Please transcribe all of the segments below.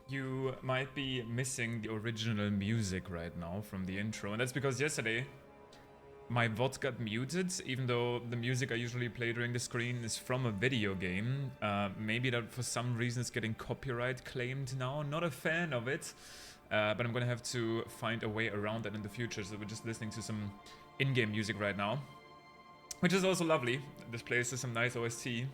you might be missing the original music right now from the intro. And that's because yesterday my VOD got muted, even though the music I usually play during the screen is from a video game. Maybe that for some reason is getting copyright claimed now. Not a fan of it, but I'm gonna have to find a way around that in the future. So we're just listening to some in-game music right now, which is also lovely. This plays some nice OST.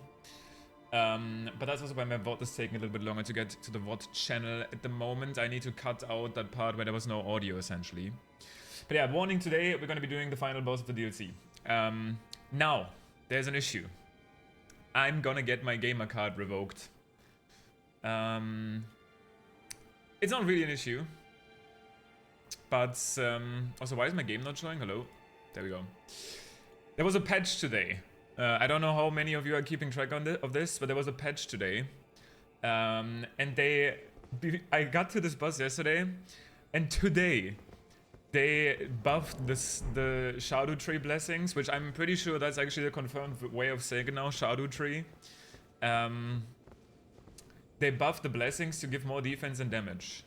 But that's also why my VOD is taking a little bit longer to get to the VOD channel at the moment. I need to cut out that part where there was no audio, essentially. But yeah, warning, today we're going to be doing the final boss of the DLC. Now, there's an issue. I'm gonna get my gamer card revoked. It's not really an issue. But, also, why is my game not showing? Hello? There we go. There was a patch today. I don't know how many of you are keeping track of this, but there was a patch today. And I got to this boss yesterday, and today they buffed the Erdtree blessings, which I'm pretty sure that's actually the confirmed way of saying it now, Erdtree. They buffed the blessings to give more defense and damage.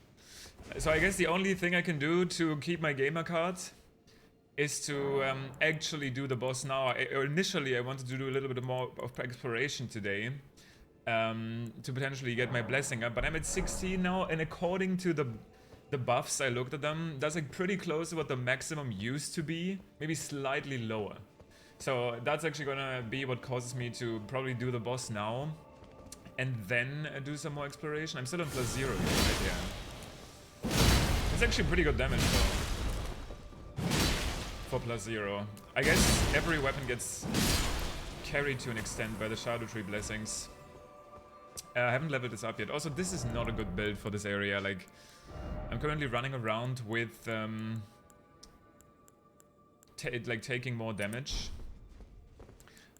So I guess the only thing I can do to keep my gamer card is to actually do the boss now. Initially, I wanted to do a little bit more of exploration today to potentially get my blessing up, but I'm at 16 now, and according to the buffs, I looked at them, that's like pretty close to what the maximum used to be, maybe slightly lower. So that's actually gonna be what causes me to probably do the boss now, and then do some more exploration. I'm still on +0 here, right? Yeah. It's actually pretty good damage though. For +0. I guess every weapon gets carried to an extent by the Erdtree blessings. I haven't leveled this up yet. Also, this is not a good build for this area. Like, I'm currently running around with taking more damage.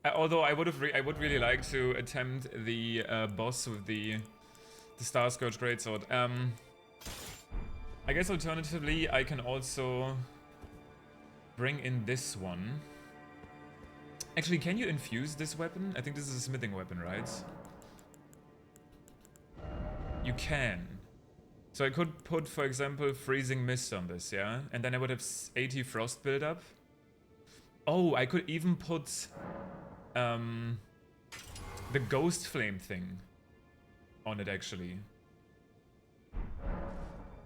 Although I would really like to attempt the boss with the Star Scourge Greatsword. I guess alternatively I can also bring in this one. Actually, can you infuse this weapon? I think this is a smithing weapon, right? You can. So I could put, for example, Freezing Mist on this, yeah? And then I would have 80 Frost build up. Oh, I could even put the Ghost Flame thing on it, actually.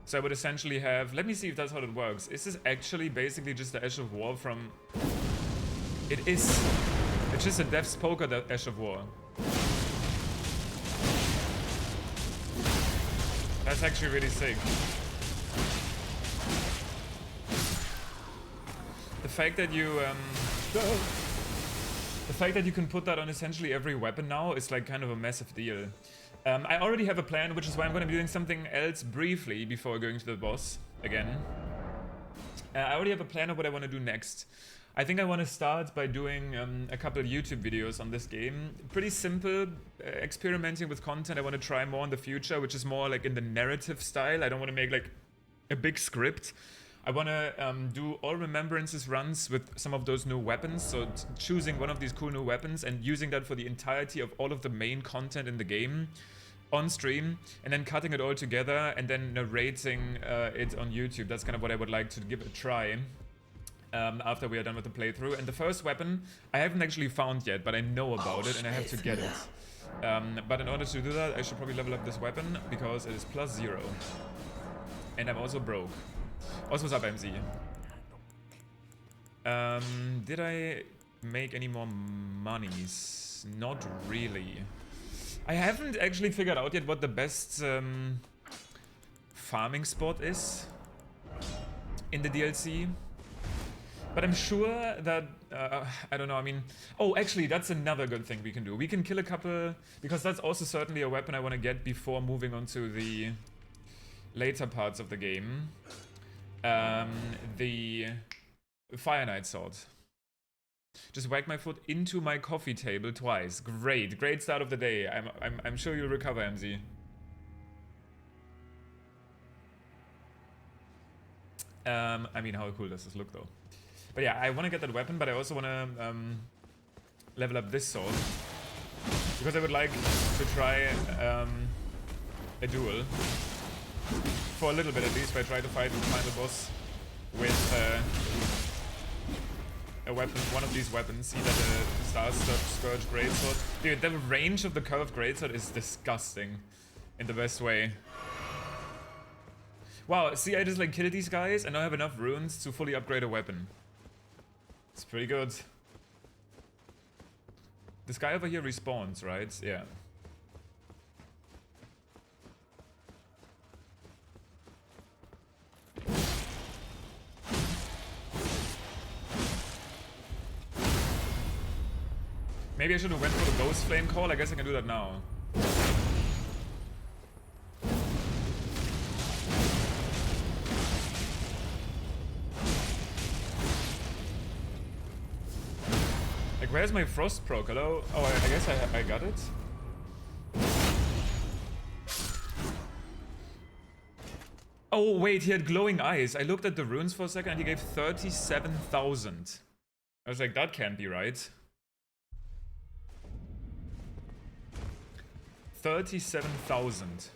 So I would essentially have... Let me see if that's how it works. Is this actually basically just the Ash of War from... It is. It's just a Death's Poker Ash of War. That's actually really sick. The fact that you can put that on essentially every weapon now is like kind of a massive deal. I already have a plan, which is why I'm going to be doing something else briefly before going to the boss again. I already have a plan of what I want to do next. I think I want to start by doing a couple of YouTube videos on this game. Pretty simple, experimenting with content I want to try more in the future, which is more like in the narrative style. I don't want to make like a big script. I want to do all remembrances runs with some of those new weapons. So choosing one of these cool new weapons and using that for the entirety of all of the main content in the game on stream, and then cutting it all together and then narrating it on YouTube. That's kind of what I would like to give a try. After we are done with the playthrough. And the first weapon I haven't actually found yet, but I know about it and I have to get it. But in order to do that, I should probably level up this weapon because it is +0. And I'm also broke. Also, what's up, MZ? Did I make any more monies? Not really. I haven't actually figured out yet what the best farming spot is in the DLC. But I'm sure that, I don't know, I mean... Oh, actually, that's another good thing we can do. We can kill a couple... Because that's also certainly a weapon I want to get before moving on to the later parts of the game. The Fire Knight Sword. Just whack my foot into my coffee table twice. Great. Great start of the day. I'm sure you'll recover, MZ. I mean, how cool does this look, though? But yeah, I want to get that weapon, but I also want to level up this sword. Because I would like to try a duel. For a little bit at least, where I try to fight the final boss with a weapon, one of these weapons, either the Star Scourge Greatsword. Dude, the range of the curved Greatsword is disgusting in the best way. Wow, see, I just like kill these guys and now I have enough runes to fully upgrade a weapon. It's pretty good. This guy over here respawns, right? Yeah. Maybe I should have went for the Ghost Flame Call. I guess I can do that now. Like, where's my Frost proc? Hello? Oh, I guess I got it. Oh, wait, he had glowing eyes. I looked at the runes for a second and he gave 37,000. I was like, that can't be right. 37,000.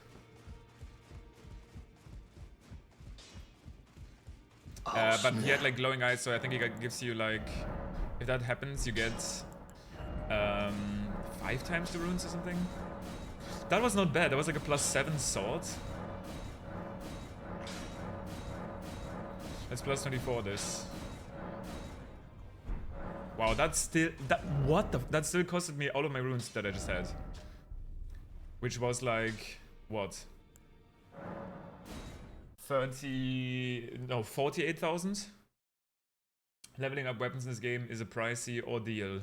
But he had like glowing eyes, so I think he gives you like, if that happens, you get 5 times the runes or something. That was not bad. That was like a +7 sword. Let's +24 this. Wow, that's still that still costed me all of my runes that I just had. Which was like, what? 48,000? Leveling up weapons in this game is a pricey ordeal.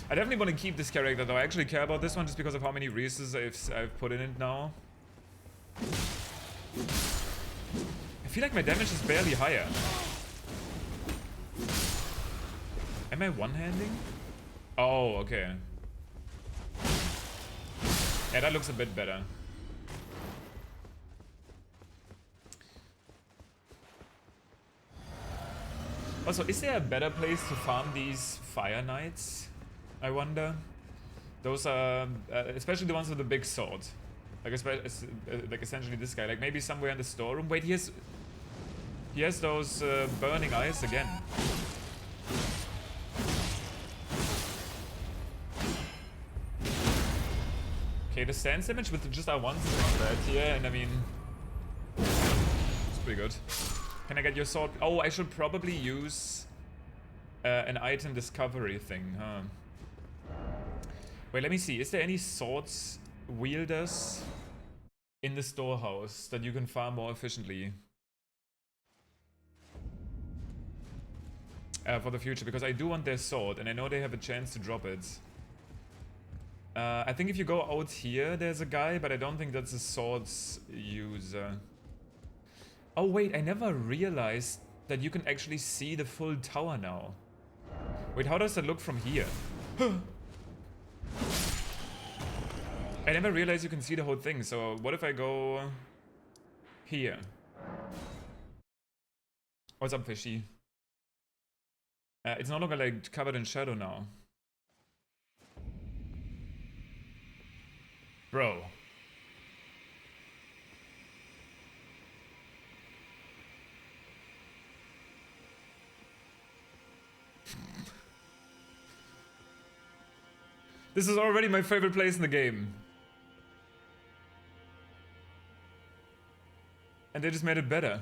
I definitely want to keep this character though. I actually care about this one just because of how many resources I've put in it now. I feel like my damage is barely higher. Am I one-handing? Oh, okay. Yeah, that looks a bit better. Also, is there a better place to farm these Fire Knights? I wonder. Those are, especially the ones with the big sword. Like, like essentially this guy. Like maybe somewhere in the storeroom. Wait, he has those burning eyes again. Okay, the stance damage with just our ones is not bad here, and I mean, it's pretty good. Can I get your sword? Oh, I should probably use an item discovery thing, huh? Wait, let me see. Is there any swords wielders in the storehouse that you can farm more efficiently? For the future, because I do want their sword, and I know they have a chance to drop it. I think if you go out here, there's a guy, but I don't think that's a swords user. Oh wait, I never realized that you can actually see the full tower now. Wait, how does that look from here? I never realized you can see the whole thing, so what if I go here? What's up, fishy? It's no longer like covered in shadow now. Bro. This is already my favorite place in the game. And they just made it better.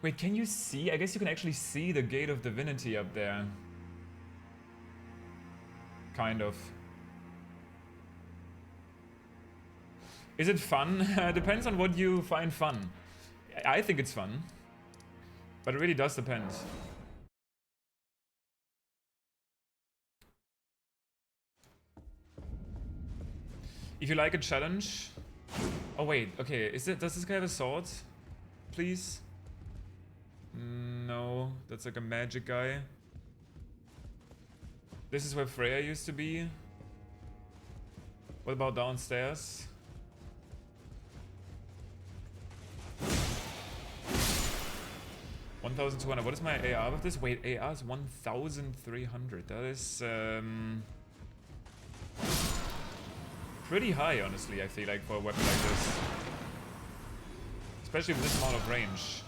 Wait, can you see? I guess you can actually see the Gate of Divinity up there. Kind of. Is it fun? Depends on what you find fun. I think it's fun. But it really does depend. If you like a challenge... Oh wait, okay, does this guy have a sword? Please? No, that's like a magic guy. This is where Freya used to be. What about downstairs? $1,200. What is my AR with this? Wait, AR is 1,300. That is pretty high, honestly, I feel like, for a weapon like this. Especially with this amount of range.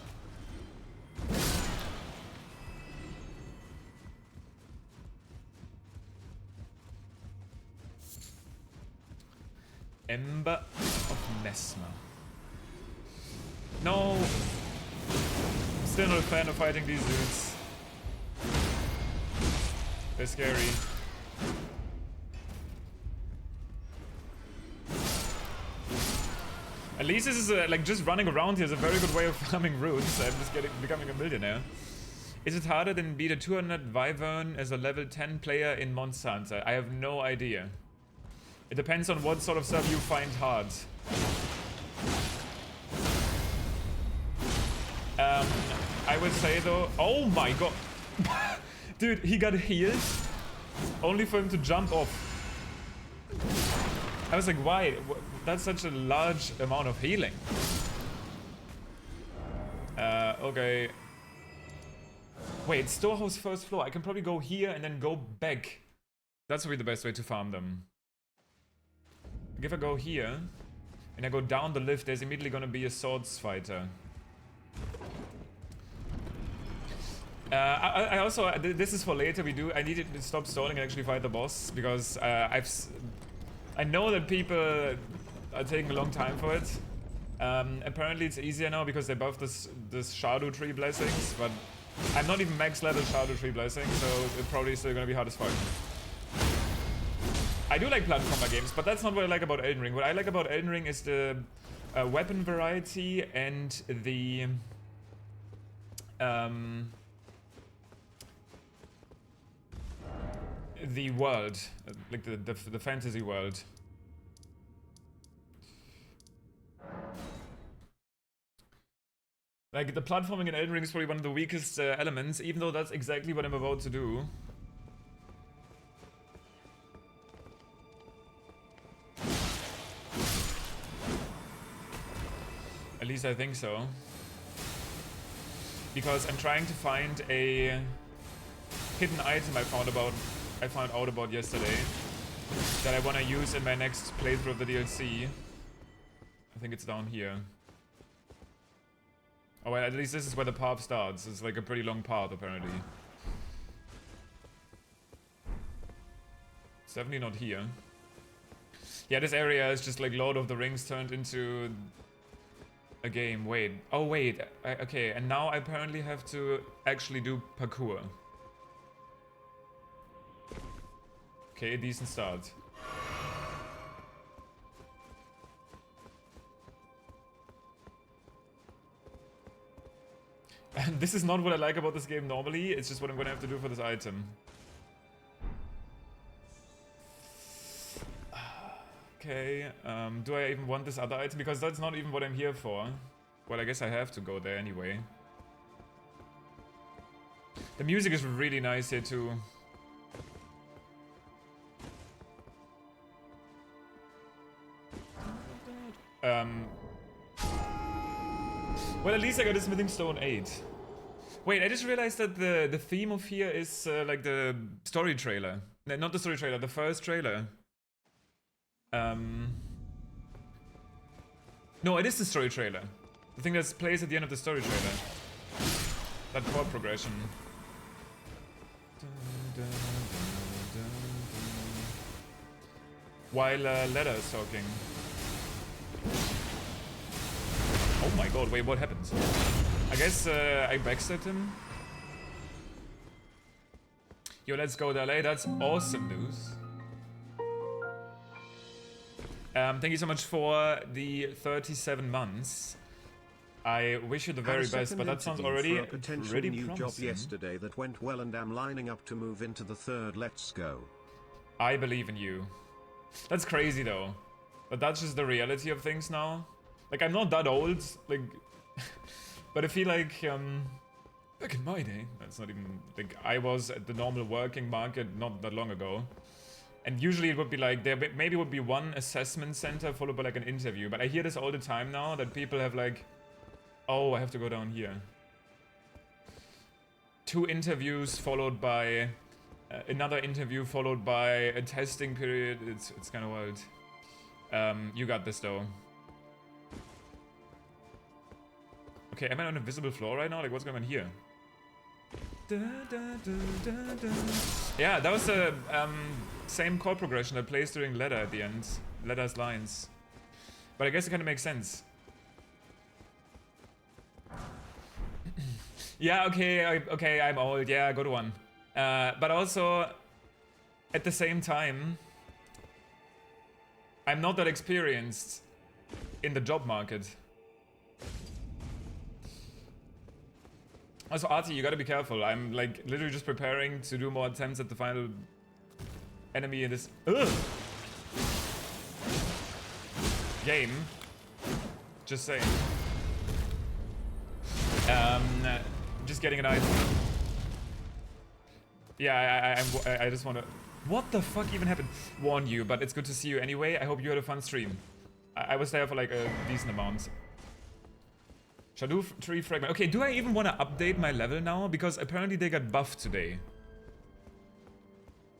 Ember of Mesmer. No! I'm still not a fan of fighting these dudes. They're scary. At least this is like just running around here is a very good way of farming runes. I'm just becoming a millionaire. Is it harder than beat a 200 Wyvern as a level 10 player in Monster Hunter? I have no idea. It depends on what sort of stuff you find hard. I would say though... Oh my god! Dude, he got healed only for him to jump off. I was like, why? That's such a large amount of healing. Okay. Wait, storehouse first floor. I can probably go here and then go back. That's probably the best way to farm them. Like if I go here and I go down the lift, there's immediately gonna be a swords fighter. I also, this is for later, I need to stop stalling and actually fight the boss, because I know that people are taking a long time for it. Apparently it's easier now because they buffed this Erdtree blessings, but I'm not even max level Erdtree blessing, so it's probably still gonna be hard as fuck. I do like platformer games, but that's not what I like about Elden Ring. What I like about Elden Ring is the weapon variety and the world, like the fantasy world. Like the platforming in Elden Ring is probably one of the weakest elements, even though that's exactly what I'm about to do. At least I think so. Because I'm trying to find a hidden item I found out about yesterday that I want to use in my next playthrough of the DLC. I think it's down here. Oh, well, at least this is where the path starts. It's like a pretty long path, apparently. It's definitely not here. Yeah, this area is just like Lord of the Rings turned into a game. Wait. Oh, wait. Okay, and now I apparently have to actually do parkour. Okay, a decent start. And this is not what I like about this game normally, it's just what I'm gonna have to do for this item. Okay, do I even want this other item? Because that's not even what I'm here for. Well, I guess I have to go there anyway. The music is really nice here too. Well, at least I got a Smithing Stone 8. Wait, I just realized that the theme of here is like the story trailer. No, not the story trailer, the first trailer. No, it is the story trailer. The thing that plays at the end of the story trailer. That chord progression. While Leda is talking. Oh my god, wait, what happened? I guess I backstabbed him. Yo, let's go to LA, that's awesome news. Thank you so much for the 37 months. I wish you the very best, but that sounds already a potential pretty new promising. job yesterday that went well and I'm lining up to move into the third. Let's go. I believe in you. That's crazy though. But that's just the reality of things now. Like, I'm not that old, like, but I feel like, back in my day, that's not even, like, I was at the normal working market not that long ago. And usually it would be like, there maybe would be one assessment center followed by like an interview. But I hear this all the time now, that people have like, oh, I have to go down here. 2 interviews followed by another interview followed by a testing period. It's kind of wild. You got this though. Okay, am I on a visible floor right now? Like, what's going on here? Yeah, that was the same chord progression that plays during ladder at the end. Ladder's lines. But I guess it kind of makes sense. Yeah, okay, I'm old. Yeah, good one. But also, at the same time, I'm not that experienced in the job market. Also, Artie, you gotta be careful. I'm like literally just preparing to do more attempts at the final enemy in this game. Just saying. Just getting an item. Yeah, I just wanna... What the fuck even happened? Warn you, but it's good to see you anyway. I hope you had a fun stream. I was there for like a decent amount. Erdtree fragment. Okay, do I even want to update my level now? Because apparently they got buffed today.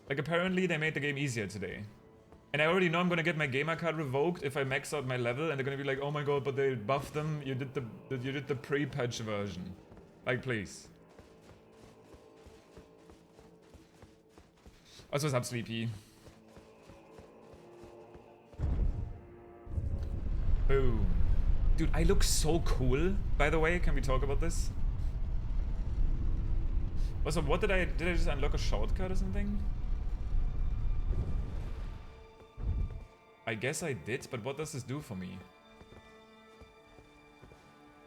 Like apparently they made the game easier today. And I already know I'm gonna get my gamer card revoked if I max out my level, and they're gonna be like, oh my god, but they buffed them. You did the pre-patch version. Like, please. Also, what's up, Sleepy? Boom. Dude, I look so cool, by the way. Can we talk about this? Also, what did I just unlock a shortcut or something? I guess I did, but what does this do for me?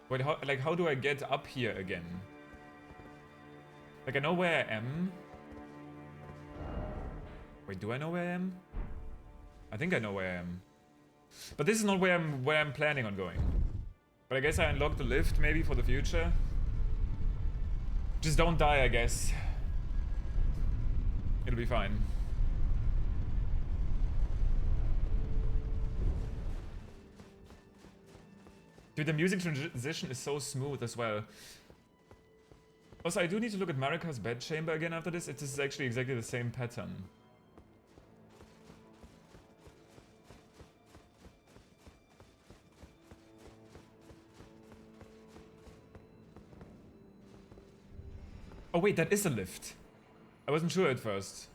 Wait, how do I get up here again? Like, I know where I am. Wait, do I know where I am? I think I know where I am. But this is not where I'm planning on going. But I guess I unlocked the lift maybe for the future. Just don't die, I guess. It'll be fine. Dude, the music transition is so smooth as well. Also, I do need to look at Marika's bed chamber again after this. This is actually exactly the same pattern. Oh wait, that is a lift. I wasn't sure at first.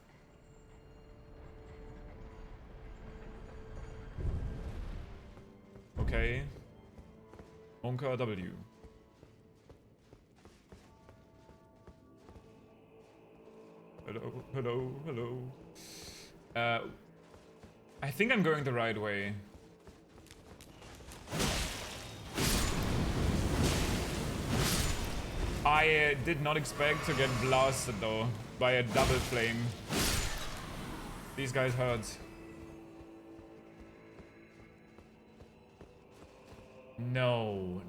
Okay. Onka W. Hello. I think I'm going the right way. I did not expect to get blasted though by a double flame. These guys hurt. No.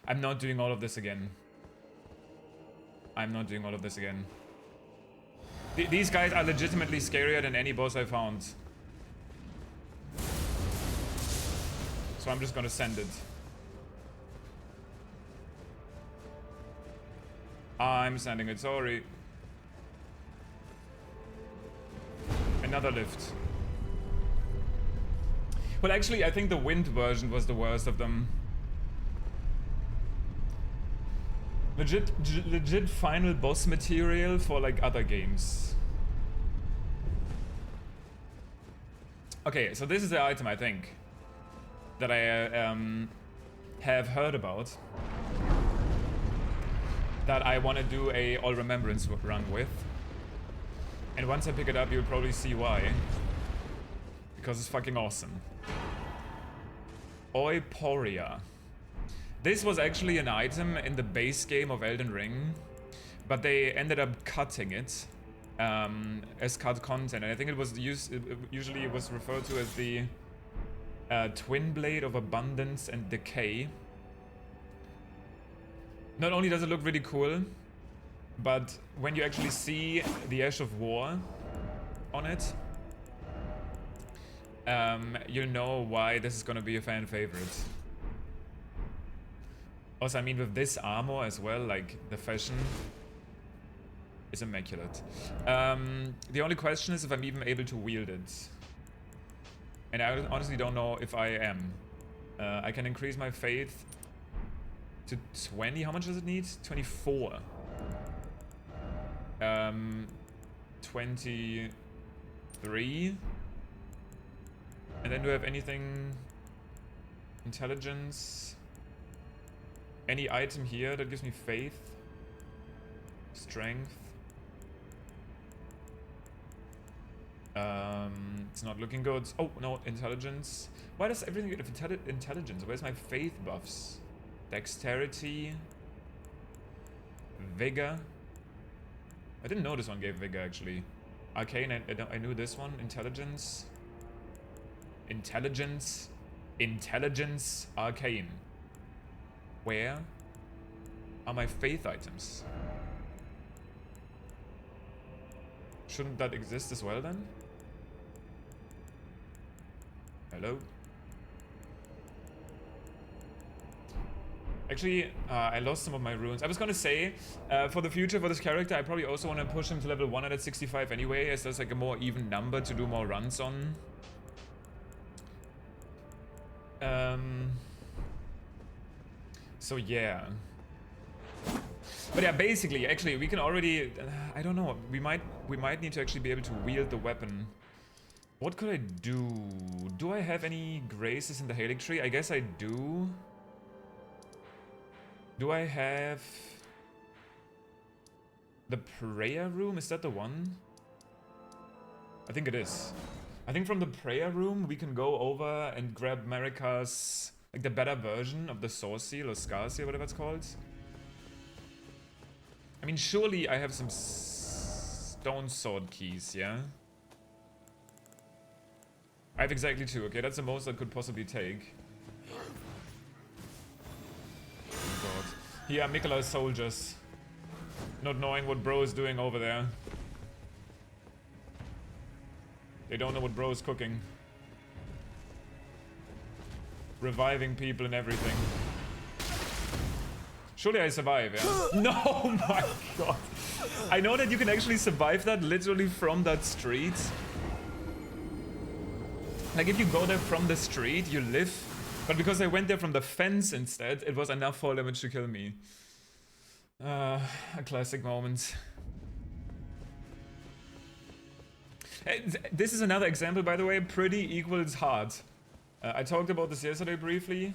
I'm not doing all of this again. These guys are legitimately scarier than any boss I found. So I'm just gonna send it. I'm sending it, sorry. Another lift. Well, actually, I think the wind version was the worst of them. Legit final boss material for like other games. Okay, so this is the item I think that I have heard about, that I want to do a all remembrance run with. And once I pick it up, you'll probably see why. Because it's fucking awesome. Oiporia. This was actually an item in the base game of Elden Ring, but they ended up cutting it as cut content. And I think it was usually it was referred to as the Twin Blade of Abundance and Decay. Not only does it look really cool, but when you actually see the Ash of War on it, you'll know why this is gonna be a fan favorite. Also, I mean, with this armor as well, like the fashion, is immaculate. The only question is if I'm even able to wield it. And I honestly don't know if I am. I can increase my faith to 20. How much does it need? 24. 23. And then do I have anything? Intelligence. Any item here that gives me faith? Strength. It's not looking good. Oh, no, intelligence. Why does everything get intelligence? Where's my faith buffs? Dexterity. Vigor. I didn't know this one gave vigor, actually. Arcane, I knew this one. Intelligence. Intelligence. Intelligence. Arcane. Where are my faith items? Shouldn't that exist as well then? Hello? Actually, I lost some of my runes. I was gonna say, for the future for this character, I probably also want to push him to level 165 anyway, as there's like a more even number to do more runs on. So yeah. But yeah, basically, actually, we can already... I don't know. We might need to actually be able to wield the weapon. What could I do? Do I have any graces in the Erdtree? I guess I do. Do I have... the prayer room? Is that the one? I think it is. I think from the prayer room, we can go over and grab Marika's... like the better version of the Source Seal or Scar Seal, whatever it's called. I mean, surely I have some stone sword keys, yeah? I have exactly 2. Okay, that's the most I could possibly take. Oh god. Yeah, Mikola's soldiers. Not knowing what bro is doing over there. They don't know what bro is cooking. Reviving people and everything. Surely I survive, yeah? No, my god. I know that you can actually survive that literally from that street. Like, if you go there from the street, you live. But because I went there from the fence instead, it was enough fall damage to kill me. A classic moment. Hey, this is another example, by the way. Pretty equals hard. I talked about this yesterday briefly.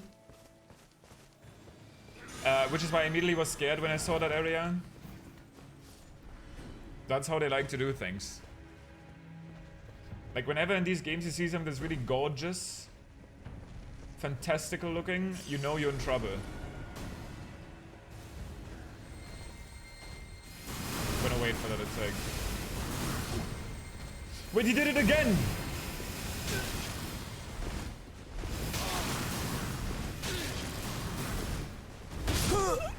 Which is why I immediately was scared when I saw that area. That's how they like to do things. Like, whenever in these games you see something that's really gorgeous, fantastical looking, you know you're in trouble. I'm gonna wait for that attack. Wait, he did it again!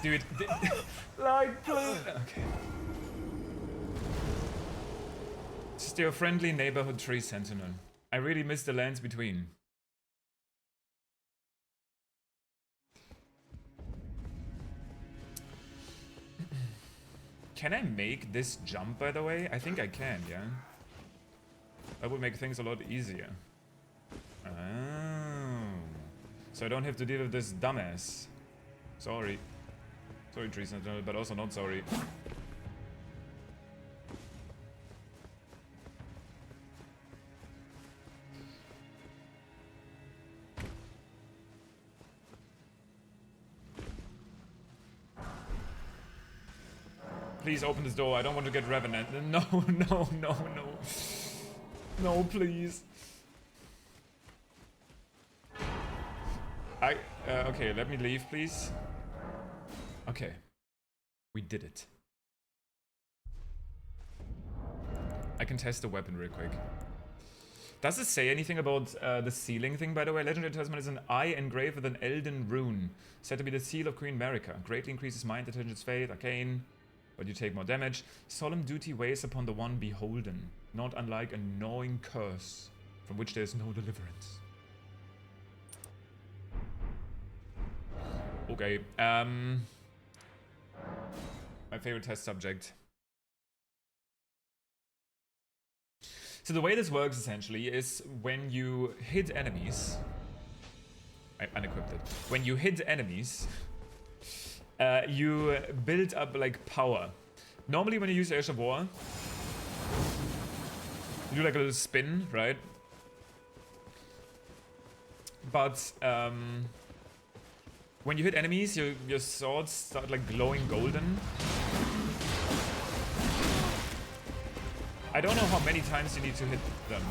Dude, like, please. Okay. Just your friendly neighborhood tree sentinel. I really miss the lands between. Can I make this jump, by the way? I think I can, yeah? That would make things a lot easier. Oh. So I don't have to deal with this dumbass. Sorry. Sorry, Tree Sentinel, but also not sorry. Please open this door. I don't want to get Revenant. No, no, no, no. No, please. Okay, let me leave, please. Okay. We did it. I can test the weapon real quick. Does it say anything about the sealing thing, by the way? Legendary Talisman is an eye engraved with an Elden rune, said to be the seal of Queen Marika. Greatly increases mind, intelligence, faith, arcane, but you take more damage. Solemn duty weighs upon the one beholden, not unlike a gnawing curse, from which there is no deliverance. Okay, my favorite test subject. So the way this works essentially is when you hit enemies... I unequipped it. When you hit enemies, you build up like power. Normally when you use Air of War, you do like a little spin, right? But when you hit enemies, your swords start like glowing golden. I don't know how many times you need to hit them.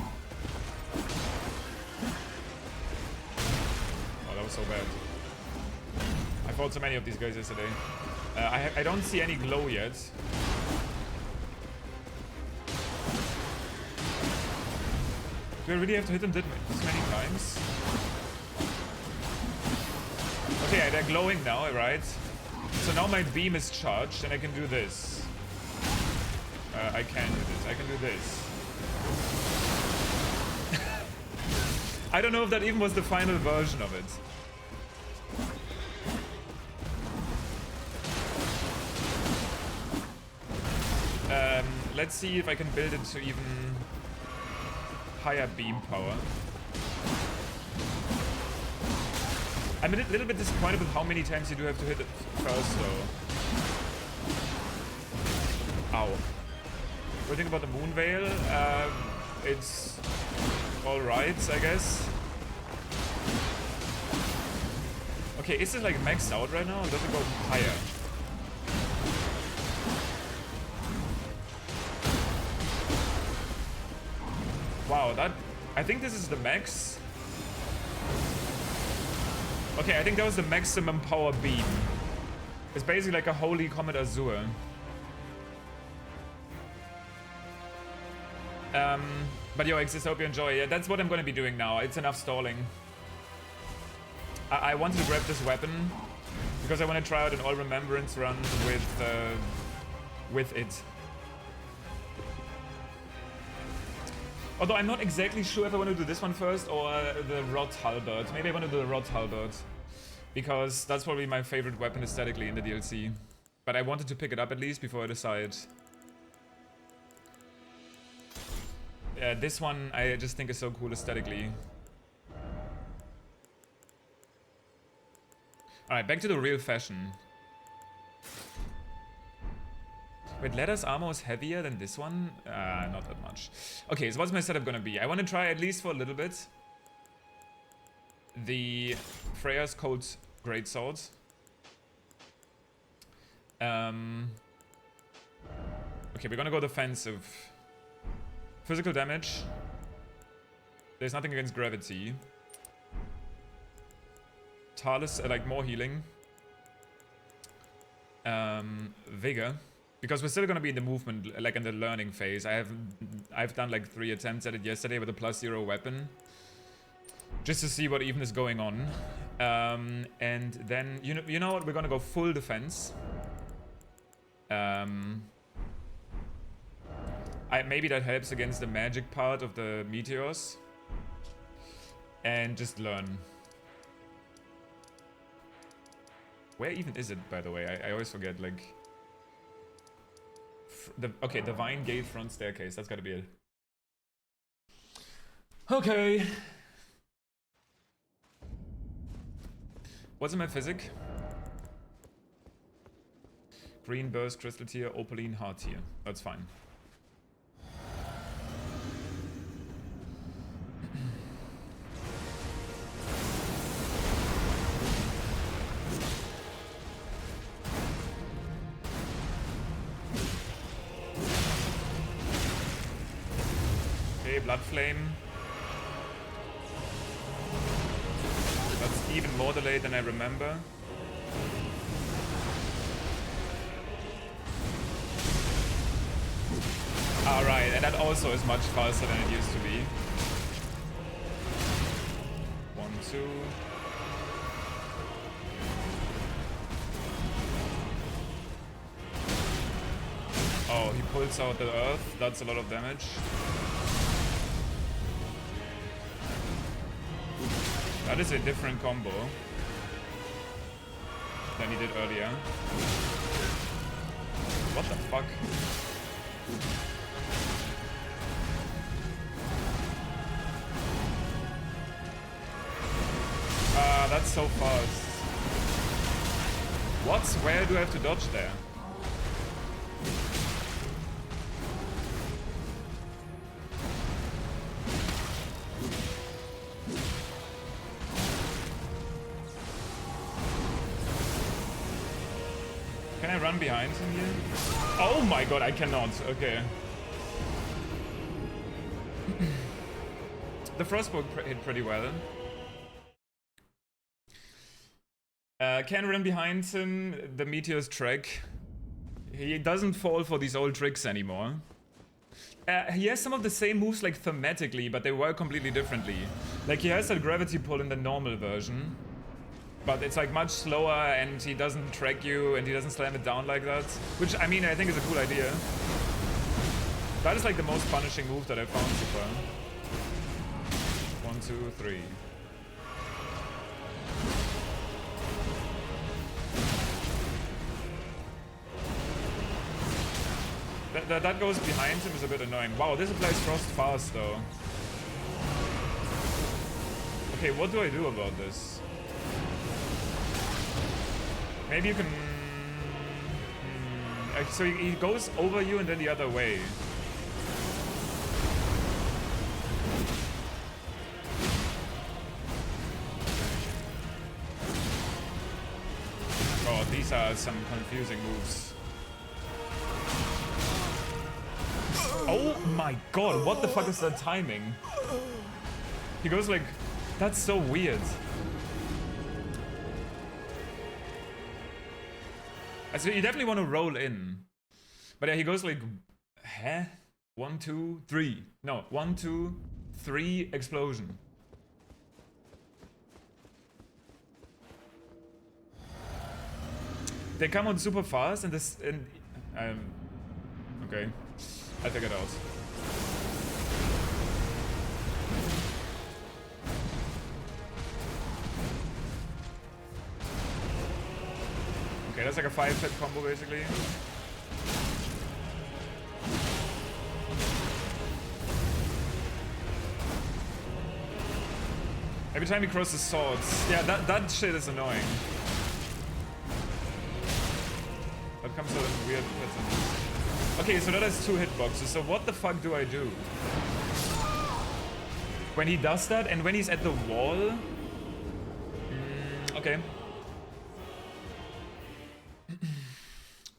Oh, that was so bad. I fought so many of these guys yesterday. I don't see any glow yet. Do I really have to hit them this many times? Okay, they're glowing now, right? So now my beam is charged and I can do this. I can do this. I can do this. I don't know if that even was the final version of it. Let's see if I can build it to even higher beam power. I'm a little bit disappointed with how many times you do have to hit it first, though. Ow. What do you think about the Moon Veil? It's alright, I guess. Okay, is it like maxed out right now, or does it go higher? Wow, I think this is the max. Okay, I think that was the maximum power beam. It's basically like a Holy Comet Azure. But yo, Exis, hope you enjoy. Yeah, that's what I'm gonna be doing now. It's enough stalling. I wanted to grab this weapon because I want to try out an All Remembrance run with it. Although I'm not exactly sure if I want to do this one first or the Rod Halberd. Maybe I want to do the Rod Halberd. Because that's probably my favorite weapon aesthetically in the DLC. But I wanted to pick it up at least before I decide. This one I just think is so cool aesthetically. Alright, back to the real fashion. Wait, Leather's armor is heavier than this one? Not that much. Okay, so what's my setup gonna be? I want to try at least for a little bit the Freya's Cold Greatsword. Okay, we're gonna go defensive. Physical damage. There's nothing against gravity. Talus, like more healing. Vigor. Because we're still gonna be in the movement, like in the learning phase. I've done like 3 attempts at it yesterday with a +0 weapon. Just to see what even is going on. And then, you know what, we're gonna go full defense. Maybe that helps against the magic part of the meteors. And just learn. Where even is it, by the way? I always forget, like... Okay, Divine Gate front staircase. That's gotta be it. Okay. What's in my physic? Green Burst, Crystal Tier, Opaline, Heart Tier. That's fine. Blood Flame. That's even more delayed than I remember. Alright, and that also is much faster than it used to be. 1, 2. Oh, he pulls out the earth. That's a lot of damage. That is a different combo than he did earlier. What the fuck? that's so fast. Where do I have to dodge there? Can I run behind him here? Oh my god, I cannot. Okay. The frostbow hit pretty well. Can run behind him. The meteor's trick. He doesn't fall for these old tricks anymore. He has some of the same moves like thematically, but they work completely differently. Like he has that gravity pull in the normal version. But it's like much slower and he doesn't track you and he doesn't slam it down like that. Which, I mean, I think is a cool idea. That is like the most punishing move that I've found so far. 1, 2, 3. That goes behind him is a bit annoying. Wow, this applies frost fast though. Okay, what do I do about this? Maybe you can... So he goes over you and then the other way. Oh, these are some confusing moves. Oh my god, what the fuck is that timing? He goes like... That's so weird. So you definitely want to roll in. But yeah, he goes like... Huh? 1, 2, 3. No, 1, 2, 3, explosion. They come on super fast and this... okay. I figured out. Okay, that's like a 5-hit combo basically. Every time he crosses swords. Yeah, that shit is annoying. That comes out in weird patterns. Okay, so that has 2 hitboxes, so what the fuck do I do? When he does that and when he's at the wall? Okay.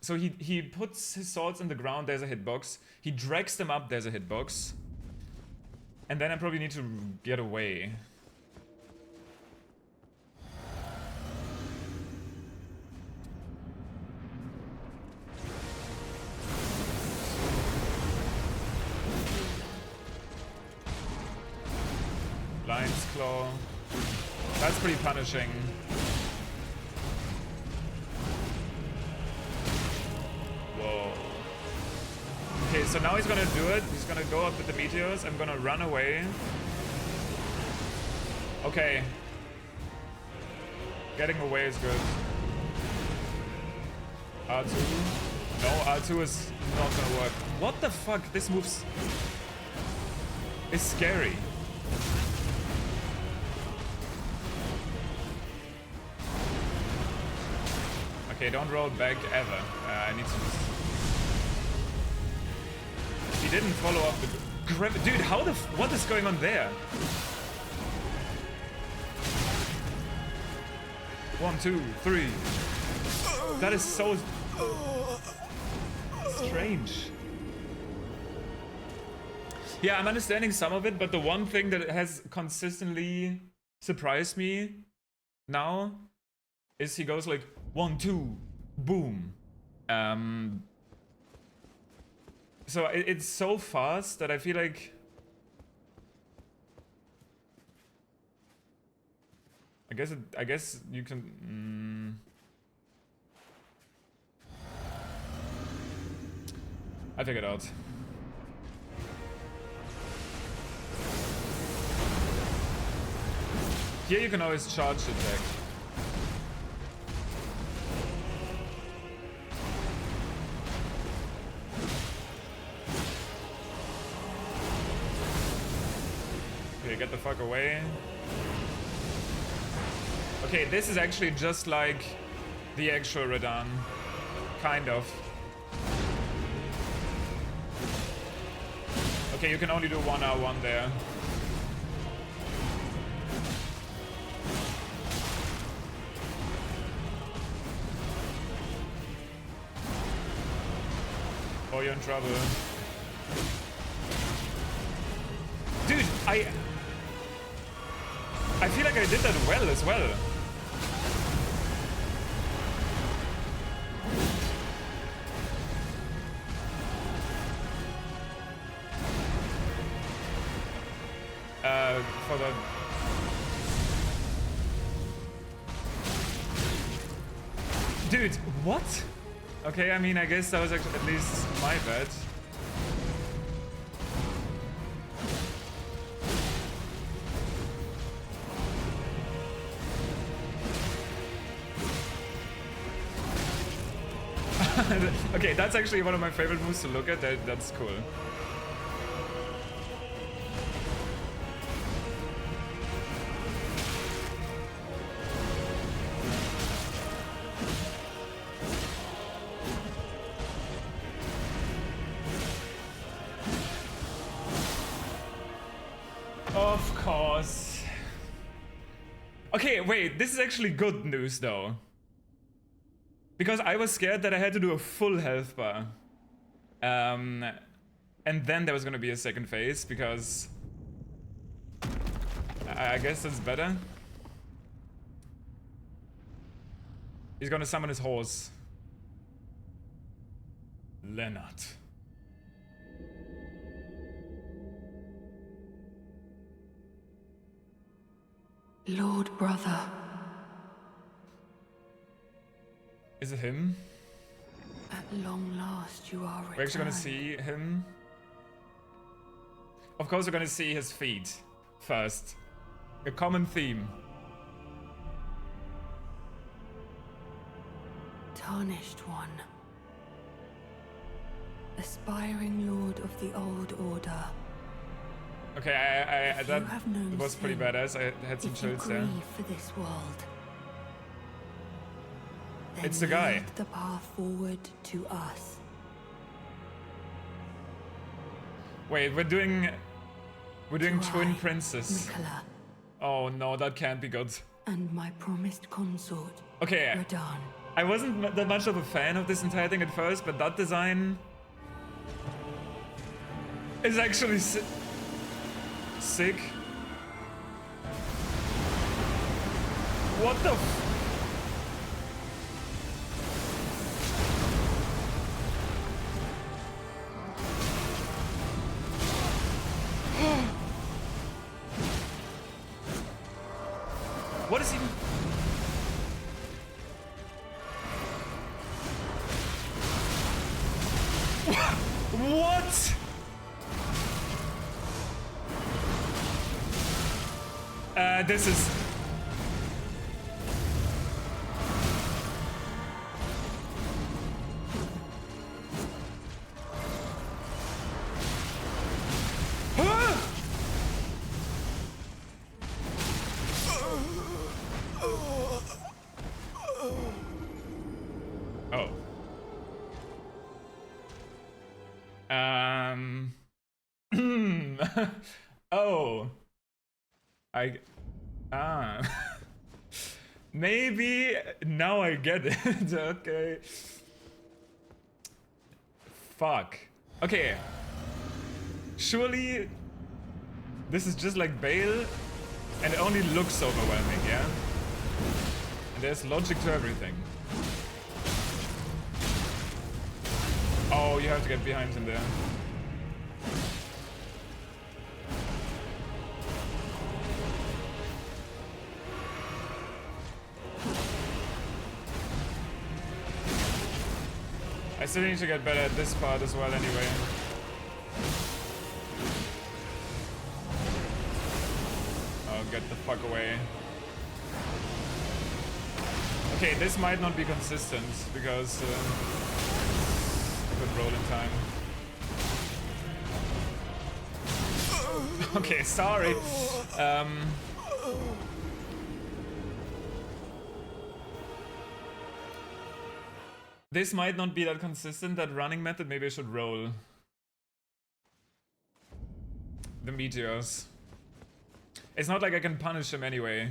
So he puts his swords in the ground, there's a hitbox. He drags them up, there's a hitbox. And then I probably need to get away. Lion's Claw. That's pretty punishing. Whoa. Okay, so now he's gonna do it. He's gonna go up with the meteors. I'm gonna run away. Okay. Getting away is good. R2. No, R2 is not gonna work. What the fuck? This move's... is scary. Okay, don't roll back ever. I need to... He didn't follow up the... Dude, how the... What is going on there? 1, 2, 3. That is so... strange. Yeah, I'm understanding some of it, but the one thing that has consistently surprised me now is he goes like 1, 2, boom. So it's so fast that I feel like I guess you can. I figured out. Here you can always charge the attack. Okay, get the fuck away. Okay, this is actually just like the actual Radahn. Kind of. Okay, you can only do 1R1 there. Oh, you're in trouble. Dude, I feel like I did that well as well. For the... Dude, what? Okay, I mean, I guess that was actually at least my bad. Okay, that's actually one of my favorite moves to look at. That's cool. Of course. Okay, wait, this is actually good news though. Because I was scared that I had to do a full health bar. And then there was gonna be a second phase, because I guess that's better. He's gonna summon his horse. Leonard. Lord brother. Is it him? At long last you are returned. We're actually gonna see him. Of course we're gonna see his feet first. A common theme. Tarnished one. Aspiring lord of the old order. Okay, that have known was pretty sin, badass. I had some if you chills there. grieve for this world, then It's the guy. lead the path forward to us. Wait, we're doing To twin I, princes. Mikola, Oh no, that can't be good. and my promised consort, Okay, Radahn. I wasn't that much of a fan of this entire thing at first, but that design is actually sick. What the f- What is even... What? This is... Huh? Oh. Oh. Maybe now I get it. Okay. Fuck. Okay. Surely this is just like Bale and it only looks overwhelming, yeah? And there's logic to everything. Oh, you have to get behind him there. I still need to get better at this part as well anyway. Oh, get the fuck away. Okay, this might not be consistent because I could roll in time. Okay, sorry. This might not be that consistent, that running method. Maybe I should roll the meteors. It's not like I can punish him anyway.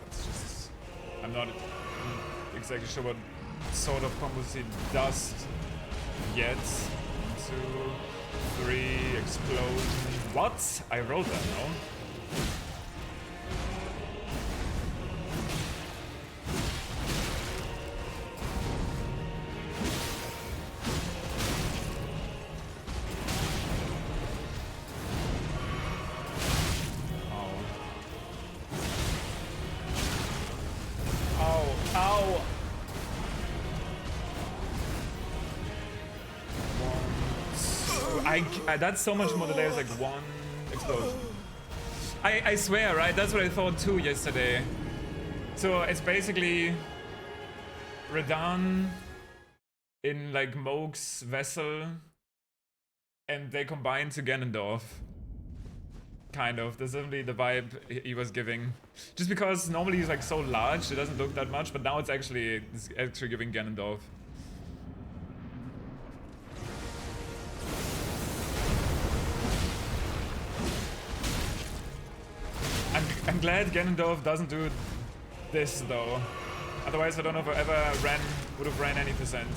It's just... I'm not exactly sure what sort of combos he does yet. 1, 2, 3, explosion. What? I rolled that now. That's so much more delay. It's like 1 explosion. I swear, right? That's what I thought too yesterday. So it's basically Redan in like Moog's vessel, and they combine to Ganondorf. Kind of. That's definitely the vibe he was giving. Just because normally he's like so large, it doesn't look that much, but now it's actually giving Ganondorf. I'm glad Ganondorf doesn't do this though. Otherwise I don't know if I ever would have ran any percent.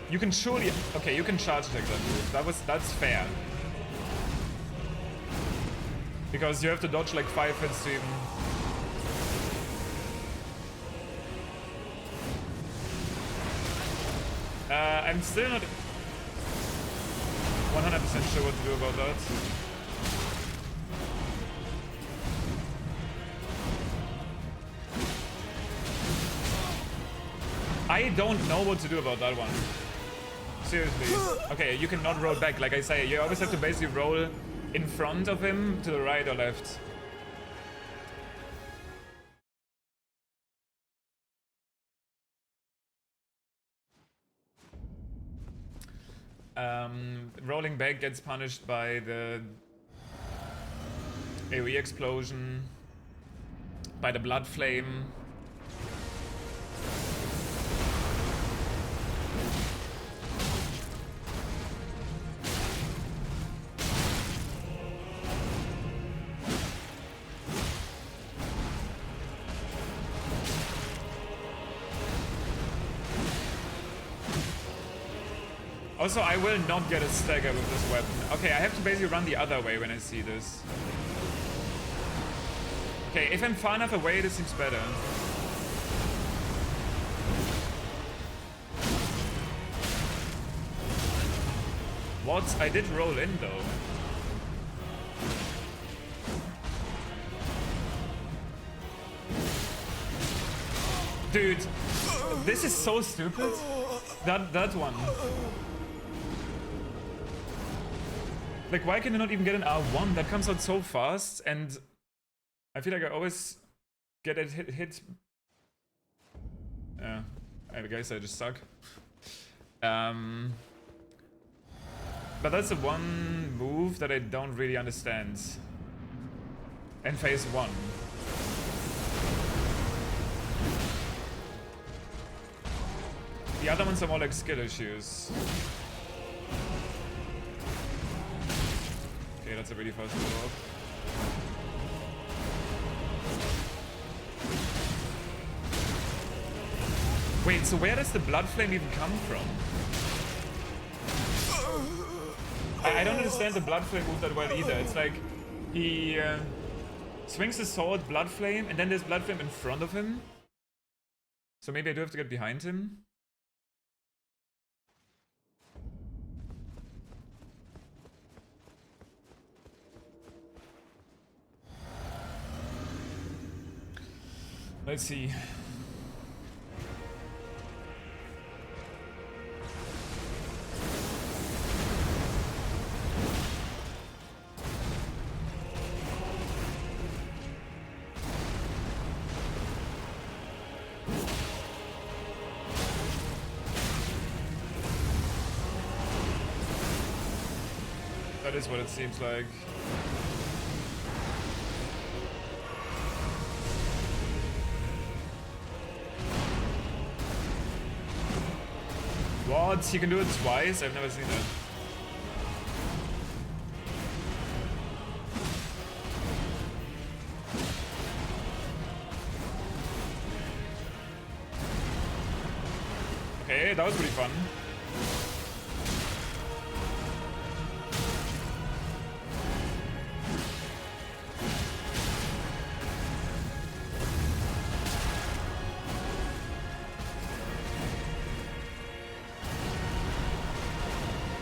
You can surely... Okay, you can charge attack that move. That's fair. Because you have to dodge like 5 hits to even... I'm still not 100% sure what to do about that. I don't know what to do about that one. Seriously. Okay, you cannot roll back, like I say. You always have to basically roll in front of him to the right or left. Rolling back gets punished by the AoE explosion, by the blood flame. Also, I will not get a stagger with this weapon. Okay, I have to basically run the other way when I see this. Okay, if I'm far enough away, this seems better. What? I did roll in, though. Dude, this is so stupid. That one. Like, why can I not even get an R1? That comes out so fast, and I feel like I always get it hit. Yeah, I guess I just suck. But that's the one move that I don't really understand. And phase 1. The other ones are more like skill issues. Okay, that's a really fast blow up. Wait, so where does the blood flame even come from? I don't understand the blood flame move that well either. It's like he swings his sword, blood flame, and then there's blood flame in front of him. So maybe I do have to get behind him. Let's see. That is what it seems like. What? You can do it twice? I've never seen that. Okay, that was pretty fun.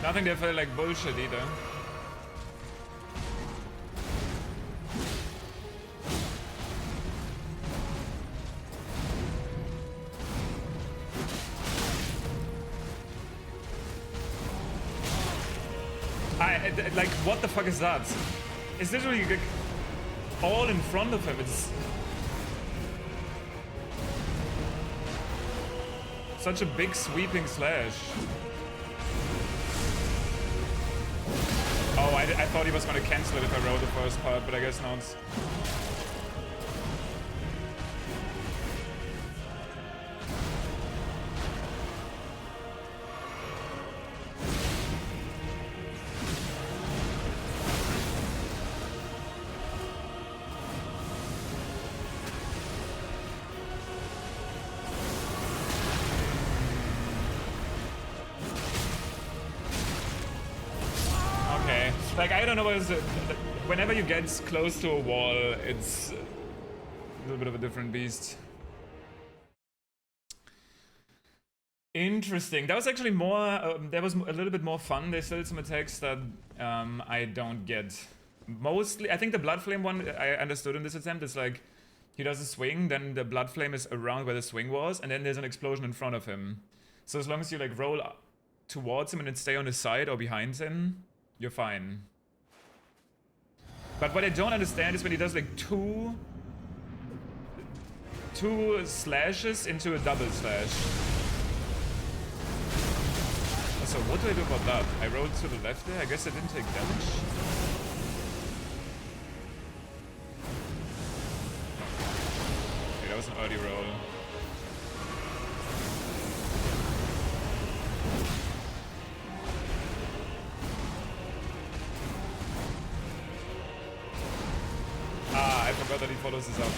Nothing that felt like bullshit either. Like, what the fuck is that? It's literally like all in front of him. It's such a big sweeping slash. Oh, I thought he was gonna cancel it if I wrote the first part, but I guess not. Like, I don't know what is it. Whenever you get close to a wall, it's a little bit of a different beast. Interesting. That was actually more, that was a little bit more fun. There's still some attacks that I don't get. Mostly, I think the Blood Flame one I understood in this attempt is like, he does a swing, then the Blood Flame is around where the swing was, and then there's an explosion in front of him. So as long as you like roll towards him and then stay on his side or behind him, you're fine. But what I don't understand is when he does like two slashes into a double slash. So what do I do about that? I rolled to the left there. I guess I didn't take damage. Okay, that was an early roll. I forgot that he follows this up.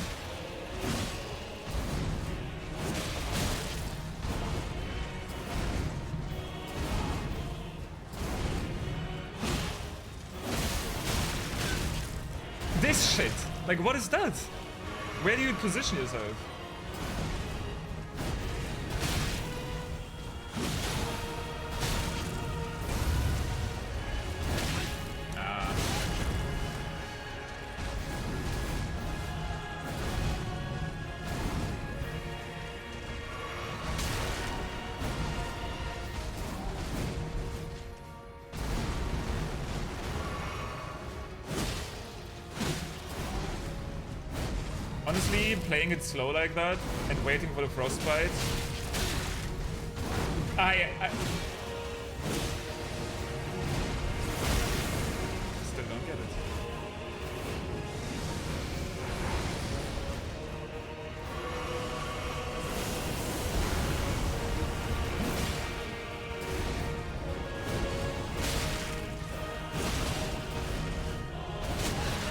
This shit! Like, what is that? Where do you position yourself? Honestly, playing it slow like that and waiting for the frostbite. I still don't get it.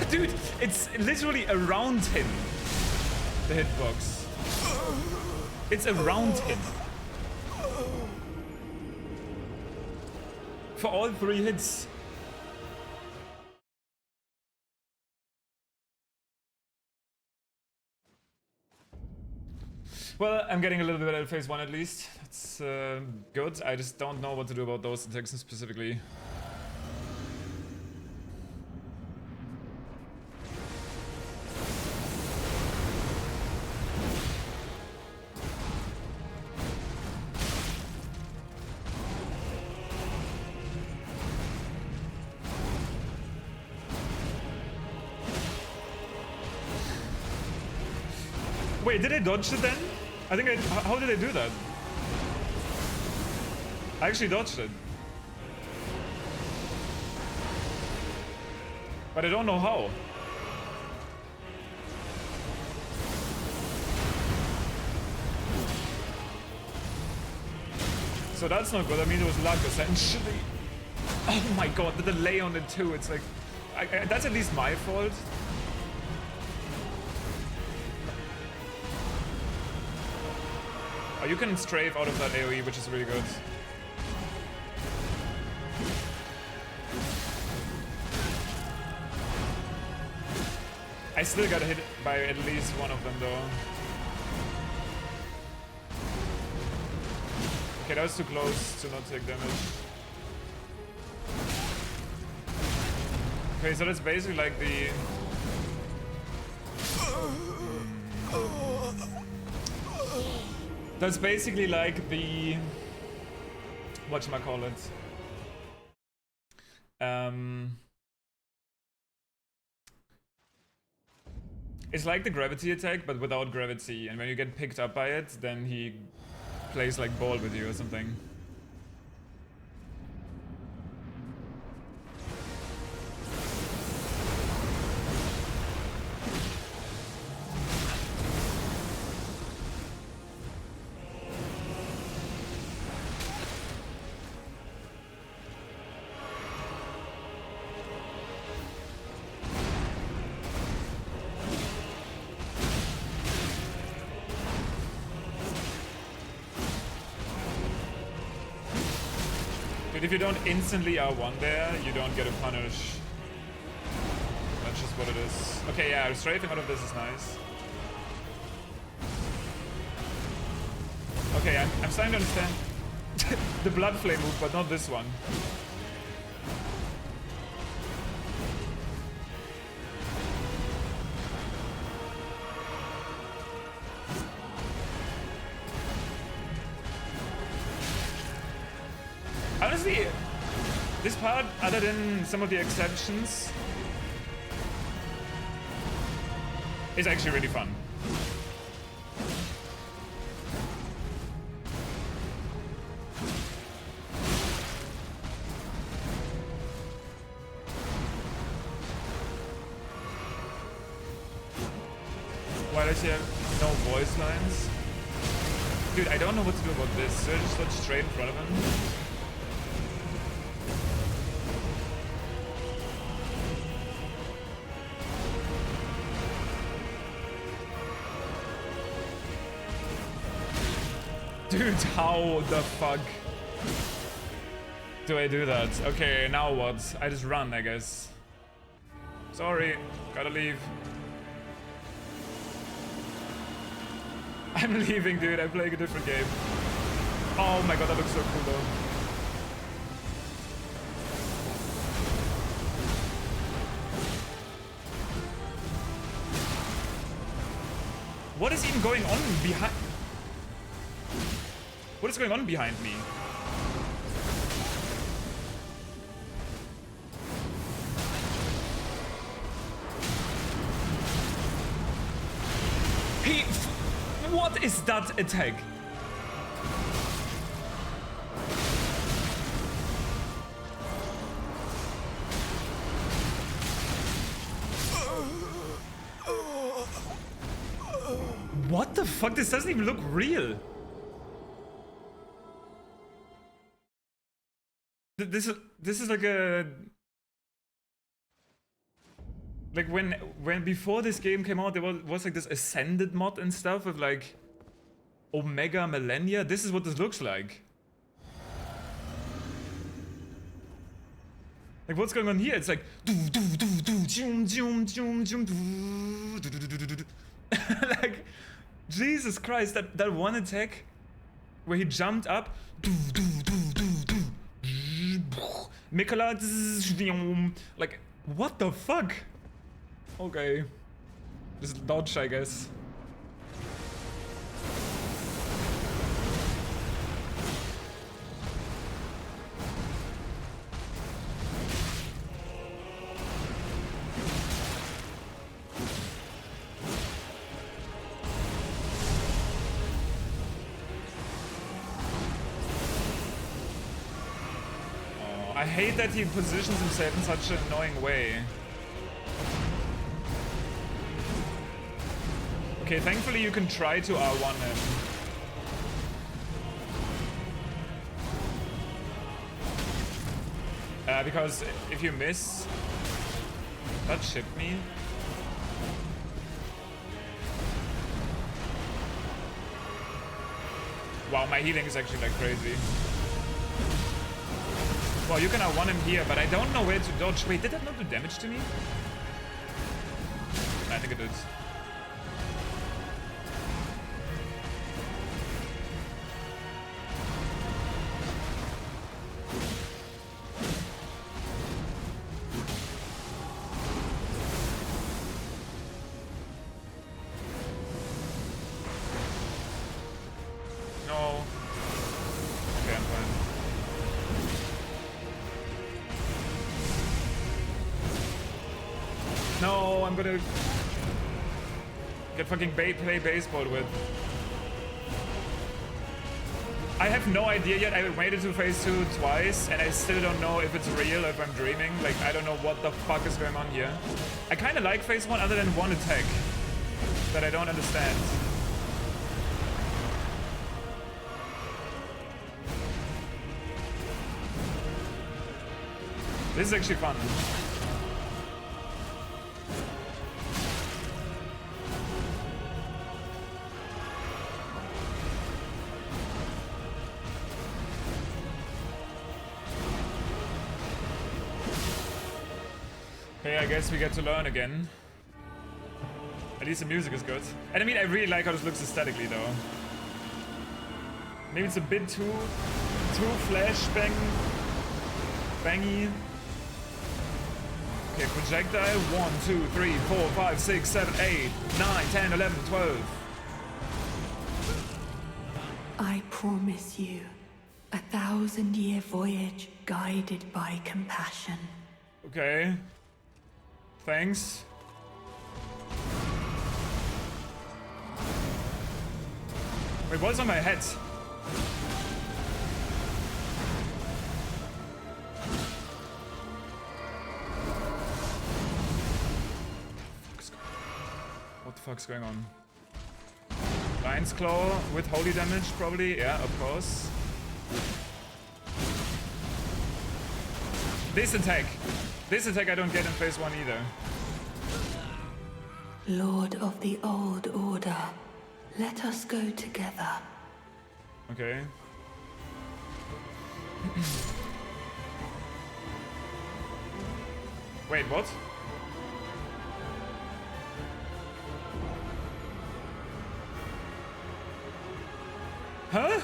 Dude, it's literally around him. The hitbox. It's around him. For all 3 hits. Well, I'm getting a little bit at phase 1 at least. That's good. I just don't know what to do about those attacks specifically. Wait, did I dodge it then? I think how did I do that? I actually dodged it. But I don't know how. So that's not good. I mean, it was luck essentially. Oh my god, the delay on it too. It's like, that's at least my fault. Oh, you can strafe out of that AoE, which is really good. I still got hit by at least one of them though. Okay, that was too close to not take damage. Okay, so that's basically like the... That's basically like the... Whatchamacallit? It's like the gravity attack, but without gravity. And when you get picked up by it, then he plays like ball with you or something. If you don't instantly R1 there, you don't get a punish. That's just what it is. Okay, yeah, strafing out of this is nice. Okay, I'm starting to understand the blood flame move, but not this one. Honestly, this part, other than some of the exceptions, is actually really fun. Why does he have no voice lines? Dude, I don't know what to do about this. So I just got straight in front of him. Dude, how the fuck do I do that? Okay, now what? I just run, I guess. Sorry, gotta leave. I'm leaving, dude. I'm playing a different game. Oh my god, that looks so cool though. What is even going on behind? What is going on behind me? What is that attack? What the fuck? This doesn't even look real. This is like a... Like when before this game came out, there was like this Ascended mod and stuff with like Omega Millennia. This is what this looks like. Like what's going on here? It's like like Jesus Christ, that one attack where he jumped up. Mikola, like what the fuck? Okay, just dodge, I guess. I hate that he positions himself in such an annoying way. Okay, thankfully you can try to R1 him. Because if you miss, that shipped me. Wow, my healing is actually like crazy. Well, you can R1 him here, but I don't know where to dodge. Wait, did that not do damage to me? I think it did. I'm gonna get fucking play baseball with. I have no idea yet. I waited to phase 2 twice and I still don't know if it's real or if I'm dreaming. Like, I don't know what the fuck is going on here. I kind of like phase 1 other than one attack that I don't understand. This is actually fun. Okay, I guess we get to learn again. At least the music is good. And I mean, I really like how this looks aesthetically, though. Maybe it's a bit too bangy. Okay, projectile. 1, 2, 3, 4, 5, 6, 7, 8, 9, 10, 11, 12. I promise you, 1,000-year voyage guided by compassion. Okay. Thanks. Wait, what's on my head? What the fuck's going on? Lion's Claw with holy damage, probably. Yeah, of course. This attack I don't get in phase 1 either. Lord of the Old Order, let us go together. Okay. Wait, what? Huh?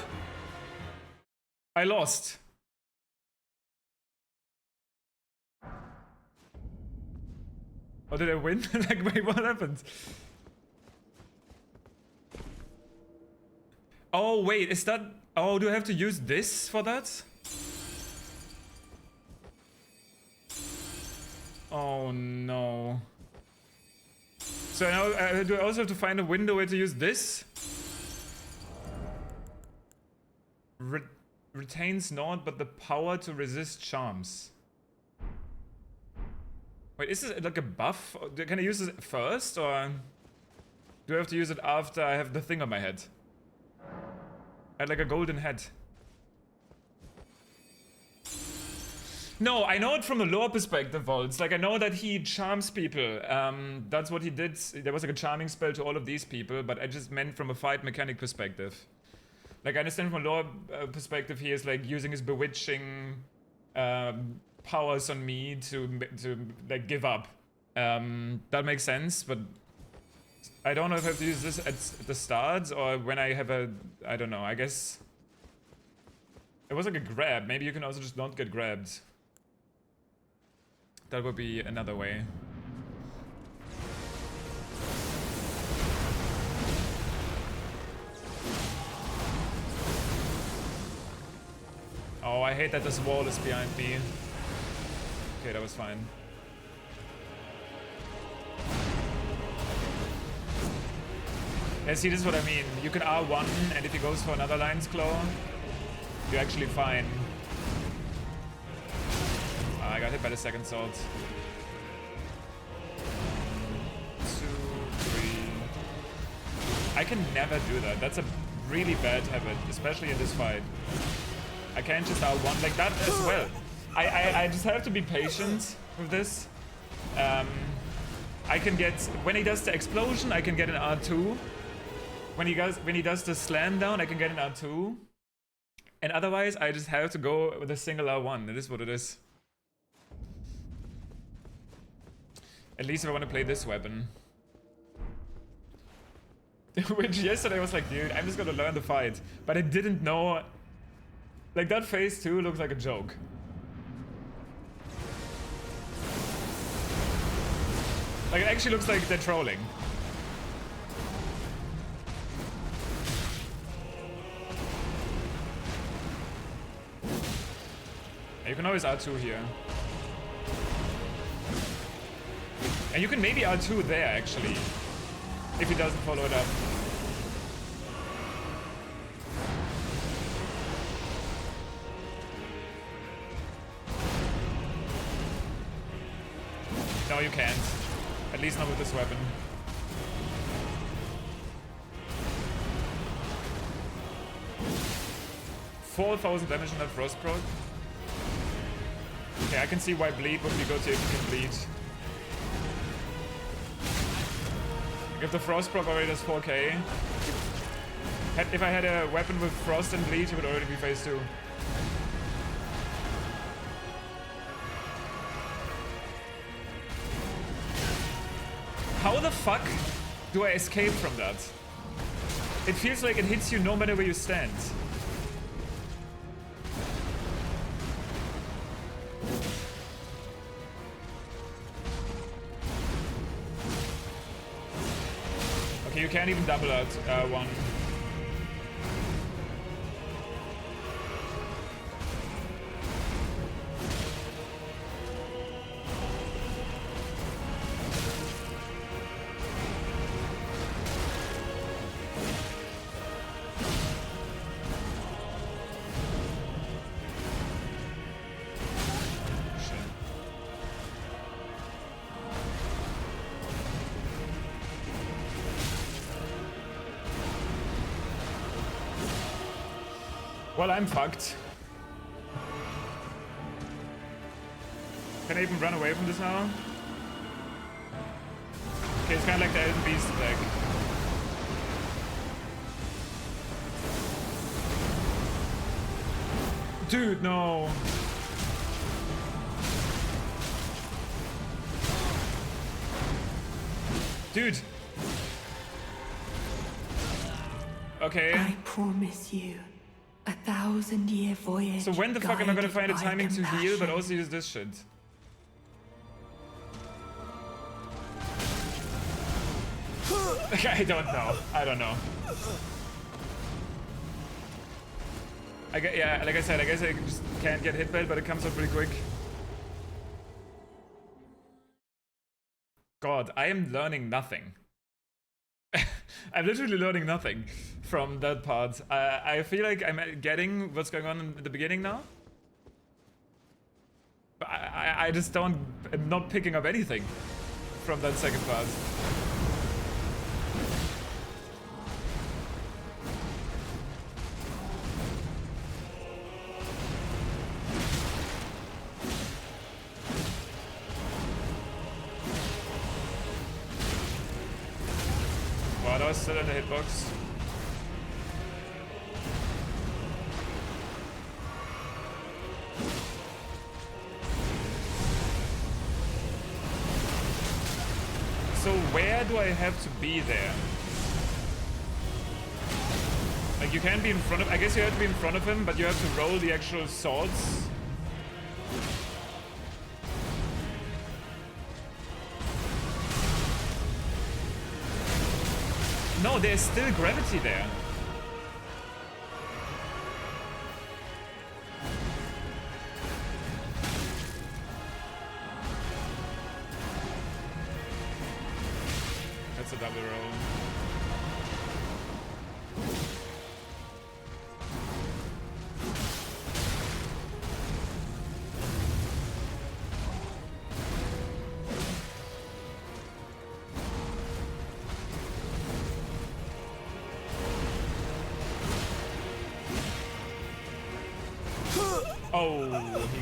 I lost. Or did I win? Like, wait, what happened? Oh, wait, is that... Oh, do I have to use this for that? Oh, no. So now, do I also have to find a window where to use this? Retains naught but the power to resist charms. Wait, is this like a buff? Can I use this first, or do I have to use it after I have the thing on my head? I had like a golden head. No, I know it from a lore perspective, Volts. Like, I know that he charms people. That's what he did. There was like a charming spell to all of these people, but I just meant from a fight mechanic perspective. Like, I understand from a lore perspective, he is like using his bewitching powers on me to like give up. That makes sense, but I don't know if I have to use this at the start or when I have a... I don't know, I guess... It was like a grab. Maybe you can also just not get grabbed. That would be another way. Oh, I hate that this wall is behind me. Okay, that was fine. Yeah, see, this is what I mean. You can R1, and if he goes for another Lion's Claw, you're actually fine. I got hit by the second sword. 2, 3. I can never do that. That's a really bad habit, especially in this fight. I can't just R1 like that as well. I just have to be patient with this. I can get, when he does the explosion, I can get an R2. When he does the slam down, I can get an R2. And otherwise, I just have to go with a single R1. It is what it is. At least if I want to play this weapon. Which yesterday was like, dude, I'm just gonna learn the fight. But I didn't know... Like, that phase 2 looks like a joke. Like, it actually looks like they're trolling. You can always R2 here. And you can maybe R2 there, actually. If he doesn't follow it up. No, you can't. At least not with this weapon. $4,000 damage on that frost proc. Okay, I can see why bleed would be good here if you can bleed. If the frost proc already does 4k. If I had a weapon with frost and bleed, it would already be phase 2. How the fuck do I escape from that? It feels like it hits you no matter where you stand. Okay, you can't even double out one. Well, I'm fucked. Can I even run away from this now? Okay, it's kind of like the Elden Beast attack. Dude, no. Dude. Okay. I promise you. 1,000-year voyage. So when the fuck am I gonna find a guided timing by to heal, but compassion. also use this shit? I don't know. I don't know. Yeah, like I said, I guess I just can't get hit by it, but it comes up pretty quick. God, I am learning nothing. I'm literally learning nothing from that part. I feel like I'm getting what's going on in the beginning now. But I just I'm not picking up anything from that second part. Wow, that was still in the hitbox. So where do I have to be there? Like you can't be in front of... I guess you have to be in front of him, but you have to roll the actual swords. No, there's still gravity there. That's a double roll.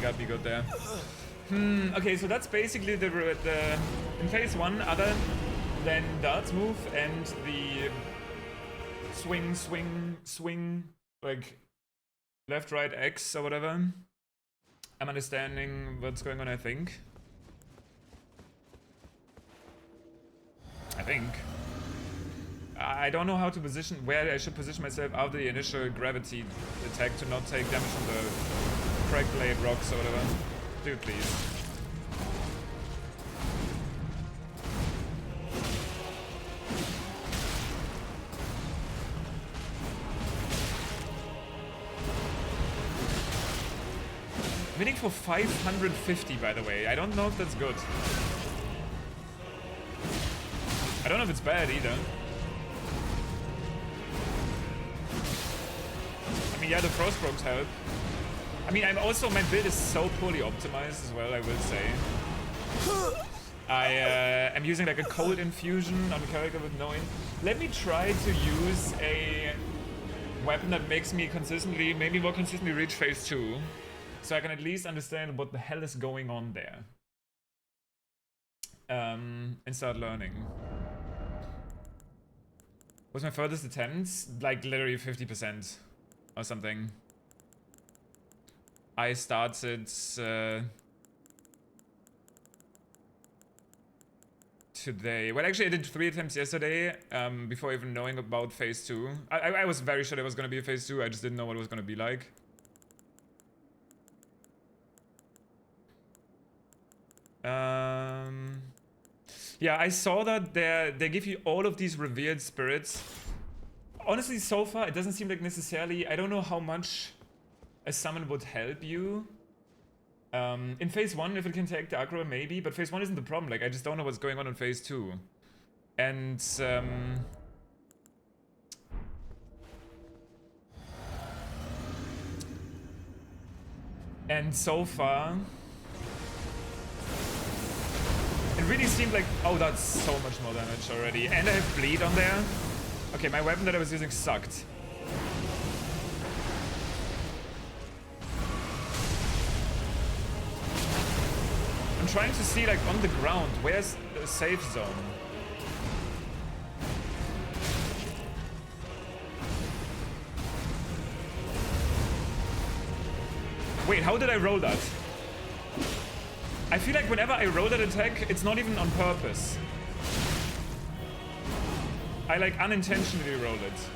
got me good there. Okay, so that's basically the in phase 1, other than Dart's move and the swing, like left, right, X or whatever. I'm understanding what's going on, I think. I don't know how to position, where I should position myself after the initial gravity attack to not take damage from the crack blade rocks or whatever. Dude, please. I'm hitting for 550, by the way. I don't know if that's good. I don't know if it's bad either. I mean, yeah, the Frostbrokes help. I mean, my build is so poorly optimized as well, I will say. I am using like a cold infusion on a character with no Let me try to use a weapon that makes me maybe more consistently reach phase 2. So I can at least understand what the hell is going on there. And start learning. What's my furthest attempts? Like literally 50% or something. I started today. Well, actually I did 3 attempts yesterday before even knowing about phase 2. I was very sure there was going to be a phase 2, I just didn't know what it was going to be like. Yeah, I saw that they give you all of these revered spirits. Honestly, so far, it doesn't seem like necessarily... I don't know how much a summon would help you. In phase 1, if it can take the aggro, maybe. But phase 1 isn't the problem. Like, I just don't know what's going on in phase 2. And... and so far... it really seemed like, oh, that's so much more damage already. And I have bleed on there. Okay, my weapon that I was using sucked. I'm trying to see, like, on the ground, where's the safe zone? Wait, how did I roll that? I feel like whenever I roll that attack, it's not even on purpose. I like unintentionally roll it.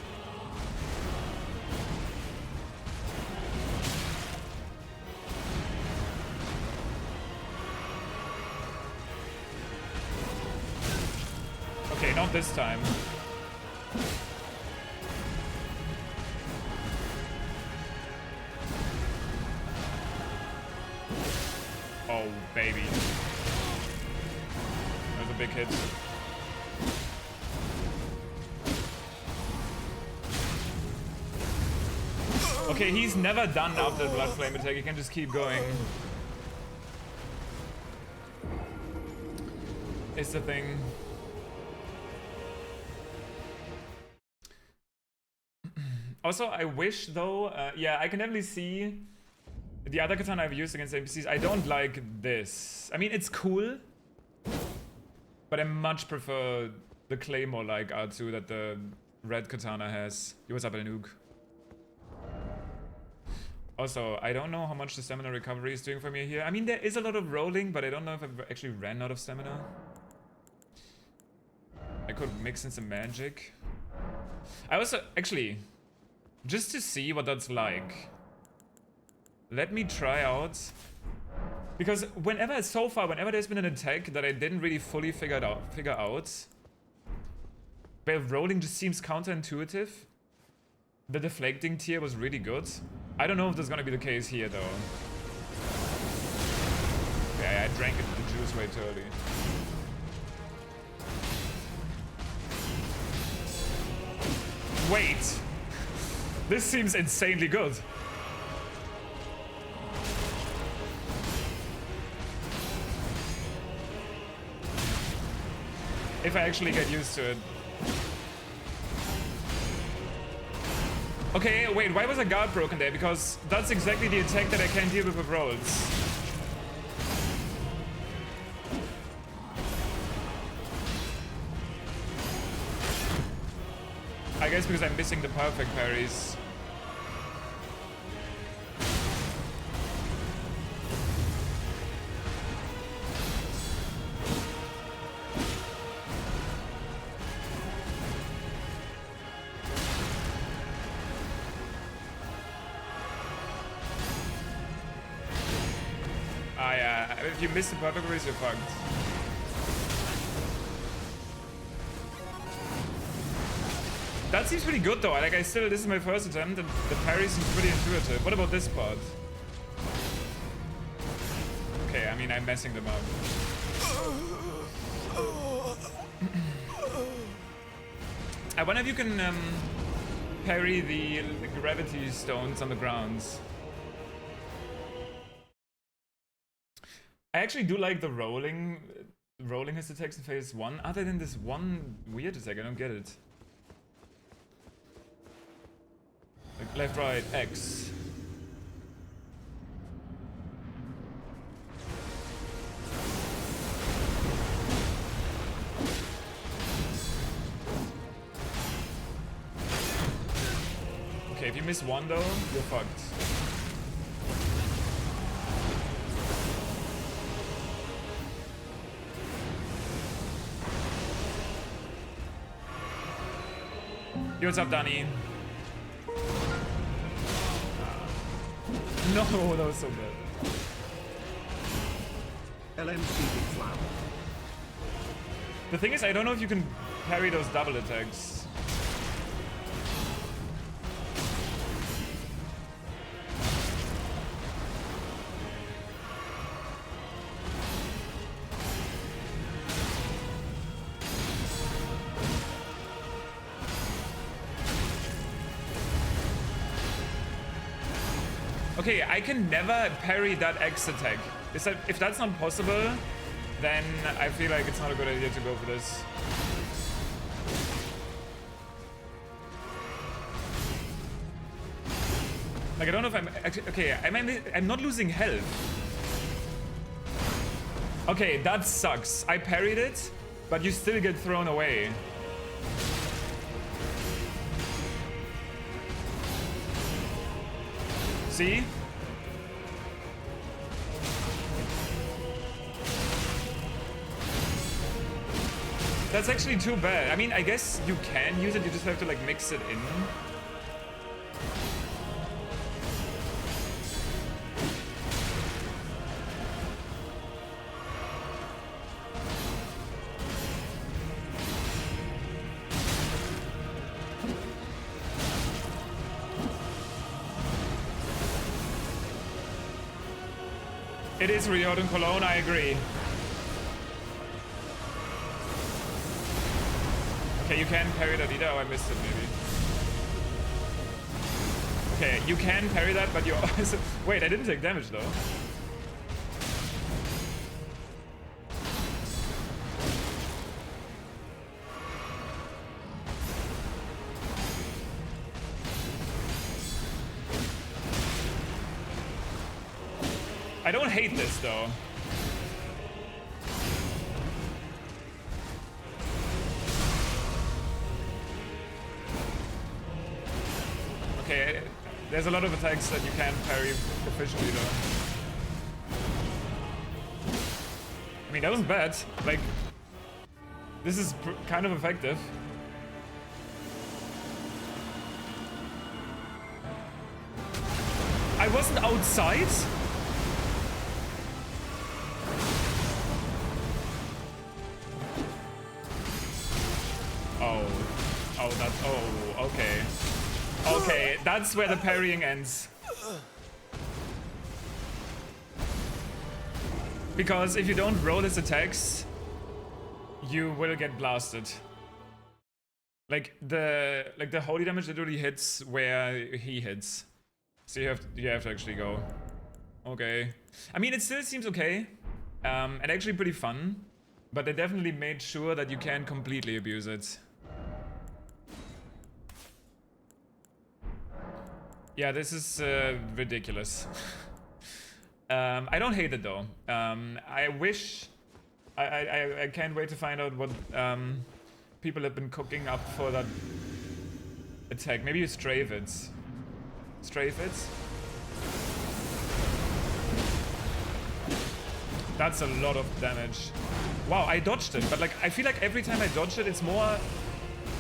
Okay, not this time. Oh, baby. There's a big hit. Okay, he's never done after the Blood Flame attack. He can just keep going. It's the thing. Also, I wish though, yeah, I can definitely see the other katana I've used against NPCs. I don't like this. I mean, it's cool, but I much prefer the Claymore-like R2 that the red katana has. Yo, what's up, El Noog? Also, I don't know how much the stamina recovery is doing for me here. I mean, there is a lot of rolling, but I don't know if I've actually ran out of stamina. I could mix in some magic. I also, actually, just to see what that's like, let me try out, because so far, whenever there's been an attack that I didn't really fully figure out, where rolling just seems counterintuitive, the deflecting tier was really good. I don't know if that's gonna be the case here though. Yeah, I drank the juice way too early. Wait! This seems insanely good. If I actually get used to it. Okay, wait, why was a guard broken there? Because that's exactly the attack that I can't deal with rolls. I guess because I'm missing the perfect parries. Ah yeah, if you miss the perfect parries, you're fucked. That seems pretty good though. Like this is my first attempt and the parry seems pretty intuitive. What about this part? Okay, I mean I'm messing them up. I wonder if you can parry the gravity stones on the grounds. I actually do like the rolling his attacks in phase 1, other than this one weird attack, I don't get it. Like left, right, X. Okay, if you miss one though, you're fucked. Yo, what's up, Danny? No, that was so bad. Limcube flower. The thing is, I don't know if you can parry those double attacks. Okay, I can never parry that X attack. If that's not possible, then I feel like it's not a good idea to go for this. Like, I don't know if I'm actually... Okay, I'm not losing health. Okay, that sucks. I parried it, but you still get thrown away. See? That's actually too bad. I mean, I guess you can use it, you just have to like mix it in. It is Rio and Cologne, I agree. Okay, you can parry that either. Oh, I missed it maybe. Okay, you can parry that, but you also... Wait, I didn't take damage though. I don't hate this though. Okay, there's a lot of attacks that you can parry efficiently though. I mean, that wasn't bad. Like, this is kind of effective. I wasn't outside? Okay. Okay, that's where the parrying ends. Because if you don't roll his attacks, you will get blasted. Like the holy damage literally hits where he hits. So you have to actually go. Okay. I mean, it still seems okay. And actually pretty fun. But they definitely made sure that you can't completely abuse it. Yeah, this is ridiculous. I don't hate it though. I wish... I can't wait to find out what people have been cooking up for that attack. Maybe you strafe it. Strafe it. That's a lot of damage. Wow, I dodged it, but like I feel like every time I dodge it, it's more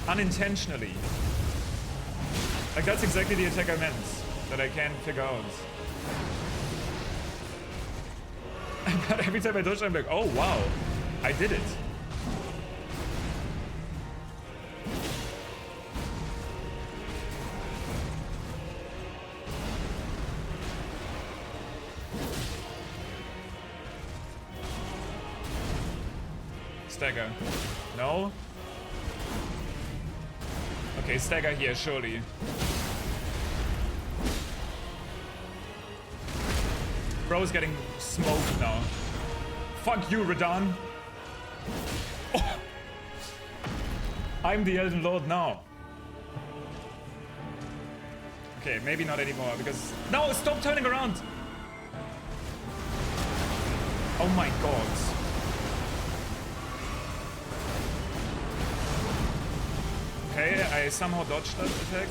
unintentionally. Like that's exactly the attack I meant, that I can't figure out. But every time I dodge it, I'm like, oh wow, I did it. Stagger. No? Okay, stagger here, surely. Bro's getting smoked now. Fuck you, Radahn. Oh. I'm the Elden Lord now. Okay, maybe not anymore, because... No, stop turning around! Oh my god. Okay, I somehow dodged that attack.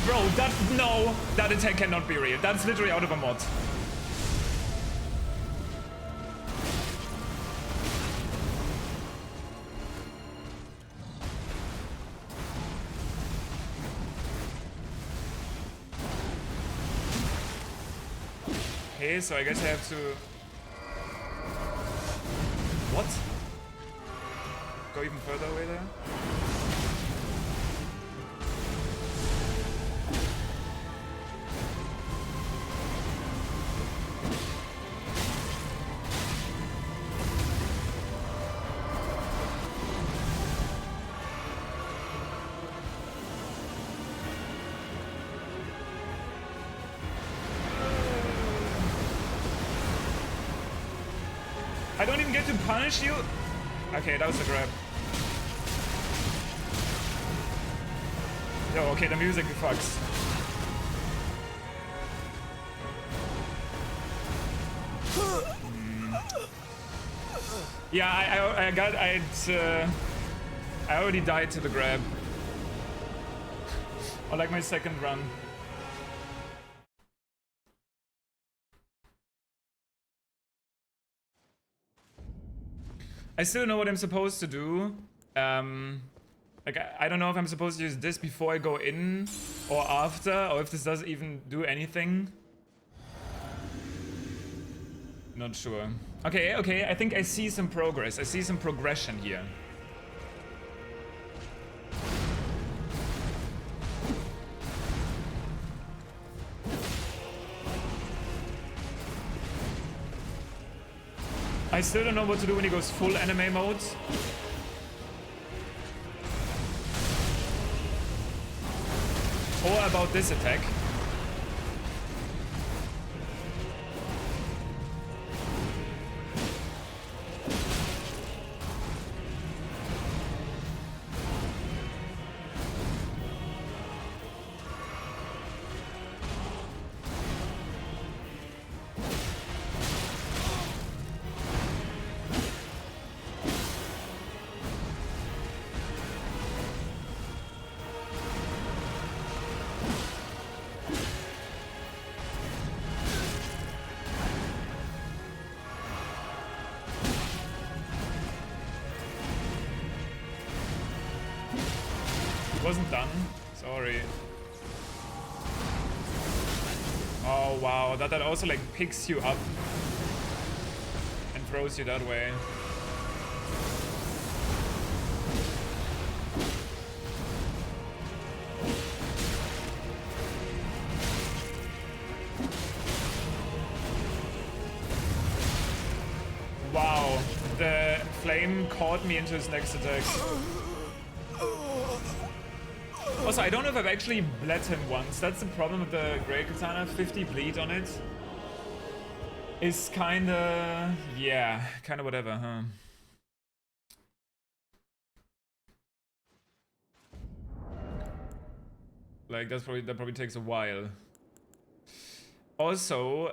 Bro, that attack cannot be real. That's literally out of a mod. Okay, so I guess I have to... What? Go even further away there? I don't even get to punish you? Okay, that was a grab. Yo, okay, the music fucks. Yeah, I already died to the grab. Or like my second run. I still don't know what I'm supposed to do. Like, I don't know if I'm supposed to use this before I go in or after, or if this does even do anything. Not sure. Okay, okay, I think I see some progress. I see some progression here. I still don't know what to do when he goes full anime mode. Or about this attack. Wasn't done. Sorry. Oh wow, that also like picks you up and throws you that way. Wow, the flame caught me into his next attack. Also, I don't know if I've actually bled him once. That's the problem with the Grey Katana. 50 bleed on it is kinda... yeah, kinda whatever, huh? Like, that probably takes a while. Also,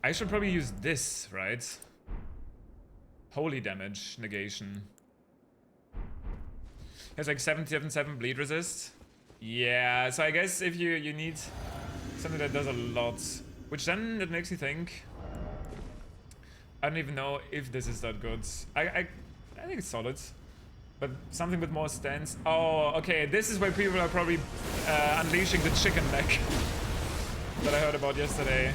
I should probably use this, right? Holy damage negation. Has like 777 bleed resist. Yeah, so I guess if you need something that does a lot, which then it makes me think. I don't even know if this is that good. I think it's solid, but something with more stance. Oh, okay. This is where people are probably unleashing the chicken neck that I heard about yesterday.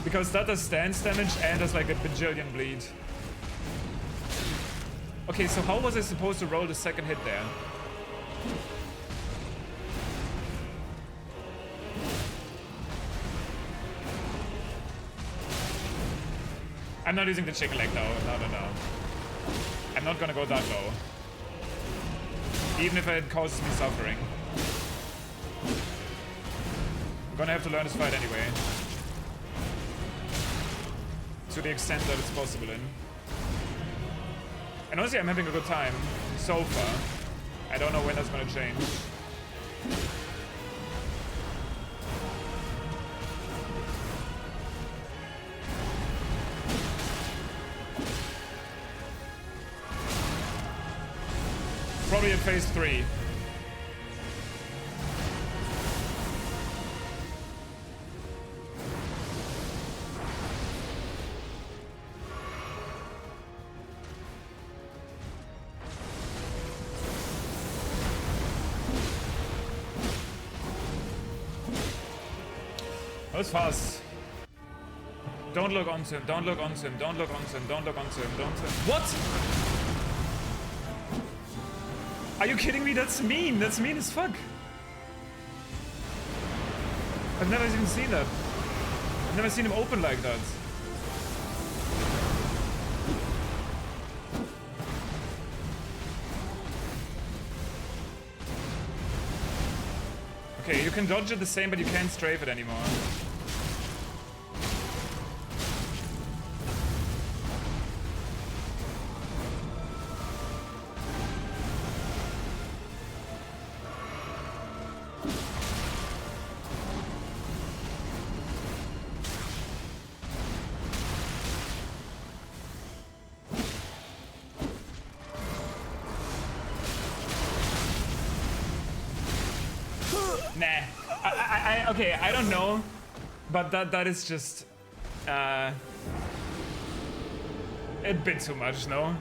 Because that does stance damage and does like a bajillion bleed. Okay, so how was I supposed to roll the second hit there? I'm not using the chicken leg though. No. I'm not gonna go that low. Even if it causes me suffering. I'm gonna have to learn this fight anyway. To the extent that it's possible in. And honestly, I'm having a good time so far. I don't know when that's gonna change. Probably at phase 3. That was fast. Don't look onto him, don't look onto him, don't look onto him, don't look onto him, don't... What? Are you kidding me? That's mean. That's mean as fuck. I've never even seen that. I've never seen him open like that. Okay, you can dodge it the same, but you can't strafe it anymore. Nah. Okay, I don't know, but that is just a bit too much, no?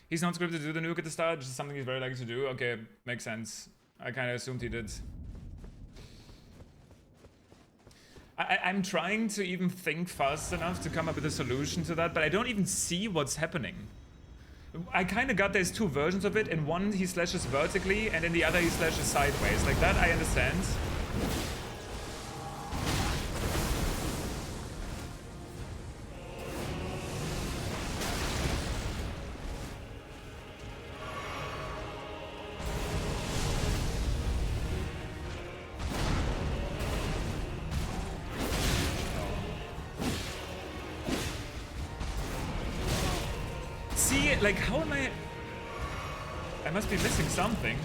He's not scripted to do the nuke at the start, just something he's very likely to do. Okay, makes sense. I kind of assumed he did. I'm trying to even think fast enough to come up with a solution to that, but I don't even see what's happening. I kind of got there's two versions of it. In one he slashes vertically and in the other he slashes sideways. Like that I understand. See, like, how am I must be missing something.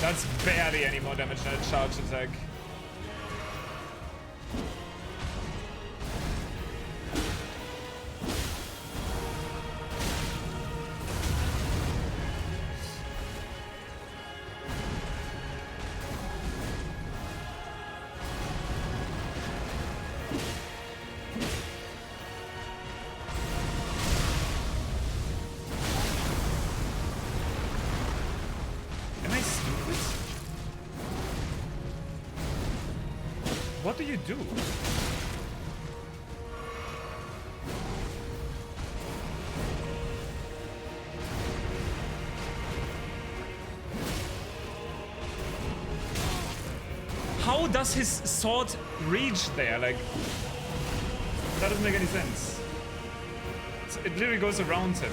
That's barely any more damage than a charge attack. What do you do? How does his sword reach there? Like, that doesn't make any sense. It literally goes around him.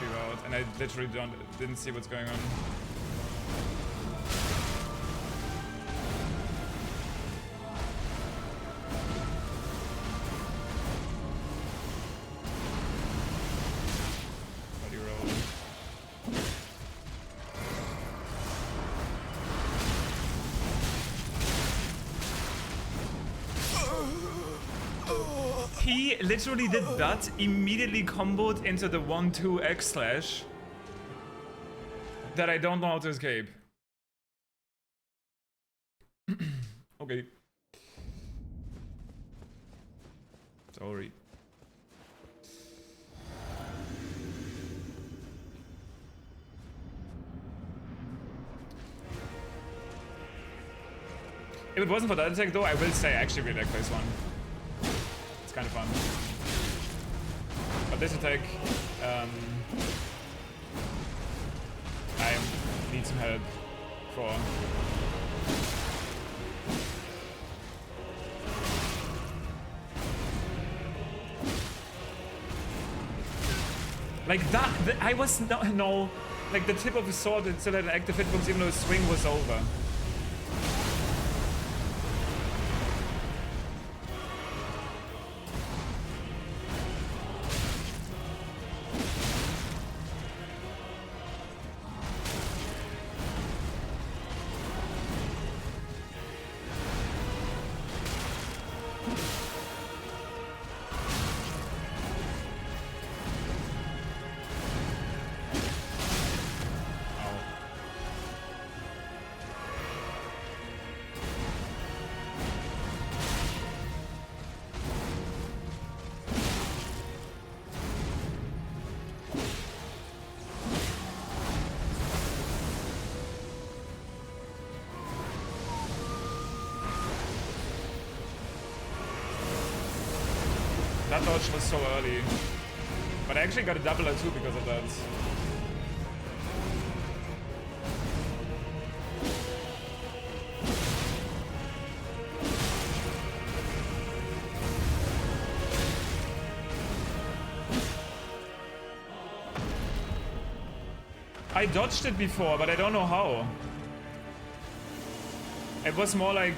HP route, and I literally didn't see what's going on. Body roll. He literally did that, immediately comboed into the 1-2 X slash that I don't know how to escape. Okay. Sorry. If it wasn't for that attack though, I will say I actually really like phase 1. It's kind of fun. But this attack, I need some help for. Like that, I was no, like the tip of his sword, it still had an active hitbox even though his swing was over. That dodge was so early. But I actually got a double or two because of that. I dodged it before, but I don't know how. It was more like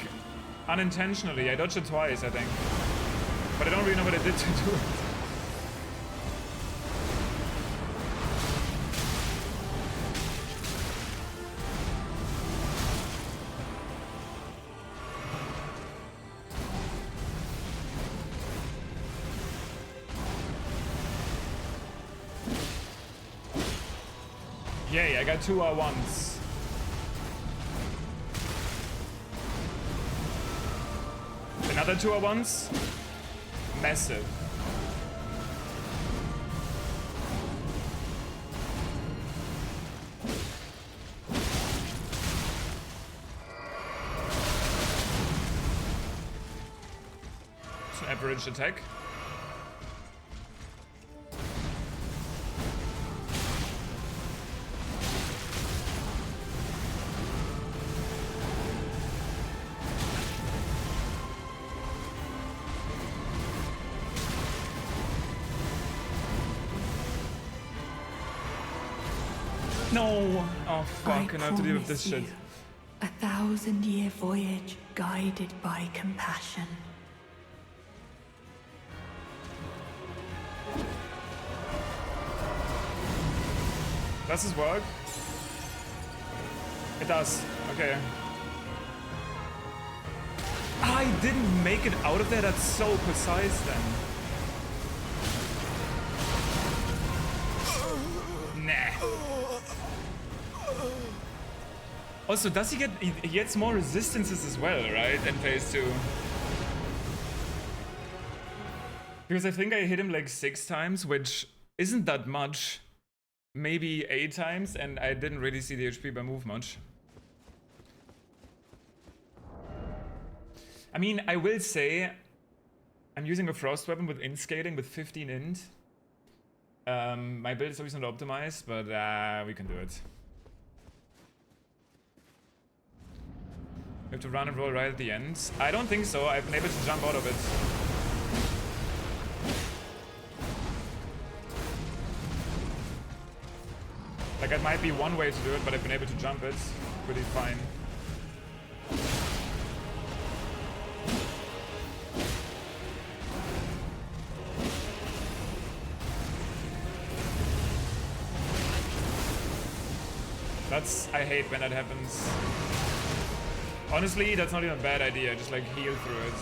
unintentionally. I dodged it twice, I think. But I don't really know what I did to do it. Yay, I got 2 R1s. Another 2 R1s. Massive. It's an average attack. No! Oh fuck, and I have to deal with this shit. 1,000-year voyage guided by compassion. Does this work? It does. Okay. I didn't make it out of there. That's so precise then. Nah. Also, does he get... He gets more resistances as well, right? In phase 2. Because I think I hit him like 6 times, which isn't that much. Maybe 8 times, and I didn't really see the HP by move much. I mean, I will say... I'm using a frost weapon with inscaling with 15 int. My build is obviously not optimized, but we can do it. We have to run and roll right at the end. I don't think so. I've been able to jump out of it. Like, it might be one way to do it, but I've been able to jump it pretty fine. I hate when that happens. Honestly, that's not even a bad idea, just like heal through it.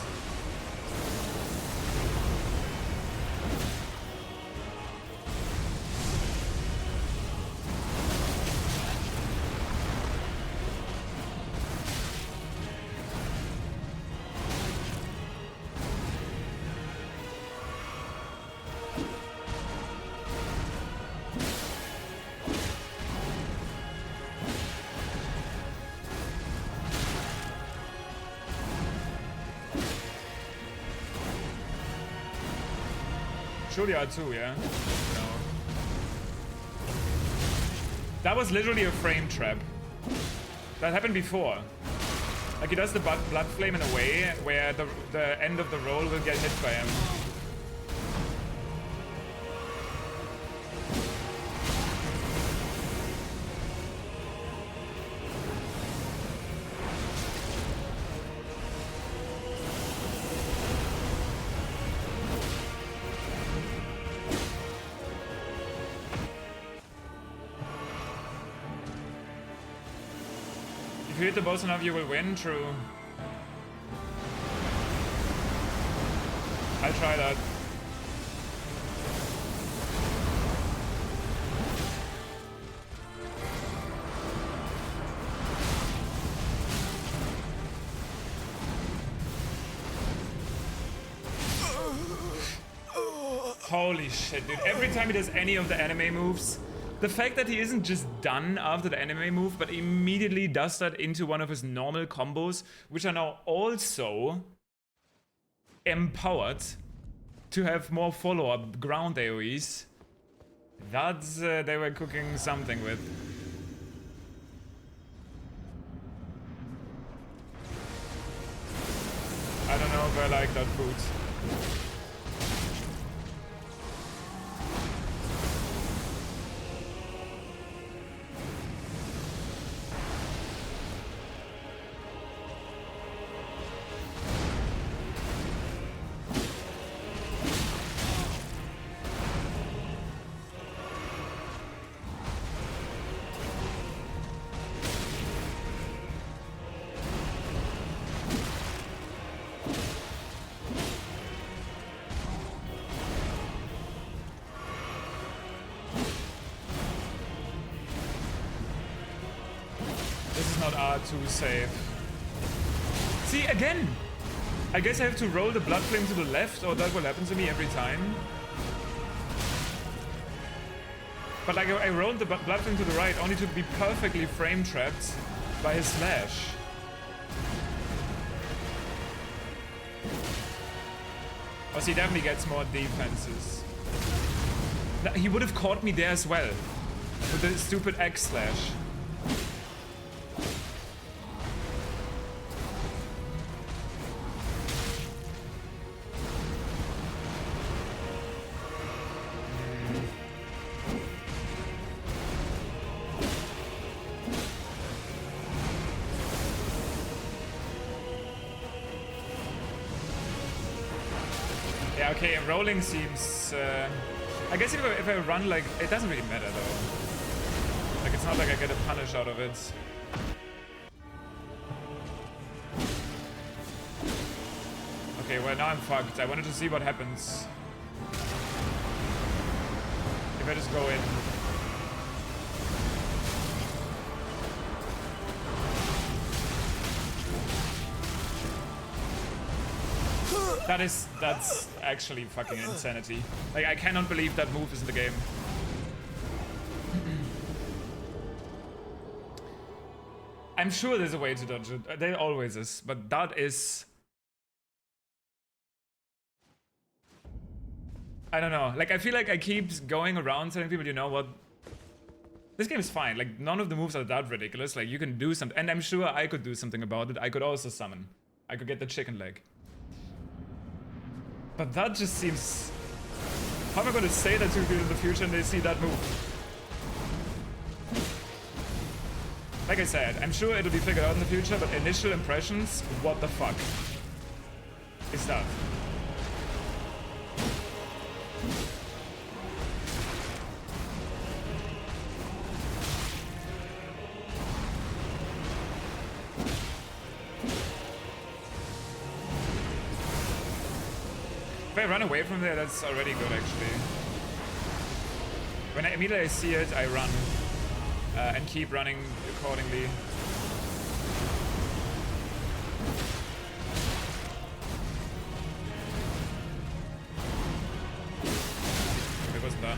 Surely R2, yeah? No. That was literally a frame trap. That happened before. Like, he does the blood flame in a way where the end of the roll will get hit by him. If you hit the boss enough, you will win, true. I'll try that. Holy shit, dude. Every time he does any of the anime moves, the fact that he isn't just done after the anime move, but immediately does that into one of his normal combos, which are now also empowered to have more follow-up ground AoEs. That's, they were cooking something with. I don't know if I like that food. Not R2 safe. See, again! I guess I have to roll the blood flame to the left, or that will happen to me every time. But like, I rolled the blood flame to the right, only to be perfectly frame trapped by his slash. Oh, so he definitely gets more defenses. He would have caught me there as well, with the stupid X slash. Okay, rolling seems... I guess if I run, like, it doesn't really matter though. Like, it's not like I get a punish out of it. Okay, well now I'm fucked. I wanted to see what happens if I just go in. That's actually fucking insanity. Like, I cannot believe that move is in the game. I'm sure there's a way to dodge it. There always is, but that is... I don't know. Like, I feel like I keep going around telling people, you know what? This game is fine. Like, none of the moves are that ridiculous. Like, you can do something. And I'm sure I could do something about it. I could also summon. I could get the chicken leg. But that just seems... How am I going to say that to people in the future and they see that move? Like I said, I'm sure it'll be figured out in the future, but initial impressions, what the fuck is that? If I run away from there, that's already good actually. When I immediately see it, I run. And keep running accordingly. It wasn't done.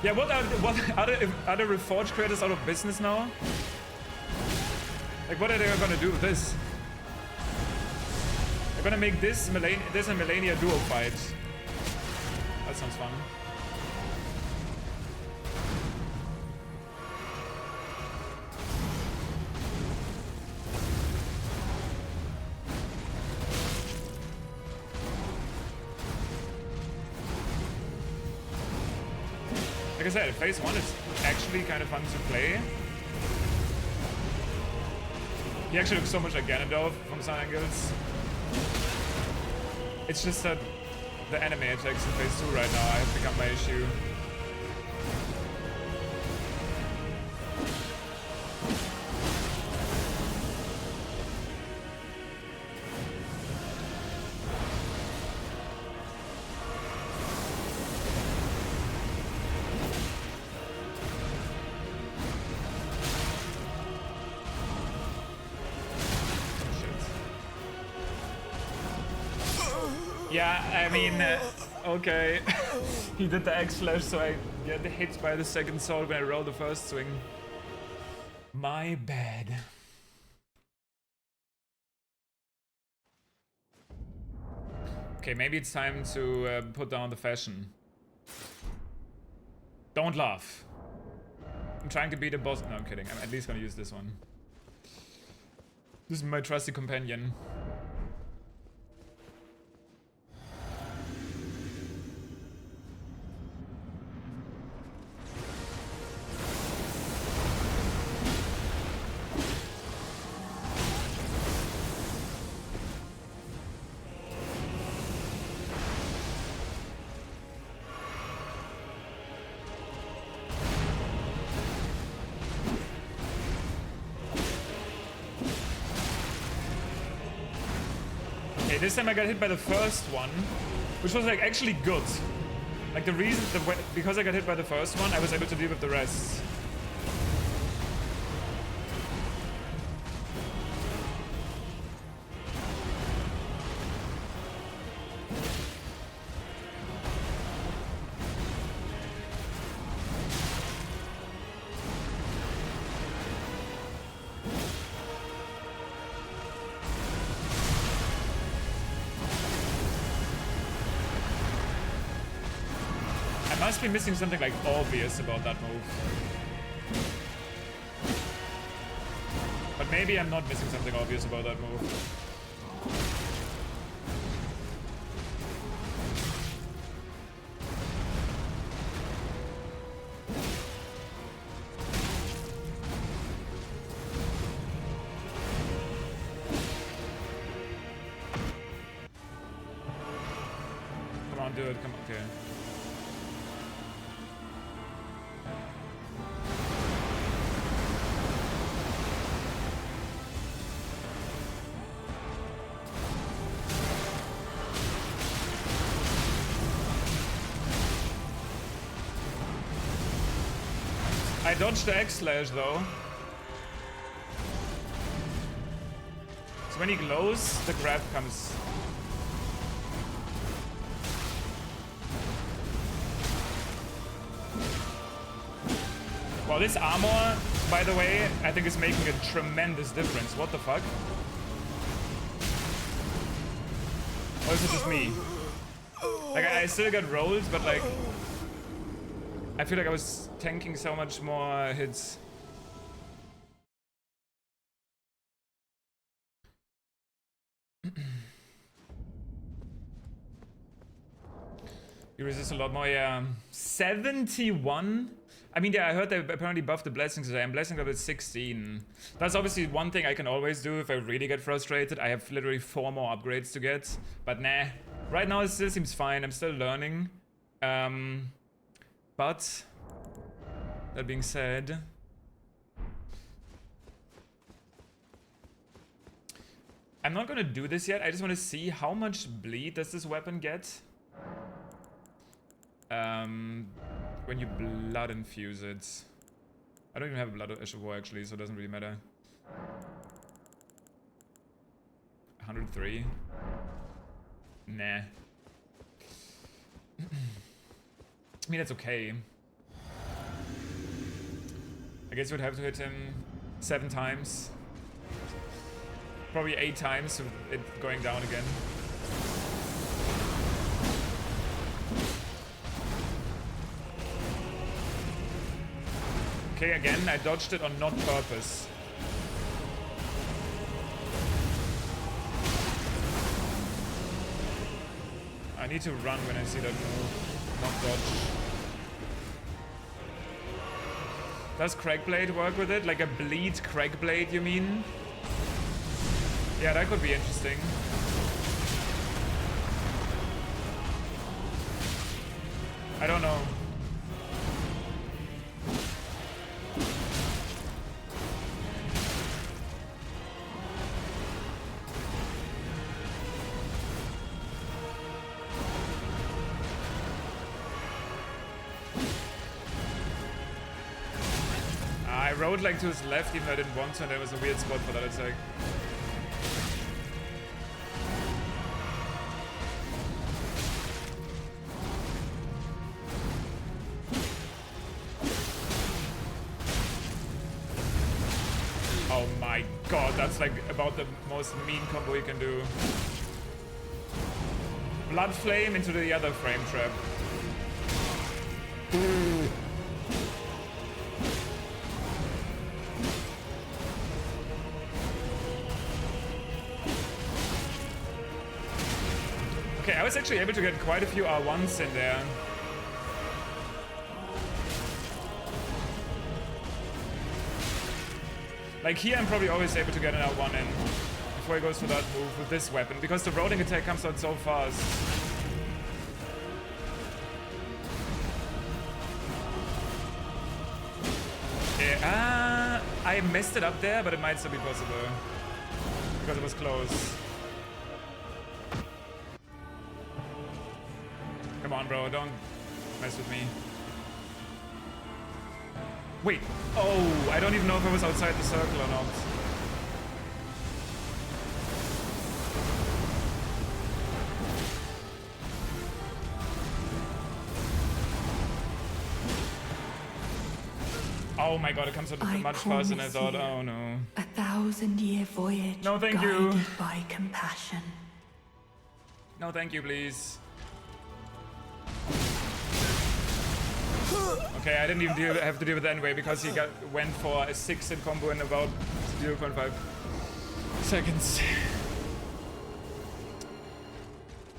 Yeah, what are the Reforged creators out of business now? Like, what are they gonna do with this? They're gonna make this and Melania duo fight. That sounds fun. Like I said, phase 1 is actually kind of fun to play. He actually looks so much like Ganondorf from some angles. It's just that the anime attacks in phase 2 right now have become my issue. Yeah, I mean, okay. He did the X-Flash, so I get hit by the second sword when I roll the first swing. My bad. Okay, maybe it's time to put down the fashion. Don't laugh. I'm trying to beat a boss. No, I'm kidding. I'm at least gonna use this one. This is my trusty companion. This time I got hit by the first one, which was like actually good. Like the reason, because I got hit by the first one, I was able to deal with the rest. I must be missing something like obvious about that move. But maybe I'm not missing something obvious about that move. Come on, do it. Come on. Okay. I dodged the X-Slash though. So when he glows, the grab comes. Well, this armor, by the way, I think is making a tremendous difference. What the fuck? Or is it just me? Like, I still got rolled, but like... I feel like I was tanking so much more hits. You resist a lot more, yeah. 71? I mean, yeah, I heard they apparently buffed the blessings today. I'm blessing level 16. That's obviously one thing I can always do if I really get frustrated. I have literally 4 more upgrades to get. But nah, right now it still seems fine. I'm still learning. But that being said, I'm not gonna do this yet. I just want to see how much bleed does this weapon get when you blood infuse it. I don't even have a blood ash of war actually, so it doesn't really matter. 103. Nah. I mean, that's okay. I guess you would have to hit him 7 times. Probably 8 times with it going down again. Okay, again, I dodged it on not purpose. I need to run when I see that move, not dodge. Does Crackblade work with it? Like a bleed Crackblade, you mean? Yeah, that could be interesting. I don't know. I rode like to his left even though I didn't want to, and there was a weird spot for that attack. Oh my god, that's like about the most mean combo you can do. Blood Flame into the other frame trap. Okay, I was actually able to get quite a few R1s in there. Like here I'm probably always able to get an R1 in before he goes for that move with this weapon, because the rolling attack comes out so fast. Yeah, I messed it up there, but it might still be possible. Because it was close. Come on, bro, don't mess with me. Wait, oh, I don't even know if I was outside the circle or not. Oh my god, it comes out much faster than I thought. Oh no. 1,000-year voyage. No, thank you. Guided by compassion. No, thank you, please. Okay, I didn't even have to deal with that anyway because he went for a 6-hit combo in about 0.5 seconds.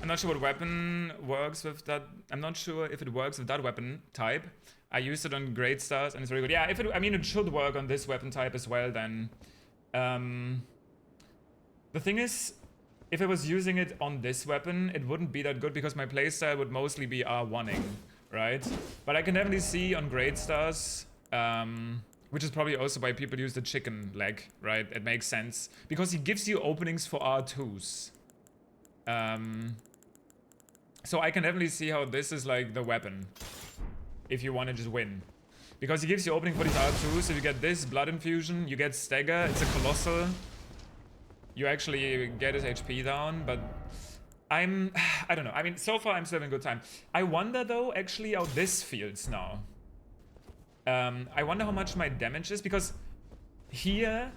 I'm not sure what weapon works with that. I'm not sure if it works with that weapon type. I used it on Great Stars and it's very good. Yeah, if it, I mean, it should work on this weapon type as well then. The thing is, if I was using it on this weapon, it wouldn't be that good because my playstyle would mostly be R1ing, right? But I can definitely see on Great Stars, which is probably also why people use the chicken leg, right? It makes sense. Because he gives you openings for R2s. So I can definitely see how this is like the weapon. If you want to just win. Because he gives you opening for these R2s, so you get this blood infusion, you get stagger, it's a colossal. You actually get his HP down, but I don't know. I mean, so far I'm still having a good time. I wonder though, actually, how this feels now. I wonder how much my damage is, because here,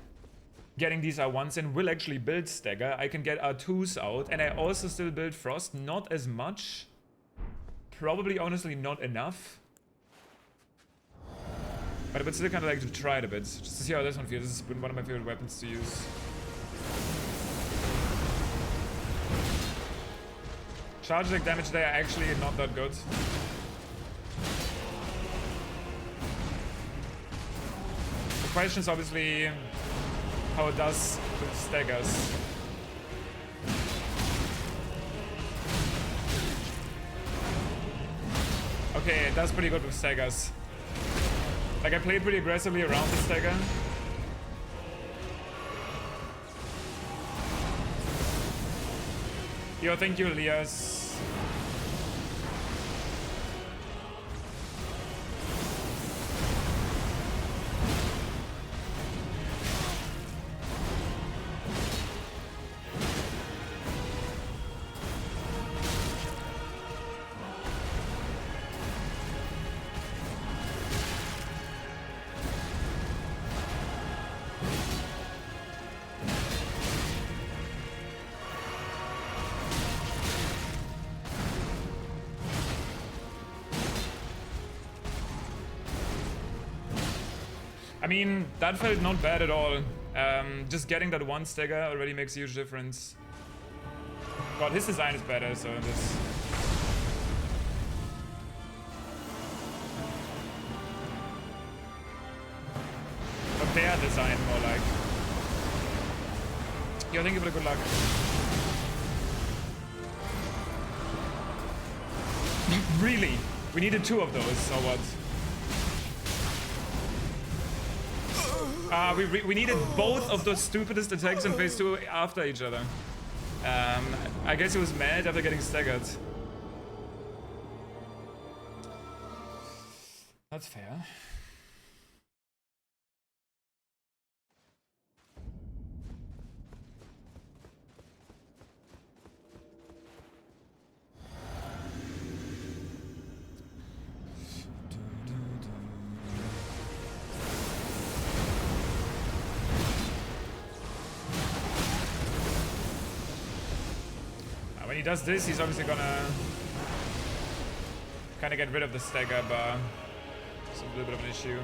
getting these R1s in will actually build stagger. I can get R2s out, and I also still build frost, not as much. Probably, honestly, not enough. But I would still kind of like to try it a bit, just to see how this one feels. This has been one of my favorite weapons to use. Charge attack damage, they are actually not that good. question is obviously how it does with staggers. Okay, it does pretty good with staggers. Like, I played pretty aggressively around the stagger. Yo, thank you, Elias. I mean, that felt not bad at all. Just getting that one stagger already makes a huge difference. God, his design is better, so this... But their design, more like. Yo, thank you for the good luck. Really? We needed 2 of those, or what? We needed both of those stupidest attacks in phase 2 after each other. I guess he was mad after getting staggered. That's fair. When he does this, he's obviously gonna kind of get rid of the stagger bar. It's a little bit of an issue.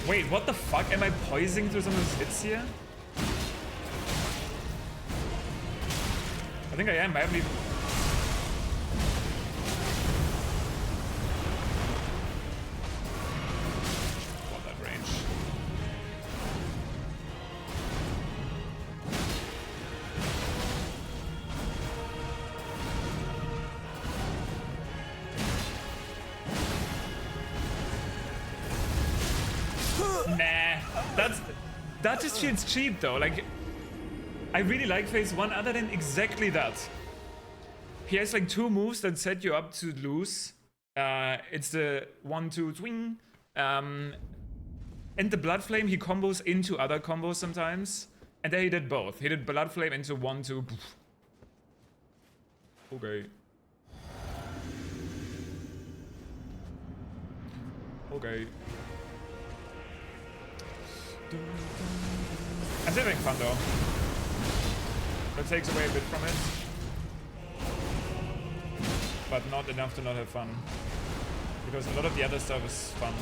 Wait, what the fuck? Am I poisoning through some of his hits here? I think I am. I haven't even... That just feels cheap though, like, I really like phase 1 other than exactly that. He has like 2 moves that set you up to lose. It's the 1-2 swing, and the Blood Flame he combos into other combos sometimes. And there he did both. He did Blood Flame into 1-2. Okay. Okay. I'm still having fun though. That takes away a bit from it. But not enough to not have fun. Because a lot of the other stuff is fun.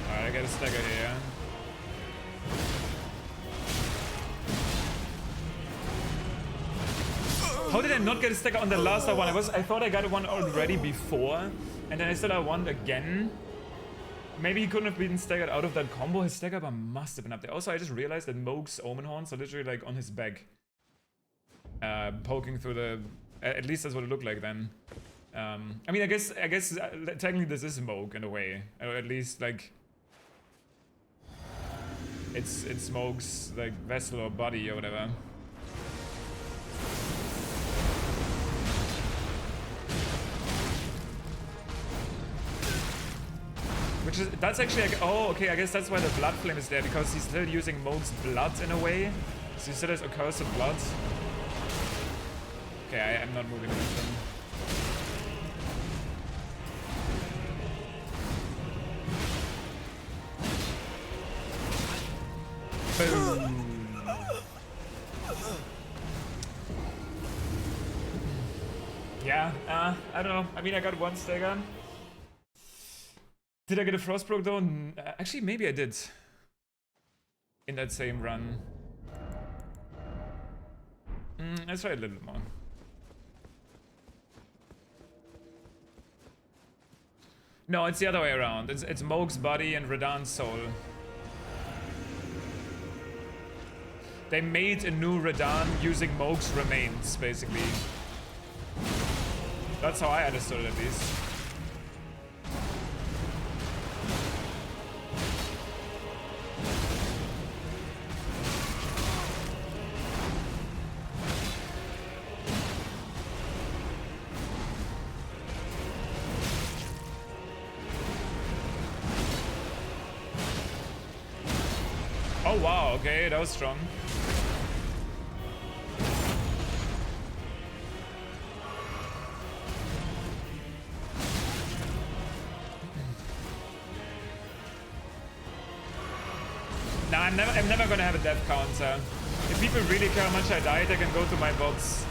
Alright, I get a stagger here. How did I not get a stagger on the last one? I thought I got one already before, and then I still got one again. Maybe he couldn't have been staggered out of that combo. His stagger bar must have been up there. Also, I just realized that Moog's Omen Horns are literally like on his back. Poking through the... At least that's what it looked like then. I mean, I guess technically this is Moog in a way. Or at least like... It's Moog's like vessel or body or whatever. Which is, that's actually like, oh, okay, I guess that's why the Blood Flame is there, because he's still using Moog's blood in a way. So he still has accursed blood. Okay, I'm not moving with them. Boom. Yeah, I don't know. I mean, I got one stagger. Did I get a Frostbroke though? Actually, maybe I did. In that same run. Let's try a little bit more. No, it's the other way around. It's Moog's body and Radan's soul. They made a new Radan using Moog's remains, basically. That's how I understood it, at least. Oh wow, okay, that was strong. Nah, I'm never gonna have a death counter. If people really care how much I died, they can go to my bots.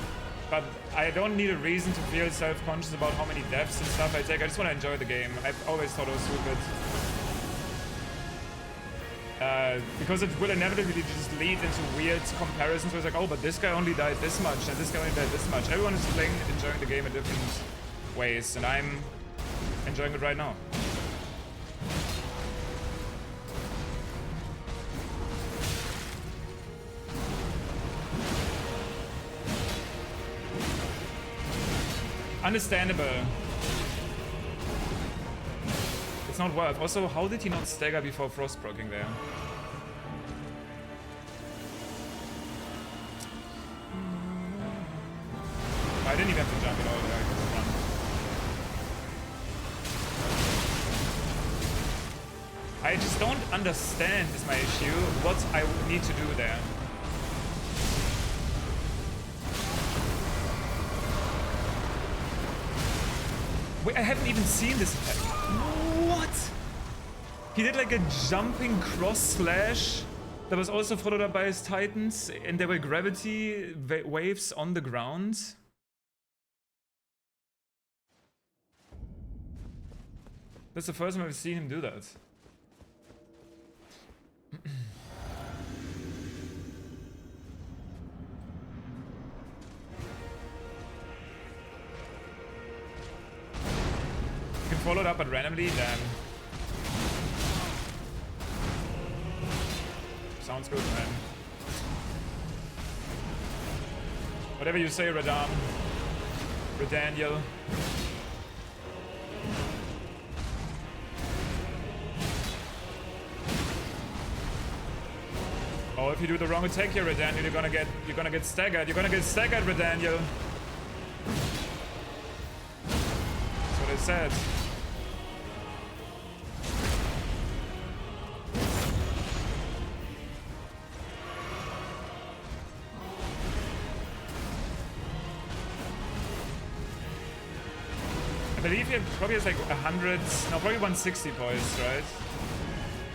But I don't need a reason to feel self-conscious about how many deaths and stuff I take. I just want to enjoy the game. I've always thought it was stupid. Because it will inevitably just lead into weird comparisons where it's like, oh, but this guy only died this much, and this guy only died this much. Everyone is playing, enjoying the game in different ways, and I'm enjoying it right now. Understandable. It's not worth. Also, how did he not stagger before Frostbroking there? I didn't even have to jump at all there. I just don't understand, is my issue, what I need to do there. Wait, I haven't even seen this attack. What? He did like a jumping cross slash that was also followed up by his titans, and there were gravity waves on the ground. That's the first time I've seen him do that. You can follow it up but randomly, then sounds good, man. Whatever you say, Radan. Radaniel. Oh, if you do the wrong attack here, Radaniel, you're gonna get staggered. You're gonna get staggered, Radaniel. That's what I said. I believe he probably has like 100, no, probably 160 points, right?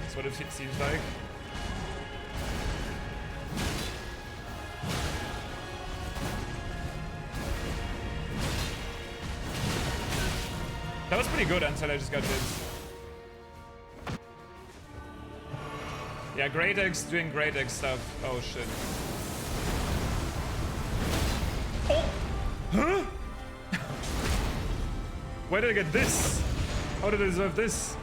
That's what it seems like. That was pretty good until I just got hit. Yeah, Great X doing Great X stuff. Oh shit. Oh! Huh? Where did I get this? How did I deserve this?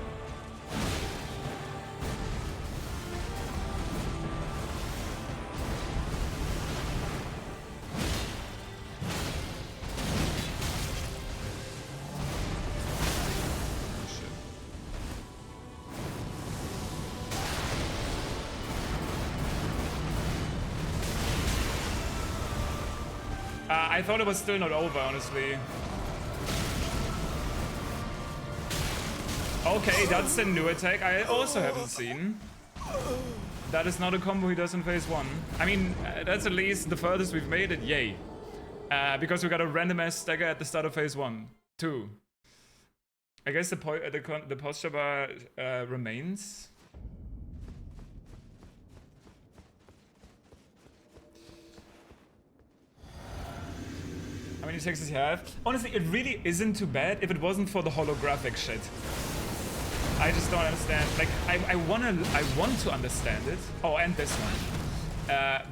I thought it was still not over, honestly. Okay, that's a new attack I also haven't seen. That is not a combo he does in phase 1. I mean, that's at least the furthest we've made it, yay. Because we got a random ass stagger at the start of phase 1. 2. I guess the posture bar remains. I many attacks does he have? Honestly, it really isn't too bad if it wasn't for the holographic shit. I just don't understand. Like, I want to understand it. Oh, and this one.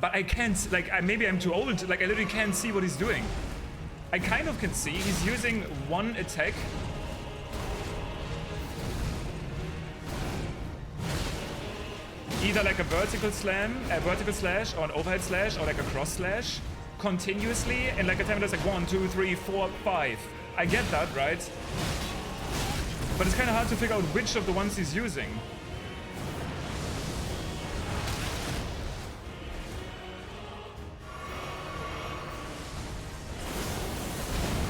But I can't, like, maybe I'm too old. Like, I literally can't see what he's doing. I kind of can see he's using one attack. Either like a vertical slam, a vertical slash, or an overhead slash, or like a cross slash, continuously, and like a time that's like 1, 2, 3, 4, 5. I get that, right? But it's kind of hard to figure out which of the ones he's using.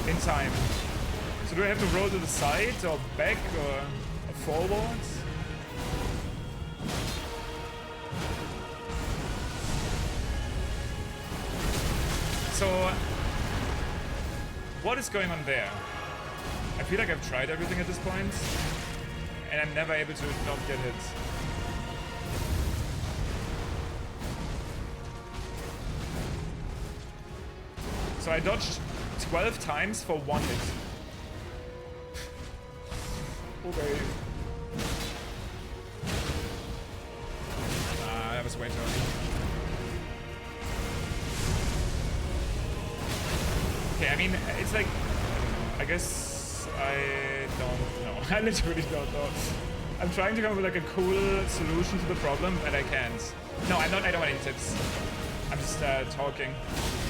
In time. So do I have to roll to the side, or back, or forwards? So, what is going on there? I feel like I've tried everything at this point, and I'm never able to not get hit. So I dodged 12 times for 1 hit. Okay. That was way too early. Okay, I mean, it's like, I guess I don't know. I literally don't know. I'm trying to come up with like a cool solution to the problem, and I can't. No, I don't want any tips. I'm just talking.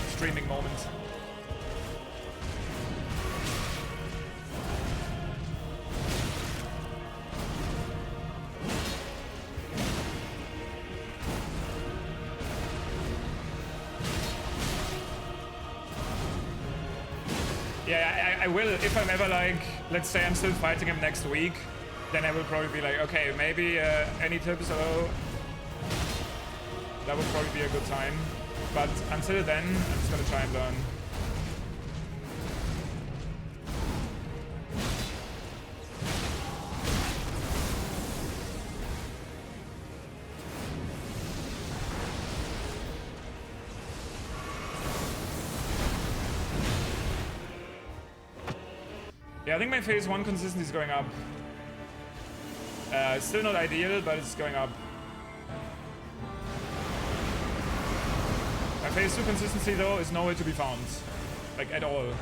Streaming moment. Yeah, I will, if I'm ever like, let's say I'm still fighting him next week, then I will probably be like, okay, maybe any tips, or that would probably be a good time. But until then, I'm just gonna try and learn. Yeah, I think my phase 1 consistency is going up. Still not ideal, but it's going up. My phase 2 consistency, though, is nowhere to be found. Like, at all.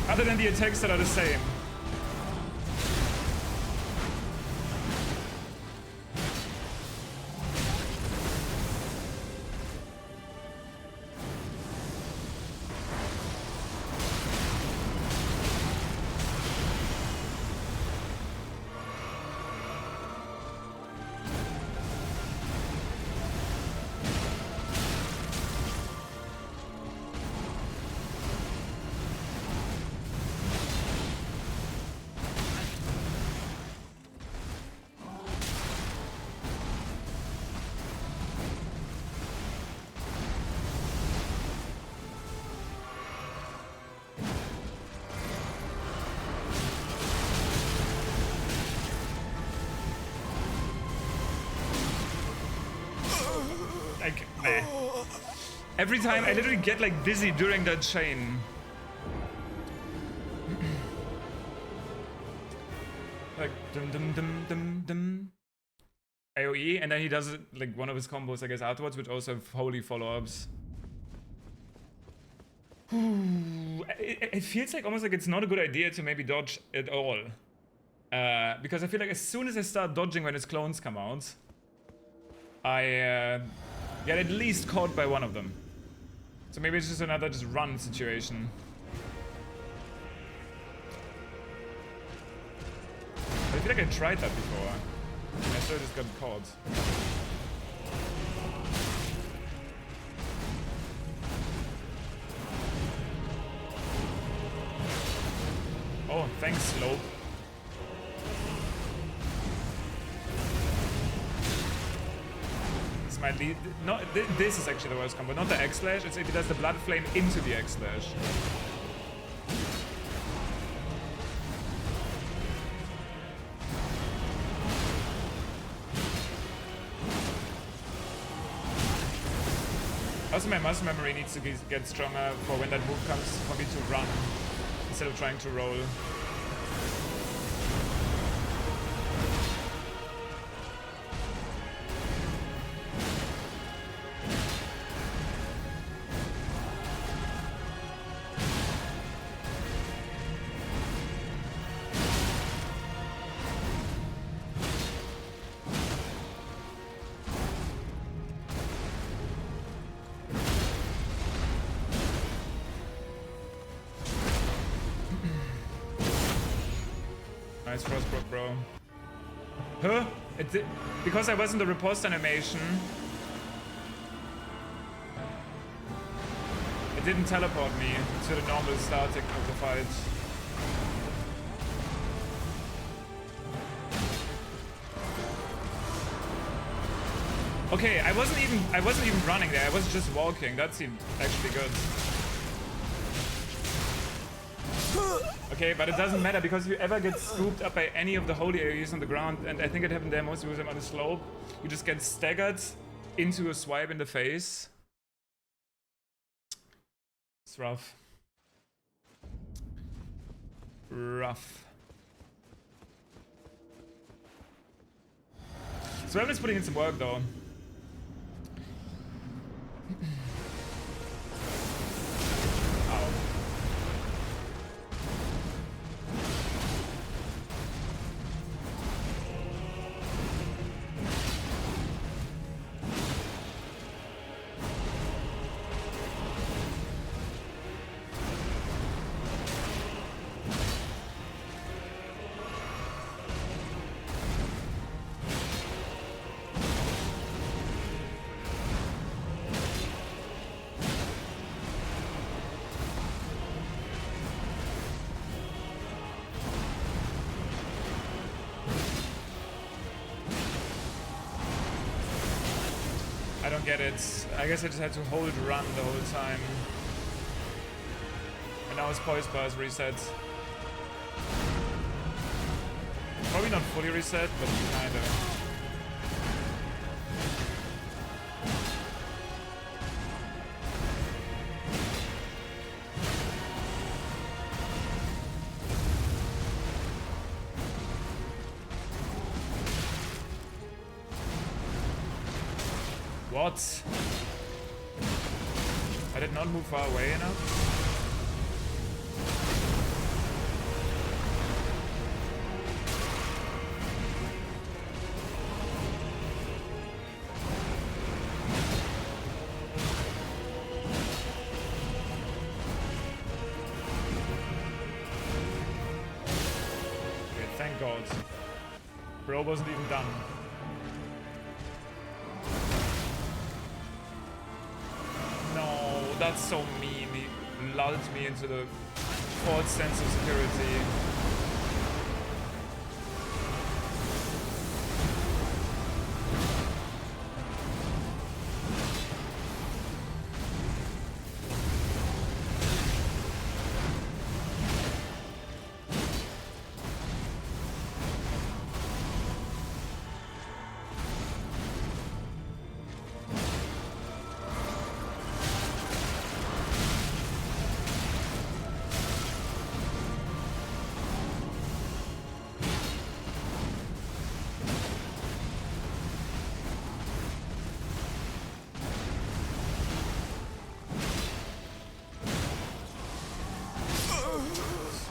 Other than the attacks that are the same. Like, meh. Every time I literally get like dizzy during that chain. Like dum dum dum dum dum. AoE, and then he does it like one of his combos, I guess, afterwards, which also have holy follow-ups. It feels like almost like it's not a good idea to maybe dodge at all. Because I feel like as soon as I start dodging when his clones come out, I get at least caught by one of them. So maybe it's just another just run situation. But I feel like I tried that before. I still just got caught. Oh, thanks, Slope. This might lead. No, this is actually the worst combo. Not the X Slash. It's if he does the Blood Flame into the X Slash. Also, my muscle memory needs to get stronger for when that move comes for me to run instead of trying to roll. Nice Frostbrook, bro. Huh? Because I wasn't the riposte animation, it didn't teleport me to the normal starting of the fight. Okay, I wasn't even running there. I was just walking. That seemed actually good. Okay, but it doesn't matter because if you ever get scooped up by any of the holy areas on the ground, and I think it happened there mostly because I'm on a slope, you just get staggered into a swipe in the face. It's rough. Rough. So I'm just putting in some work though. I don't get it. I guess I just had to hold run the whole time. And now his poise bar is reset. Probably not fully reset, but kinda. What? I did not move far away enough. Okay, thank God. Bro wasn't even done. That's so mean. He lulled me into the false sense of security.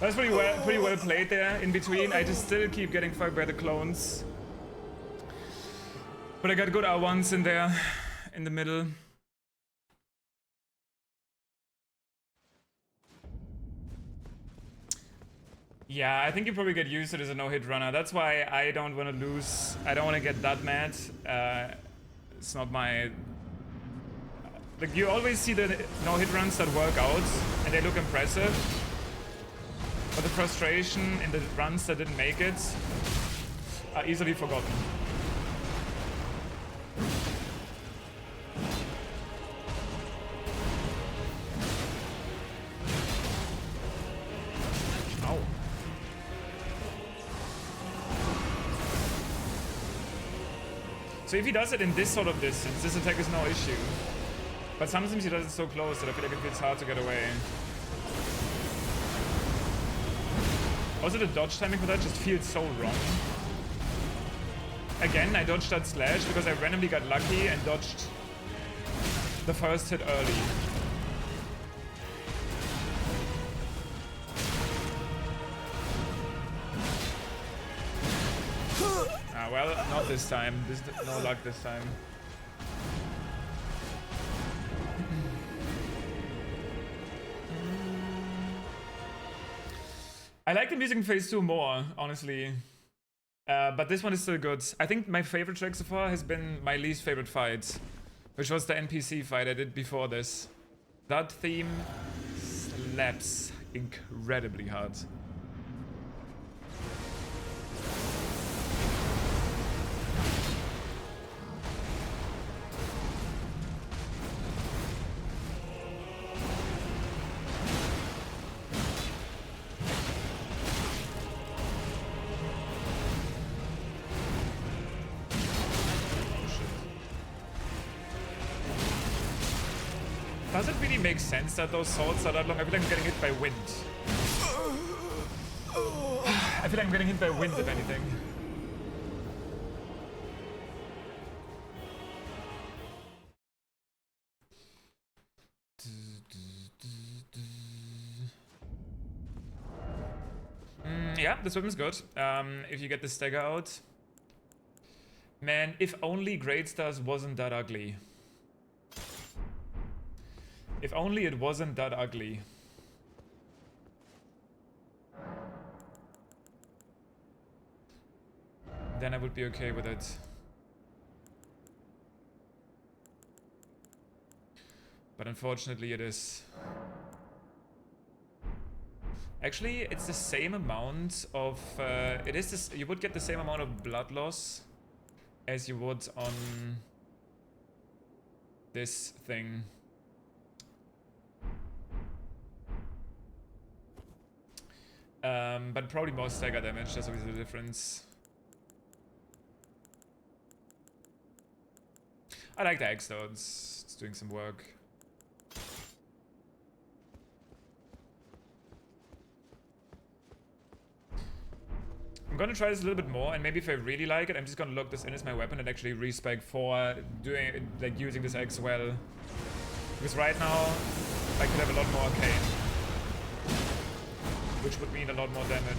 That's pretty well played there in between. I just still keep getting fucked by the clones. But I got good R1s in there, in the middle. Yeah, I think you probably get used to it as a no-hit runner. That's why I don't want to lose. I don't want to get that mad. It's not my... Like, you always see the no-hit runs that work out, and they look impressive. But the frustration in the runs that didn't make it are easily forgotten. Ow. So if he does it in this sort of distance, this attack is no issue. But sometimes he does it so close that I feel like it feels hard to get away. Also the dodge timing for that just feels so wrong. Again, I dodged that slash because I randomly got lucky and dodged the first hit early. Ah, well, not this time. No luck this time. I like the music in phase 2 more, honestly. But this one is still good. I think my favorite track so far has been my least favorite fight, which was the NPC fight I did before this. That theme slaps incredibly hard. Does it really make sense that those swords are that long? I feel like I'm getting hit by wind. I feel like I'm getting hit by wind, if anything. Yeah, this weapon's good. If you get the stagger out. Man, if only Great Stars wasn't that ugly. If only it wasn't that ugly. Then I would be okay with it. But unfortunately it is. Actually, it's the same amount of... it is this, you would get the same amount of blood loss as you would on this thing. But probably more stagger damage, that's obviously the difference. I like the axe though, it's doing some work. I'm gonna try this a little bit more, and maybe if I really like it, I'm just gonna lock this in as my weapon and actually respec for doing, like, using this axe well. Because right now, I could have a lot more arcane. Which would mean a lot more damage.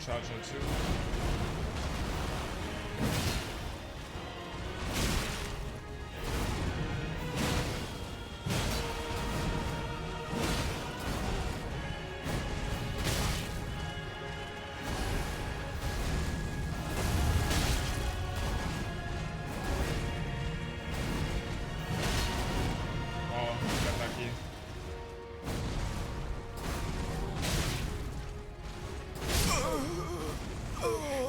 Charger too. Oh, got lucky.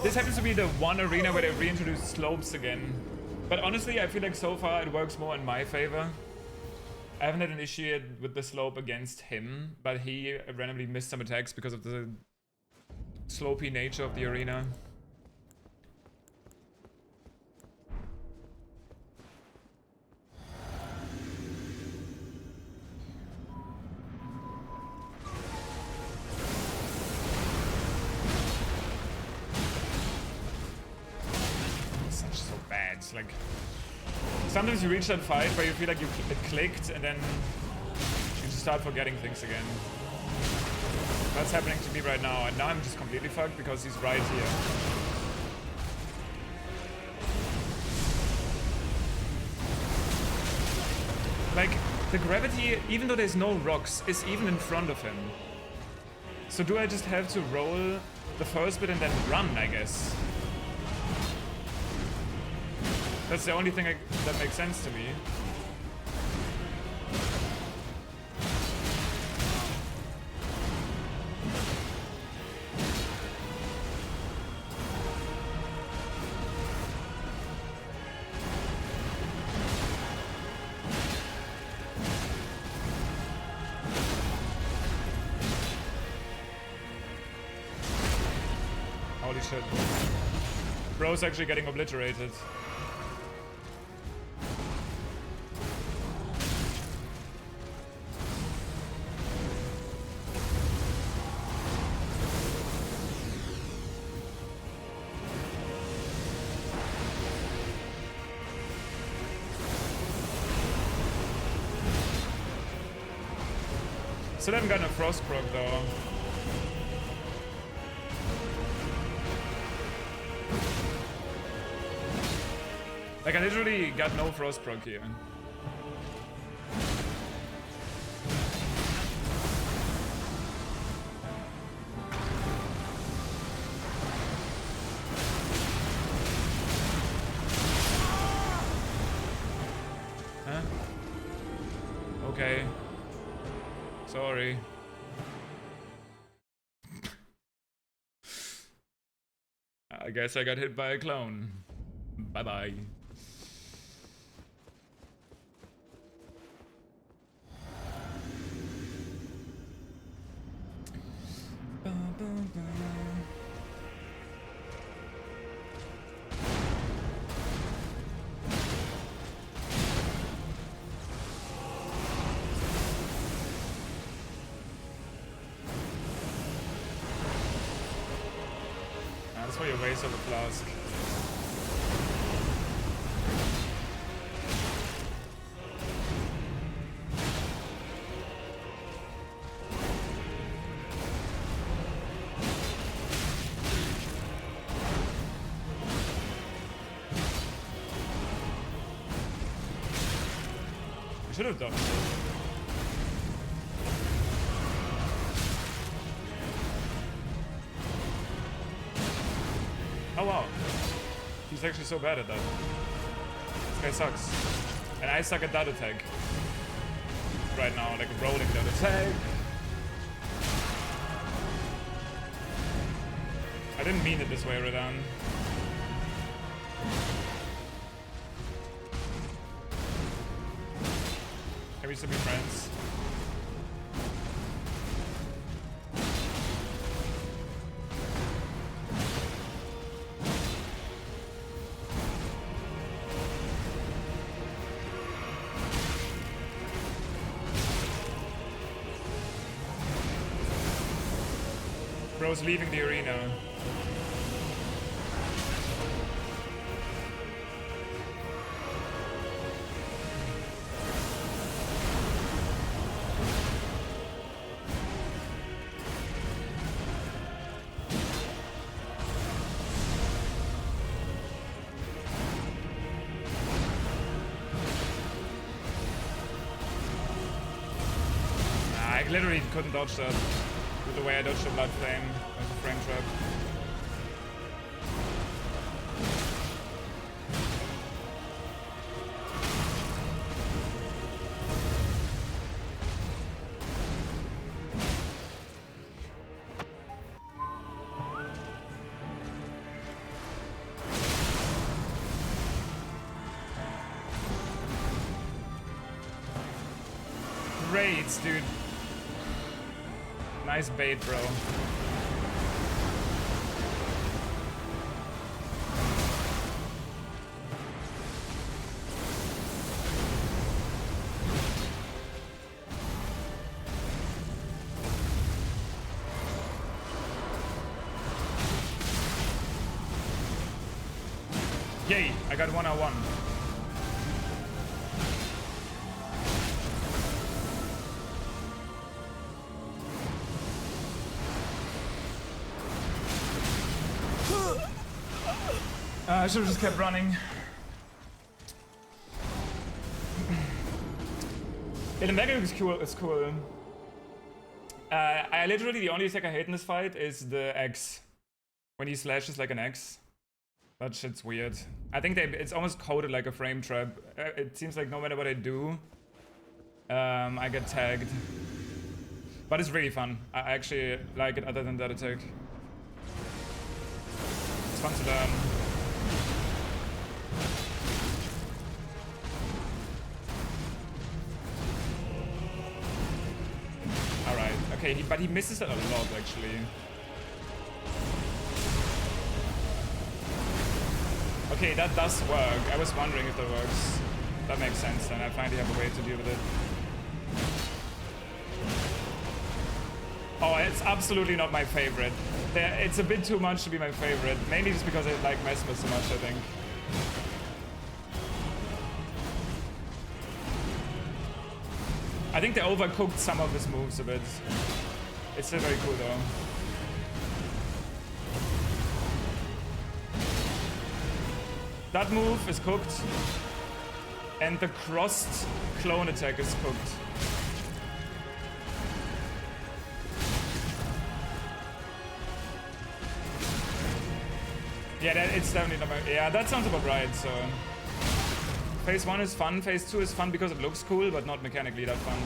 This happens to be the one arena where they reintroduced slopes again. But honestly, I feel like so far it works more in my favor. I haven't had an issue yet with the slope against him, but he randomly missed some attacks because of the slopey nature of the arena. Like, sometimes you reach that fight where you feel like it clicked and then you just start forgetting things again. That's happening to me right now, and now I'm just completely fucked because he's right here. Like, the gravity, even though there's no rocks, is even in front of him. So do I just have to roll the first bit and then run, I guess? That's the only thing that makes sense to me. Holy shit. Bro's actually getting obliterated. Still haven't gotten a frost proc though. Like, I literally got no frost proc here. Huh? Okay. Sorry. I guess I got hit by a clone. Bye-bye. That's why you waste of a flask. I should have done it. Oh wow. He's actually so bad at that. This guy sucks. And I suck at that attack. Right now, like rolling that attack. I didn't mean it this way, Redan. Can we still be friends? Bro's leaving the arena. I literally couldn't dodge that with the way I dodged the Blood Flame as a frame trap. Raids, dude. Nice bait, bro. Yay, I got 101. I should have just kept running. Yeah, the Mega is cool. It's cool. I literally, the only attack I hate in this fight is the X. When he slashes like an X. That shit's weird. I think it's almost coded like a frame trap. It seems like no matter what I do, I get tagged. But it's really fun. I actually like it other than that attack. It's fun to learn. Alright, okay, but he misses it a lot actually. Okay, that does work. I was wondering if that works. That makes sense then. I finally have a way to deal with it. Oh, it's absolutely not my favorite. It's a bit too much to be my favorite. Mainly just because I like Mesmer so much, I think. I think they overcooked some of his moves a bit. It's still very cool though. That move is cooked. And the crossed clone attack is cooked. Yeah, it's definitely not my... Yeah, that sounds about right, so... Phase 1 is fun, Phase 2 is fun because it looks cool, but not mechanically that fun.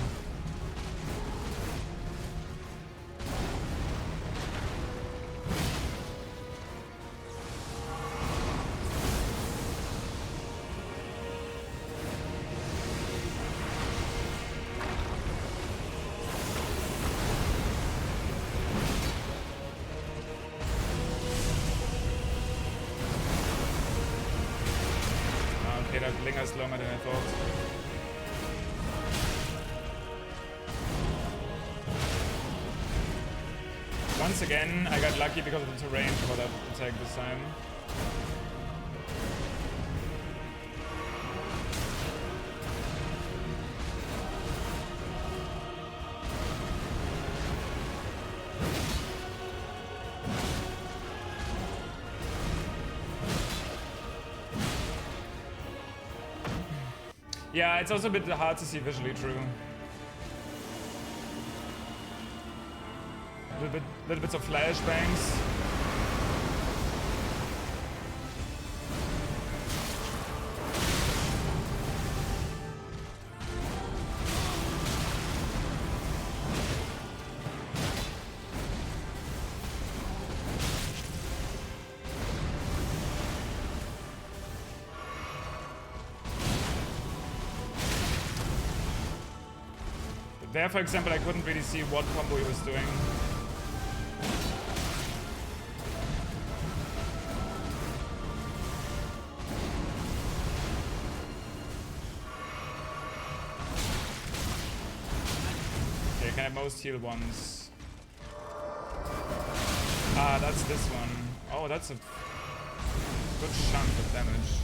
That lingers longer than I thought. Once again, I got lucky because of the terrain for that attack this time. Yeah, it's also a bit hard to see visually, true. Little bits of flashbangs. There, for example, I couldn't really see what combo he was doing. Okay, can I most heal once? Ah, that's this one. Oh, that's a good chunk of damage.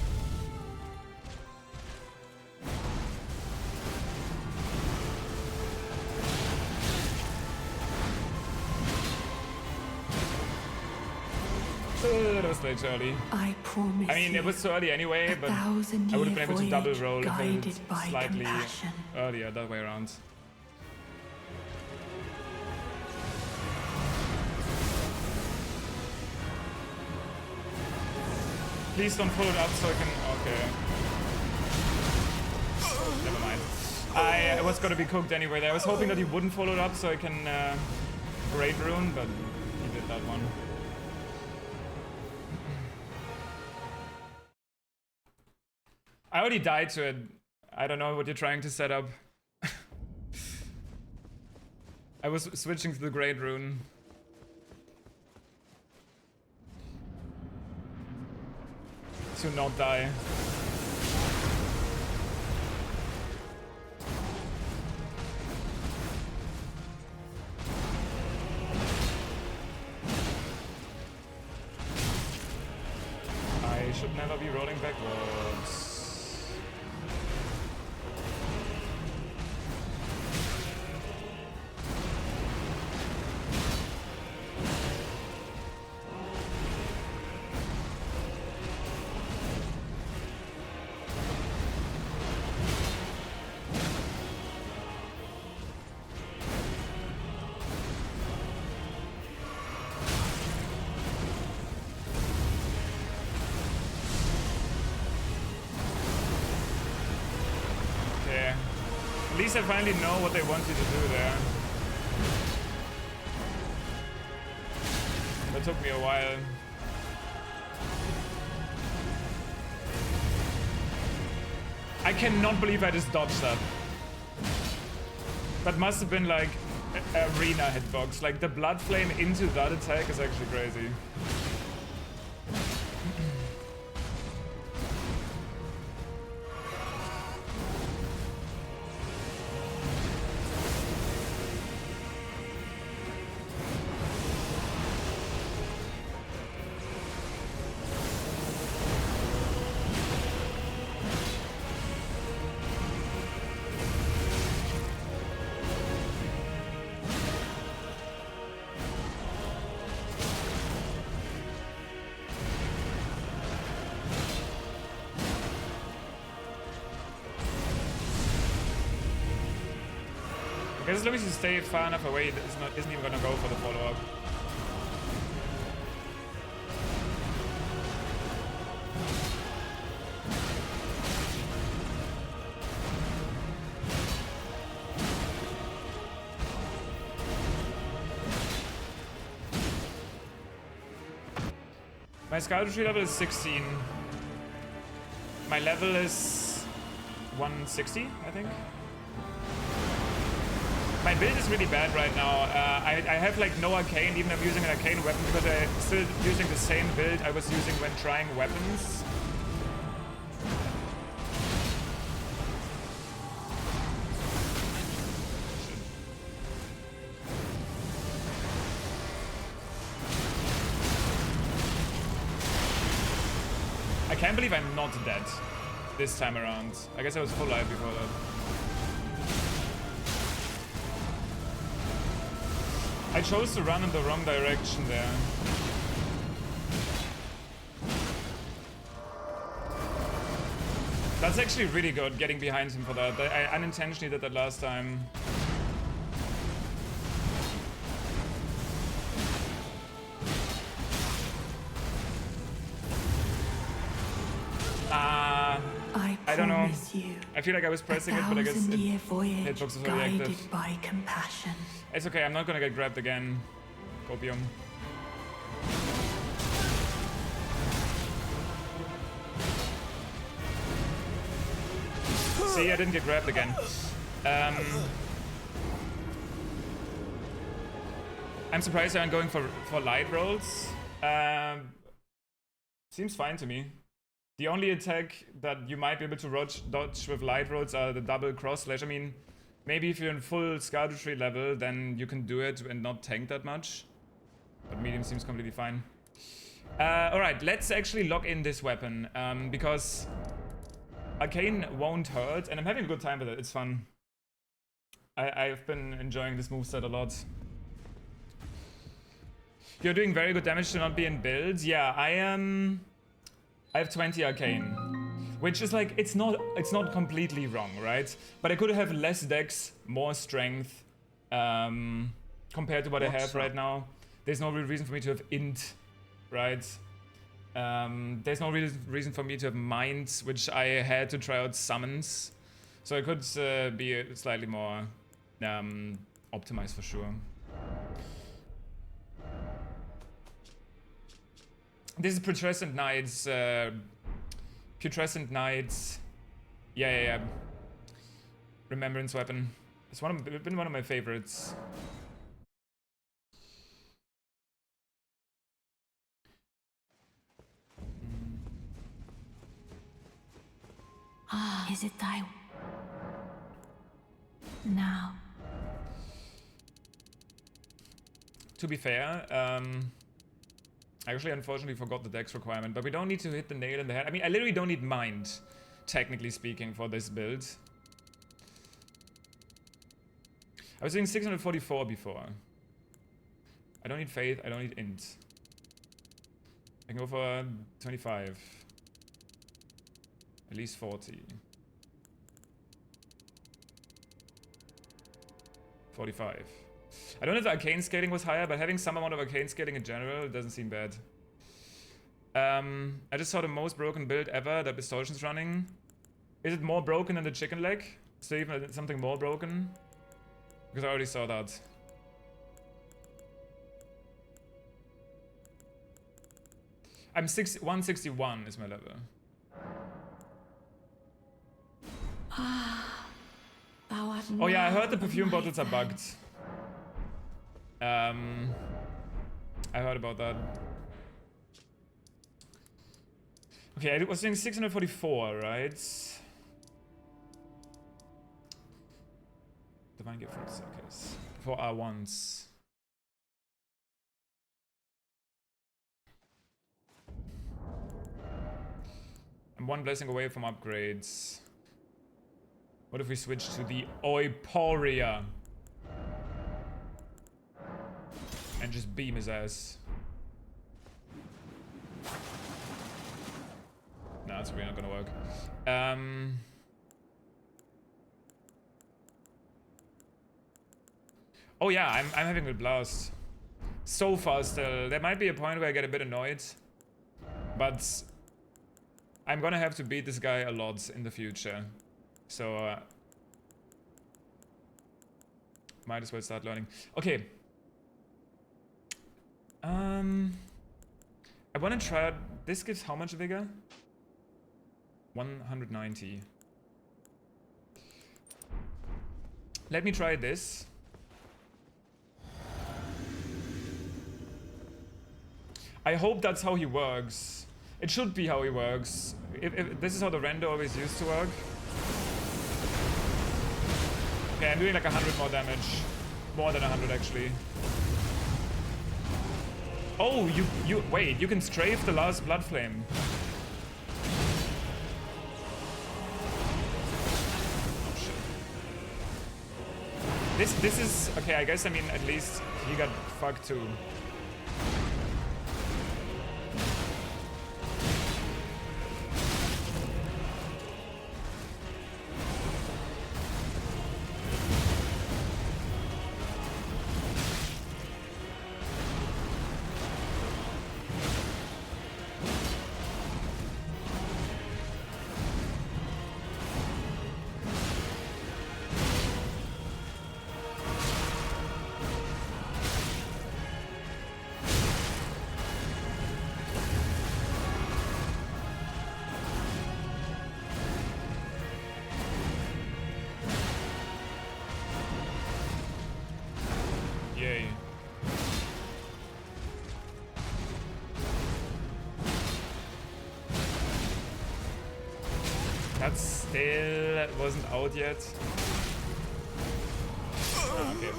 That was way too early. I promise. I mean, it was too early anyway, but I would have been able to double roll if I did it slightly earlier, that way around. Please don't follow it up so I can... Okay. Never mind. I was gonna be cooked anyway there. I was hoping that he wouldn't follow it up so I can Great Rune, but he did that one. I already died to it. I don't know what you're trying to set up. I was switching to the Great Rune. To not die. I should never be rolling backwards. least I finally know what they want you to do there. That took me a while. I cannot believe I just dodged that. That must have been like arena hitbox. Like the blood flame into that attack is actually crazy. As long as you stay far enough away, it isn't even gonna go for the follow-up. My Scoutry level is 16. My level is 160, I think. My build is really bad right now. I have like no arcane, even I'm using an arcane weapon because I'm still using the same build I was using when trying weapons. I can't believe I'm not dead this time around. I guess I was full life before that. I chose to run in the wrong direction there. That's actually really good, getting behind him for that. I unintentionally did that last time. I don't know. I feel like I was pressing it, but I guess hitbox was already active. By compassion. It's okay, I'm not gonna get grabbed again. Copium. See, I didn't get grabbed again. I'm surprised they aren't going for light rolls. Seems fine to me. The only attack that you might be able to dodge with light rolls are the double cross slash. I mean, maybe if you're in full Scoutry level, then you can do it and not tank that much. But medium seems completely fine. Alright, let's actually lock in this weapon. Because arcane won't hurt, and I'm having a good time with it. It's fun. I've been enjoying this moveset a lot. You're doing very good damage to not be in builds. Yeah, I have 20 arcane, which is like, it's not completely wrong, right? But I could have less dex, more strength, compared to what I have right now. There's no real reason for me to have int, right? There's no real reason for me to have minds, which I had to try out summons. So I could be slightly more optimized for sure. This is Putrescent Knights. Putrescent Knights. Yeah. Remembrance weapon. It's been one of my favorites. Is it thy now? To be fair, I actually unfortunately forgot the dex requirement, but we don't need to hit the nail in the head. I mean, I literally don't need mind, technically speaking, for this build. I was doing 644 before. I don't need faith, I don't need int. I can go for 25. At least 40. 45. I don't know if the arcane scaling was higher, but having some amount of arcane scaling in general doesn't seem bad. I just saw the most broken build ever that Distortion's running. Is it more broken than the chicken leg? Is there even something more broken? Because I already saw that. I'm 161 is my level. Oh yeah, I heard the perfume bottles are bugged. I heard about that. Okay, I was doing 644, right? Divine gift from the circus. For R1s. I'm one blessing away from upgrades. What if we switch to the Oiporia? And just beam his ass. No, it's really not gonna work. Oh yeah, I'm having a blast. So far still. There might be a point where I get a bit annoyed. But I'm gonna have to beat this guy a lot in the future. So might as well start learning. Okay. I wanna try out, this gives how much vigor? 190. Let me try this. I hope that's how he works. It should be how he works. If this is how the render always used to work. Okay, I'm doing like 100 more damage. More than 100 actually. Oh, you wait, you can strafe the last blood flame. Oh shit. This is okay, I guess I mean at least he got fucked too. Yay. That still wasn't out yet. Ah, okay.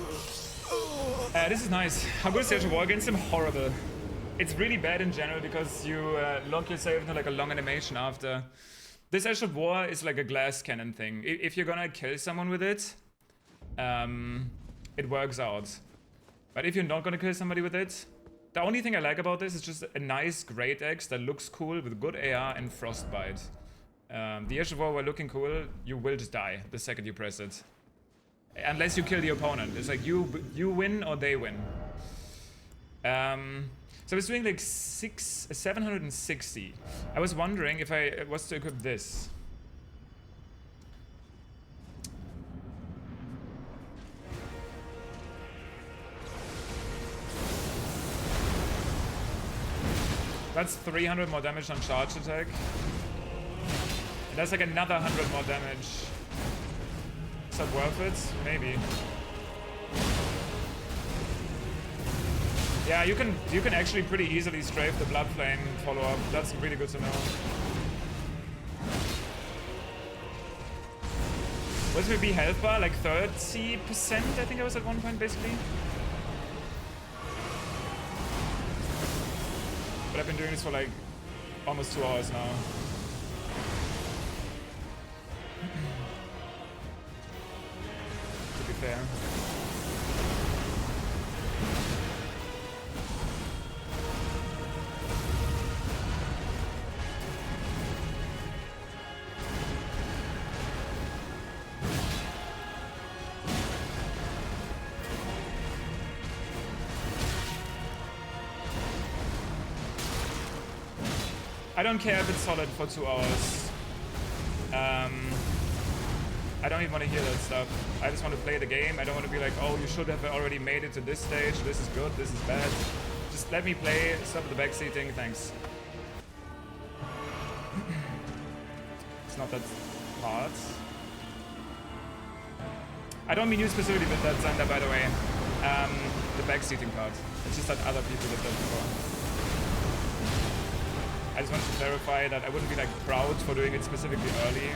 This is nice. How good is the war against him? Horrible. It's really bad in general because you lock yourself into like a long animation after. This Edge of War is like a glass cannon thing. If you're gonna kill someone with it, it works out. But if you're not gonna kill somebody with it, the only thing I like about this is just a nice great axe that looks cool with good AR and frostbite. The Edge of War were looking cool, you will just die the second you press it. Unless you kill the opponent. It's like you win or they win. So it's doing like 760. I was wondering if I was to equip this. That's 300 more damage on charge attack. And that's like another 100 more damage. Is that worth it? Maybe. Yeah, you can actually pretty easily strafe the blood flame follow-up. That's really good to know. What's maybe health bar? Like 30%, I think I was at one point basically. But I've been doing this for like almost 2 hours now. To be fair. I don't care if it's solid for 2 hours. I don't even want to hear that stuff. I just want to play the game. I don't want to be like, oh, you should have already made it to this stage. This is good, this is bad. Just let me play, stop the backseating, thanks. It's not that hard. I don't mean you specifically with that, Xander, by the way. The backseating part. It's just that other people did that before. I just wanted to clarify that I wouldn't be like proud for doing it specifically early.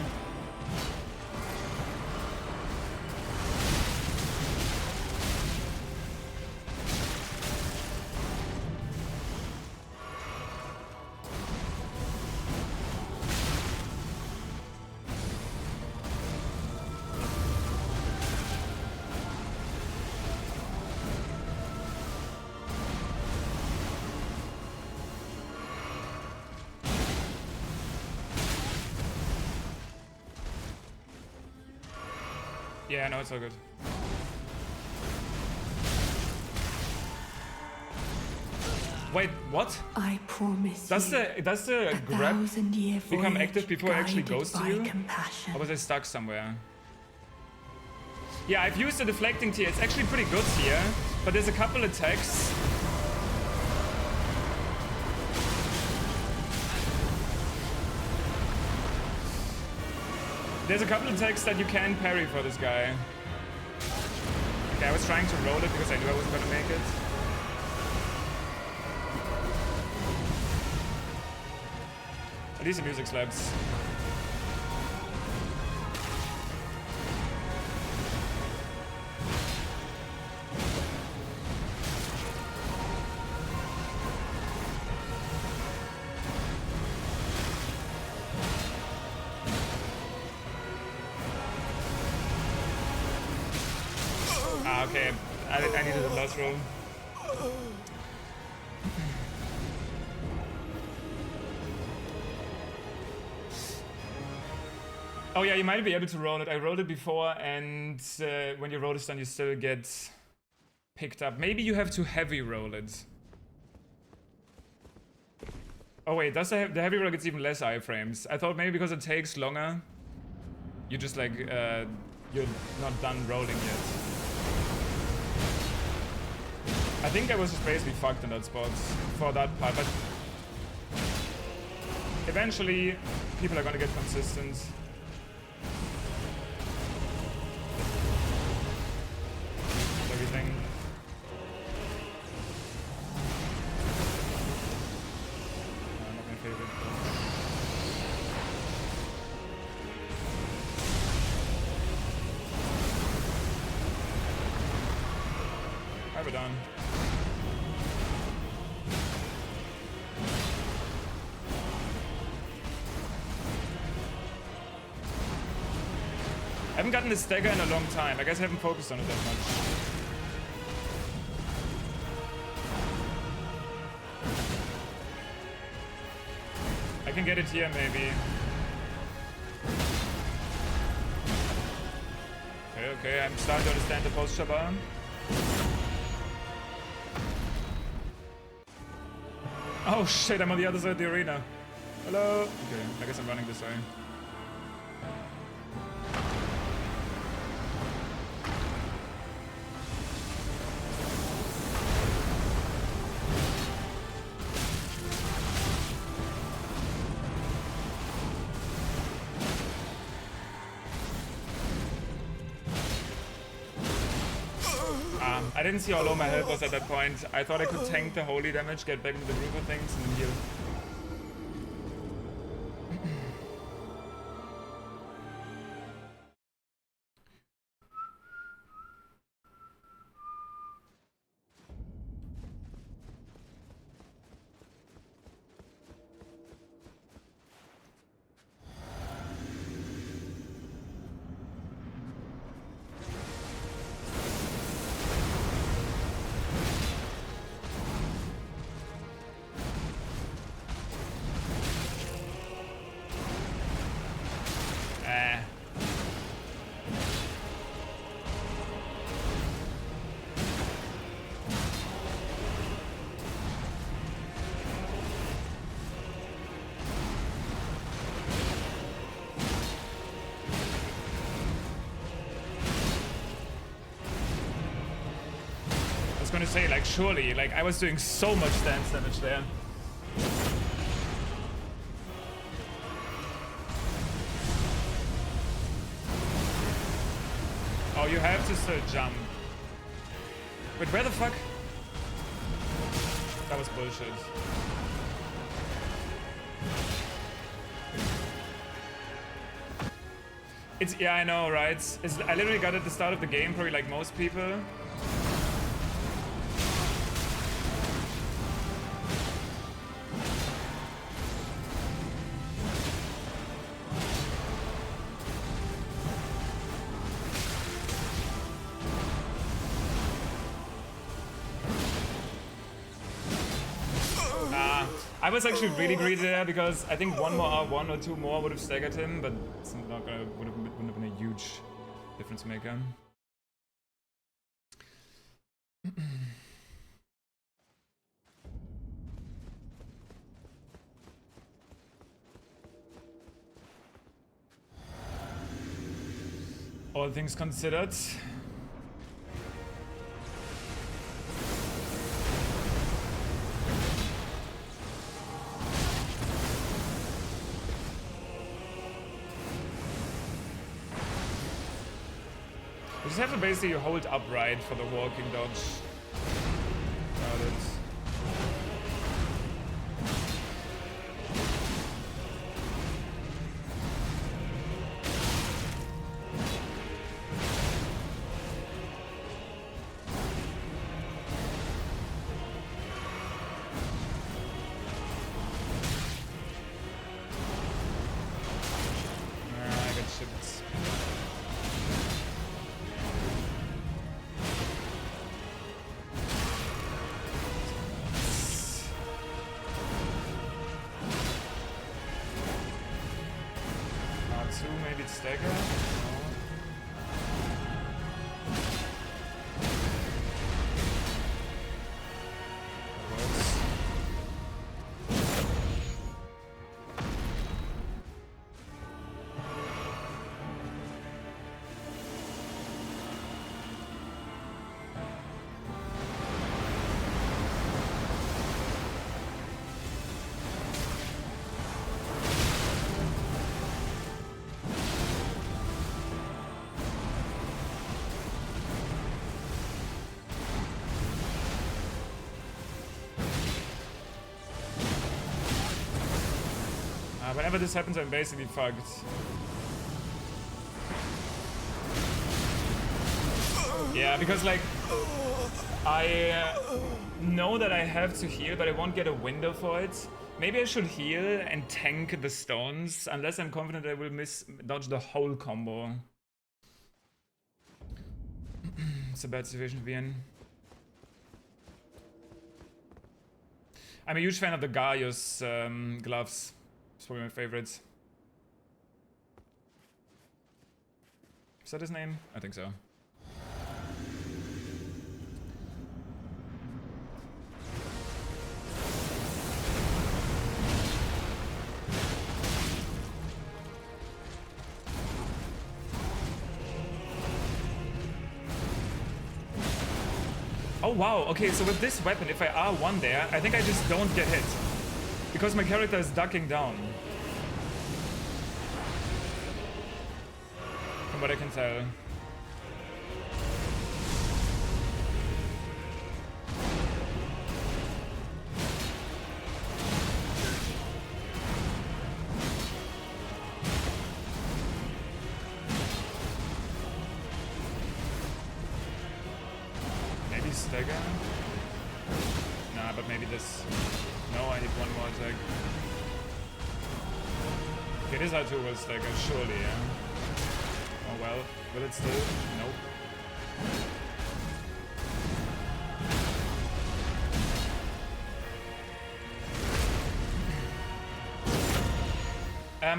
Yeah, no, it's all good. Wait, what? I promise Does the grab become active before it actually goes to you? Compassion. Or was I stuck somewhere? Yeah, I've used the deflecting tier. It's actually pretty good here, but there's a couple attacks. There's a couple attacks that you can parry for this guy. Okay, I was trying to roll it because I knew I wasn't gonna make it. At least the music slaps. Okay, I needed a last roll. Oh yeah, you might be able to roll it. I rolled it before, and when you roll this done, you still get picked up. Maybe you have to heavy roll it. Oh wait, does the heavy roll gets even less iframes? I thought maybe because it takes longer, you just like, you're not done rolling yet. I think I was just basically fucked in that spot for that part, but eventually people are gonna get consistent. Everything. Not my favorite. We're done. I haven't gotten this dagger in a long time. I guess I haven't focused on it that much. I can get it here, maybe. Okay, I'm starting to understand the posture bar. Oh shit, I'm on the other side of the arena. Hello? Okay, I guess I'm running this way. I didn't see how low my health was at that point. I thought I could tank the holy damage, get back into the groove of things, and then heal. gonna say, like, surely, like, I was doing so much stance damage there. Oh, you have to still jump. Wait, where the fuck? That was bullshit. It's, yeah, I know, right? I literally got it at the start of the game, probably like most people. I was actually really greedy there because I think one or two more would have staggered him, but it's not gonna wouldn't have been a huge difference maker. All things considered. You just have to basically hold upright for the walking dodge. Got it. I got shipped. Maybe it's stagger? No. Whenever this happens, I'm basically fucked. Yeah, because like I know that I have to heal, but I won't get a window for it. Maybe I should heal and tank the stones, unless I'm confident I will dodge the whole combo. It's a bad situation to be in. I'm a huge fan of the Gaius gloves. It's probably my favorites. Is that his name? I think so. Oh wow, okay, so with this weapon, if I R1 there, I think I just don't get hit. Because my character is ducking down. From what I can tell. Maybe stagger? Nah, but maybe this. No, I need one more attack. Okay, this R2 will stagger, surely, yeah. Oh well, will it still? Nope.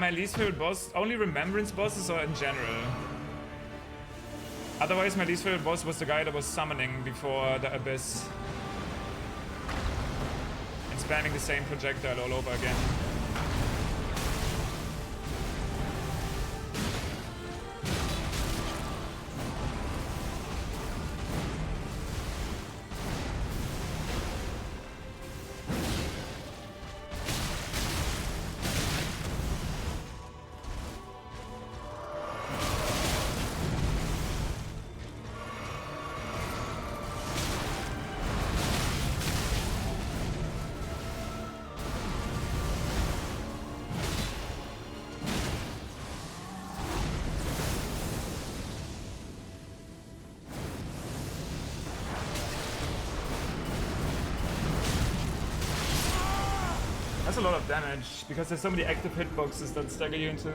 My least favorite boss, only Remembrance bosses or in general? Otherwise, my least favorite boss was the guy that was summoning before the Abyss. And spamming the same projectile all over again. a lot of damage because there's so many active hitboxes that stagger you into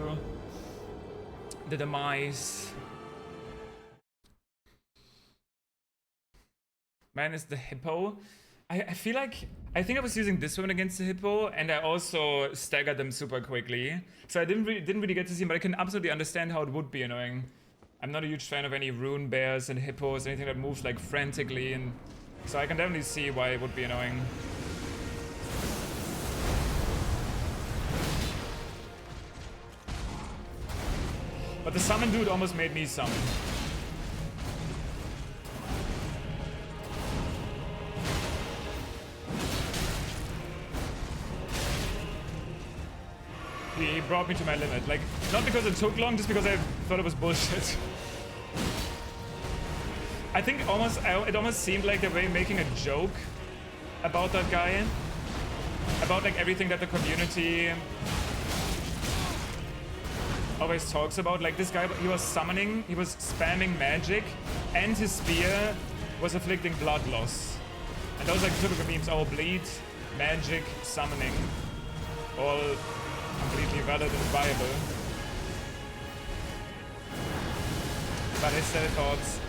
the demise. Man is the hippo. I feel like, I think I was using this one against the hippo, and I also staggered them super quickly. So I didn't really get to see him, but I can absolutely understand how it would be annoying. I'm not a huge fan of any rune bears and hippos, anything that moves like frantically, and so I can definitely see why it would be annoying. But the summon dude almost made me summon. He brought me to my limit. Like, not because it took long, just because I thought it was bullshit. I think it almost seemed like they were making a joke about that guy. About like everything that the community always talks about. Like this guy, he was summoning, he was spamming magic, and his spear was inflicting blood loss. And those are like typical memes, all bleed, magic, summoning. All completely valid and viable. But his thoughts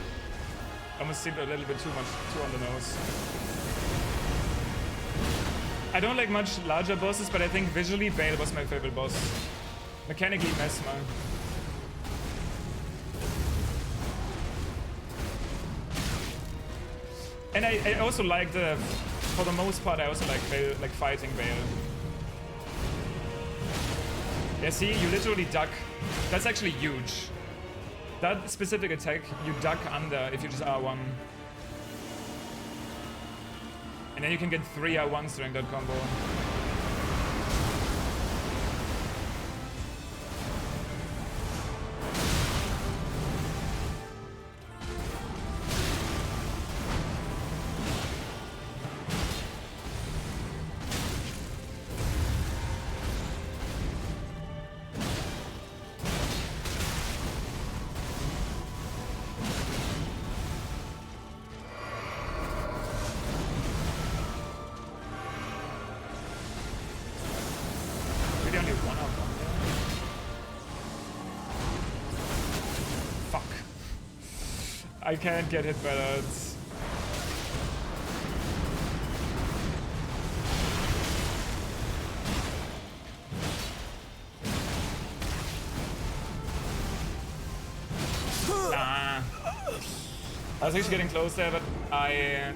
almost seemed a little bit too on the nose. I don't like much larger bosses, but I think visually Bale was my favorite boss. Mechanically Mesmer. And I also like for the most part, I also like Bale, like fighting Bale. Yeah, see, you literally duck. That's actually huge. That specific attack, you duck under if you just R1. And then you can get 3 R1s during that combo. I can't get hit by that. Nah. I was actually getting close there, but I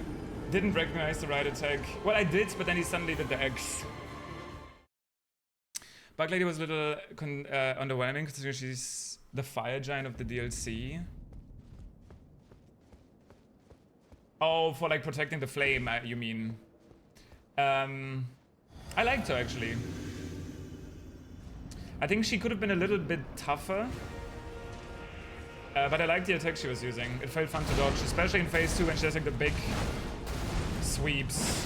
didn't recognize the right attack. Well, I did, but then he suddenly did the X. Bug Lady was a little underwhelming considering she's the fire giant of the DLC. Oh, for like protecting the flame, you mean? I liked her actually. I think she could have been a little bit tougher. But I liked the attack she was using. It felt fun to dodge, especially in phase 2 when she has like the big sweeps.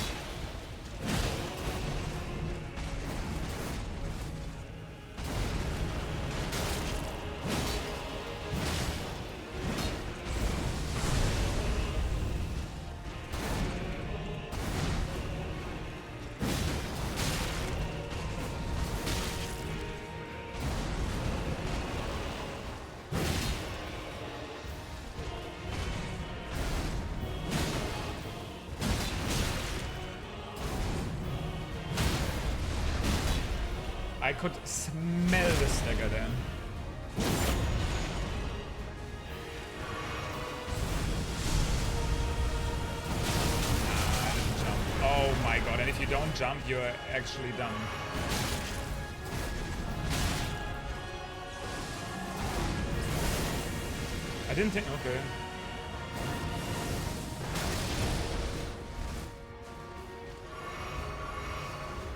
I could smell the stagger there. I didn't jump. Oh my god, and if you don't jump, you're actually done. I didn't think, okay.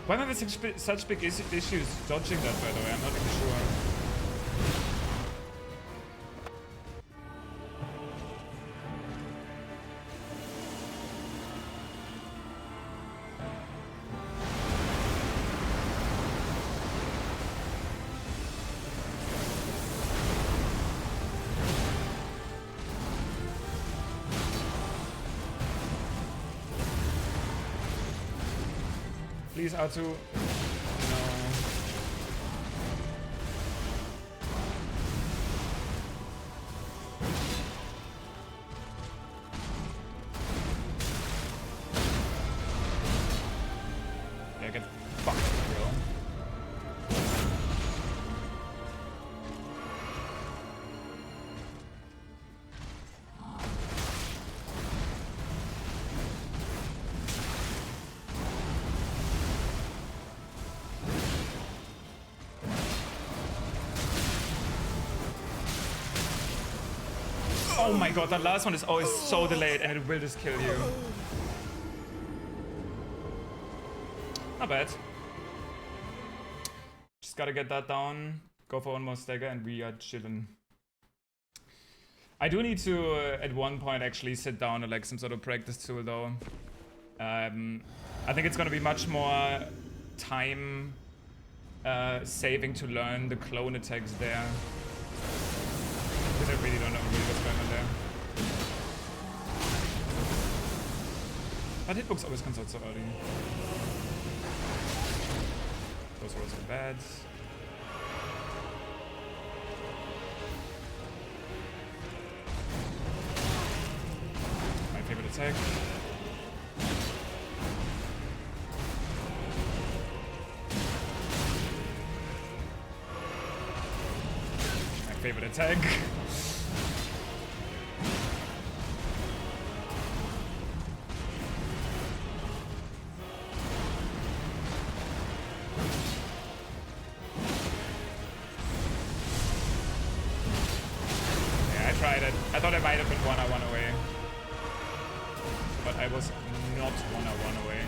Why am I having such big issues dodging that, by the way? I'm not even sure. Please, R2. Oh my god, that last one is always so delayed and it will just kill you. Not bad. Just gotta get that down. Go for one more stagger and we are chilling. I do need to, at one point, actually sit down at like some sort of practice tool though. I think it's gonna be much more time saving to learn the clone attacks there. Because I really don't know really what's going on there. But hitbox always comes out so early. Those rolls are bad. My favorite attack. My favorite attack. I thought I might have been 1-1 away. But I was not 1-1 away.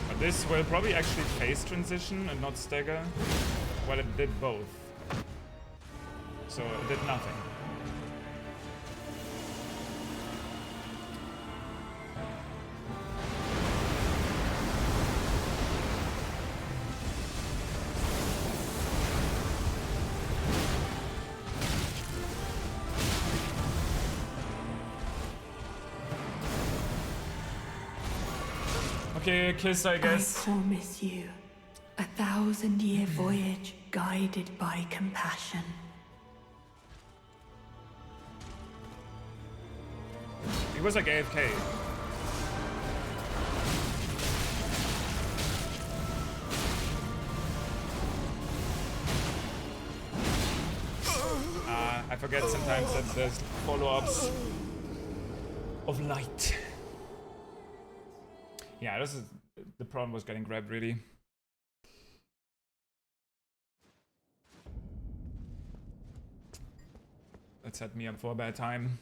But this will probably actually phase transition and not stagger. Well, it did both. So it did nothing. Okay, kiss, I guess. I promise you, 1,000-year voyage guided by compassion. He was like AFK. I forget sometimes that there's follow-ups of light. Yeah, this is the problem was getting grabbed really. That set me up for a bad time.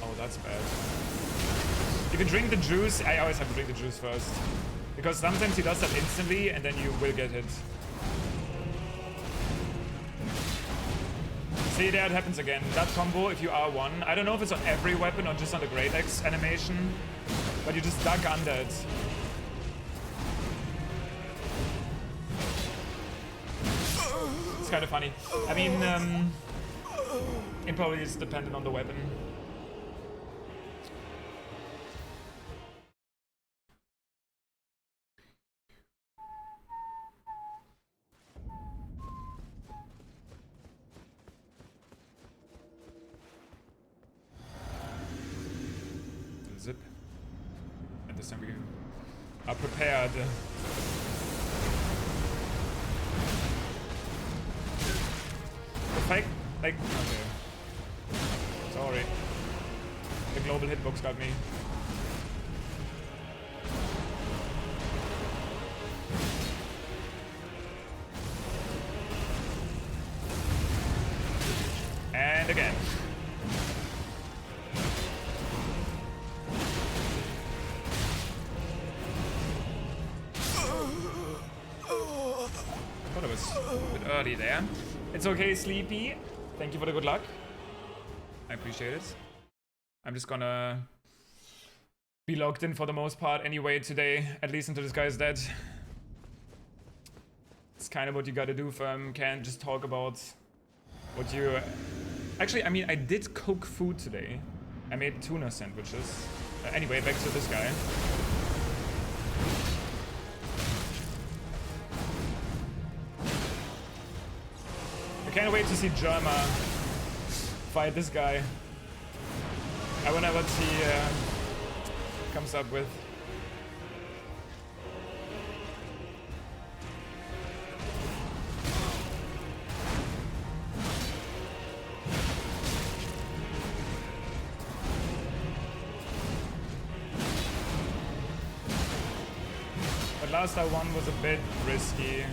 Oh, that's bad. If you drink the juice, I always have to drink the juice first. Because sometimes he does that instantly and then you will get hit. See, there it happens again. That combo, if you R1, I don't know if it's on every weapon or just on the Great Axe animation, but you just duck under it. It's kind of funny. I mean, it probably is dependent on the weapon. Zip. And this time we are prepared. The fact, like, okay. Sorry. The global hitbox got me. And again. Thought it was a bit early there. It's okay, Sleepy. Thank you for the good luck. I appreciate it. I'm just gonna be logged in for the most part anyway today, at least until this guy is dead. It's kind of what you gotta do, fam. Can't just talk about what you... Actually, I mean, I did cook food today. I made tuna sandwiches. Anyway, back to this guy. I can't wait to see Germa fight this guy. I wonder what he comes up with. last R1 was a bit risky.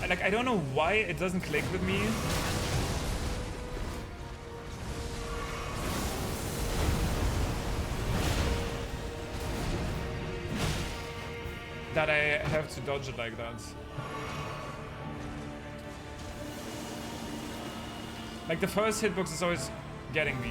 Like, I don't know why it doesn't click with me. That I have to dodge it like that. Like, the first hitbox is always getting me.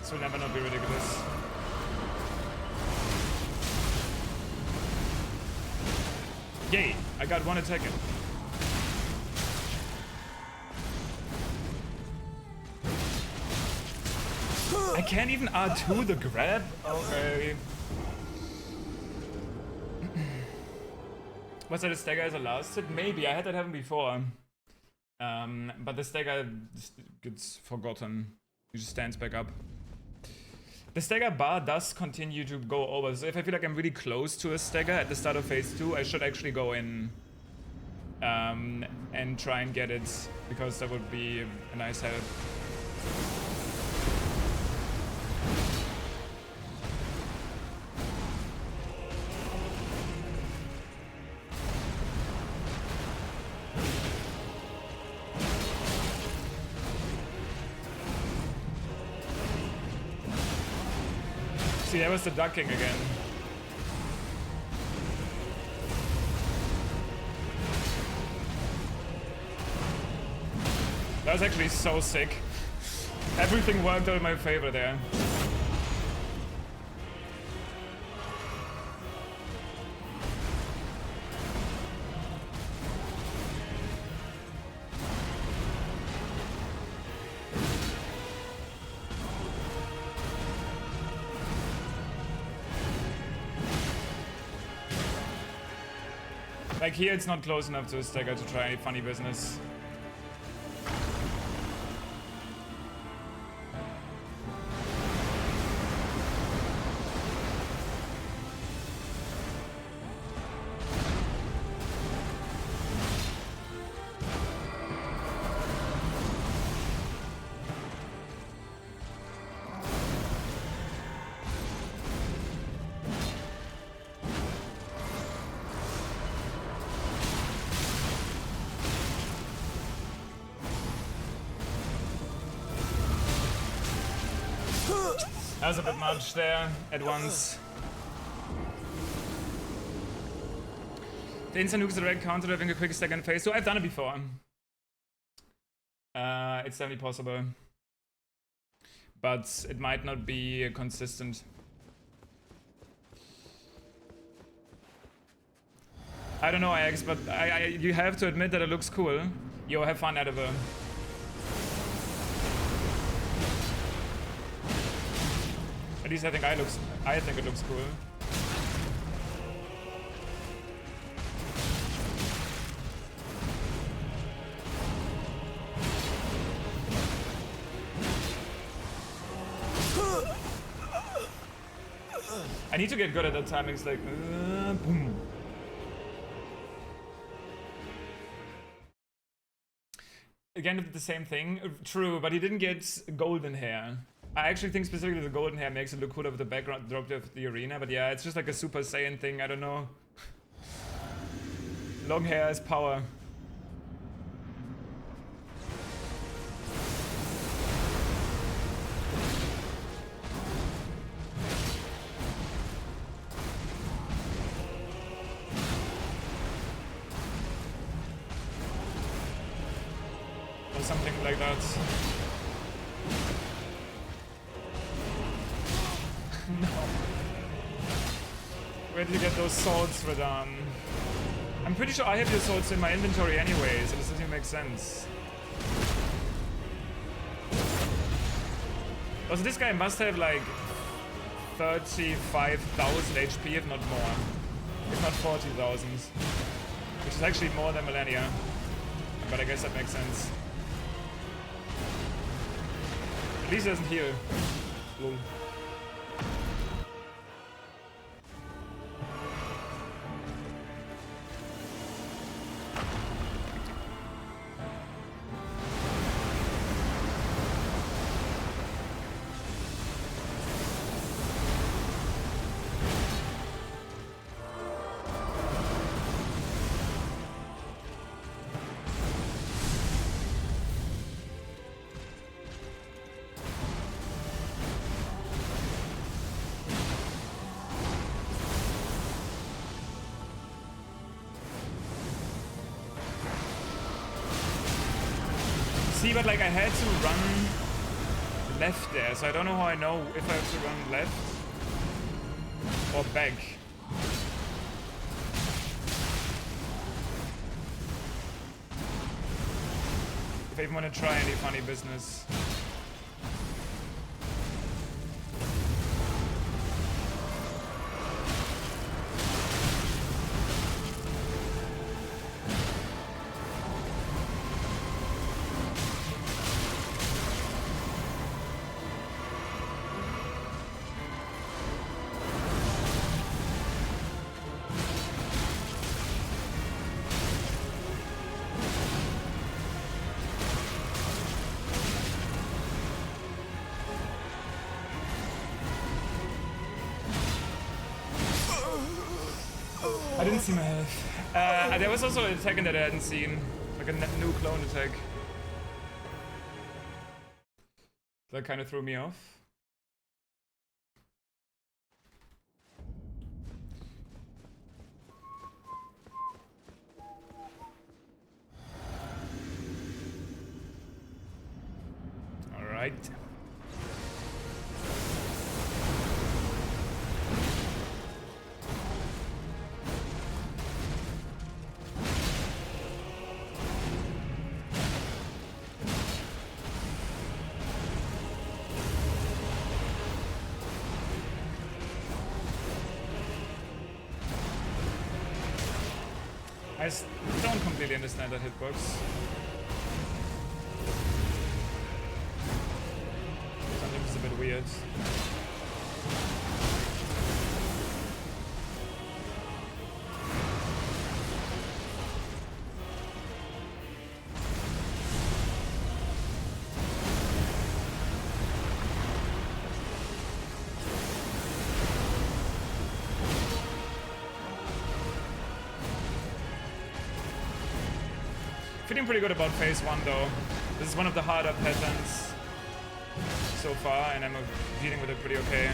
This will never not be ridiculous. Yay! I got one attack in. I can't even R2 the grab? Okay. Was that a stagger as a last hit? Maybe, I had that happen before. But the stagger just gets forgotten. He just stands back up. The stagger bar does continue to go over, so if I feel like I'm really close to a stagger at the start of phase 2, I should actually go in and try and get it, because that would be a nice help. See, that was the ducking again. That was actually so sick. Everything worked out in my favor there. Like here, it's not close enough to a stagger to try any funny business. That was a bit much there at once. The instant nuke is a direct counter to having a quick stack in phase 2. I've done it before. It's definitely possible. But it might not be consistent. I don't know, Ajax, but you have to admit that it looks cool. Yo, have fun, Edible. At least I think it looks cool. I need to get good at that timing. It's like boom. Again, did the same thing. True, but he didn't get golden hair. I actually think specifically the golden hair makes it look cooler with the background drop of the arena, but yeah, it's just like a Super Saiyan thing, I don't know. Long hair is power. something like that. No. Where did you get those swords, Radan? I'm pretty sure I have your swords in my inventory anyway, so this doesn't even make sense. Also, this guy must have like 35,000 HP, if not more. If not 40,000. Which is actually more than Millennia. But I guess that makes sense. At least he doesn't heal. Lol. See, but like I had to run left there, so I don't know how I know if I have to run left or back. If I even want to try any funny business. I didn't see my health. There was also an attack that I hadn't seen. Like a new clone attack. That kind of threw me off. Alright. I don't completely understand that hitbox. Something is a bit weird. Feeling pretty good about phase 1 though. This is one of the harder patterns so far, and I'm dealing with it pretty okay.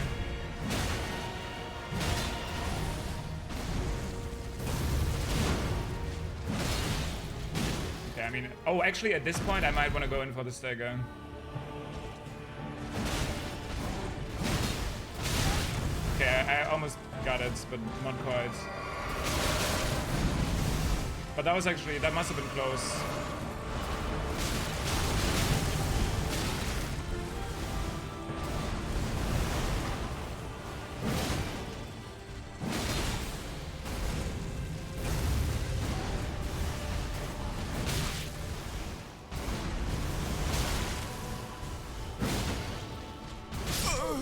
Okay, I mean, oh, actually at this point I might want to go in for the stagger. Okay, I almost got it, but not quite. But that was actually, that must have been close.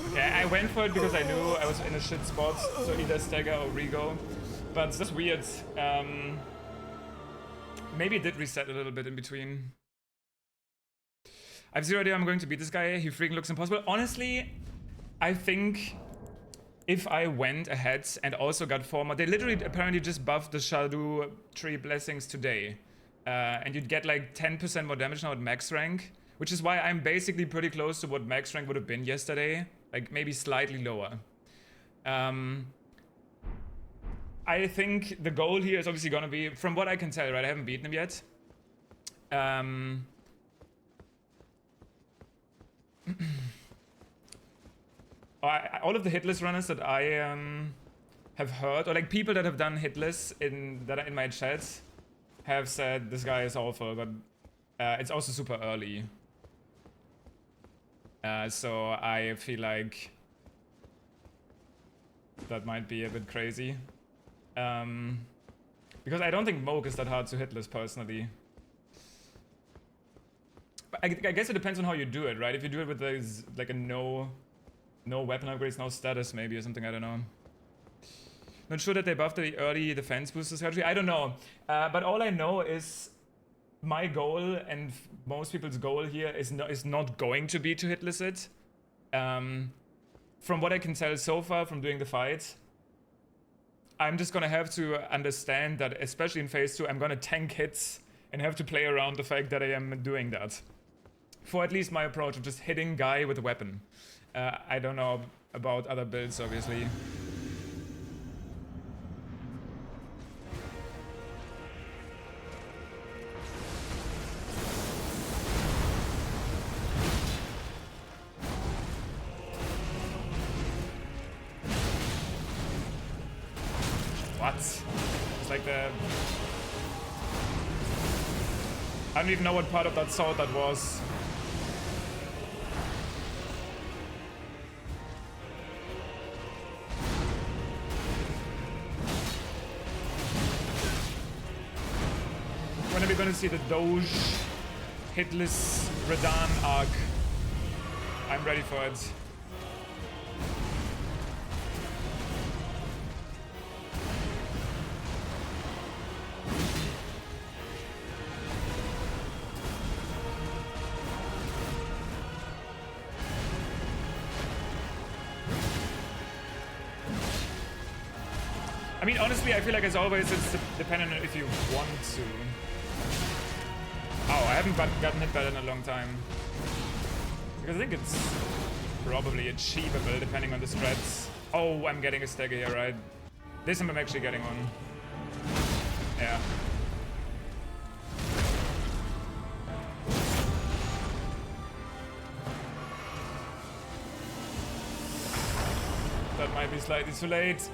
Okay, I went for it because I knew I was in a shit spot, so either stagger or rego. But it's just weird. Maybe it did reset a little bit in between. I have zero idea I'm going to beat this guy. He freaking looks impossible. Honestly, I think if I went ahead and also got 4 more... They literally apparently just buffed the Erdtree blessings today. And you'd get like 10% more damage now at max rank. Which is why I'm basically pretty close to what max rank would have been yesterday. Like maybe slightly lower. I think the goal here is obviously gonna be, from what I can tell, right? I haven't beaten him yet. All of the hitless runners that I have heard, or like people that have done hitless that are in my chat, have said this guy is awful, but it's also super early. So I feel like that might be a bit crazy. Because I don't think Moke is that hard to hitless personally. But I guess it depends on how you do it, right? If you do it with like a no weapon upgrades, no status maybe or something, I don't know. Not sure that they buffed the early defense booster strategy. I don't know. But all I know is my goal and most people's goal here is not going to be to hitless it. From what I can tell so far from doing the fight, I'm just gonna have to understand that, especially in phase 2, I'm gonna tank hits and have to play around the fact that I am doing that. For at least my approach of just hitting guy with a weapon. I don't know about other builds, obviously. What? It's like the... I don't even know what part of that sword that was. When are we gonna see the Doge hitless Radan arc? I'm ready for it. I mean, honestly, I feel like as always, it's dependent on if you want to. Oh, I haven't gotten hit by that in a long time. Because I think it's probably achievable depending on the strats. Oh, I'm getting a stagger here, right? This I'm actually getting on. Yeah. That might be slightly too late.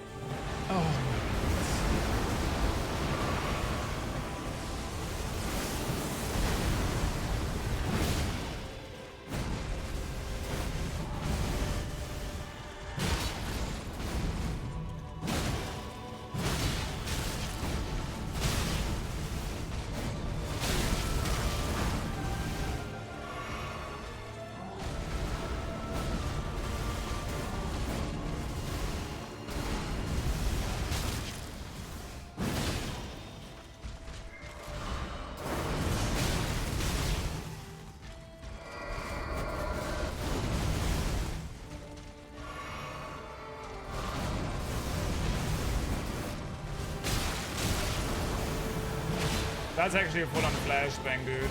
Oh. That's actually a full-on flashbang, dude.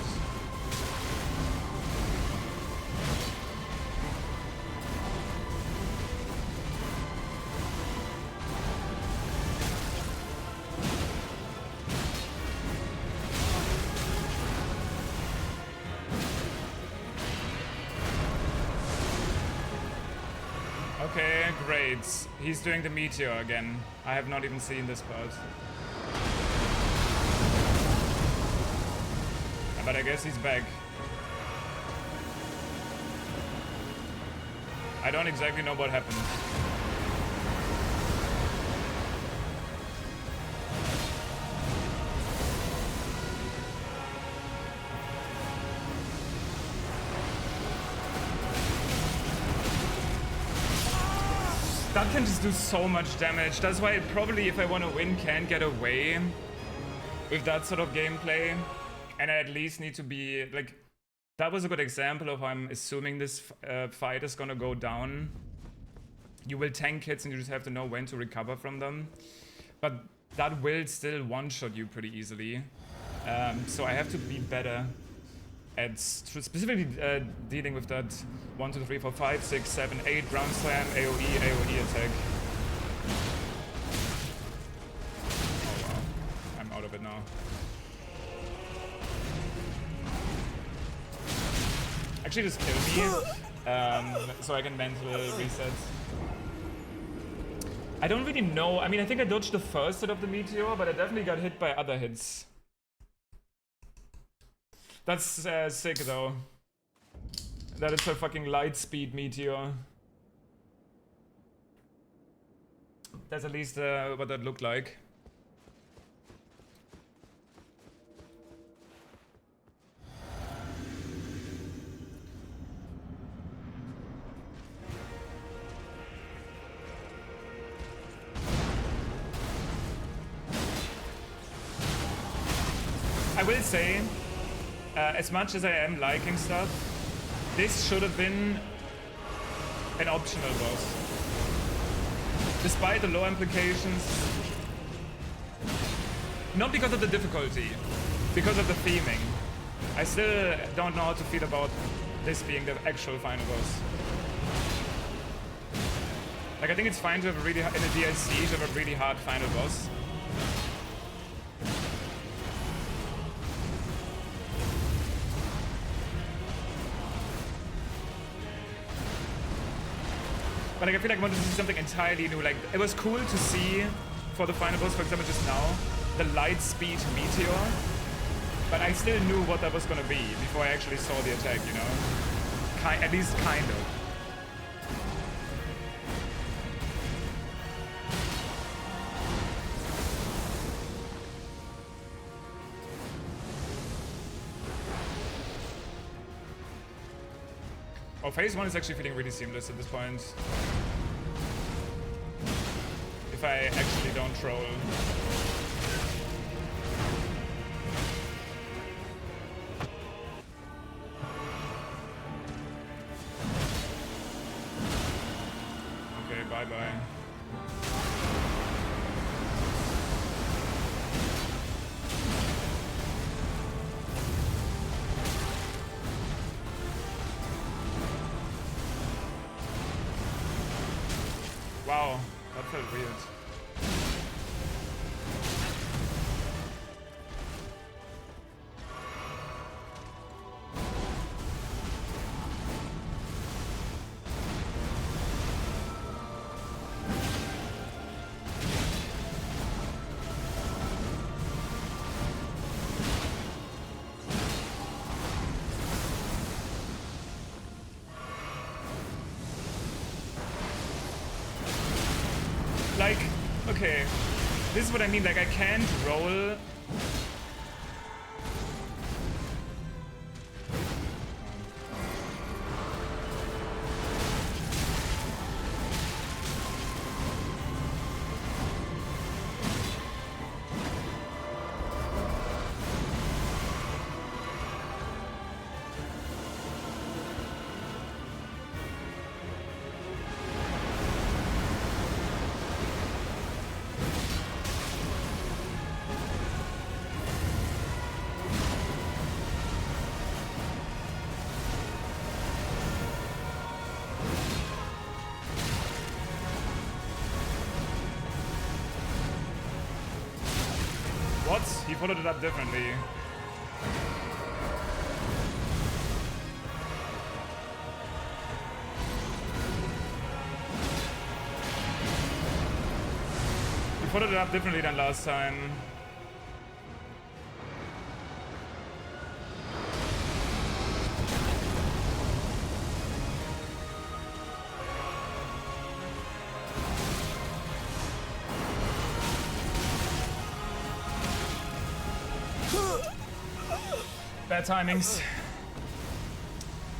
Okay, great. He's doing the meteor again. I have not even seen this part. But I guess he's back. I don't exactly know what happened. That can just do so much damage. That's why probably if I want to win, can't get away with that sort of gameplay. And I at least need to be, like, that was a good example of how I'm assuming this fight is gonna go down. You will tank hits and you just have to know when to recover from them. But that will still one-shot you pretty easily. So I have to be better at specifically dealing with that 1, 2, 3, 4, 5, 6, 7, 8 ground slam, AoE attack. Oh wow, I'm out of it now. Actually, just kill me. so I can mental reset. I don't really know. I mean, I think I dodged the first hit of the meteor, but I definitely got hit by other hits. That's sick though. That is a fucking light speed meteor. That's at least what that looked like. I will say, as much as I am liking stuff, this should have been an optional boss. Despite the low implications, not because of the difficulty, because of the theming. I still don't know how to feel about this being the actual final boss. Like, I think it's fine to have a really, in a DLC, to have a really hard final boss. But like, I feel like I wanted to see something entirely new. Like, it was cool to see, for the final boss, for example, just now, the light speed meteor. But I still knew what that was gonna be before I actually saw the attack, you know? At least kind of. Oh, phase 1 is actually feeling really seamless at this point. If I actually don't troll. Okay, bye-bye. Wow, that felt weird. Like, okay, this is what I mean, like I can't roll. What? He followed it up differently. He followed it up differently than last time. Bad timings.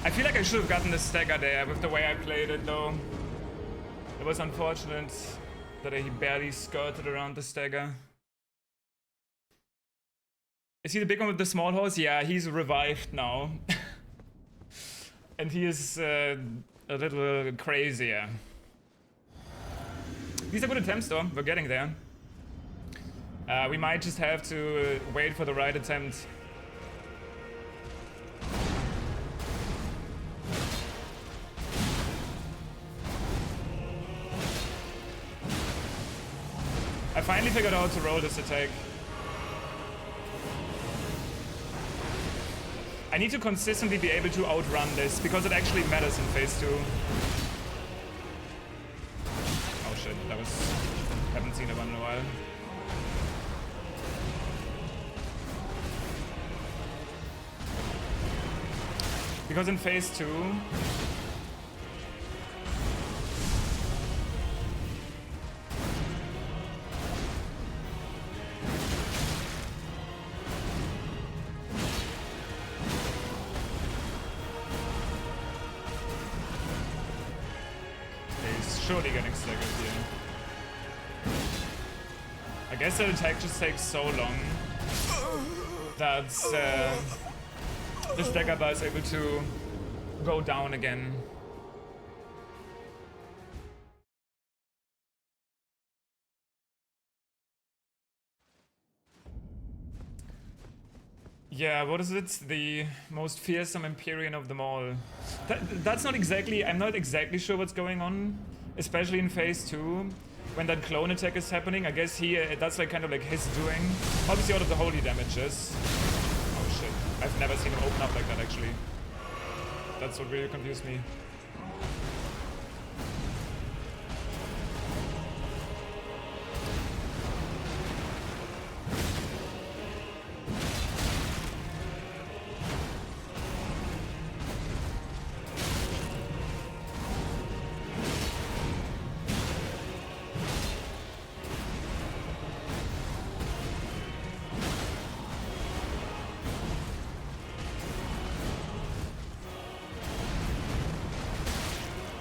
I feel like I should have gotten the stagger there with the way I played it though. It was unfortunate that he barely skirted around the stagger. Is he the big one with the small horse? Yeah, he's revived now. And he is a little crazier. These are good attempts though, we're getting there. We might just have to wait for the right attempt. I finally figured out how to roll this attack. I need to consistently be able to outrun this, because it actually matters in phase 2. Oh shit, that was... haven't seen that one in a while. Because in phase 2... surely getting staggered here. I guess that attack just takes so long that the stagger bar is able to go down again. Yeah, what is it? The most fearsome Empyrean of them all. That's not exactly... I'm not exactly sure what's going on. Especially in phase 2, when that clone attack is happening. I guess that's like kind of like his doing. Obviously all of the holy damages. Oh shit. I've never seen him open up like that actually. That's what really confused me.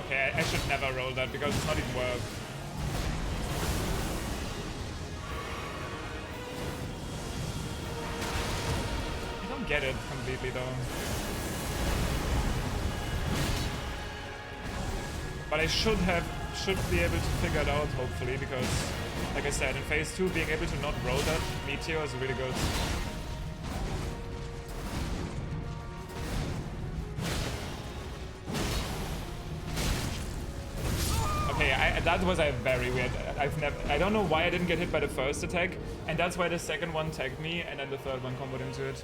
I should never roll that because it's not even worth. I don't get it completely though. But I should be able to figure it out hopefully, because like I said, in phase 2 being able to not roll that meteor is really good. That was a very weird... I don't know why I didn't get hit by the first attack, and that's why the second one tagged me, and then the third one comboed into it.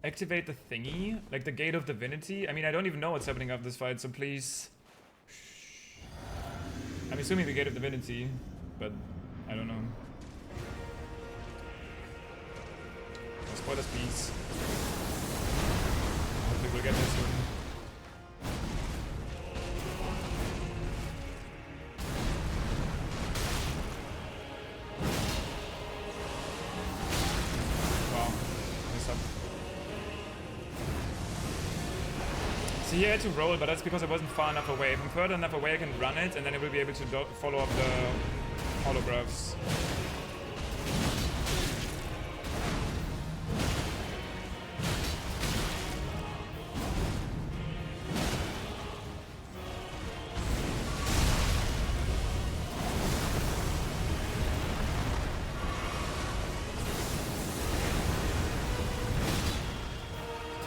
Activate the thingy? Like the Gate of Divinity? I mean, I don't even know what's happening after this fight, so please... I'm assuming the Gate of Divinity, but I don't know. Spoilers, please. Hopefully we'll get there soon. Wow, messed up. See, here I had to roll, but that's because I wasn't far enough away. If I'm further enough away, I can run it, and then I will be able to follow up the holographs.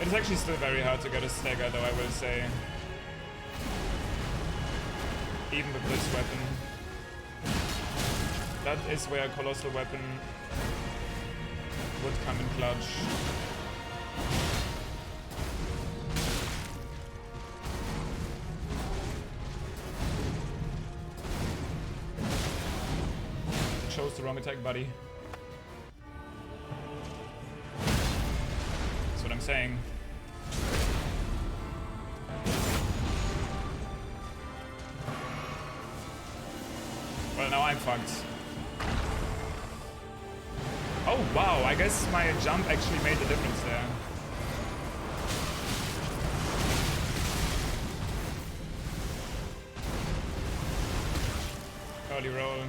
It's actually still very hard to get a stagger though, I will say. Even with this weapon. That is where a colossal weapon would come in clutch. Chose the wrong attack, buddy. That's what I'm saying. Well, now I'm fucked. Oh wow, I guess my jump actually made the difference there. Early roll.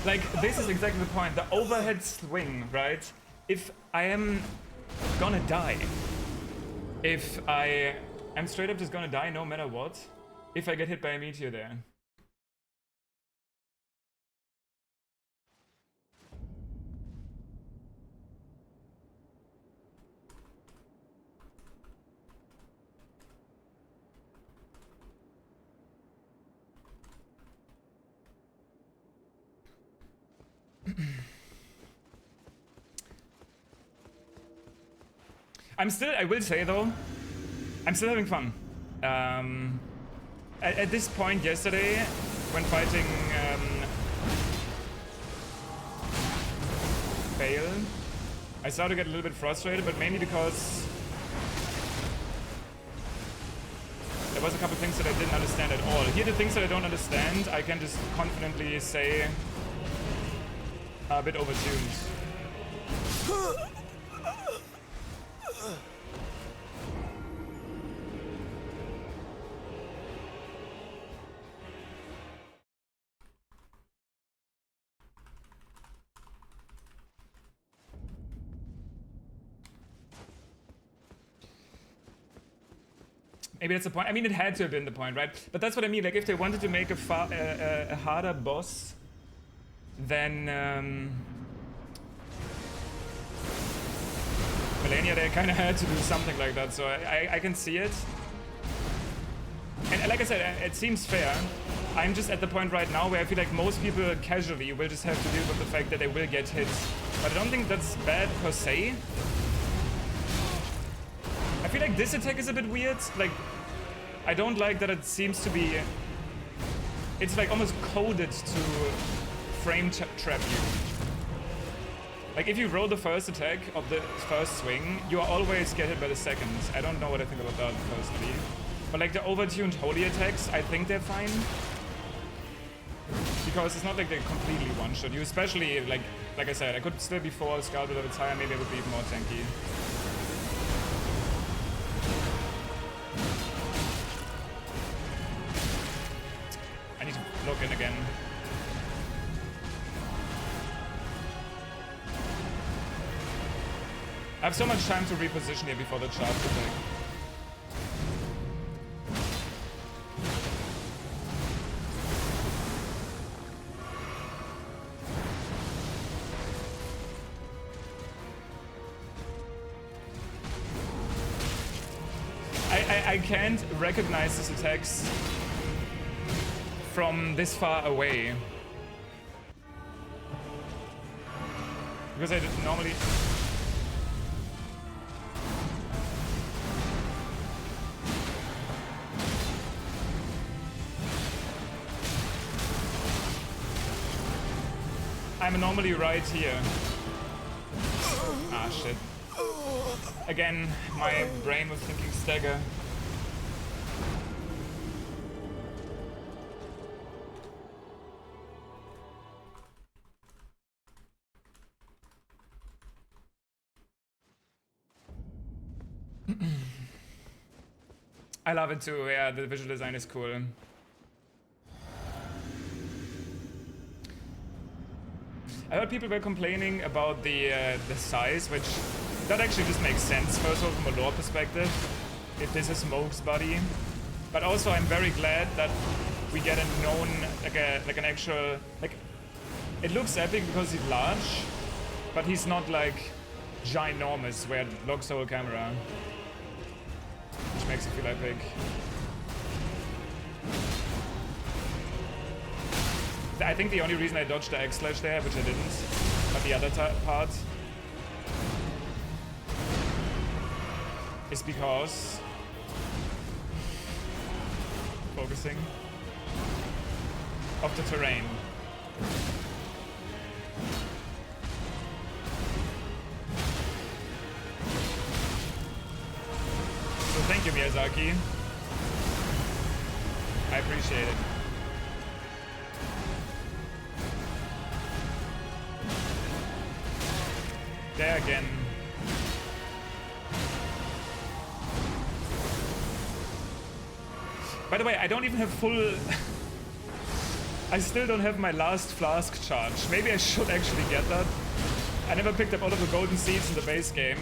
Like, this is exactly the point. The overhead swing, right? If I am gonna die, if I'm straight up just gonna die no matter what, if I get hit by a meteor there. I will say though, I'm still having fun. At this point yesterday, when fighting Bale, I started to get a little bit frustrated, but mainly because there was a couple things that I didn't understand at all. Here, the things that I don't understand, I can just confidently say are a bit overtuned. Maybe that's the point. I mean, it had to have been the point, right? But that's what I mean. Like, if they wanted to make a harder boss, then Millennia, they kind of had to do something like that. So I can see it. And like I said, it seems fair. I'm just at the point right now where I feel like most people casually will just have to deal with the fact that they will get hit. But I don't think that's bad per se. I feel like this attack is a bit weird. Like, I don't like that it seems to be... It's like almost coded to frame trap you. Like, if you roll the first attack of the first swing, you are always get hit by the second. I don't know what I think about that personally. But like the overtuned holy attacks, I think they're fine. Because it's not like they completely one-shot you, especially like I said, I could still be 4 Scout level higher, maybe I would be even more tanky. I need to look in again. I have so much time to reposition here before the charge attack. I can't recognize these attacks from this far away. Because I normally... I'm normally right here. Ah, shit. Again, my brain was thinking stagger. I love it too, yeah, the visual design is cool. I heard people were complaining about the size, which that actually just makes sense, first of all from a lore perspective, if this is Smoke's body. But also I'm very glad that we get a known, like an actual, like, it looks epic because he's large, but he's not like ginormous where it locks the whole camera. Which makes it feel epic. I think the only reason I dodged the X-Slash there, which I didn't, but the other part, is because... focusing... of the terrain. So thank you, Miyazaki. I appreciate it. There again. By the way, I don't even have full... I still don't have my last flask charge. Maybe I should actually get that. I never picked up all of the golden seeds in the base game.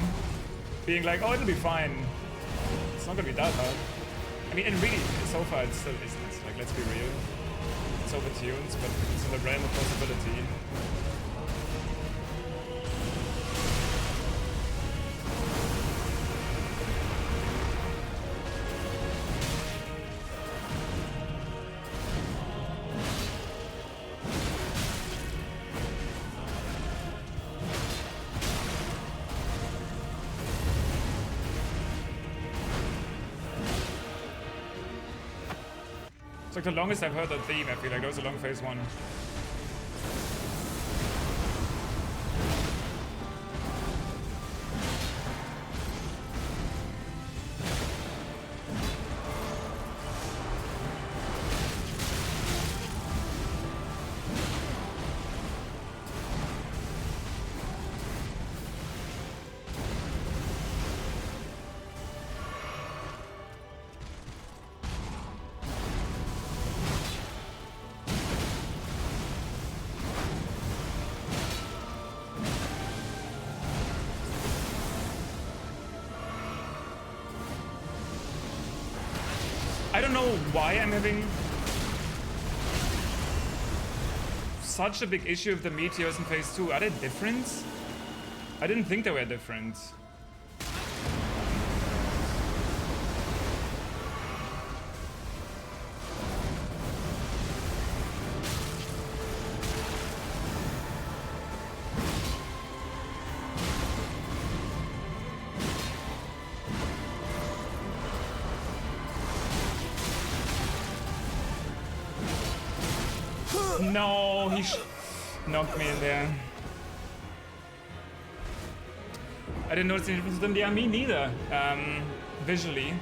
Being like, oh, it'll be fine. It's not gonna be that hard. I mean, and really, so far it still isn't. Like, let's be real. It's overtuned, but it's in the realm of possibility. It's like the longest I've heard that theme, I feel like. That was a long phase 1. I don't know why I'm having such a big issue with the meteors in phase 2. Are they different? I didn't think they were different. No, he knocked me in there. I didn't notice any difference with them. Yeah, me neither, visually.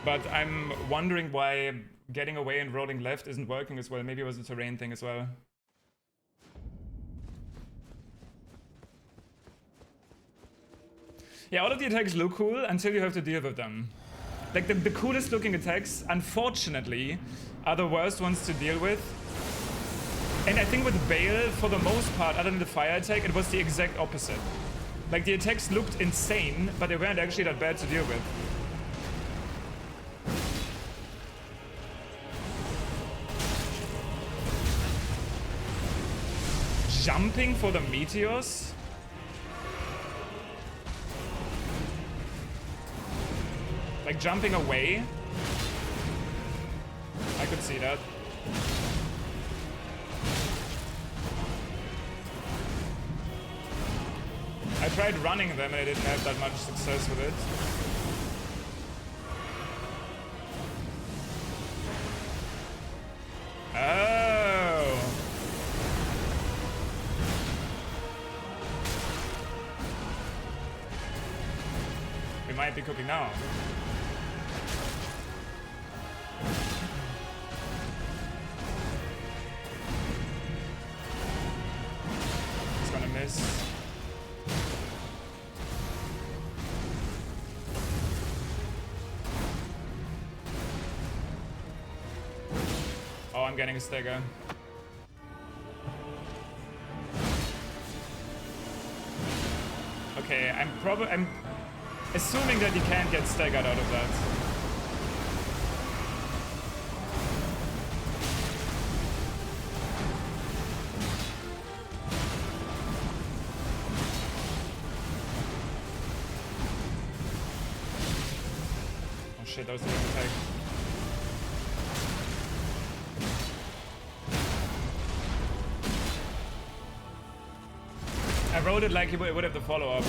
But I'm wondering why getting away and rolling left isn't working as well. Maybe it was a terrain thing as well. Yeah, all of the attacks look cool until you have to deal with them. Like, the coolest looking attacks, unfortunately, are the worst ones to deal with. And I think with Bale, for the most part, other than the fire attack, it was the exact opposite. Like, the attacks looked insane, but they weren't actually that bad to deal with. Jumping for the meteors? Like, jumping away? I could see that. I tried running them and I didn't have that much success with it. Oh. We might be cooking now. It's gonna miss. Oh, I'm getting a stagger. Okay, I'm assuming that you can't get staggered out of that. Oh shit, that was the wrong attack. I wrote it like he would have the follow-up.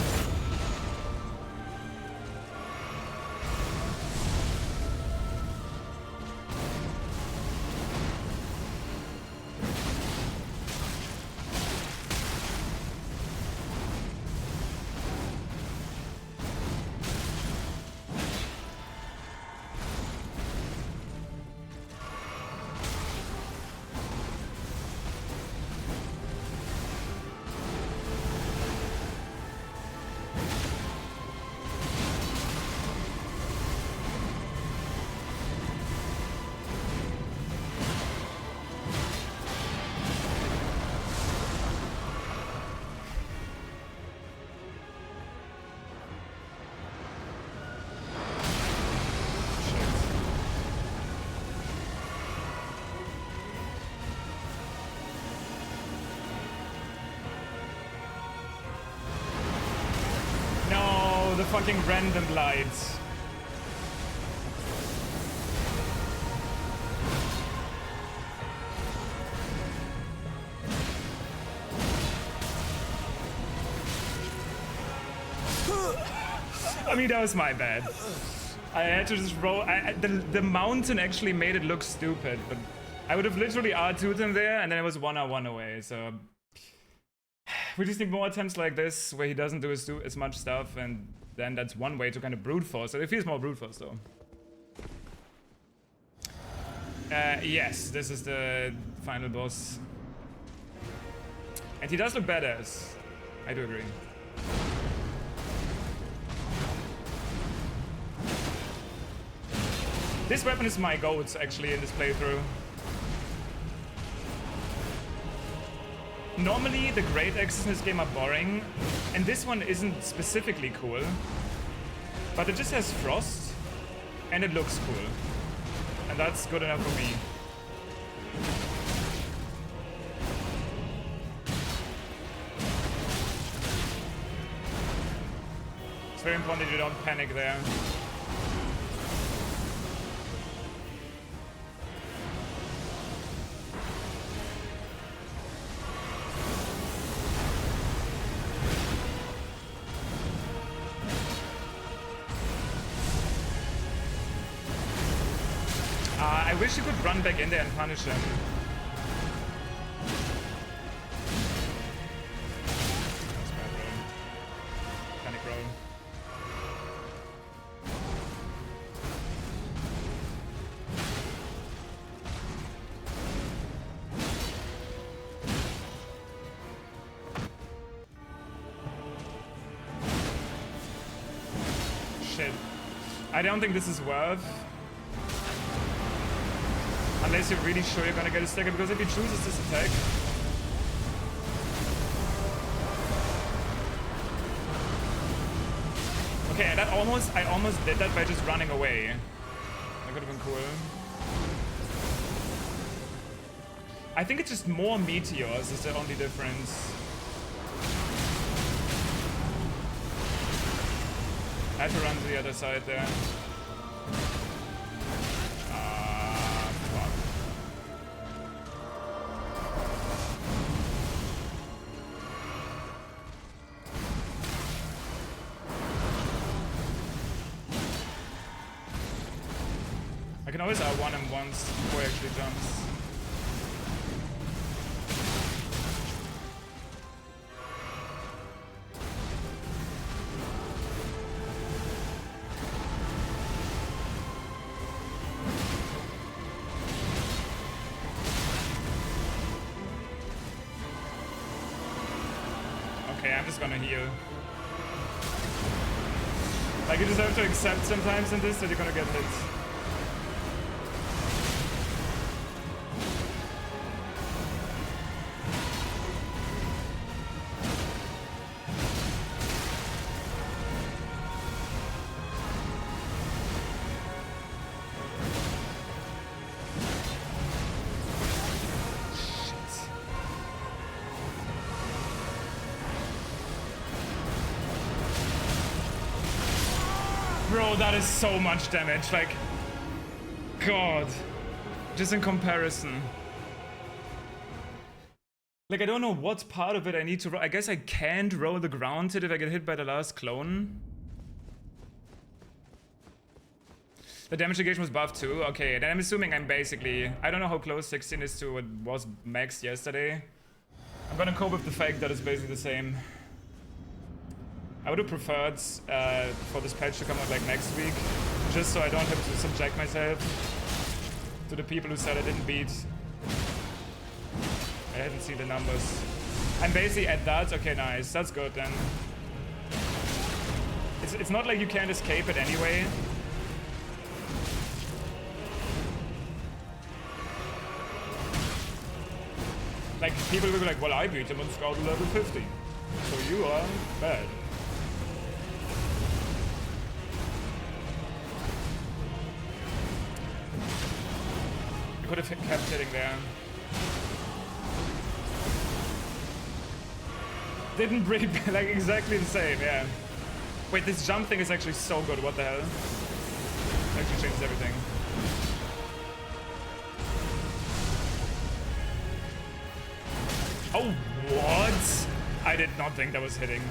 The fucking random lights. I mean, that was my bad. I had to just roll. The mountain actually made it look stupid, but I would have literally R2'd him there, and then it was 1R1 away, so... We just need more attempts like this, where he doesn't do as much stuff, and then that's one way to kind of brute force. So it feels more brute force, though. Yes, this is the final boss. And he does look badass. I do agree. This weapon is my goat, actually, in this playthrough. Normally, the great axes in this game are boring, and this one isn't specifically cool. But it just has frost, and it looks cool. And that's good enough for me. It's very important that you don't panic there. I wish you could run back in there and punish him. That's bad roll. Panic roll. Shit. I don't think this is worth. Unless you're really sure you're gonna get a stacker, because if he chooses this attack... Okay, I almost did that by just running away. That could have been cool. I think it's just more meteors is the only difference. I have to run to the other side there. I can always R1 him once before he actually jumps. Okay, I'm just gonna heal. Like, you just have to accept sometimes in this that you're gonna get hit. Bro, that is so much damage, like... God. Just in comparison. Like, I don't know what part of it I need to roll. I guess I can't roll the ground hit if I get hit by the last clone. The damage negation was buffed too? Okay, then I'm assuming I'm basically... I don't know how close 16 is to what was max yesterday. I'm gonna cope with the fact that it's basically the same. I would have preferred for this patch to come out like next week, just so I don't have to subject myself to the people who said I didn't beat. I haven't seen the numbers. I'm basically at that. Okay, nice. That's good then. It's not like you can't escape it anyway. Like, people will be like, well, I beat him on Scout level 50. So you are bad. You could have kept hitting there. Didn't break, like exactly the same, yeah. Wait, this jump thing is actually so good, what the hell? Actually changes everything. Oh, what? I did not think that was hitting.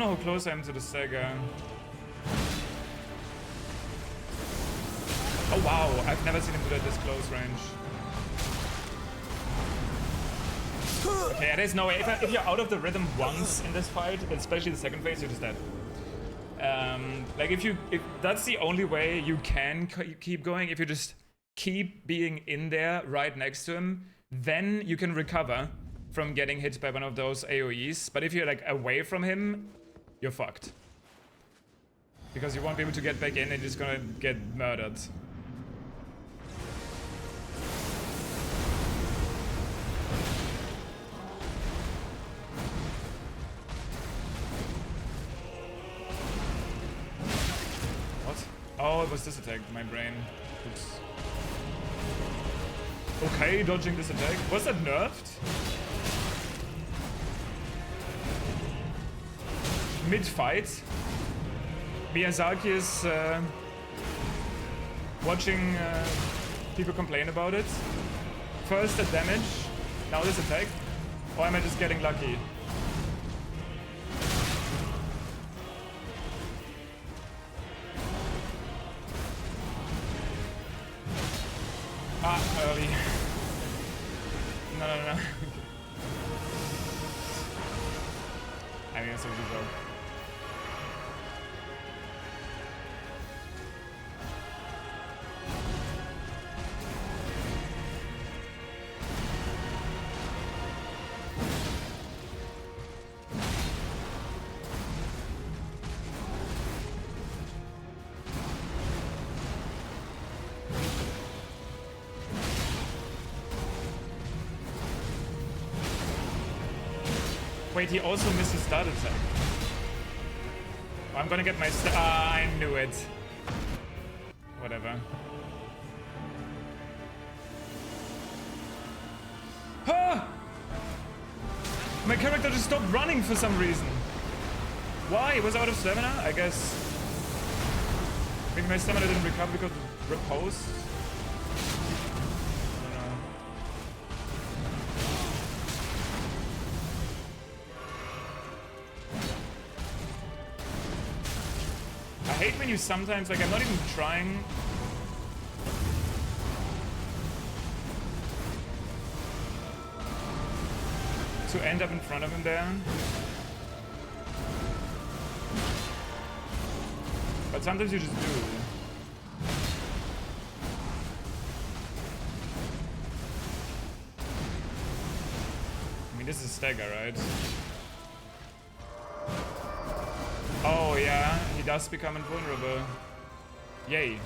know how close I am to the stagger. Oh wow, I've never seen him do that this close range. Okay, there's no way. If you're out of the rhythm once in this fight, especially the second phase, you're just dead. Like if that's the only way you can keep going, if you just keep being in there right next to him, then you can recover from getting hit by one of those AoEs. But if you're like away from him, you're fucked. Because you won't be able to get back in and you're just gonna get murdered. Oh, it was this attack, my brain. Oops. Okay, dodging this attack. Was that nerfed? Mid-fight, Miyazaki is watching people complain about it. First the damage, now this attack. Or am I just getting lucky? Early. No. I think that's a good job. Wait, he also missed his start attack. Oh, I'm gonna get my I knew it. Whatever. Ah! My character just stopped running for some reason. Why? It was out of stamina? I guess. Maybe my stamina didn't recover because of repose. I hate when you sometimes, like, I'm not even trying. To end up in front of him there. But sometimes you just do. I mean, this is stagger, right? Oh yeah, he does become invulnerable. Yay.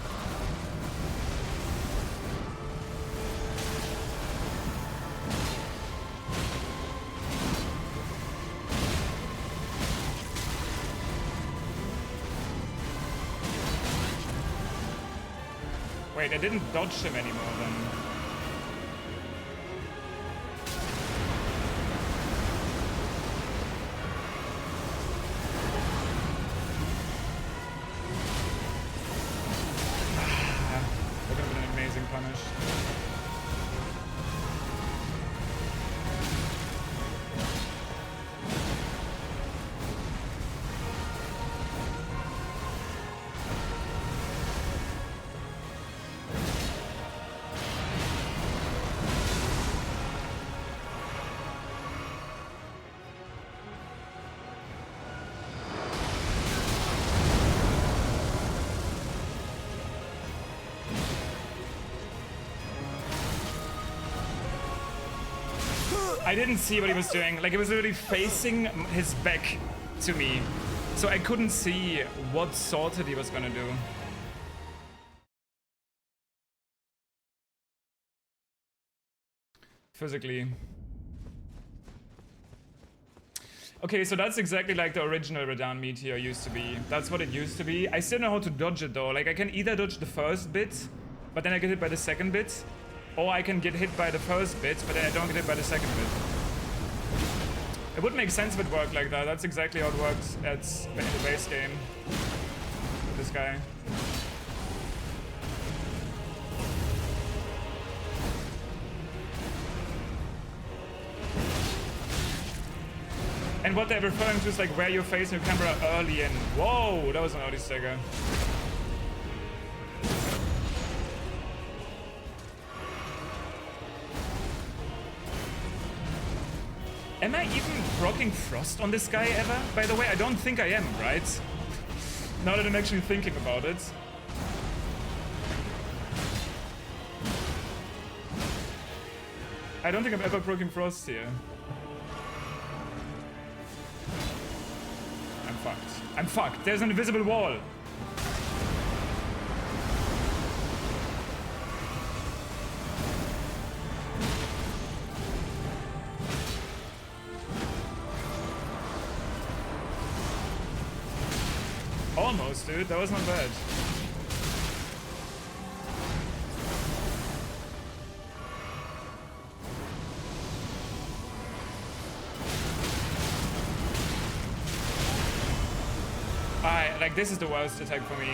Wait, I didn't dodge him anymore then. I didn't see what he was doing. Like, he was literally facing his back to me. So I couldn't see what sorted he was gonna do. Physically. Okay, so that's exactly like the original Radan Meteor used to be. That's what it used to be. I still know how to dodge it though. Like, I can either dodge the first bit, but then I get hit by the second bit, or I can get hit by the first bit, but then I don't get hit by the second bit. It would make sense if it worked like that. That's exactly how it works in the base game with this guy. And what they're referring to is like where you're facing your camera early in. Whoa, that was an Audi stagger. Am I even proccing Frost on this guy ever? By the way, I don't think I am, right? Now that I'm actually thinking about it. I don't think I'm ever proccing Frost here. I'm fucked. I'm fucked. There's an invisible wall. Almost, dude. That was not bad. Like, this is the worst attack for me.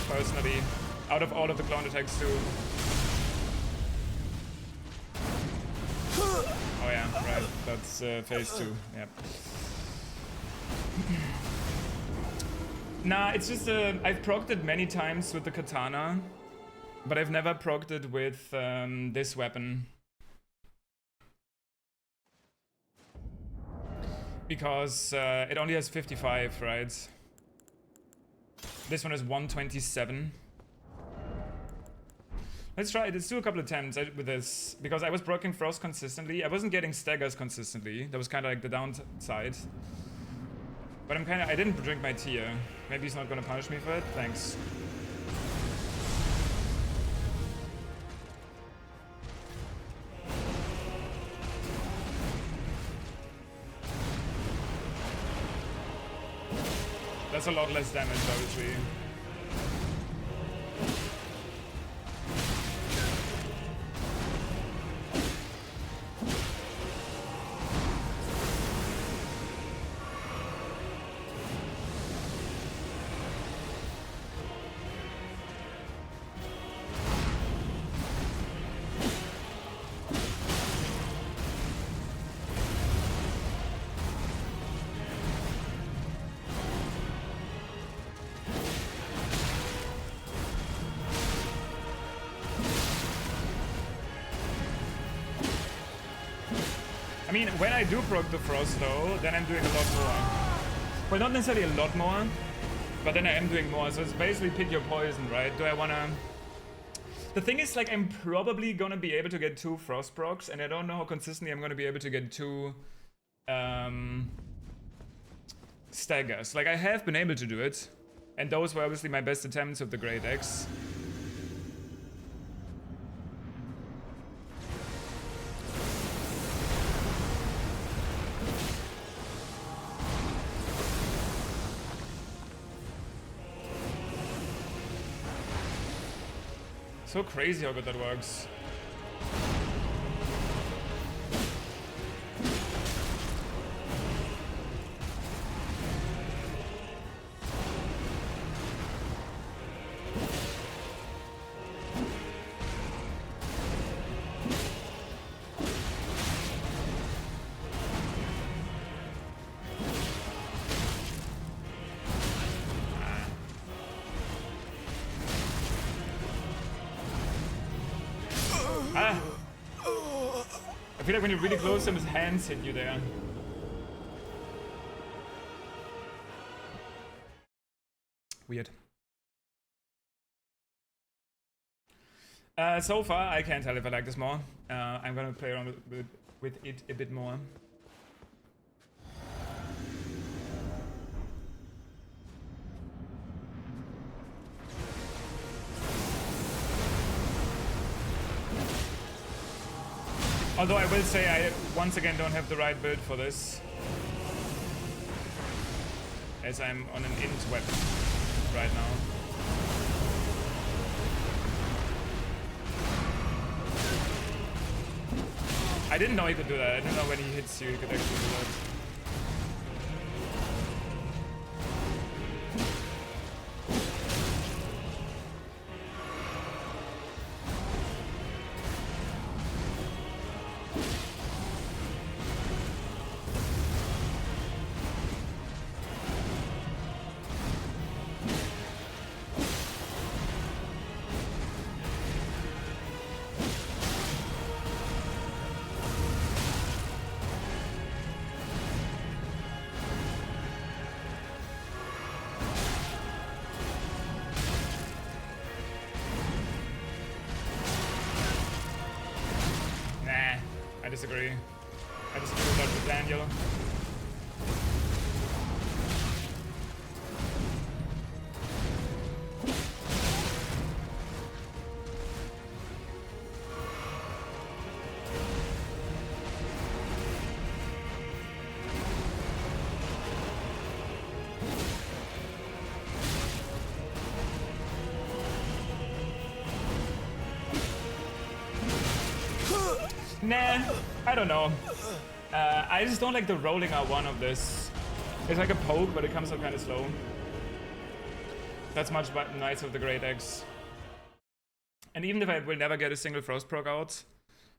Personally. Out of all of the clone attacks, too. Oh yeah, right. That's phase 2. Yep. Nah, it's just I've procced it many times with the katana, but I've never procced it with this weapon. Because it only has 55, right? This one is 127. Let's try it. Let's do a couple attempts with this. Because I was proccing Frost consistently. I wasn't getting staggers consistently. That was kind of like the downside. But I didn't drink my tea. Maybe he's not gonna punish me for it. Thanks. That's a lot less damage, obviously. I mean, when I do proc the Frost though, then I'm doing a lot more. Well, not necessarily a lot more, but then I am doing more. So it's basically pick your poison, right? Do I wanna... The thing is, like, I'm probably gonna be able to get 2 Frost procs, and I don't know how consistently I'm gonna be able to get 2 staggers. Like, I have been able to do it, and those were obviously my best attempts with the Great Axe. So crazy how good that works. I feel like when you're really close to him, his hands hit you there. Weird. So far, I can't tell if I like this more. I'm gonna play around with it a bit more. Although I will say I once again don't have the right build for this, as I'm on an int weapon right now. I didn't know he could do that. I didn't know when he hits you he could actually do that. disagree. I disagree with that with Daniel. Nah, I don't know. I just don't like the rolling R1 of this. It's like a poke, but it comes out kind of slow. That's much nicer with the Great Axe. And even if I will never get a single Frost proc out,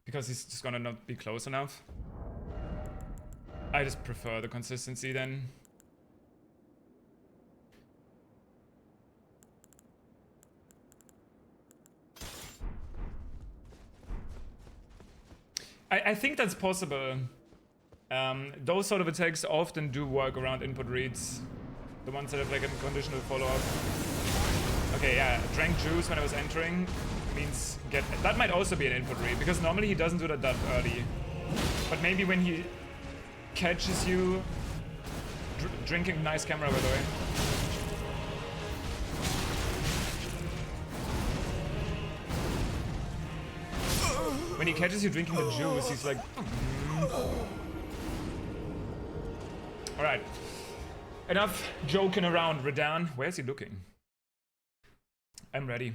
because he's just gonna not be close enough, I just prefer the consistency then. I think that's possible. Those sort of attacks often do work around input reads. The ones that have like a conditional follow-up. Okay, yeah, drank juice when I was entering means get... That might also be an input read, because normally he doesn't do that early. But maybe when he catches you... drinking, nice camera by the way. When he catches you drinking the juice, he's like... Alright. Enough joking around, Redan. Where's he looking? I'm ready.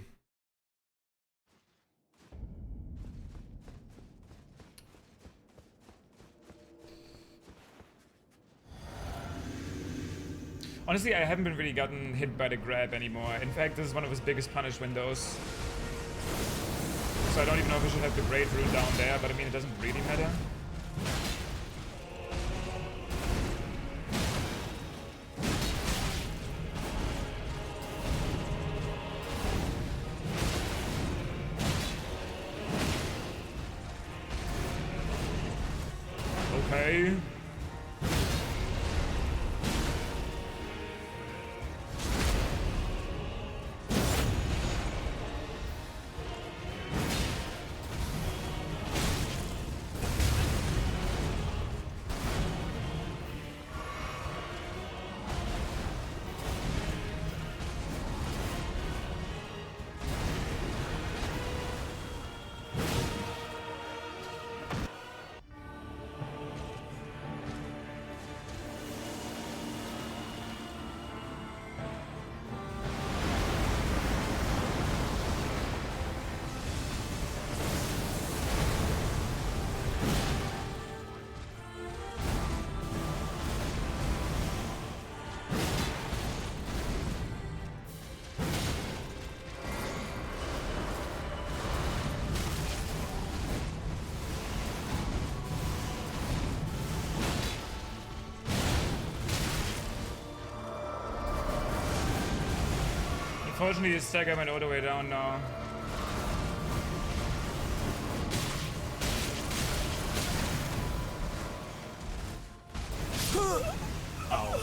Honestly, I haven't been really gotten hit by the grab anymore. In fact, this is one of his biggest punish windows. So I don't even know if we should have the Great Rule down there, but I mean, it doesn't really matter. Okay. Unfortunately, the stagger went all the way down now. Ow.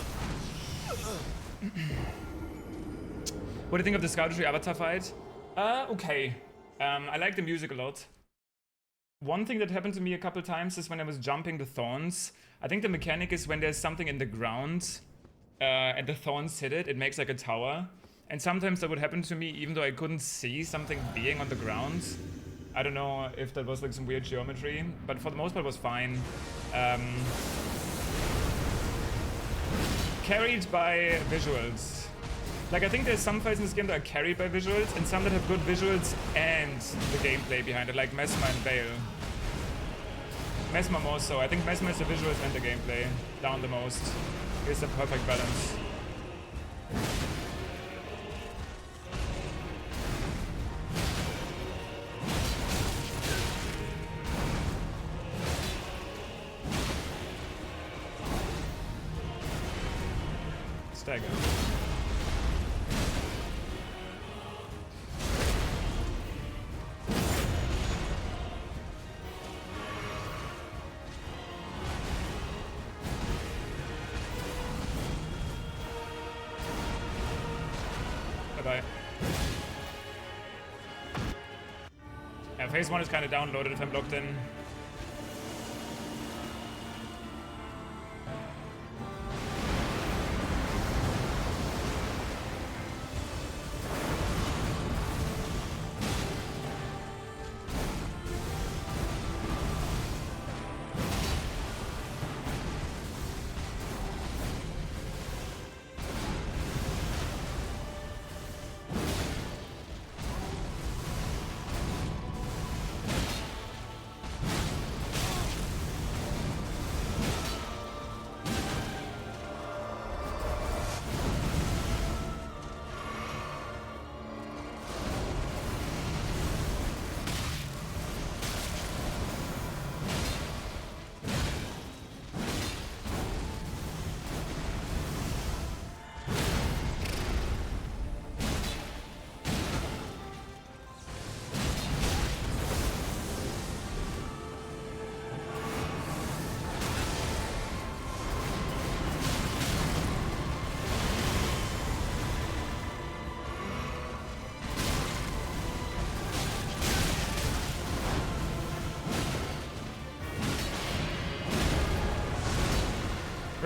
What do you think of the Scoutry Avatar fight? Okay. I like the music a lot. One thing that happened to me a couple times is when I was jumping the thorns. I think the mechanic is when there's something in the ground and the thorns hit it, it makes like a tower. And sometimes that would happen to me even though I couldn't see something being on the ground. I don't know if that was like some weird geometry, but for the most part it was fine. Carried by visuals. Like I think there's some fights in this game that are carried by visuals and some that have good visuals and the gameplay behind it, like Mesmer and Bale. Mesmer more so. I think Mesmer is the visuals and the gameplay down the most. It's the perfect balance. Stagger. Bye-bye. Yeah, phase 1 is kind of downloaded if I'm locked in.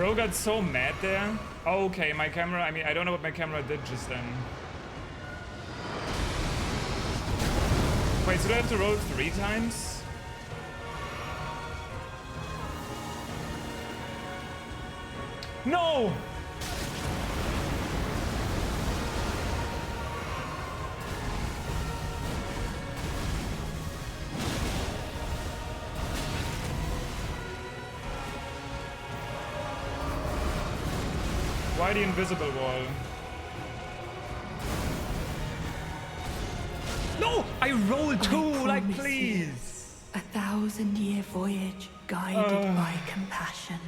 Bro got so mad there. Okay, my camera, I mean, I don't know what my camera did just then. Wait, so do I have to roll 3 times? No! Why the invisible wall? No! I rolled 2, like, please! 1,000-year voyage guided by compassion.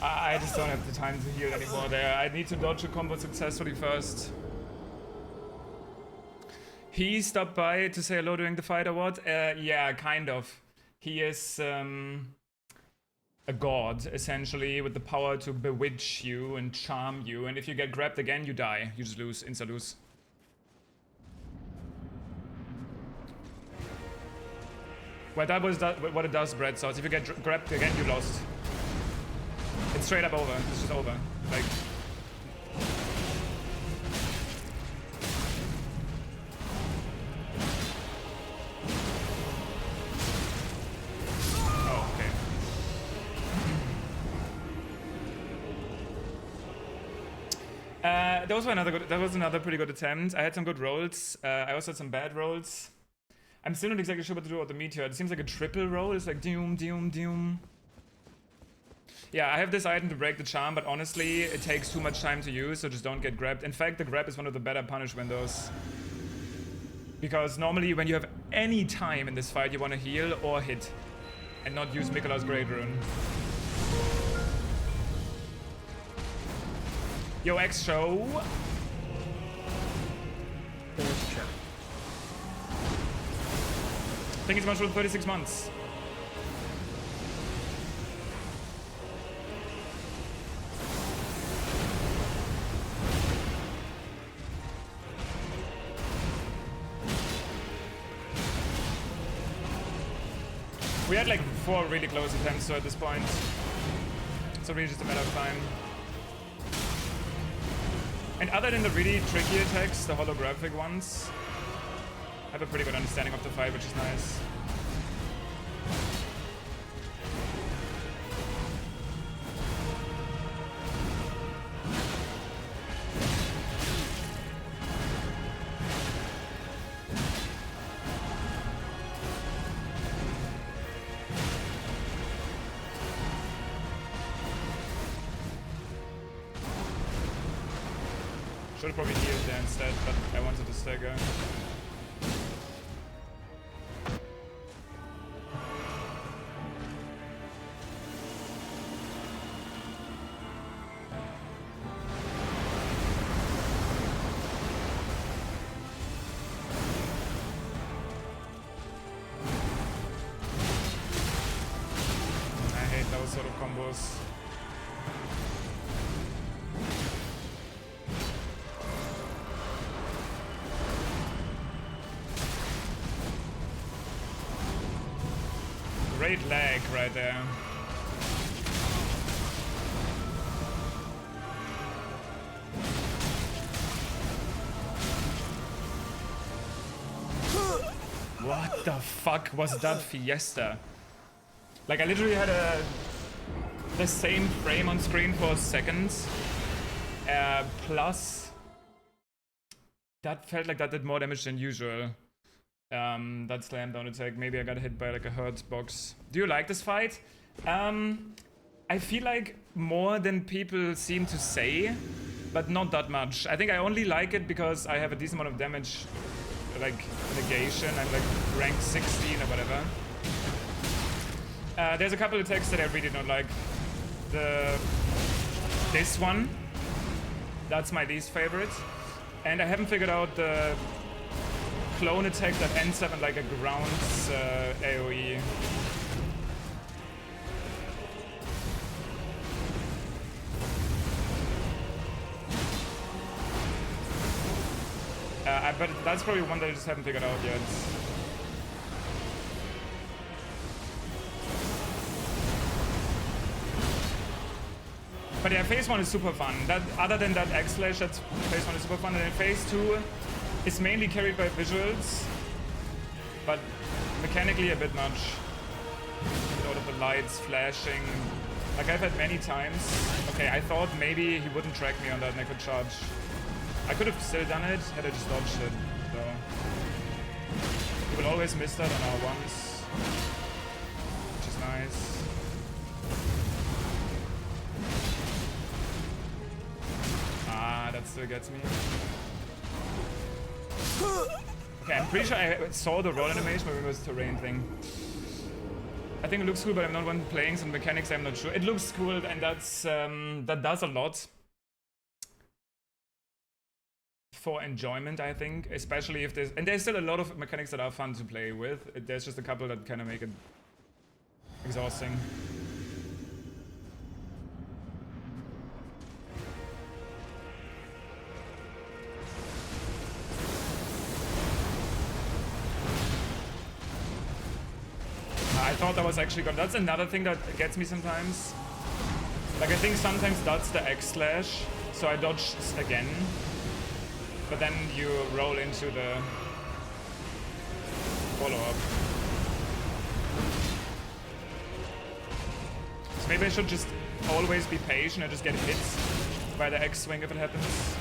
I just don't have the time to heal anymore there. I need to dodge a combo successfully first. He stopped by to say hello during the fight or what? Yeah, kind of. He is a god, essentially, with the power to bewitch you and charm you. And if you get grabbed again, you die. You just lose, insta-lose. Well, that was what it does, Brett. So if you get grabbed again, you lost. It's straight up over. It's just over. Like. Oh, okay. That was another pretty good attempt. I had some good rolls. I also had some bad rolls. I'm still not exactly sure what to do with the meteor. It seems like a triple roll. It's like doom, doom, doom. Yeah, I have this item to break the charm, but honestly, it takes too much time to use, so just don't get grabbed. In fact, the grab is one of the better punish windows. Because normally, when you have any time in this fight, you want to heal or hit. And not use Mikola's Great Rune. Yo, X show. Thank you so much for 36 months. We had like 4 really close attempts, so at this point, it's really just a matter of time. And other than the really tricky attacks, the holographic ones, I have a pretty good understanding of the fight, which is nice. Should have probably healed there instead, but I wanted to stagger. I hate those sort of combos. Great lag right there. What the fuck was that fiesta? Like, I literally had the same frame on screen for seconds. Plus, that felt like that did more damage than usual. That slam down attack. Maybe I got hit by like a hurt box. Do you like this fight? I feel like more than people seem to say, but not that much. I think I only like it because I have a decent amount of damage, like negation. I'm like rank 16 or whatever. There's a couple of attacks that I really don't like. This one, that's my least favorite. And I haven't figured out the clone attack that ends up in like a grounds AoE. But that's probably one that I just haven't figured out yet. But yeah, phase 1 is super fun. Other than that X-Slash, that's phase 1 is super fun. And then phase 2 is mainly carried by visuals, but mechanically a bit much. A lot of the lights flashing. Like I've had many times. Okay, I thought maybe he wouldn't track me on that and I could charge. I could have still done it had I just dodged it, so. He will always miss that on our ones, which is nice. Ah, that still gets me. Okay, I'm pretty sure I saw the roll animation, but it was a terrain thing. I think it looks cool, but I'm not one playing, so the mechanics I'm not sure. It looks cool, and that's that does a lot for enjoyment, I think, especially if there's still a lot of mechanics that are fun to play with. There's just a couple that kind of make it exhausting. I thought that was actually good. That's another thing that gets me sometimes. Like I think sometimes that's the X-Slash, so I dodge again. But then you roll into the follow-up. So maybe I should just always be patient and just get hit by the X-swing if it happens.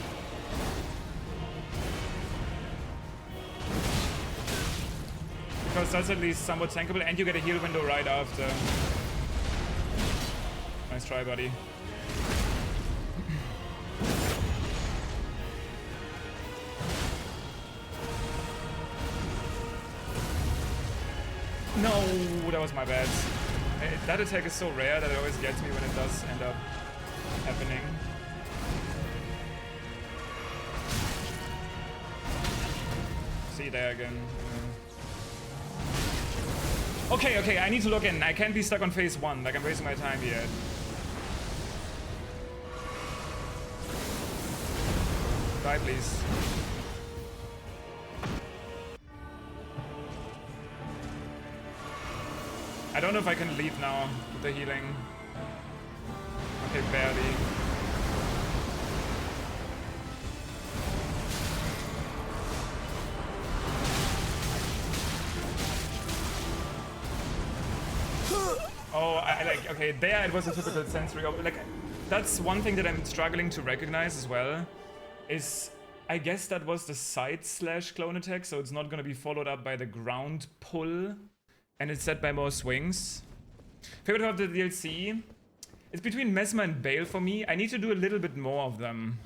Because that's at least somewhat tankable, and you get a heal window right after. Nice try, buddy. No, that was my bad. That attack is so rare that it always gets me when it does end up happening. See there again. Okay, I need to log in. I can't be stuck on phase 1, like I'm wasting my time here. Die, please. I don't know if I can leave now with the healing. Okay, barely. Oh, I like, okay, there it was a typical sensory, like, that's one thing that I'm struggling to recognize as well, is, I guess that was the side slash clone attack, so it's not gonna be followed up by the ground pull, and it's set by more swings. Favorite of the DLC? It's between Mesmer and Bale for me. I need to do a little bit more of them.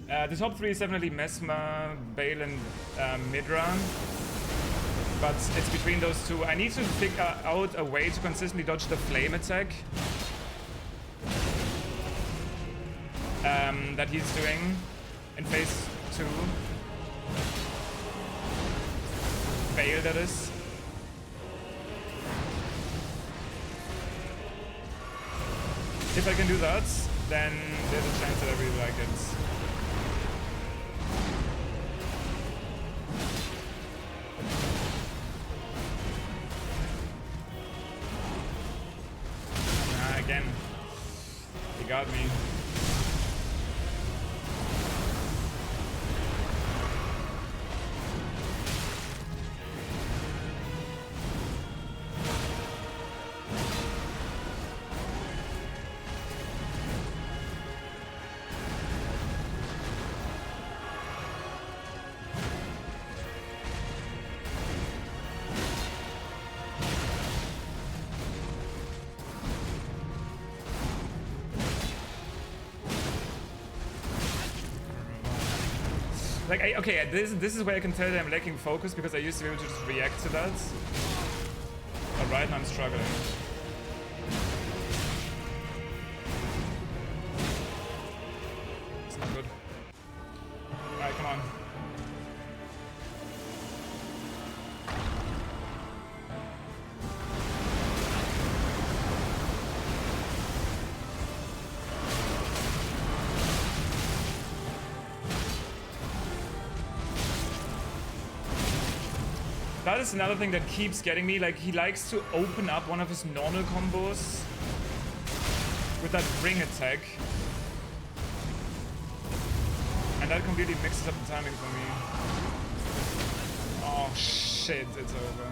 The top 3 is definitely Mesmer, Bale, and Midra. But it's between those two. I need to figure out a way to consistently dodge the flame attack that he's doing in phase 2. Bale, that is. If I can do that, then there's a chance that I really like it. Again, he got me. Like, okay, this is where I can tell that I'm lacking focus, because I used to be able to just react to that. But right now I'm struggling. It's not good. Alright, come on. That is another thing that keeps getting me. Like, he likes to open up one of his normal combos with that ring attack. And that completely mixes up the timing for me. Oh shit, it's over.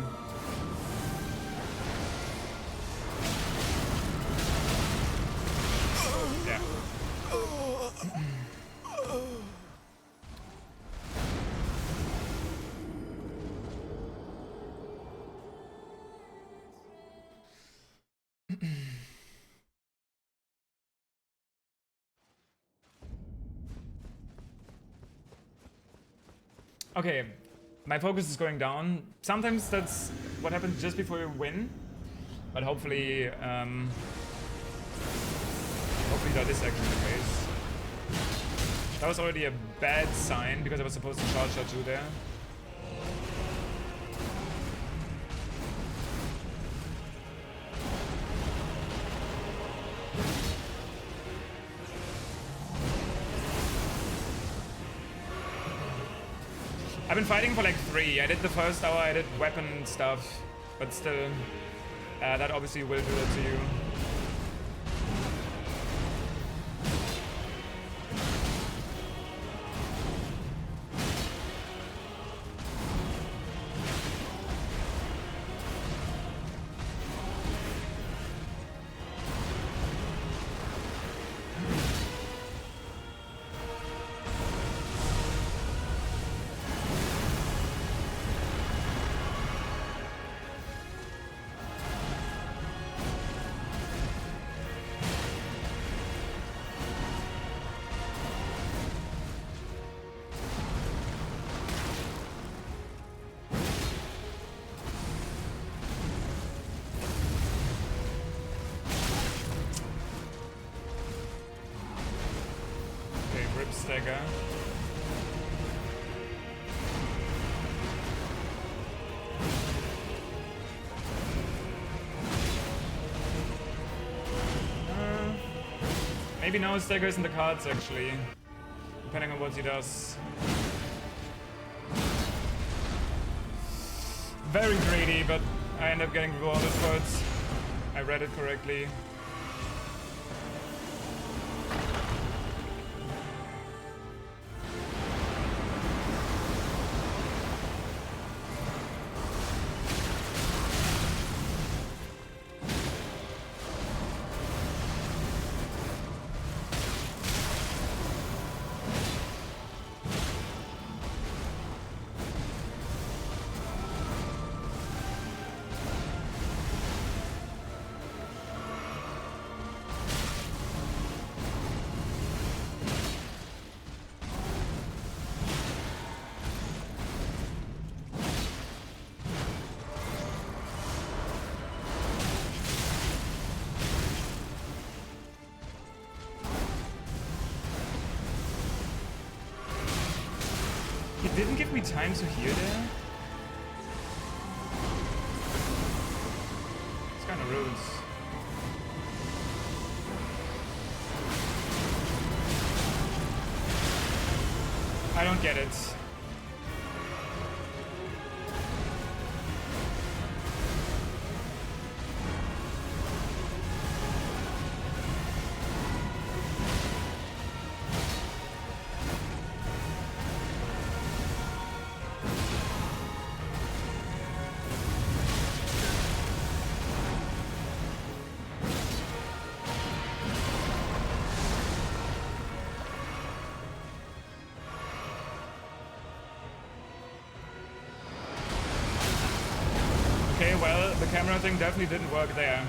Yeah. Okay, my focus is going down. Sometimes that's what happens just before you win, but hopefully, hopefully that is actually the case. That was already a bad sign because I was supposed to charge that 2 there. I've been fighting for like 3. I did the first hour, I did weapon stuff, but still, that obviously will do that to you. Stagger. Maybe now Stagger is in the cards actually, depending on what he does. Very greedy, but I end up getting rewarded for it. I read it correctly. Didn't give me time to heal there. It's kind of rude. I don't get it. Okay, well, the camera thing definitely didn't work there.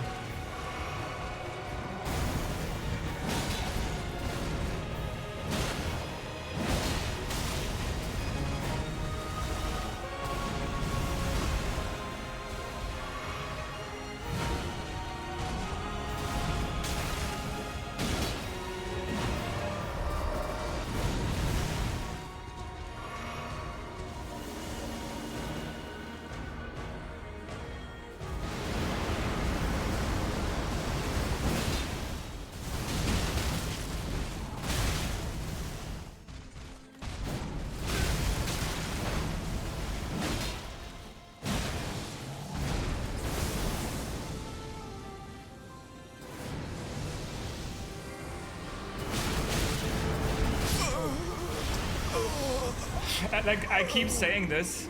like, I keep saying this.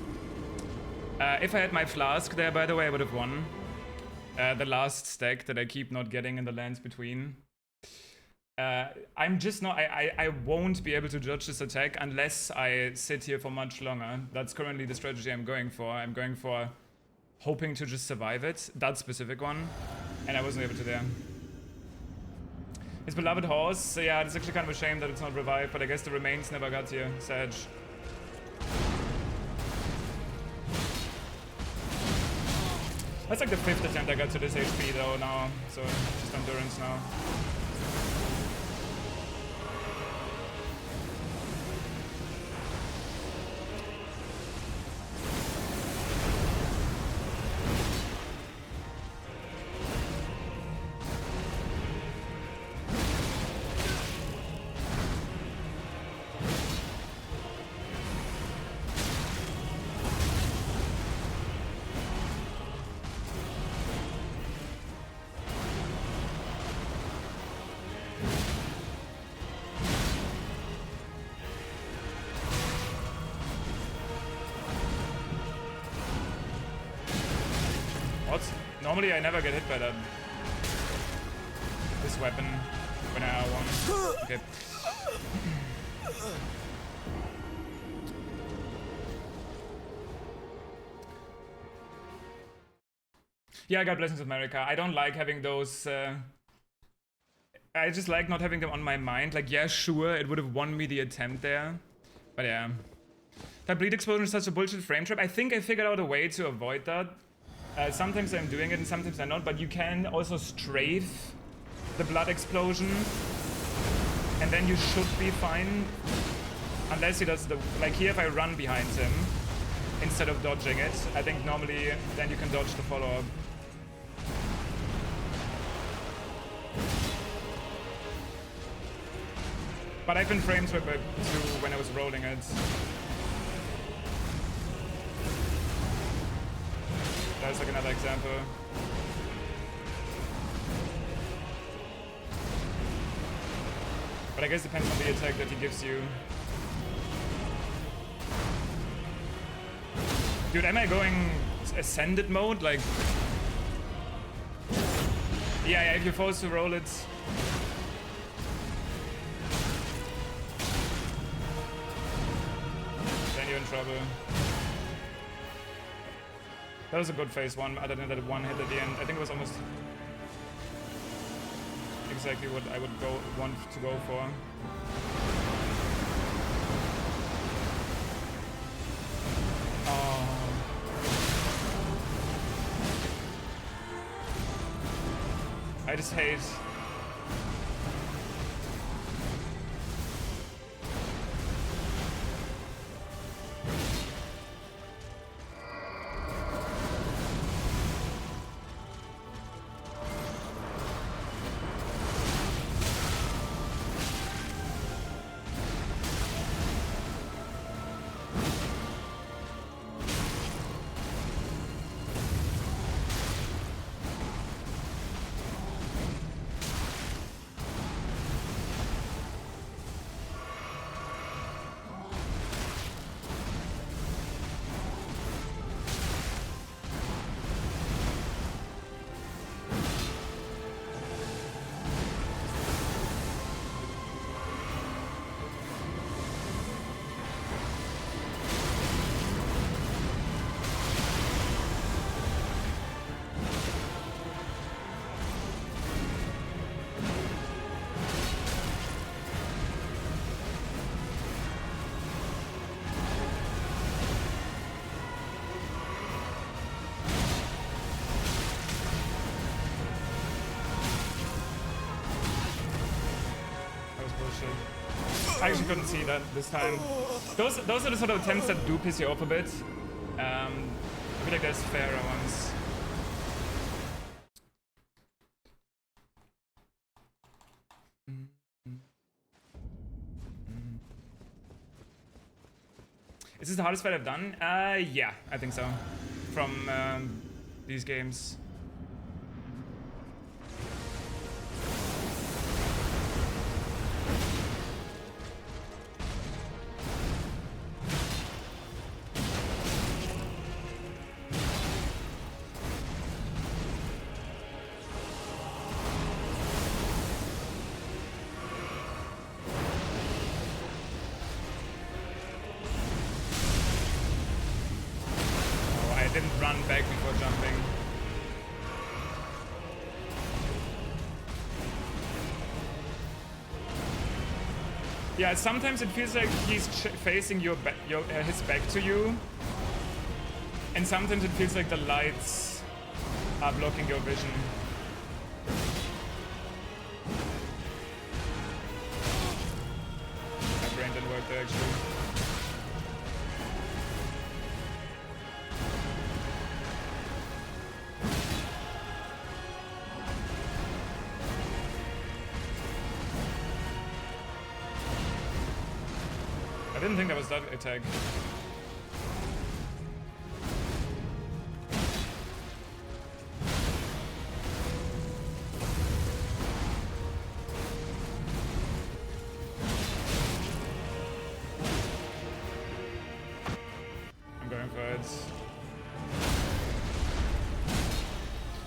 If I had my flask there, by the way, I would have won. The last stack that I keep not getting in the lands between. I'm just not... I won't be able to judge this attack unless I sit here for much longer. That's currently the strategy I'm going for. I'm going for hoping to just survive it. That specific one. And I wasn't able to there. His beloved horse. Yeah, it's actually kind of a shame that it's not revived, but I guess the remains never got here. Sad. That's like the 5th attempt I got to this HP though now, so just endurance now. Normally I never get hit by that. This weapon when I R1. Okay. Yeah, I got Blessings of America. I don't like having those... I just like not having them on my mind. Like, yeah, sure, it would have won me the attempt there. But yeah. That bleed explosion is such a bullshit frame trap. I think I figured out a way to avoid that. Sometimes I'm doing it and sometimes I'm not, but you can also strafe the blood explosion and then you should be fine. Unless he does the... Like here, if I run behind him instead of dodging it, I think normally then you can dodge the follow-up. But I've been frame trapped too when I was rolling it. That's like another example. But I guess it depends on the attack that he gives you. Dude, am I going ascended mode? Like... Yeah, if you're forced to roll it... then you're in trouble. That was a good phase one, other than that one hit at the end. I think it was almost exactly what I would want to go for. Oh. I just hate... I actually couldn't see that this time. Those are the sort of attempts that do piss you off a bit. I feel like there's fairer ones. Is this the hardest fight I've done? Yeah, I think so. From these games. didn't run back before jumping. Yeah, sometimes it feels like he's facing his back to you, and sometimes it feels like the lights are blocking your vision. My brain didn't work there actually. I didn't think that was that attack. I'm going for it.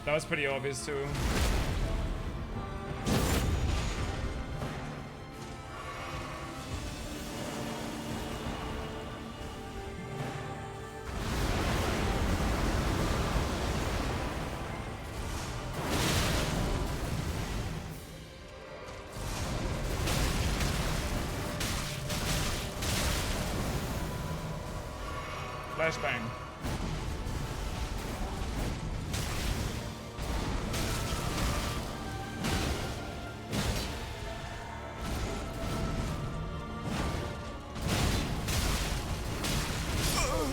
That was pretty obvious too. Flashbang.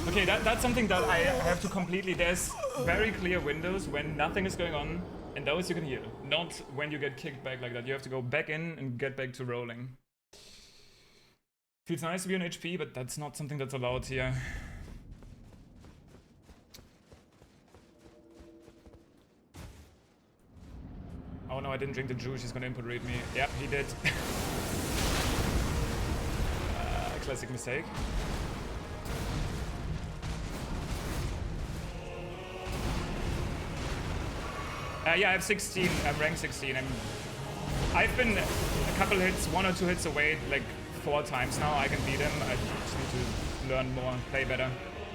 Okay, that's something that I have to completely... There's very clear windows when nothing is going on, and those you can heal. Not when you get kicked back like that. You have to go back in and get back to rolling. Feels nice to be on HP, but that's not something that's allowed here. Oh no, I didn't drink the juice, he's gonna input read me. Yeah, he did. Classic mistake. Yeah, I have 16, I'm rank 16. I've been a couple hits, 1 or 2 hits away, like 4 times now. I can beat him. I just need to learn more, play better.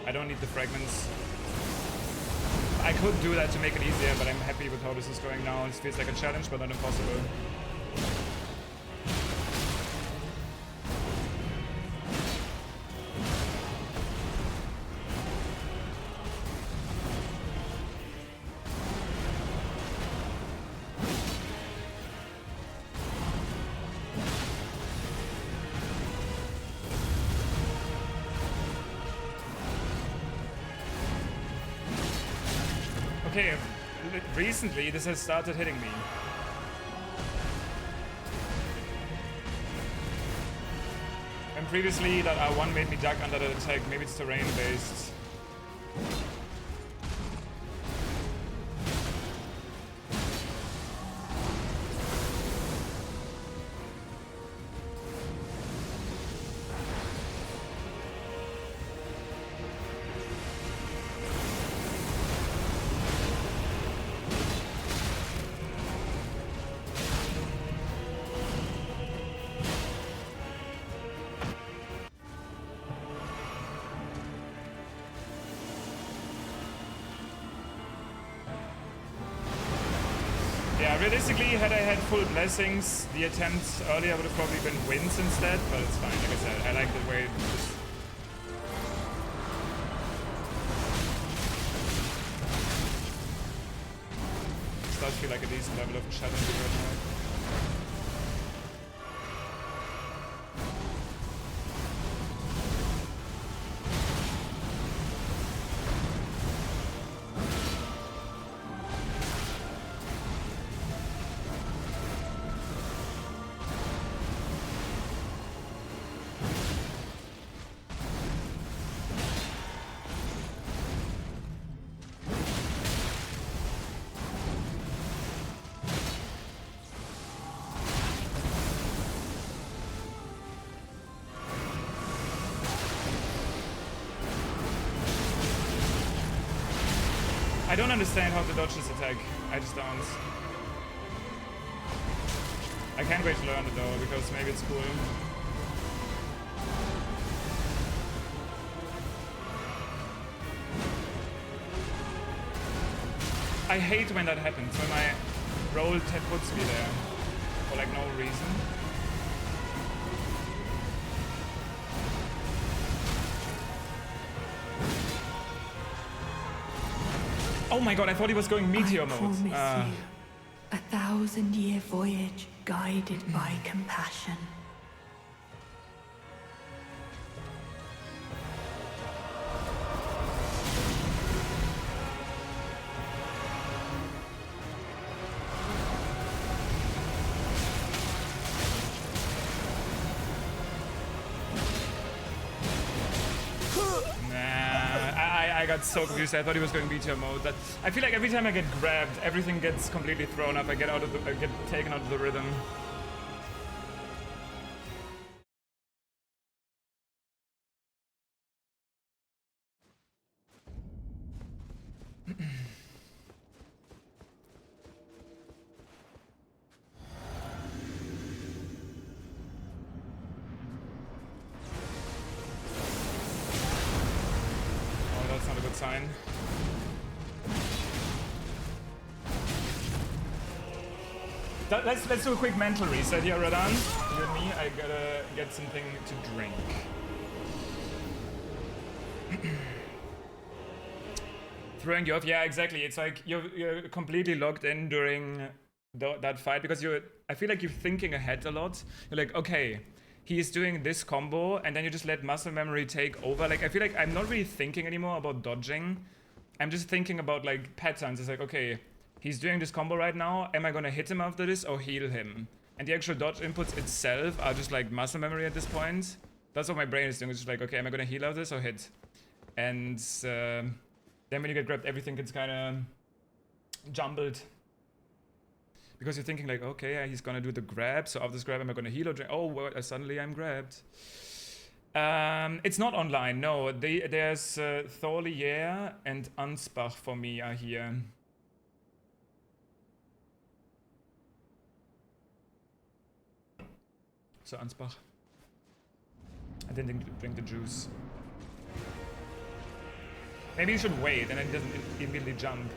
I don't need the fragments. I could do that to make it easier, but I'm happy with how this is going now. It feels like a challenge, but not impossible. Okay, recently this has started hitting me. And previously that R1 made me duck under the attack, maybe it's terrain based. Realistically, had I had full blessings, the attempt earlier would have probably been wins instead, but it's fine. Like I said, I like the way this... This does feel like a decent level of challenge right now. I don't understand how to dodge this attack. I just don't. I can't wait to learn it though, because maybe it's cool. I hate when that happens, when my roll puts me there for like no reason. Oh my god, I thought he was going meteor mode. promise you, 1,000-year voyage guided by compassion. I got so confused. I thought he was going meteor mode. That I feel like every time I get grabbed, everything gets completely thrown up. I get taken out of the rhythm. Sign. Let's do a quick mental reset here, Radan. You and me, I gotta get something to drink. Throwing you off, yeah, exactly. It's like you're completely locked in during that fight because I feel like you're thinking ahead a lot. You're like, okay, he is doing this combo, and then you just let muscle memory take over. Like, I feel like I'm not really thinking anymore about dodging. I'm just thinking about, like, patterns. It's like, okay, he's doing this combo right now. Am I gonna hit him after this or heal him? And the actual dodge inputs itself are just, like, muscle memory at this point. That's what my brain is doing. It's just like, okay, am I gonna heal after this or hit? And then when you get grabbed, everything gets kind of jumbled. Because you're thinking like, okay, he's gonna do the grab, so after this grab, am I gonna heal or drink? Oh, well, suddenly I'm grabbed. It's not online, no. There's Thorlier and Ansbach for me are here. So Ansbach. I didn't drink the juice. Maybe you should wait and then he doesn't immediately jump.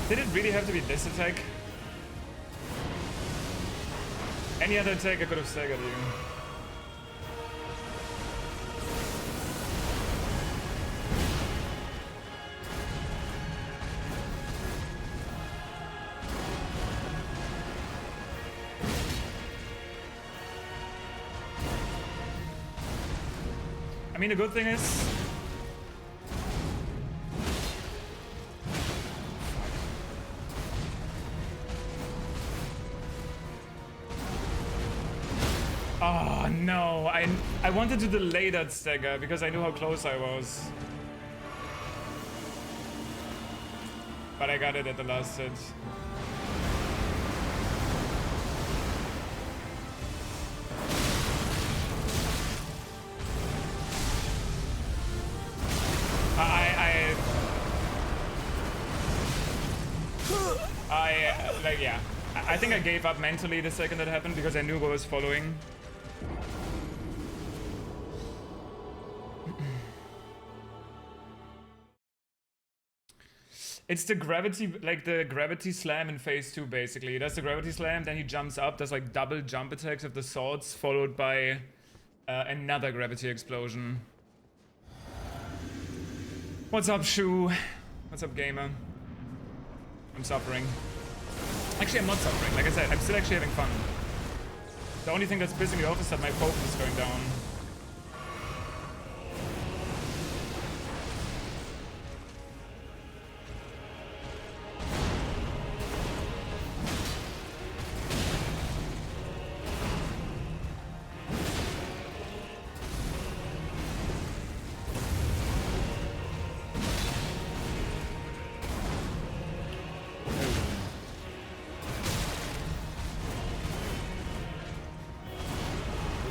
Did it really have to be this attack? Any other attack I could have staggered you. I mean, the good thing is oh no, I wanted to delay that stagger because I knew how close I was. But I got it at the last hit. Like, yeah. I think I gave up mentally the second that happened because I knew what was following. It's the gravity, like the gravity slam in phase 2 basically. That's the gravity slam, then he jumps up, does like double jump attacks of the swords followed by another gravity explosion. What's up, Shu? What's up, gamer? I'm suffering. Actually, I'm not suffering. Like I said, I'm still actually having fun. The only thing that's pissing me off is that my focus is going down.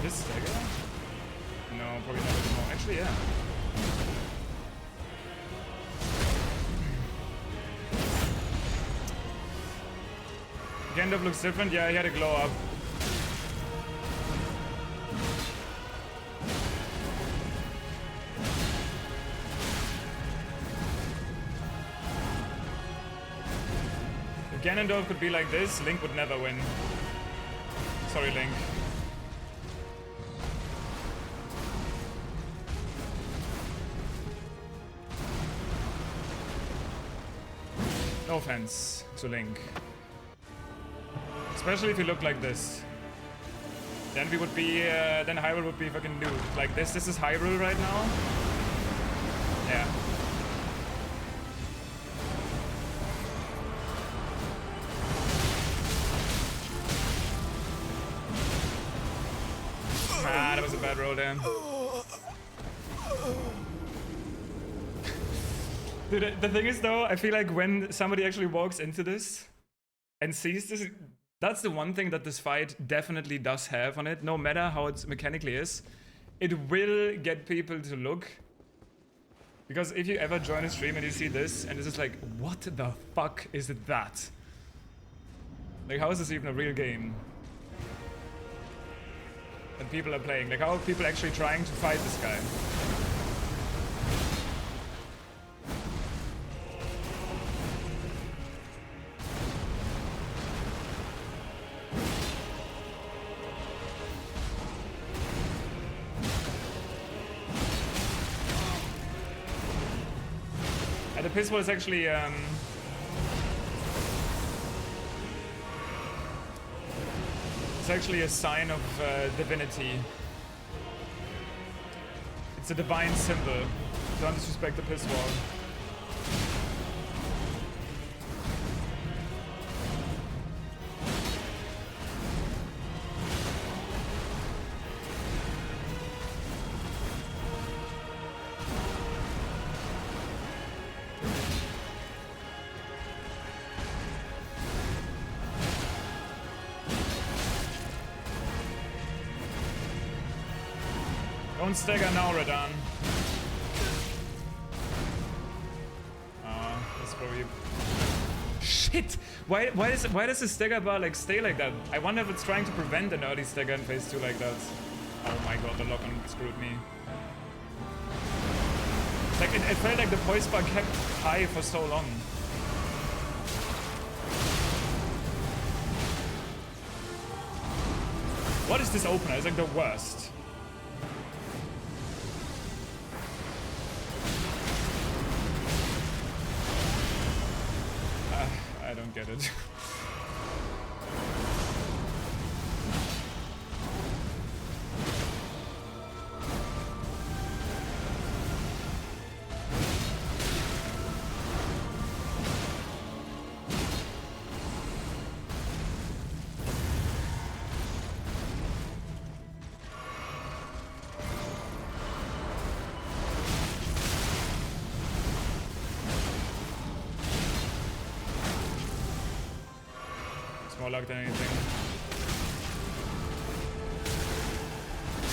this stagger? No, probably not anymore. Actually, yeah. Gandalf looks different. Yeah, he had a glow up. If Ganondorf could be like this, Link would never win. Sorry, Link. No offense to Link. Especially if you look like this. Then we would be, then Hyrule would be fucking nude. Like this is Hyrule right now. Yeah. Ah, that was a bad roll there. Dude, the thing is though, I feel like when somebody actually walks into this and sees this, that's the one thing that this fight definitely does have on it, no matter how it mechanically is. It will get people to look. Because if you ever join a stream and you see this, and this is like, what the fuck is that? Like, how is this even a real game? That people are playing. Like, how are people actually trying to fight this guy? And the piss was actually it's actually a sign of divinity. It's a divine symbol. Don't disrespect the piss wall. Don't stagger now, Radan. That's probably... Shit! Why does the stagger bar like stay like that? I wonder if it's trying to prevent an early stagger in phase 2 like that. Oh my god, the lock-on screwed me. Like it felt like the poise bar kept high for so long. What is this opener? It's like the worst. I don't get it. More luck than anything.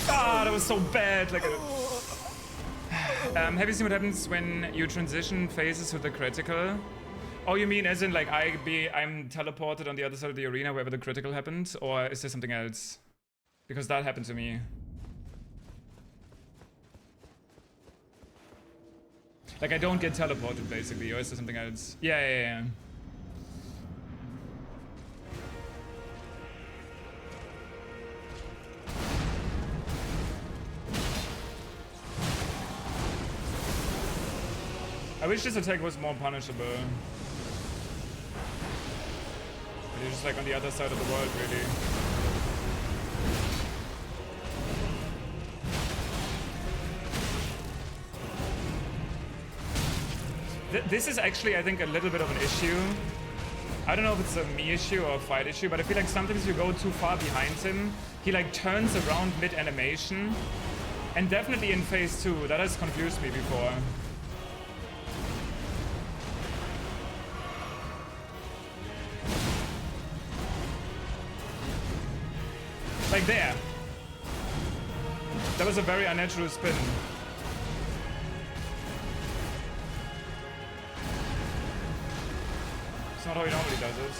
Ah, that was so bad. Like, have you seen what happens when you transition phases with the critical? Oh, you mean as in like I'm teleported on the other side of the arena wherever the critical happened, or is there something else? Because that happened to me. Like I don't get teleported basically, or is there something else? Yeah. I wish this attack was more punishable. But you're just like on the other side of the world, really. This is actually, I think, a little bit of an issue. I don't know if it's a me issue or a fight issue, but I feel like sometimes you go too far behind him. He like turns around mid-animation. And definitely in phase 2, that has confused me before. Like there. That was a very unnatural spin. It's not how he normally does it.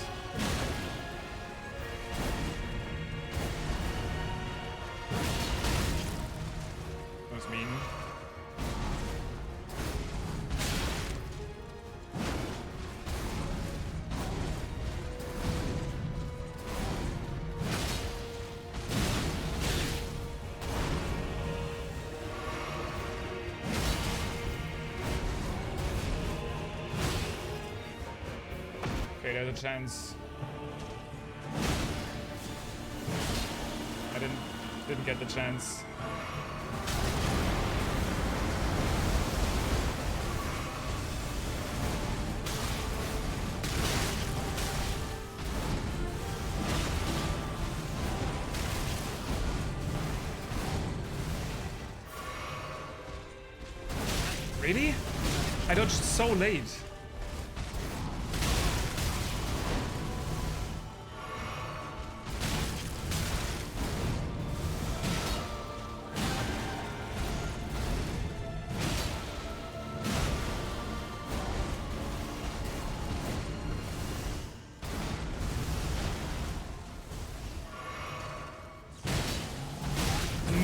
That was mean. Okay, there's a chance. I didn't get the chance. Really? I dodged so late.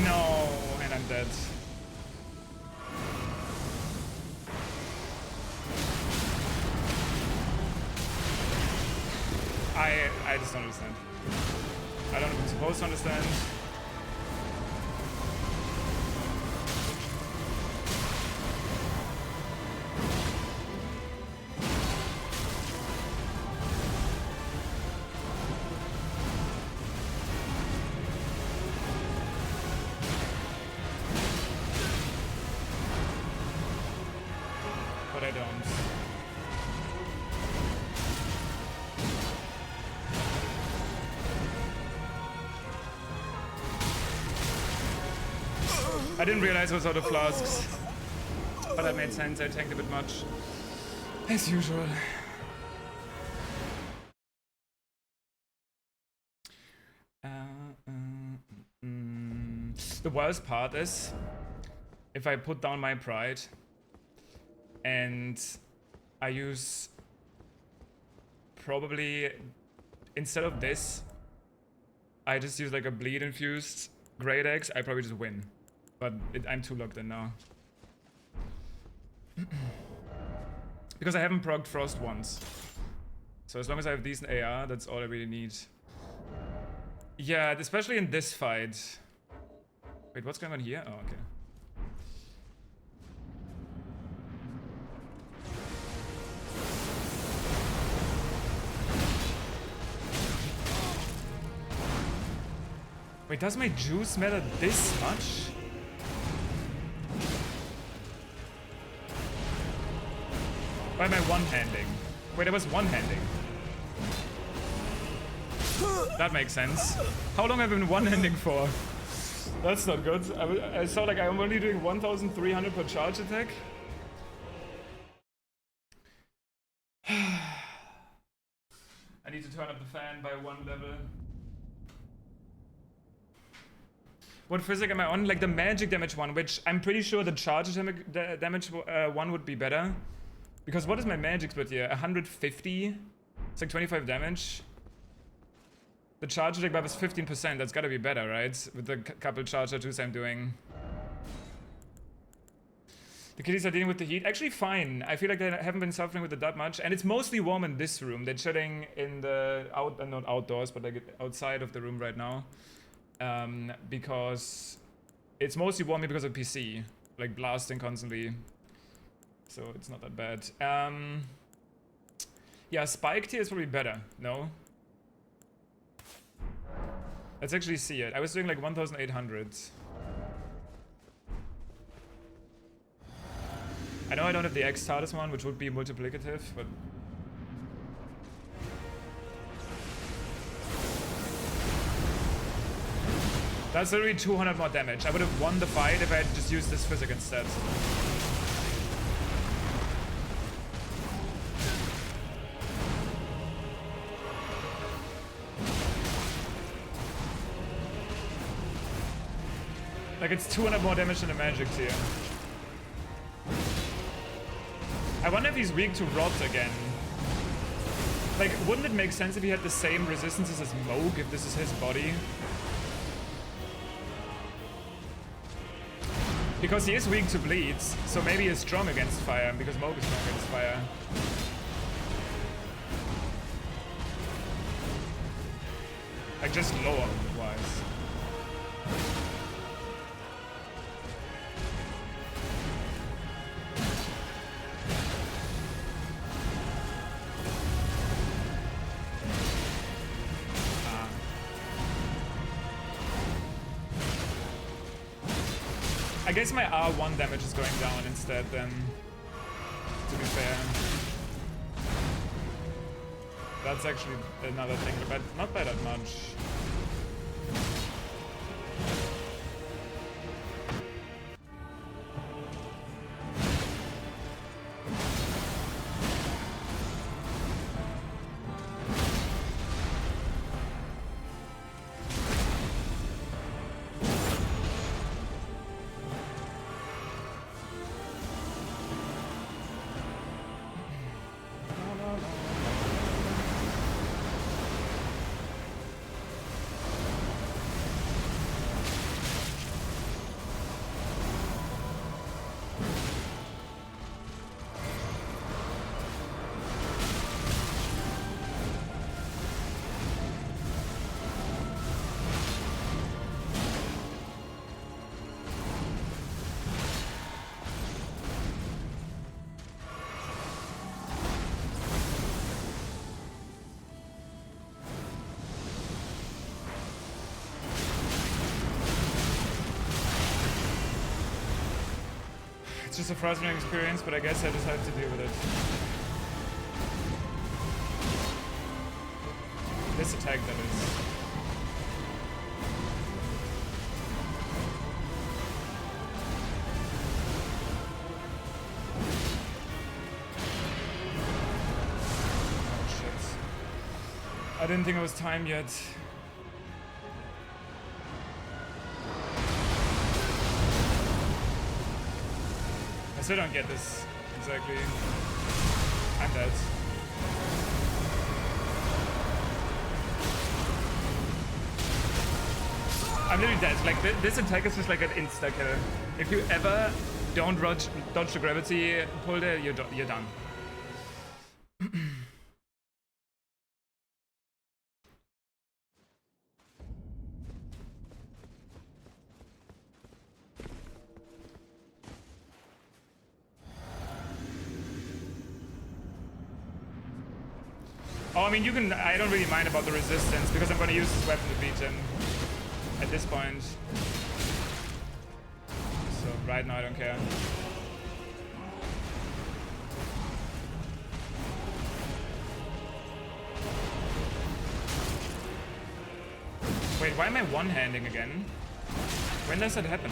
No, and I'm dead. I just don't understand. I don't know if I'm supposed to understand. But I don't. I didn't realize I was out of flasks, but that made sense. I tanked a bit much, as usual. The worst part is if I put down my pride and I use probably instead of this, I just use like a bleed infused great eggs. I probably just win. But I'm too locked in now. Because I haven't procced Frost once. So as long as I have decent AR, that's all I really need. Yeah, especially in this fight. Wait, what's going on here? Oh, okay. Wait, does my juice matter this much? Why am I one-handing? Wait, I was one-handing. That makes sense. How long have I been one-handing for? That's not good. I saw like I'm only doing 1,300 per charge attack. I need to turn up the fan by 1 level. What physic am I on? Like the magic damage one, which I'm pretty sure the charge damage one would be better. Because what is my magic split here? 150? It's like 25 damage. The charge attack buff is 15%. That's gotta be better, right? With the couple charge tattoos I'm doing. The kitties are dealing with the heat. Actually fine. I feel like they haven't been suffering with it that much. And it's mostly warm in this room. They're chilling in the not outdoors, but like outside of the room right now. Because it's mostly warm because of PC. Like blasting constantly. So it's not that bad. Yeah, spiked here is probably better. No? Let's actually see it. I was doing like 1,800. I know I don't have the X TARDIS one, which would be multiplicative, but... That's literally 200 more damage. I would have won the fight if I had just used this physic instead. Like, it's 200 more damage than the magics here. I wonder if he's weak to rot again. Like, wouldn't it make sense if he had the same resistances as Moog, if this is his body? Because he is weak to bleeds, so maybe he's strong against fire, because Moog is strong against fire. Like, just lower-wise. I guess my R1 damage is going down instead then, to be fair. That's actually another thing, but not by that much. It's just a frustrating experience, but I guess I just have to deal with it. This attack, that is. Oh shit. I didn't think it was time yet. I still don't get this exactly. I'm dead. I'm literally dead. Like, this attack is just like an insta-kill. If you ever don't dodge the gravity pull there, you're done. Oh, I mean, you can. I don't really mind about the resistance because I'm gonna use this weapon to beat him at this point. So right now I don't care. Wait, why am I one-handing again? When does that happen?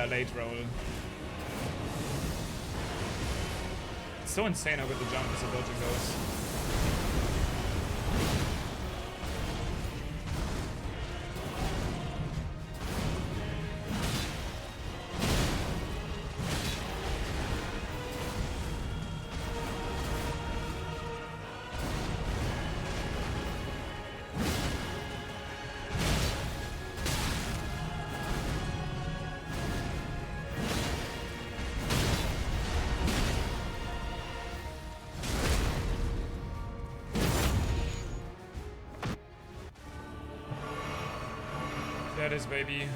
Late roll. It's so insane how good the jump is at dodging those. There it is, baby.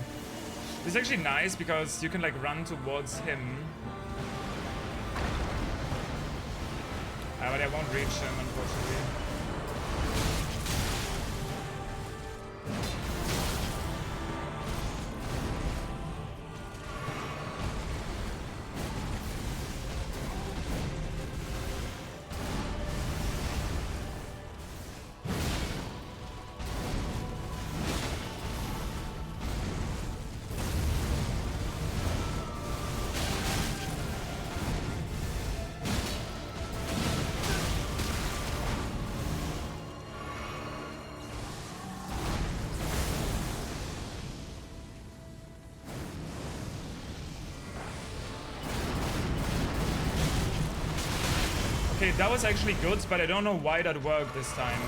This is actually nice because you can like run towards him. But I won't reach him, unfortunately. Okay, that was actually good, but I don't know why that worked this time.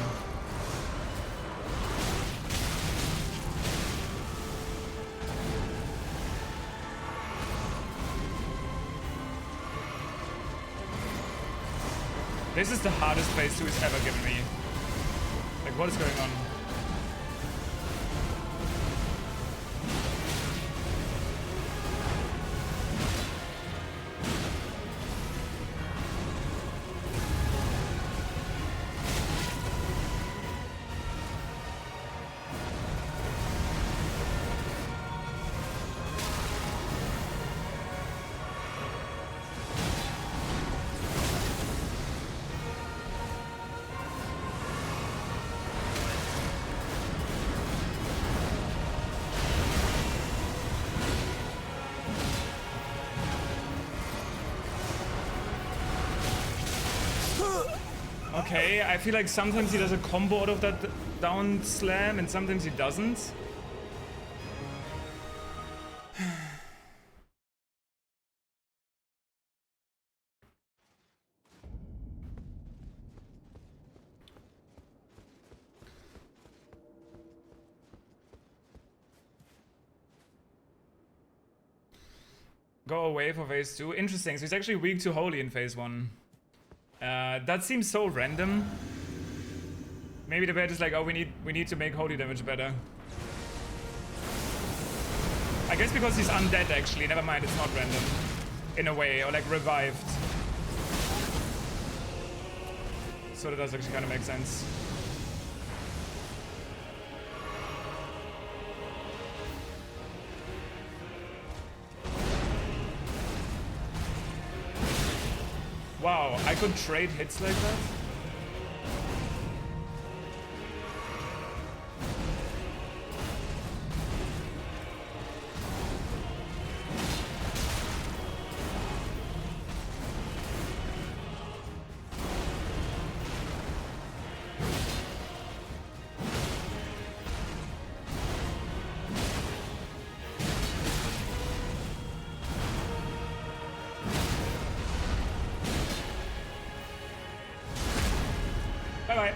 This is the hardest phase 2 he's ever given me. Like, what is going on? Okay, I feel like sometimes he does a combo out of that down slam and sometimes he doesn't. Go away for phase 2. Interesting, so he's actually weak to holy in phase 1. That seems so random. Maybe the bet is like, oh, we need to make holy damage better. I guess because he's undead actually. Never mind, it's not random. In a way, or like revived. So that does actually kind of make sense. Wow, I could trade hits like that? Bye-bye.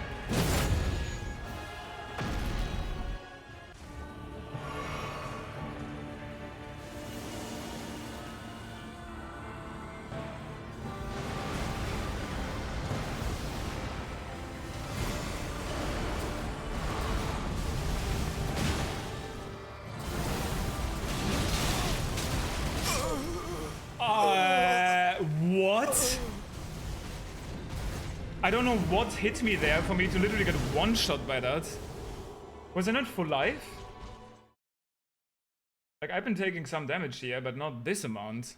What? I don't know what hit me there for me to literally get one shot by that. Was I not full life? Like, I've been taking some damage here, but not this amount.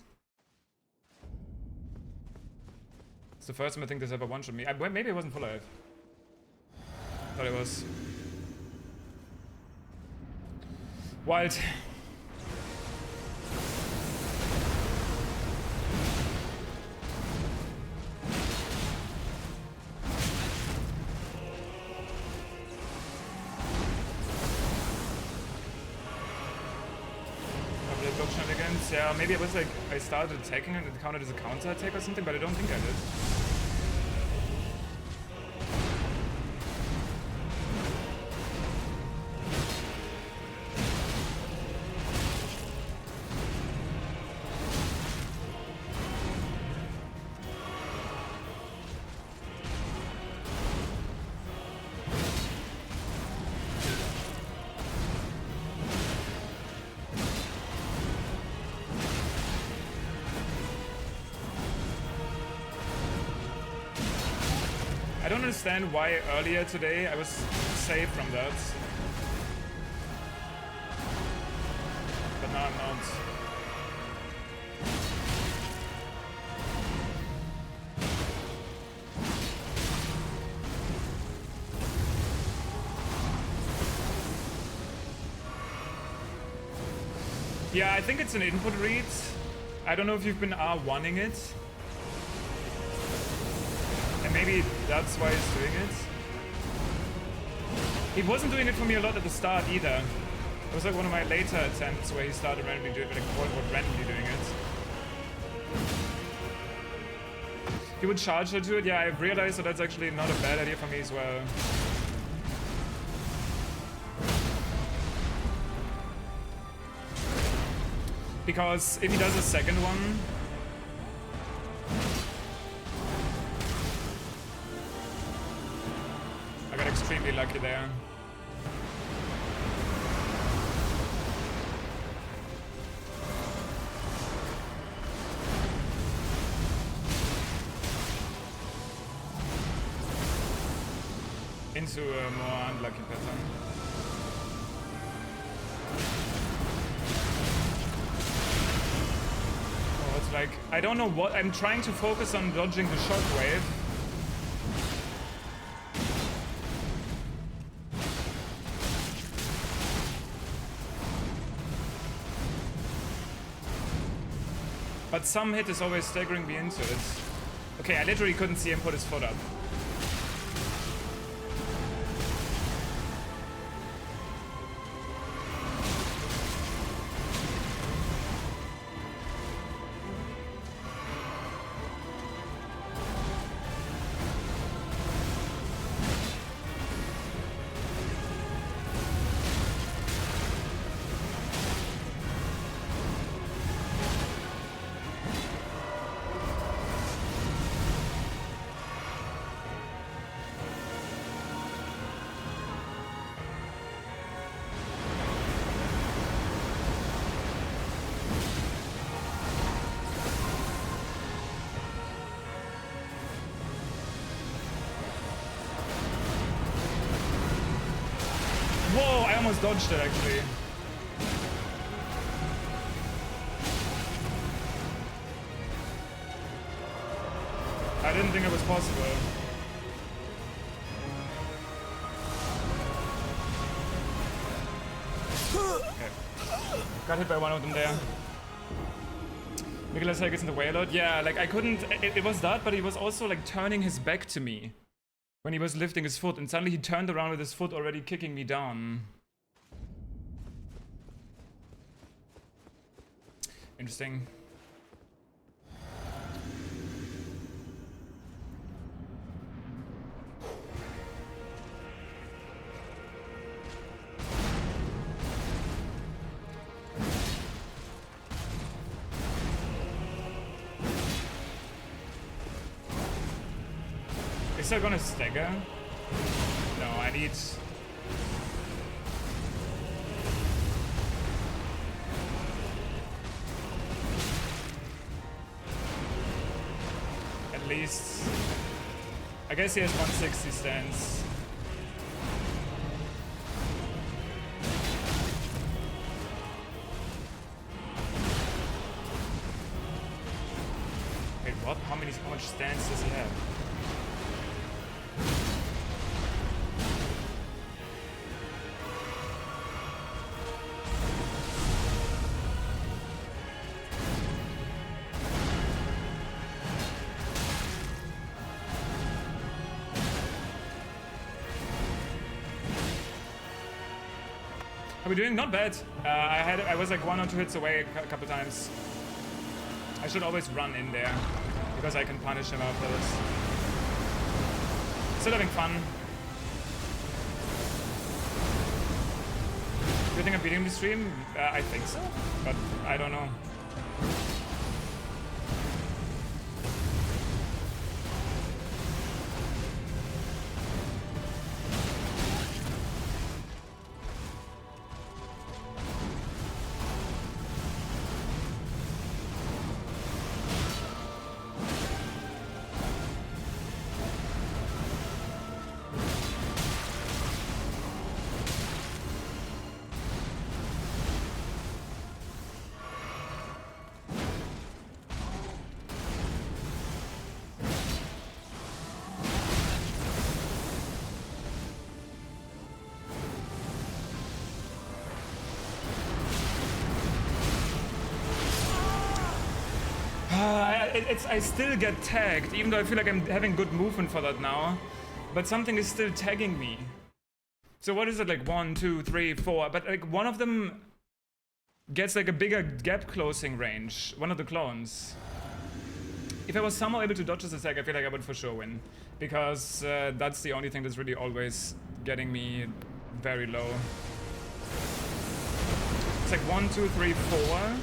It's the first time I think this ever one-shot me. Maybe I wasn't full life. Thought it was. Wild. Yeah, maybe it was like I started attacking and it counted as a counter attack or something, but I don't think I did. I don't understand why earlier today I was safe from that. But now I'm not. Yeah, I think it's an input read. I don't know if you've been R1ing it. Maybe that's why he's doing it. He wasn't doing it for me a lot at the start either. It was like one of my later attempts where he started randomly doing it, like quote-unquote randomly doing it. He would charge her to it. Yeah, I've realized that that's actually not a bad idea for me as well. Because if he does a second one... I got extremely lucky there. Into a more unlucky pattern. Oh, it's like, I don't know what, I'm trying to focus on dodging the shockwave. But some hit is always staggering me into it. Okay, I literally couldn't see him put his foot up. Whoa, I almost dodged it actually. I didn't think it was possible. Okay. Got hit by one of them there. Nicholas Haig is in the way a lot. Yeah, like I couldn't, it was that, but he was also like turning his back to me when he was lifting his foot, and suddenly he turned around with his foot already kicking me down. Interesting. Is that gonna stagger? No, I need... At least... I guess he has 160 stance. Wait, what? How much stance does he have? Are we doing? Not bad. I was like 1 or 2 hits away a couple times. I should always run in there because I can punish him after this. Still having fun. Do you think I'm beating the stream? I think so, but I don't know. I still get tagged, even though I feel like I'm having good movement for that now. But something is still tagging me. So what is it, like 1, 2, 3, 4? But like one of them gets like a bigger gap closing range. One of the clones. If I was somehow able to dodge this attack, I feel like I would for sure win. Because that's the only thing that's really always getting me very low. It's like 1, 2, 3, 4.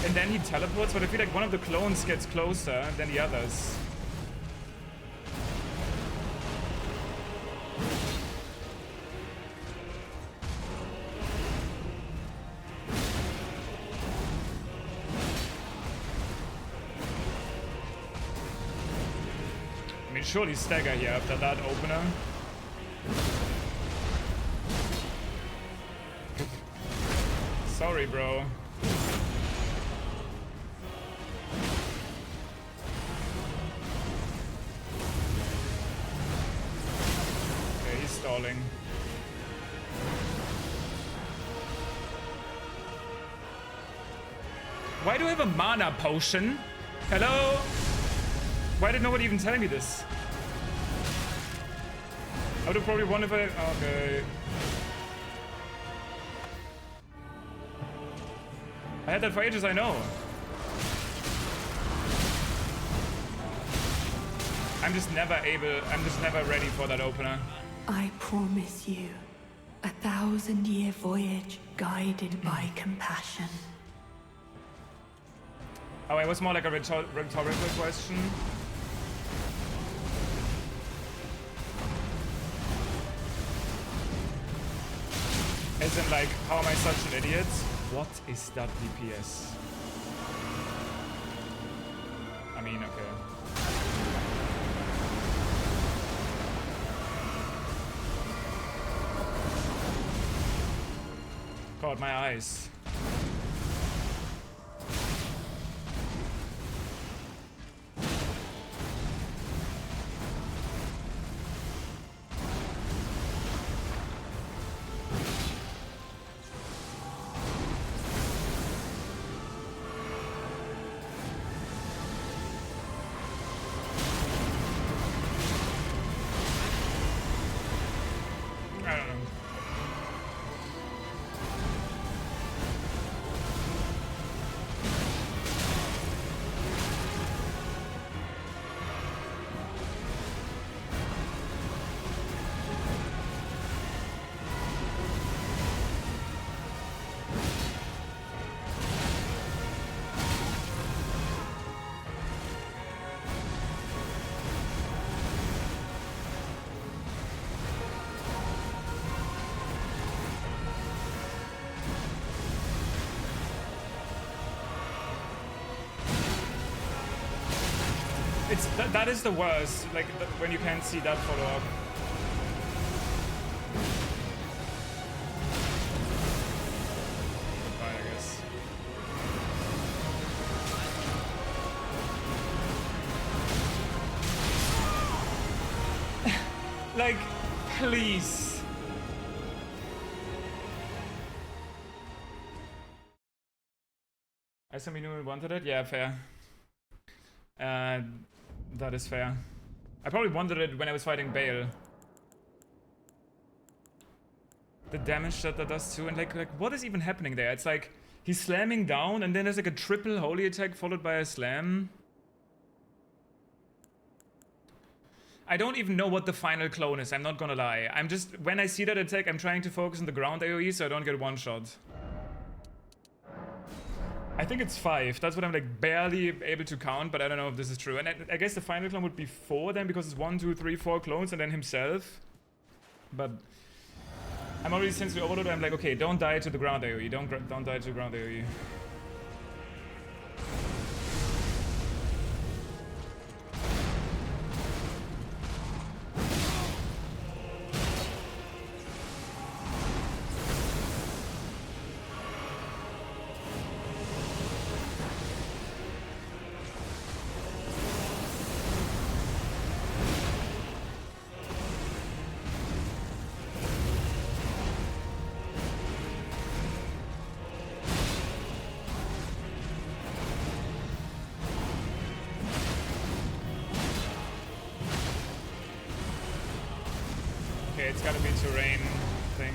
And then he teleports, but I feel like one of the clones gets closer than the others. I mean, surely stagger here after that opener. Sorry, bro. Okay, he's stalling. Why do I have a mana potion? Hello? Why did nobody even tell me this? I would have probably won if I... Okay. I had that for ages, I know. I'm just never ready for that opener. I promise you, 1,000-year voyage guided by compassion. Oh, it was more like a rhetorical question. As in, like, how am I such an idiot? What is that DPS? I mean, okay. God, my eyes. That is the worst, like, when you can't see that follow-up. Fine, I guess. Like, please. I assume you knew we wanted it? Yeah, fair. That is fair. I probably wanted it when I was fighting Bale. The damage that does too, and like what is even happening there? It's like he's slamming down, and then there's like a triple holy attack followed by a slam. I don't even know what the final clone is, I'm not gonna lie. I'm just, when I see that attack, I'm trying to focus on the ground AoE so I don't get one shot. I think it's 5. That's what I'm like barely able to count, but I don't know if this is true. And I guess the final clone would be 4 then, because it's 1, 2, 3, 4 clones and then himself. But I'm already, since we overloaded, I'm like, okay, don't die to the ground AoE. Don't die to the ground AoE. It's gotta be terrain thing.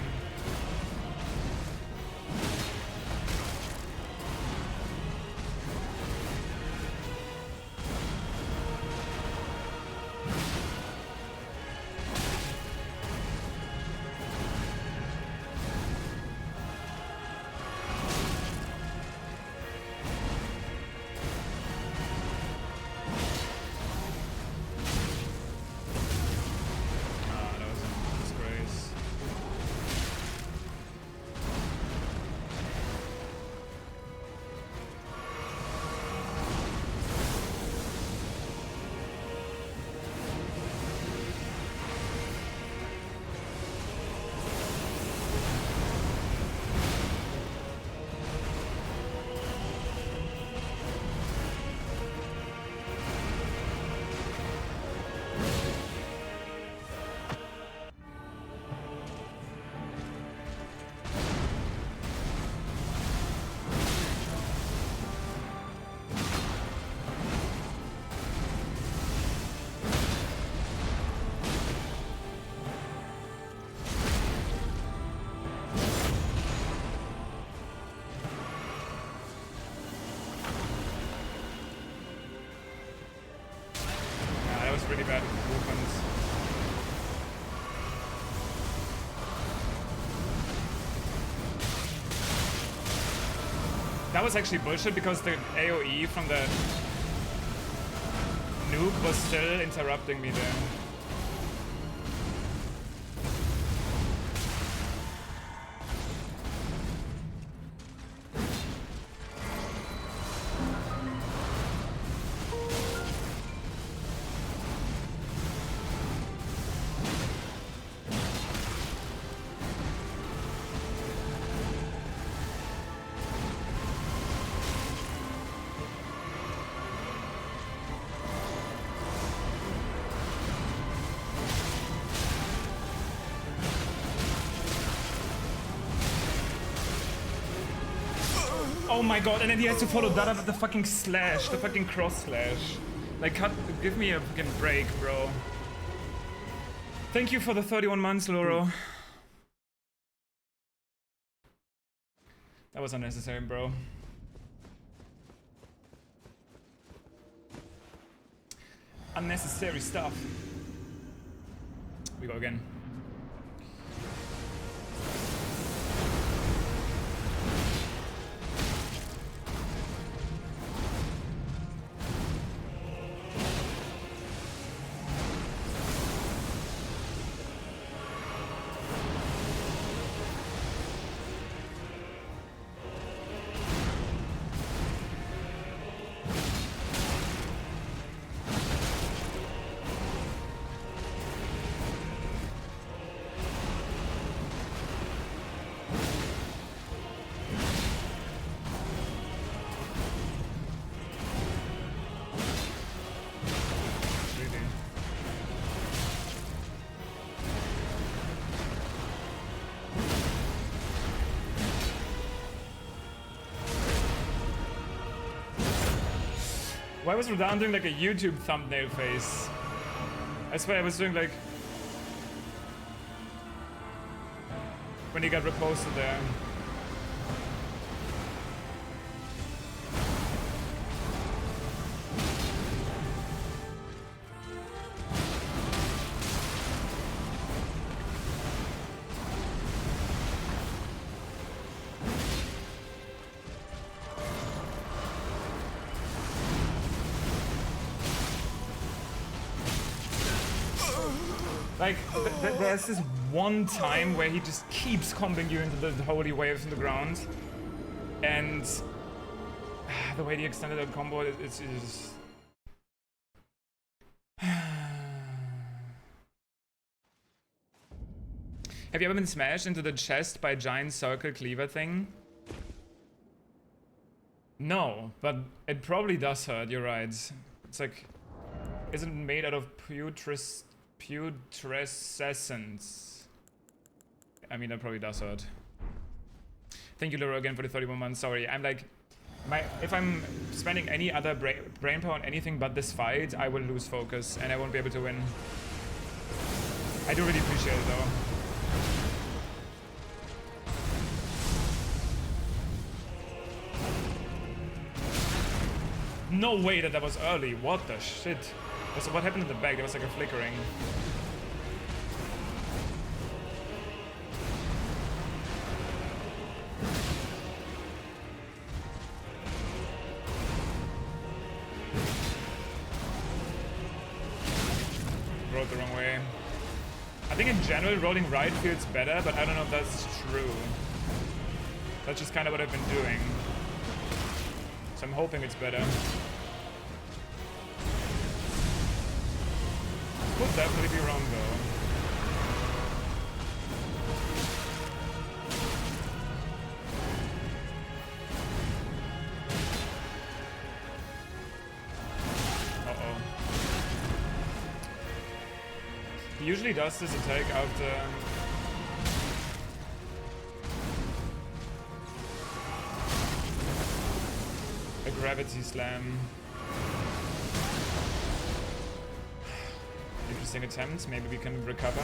just really bad movement. That was actually bullshit because the AoE from the nuke was still interrupting me there. Oh my god, and then he has to follow that up with the fucking slash, the fucking cross slash. Like, give me a fucking break, bro. Thank you for the 31 months, Loro. That was unnecessary, bro. Unnecessary stuff. We go again. Why was Rodan doing like a YouTube thumbnail face? I swear I was doing like... when he got reposted there. Like, there's this one time where he just keeps combing you into the holy waves in the ground. And the way he extended that combo, it's just... Have you ever been smashed into the chest by a giant circle cleaver thing? No, but it probably does hurt, you're right. It's like... Isn't it made out of putrescence? I mean, that probably does hurt. Thank you, Laura, again for the 31 months. Sorry, I'm like... if I'm spending any other brain power on anything but this fight, I will lose focus and I won't be able to win. I do really appreciate it, though. No way that was early. What the shit? So what happened in the back? There was like a flickering. Rode the wrong way. I think in general rolling right feels better, but I don't know if that's true. That's just kind of what I've been doing. So I'm hoping it's better. Could definitely be wrong though. Uh-oh. He usually does this attack after... a gravity slam. Interesting attempt, maybe we can recover.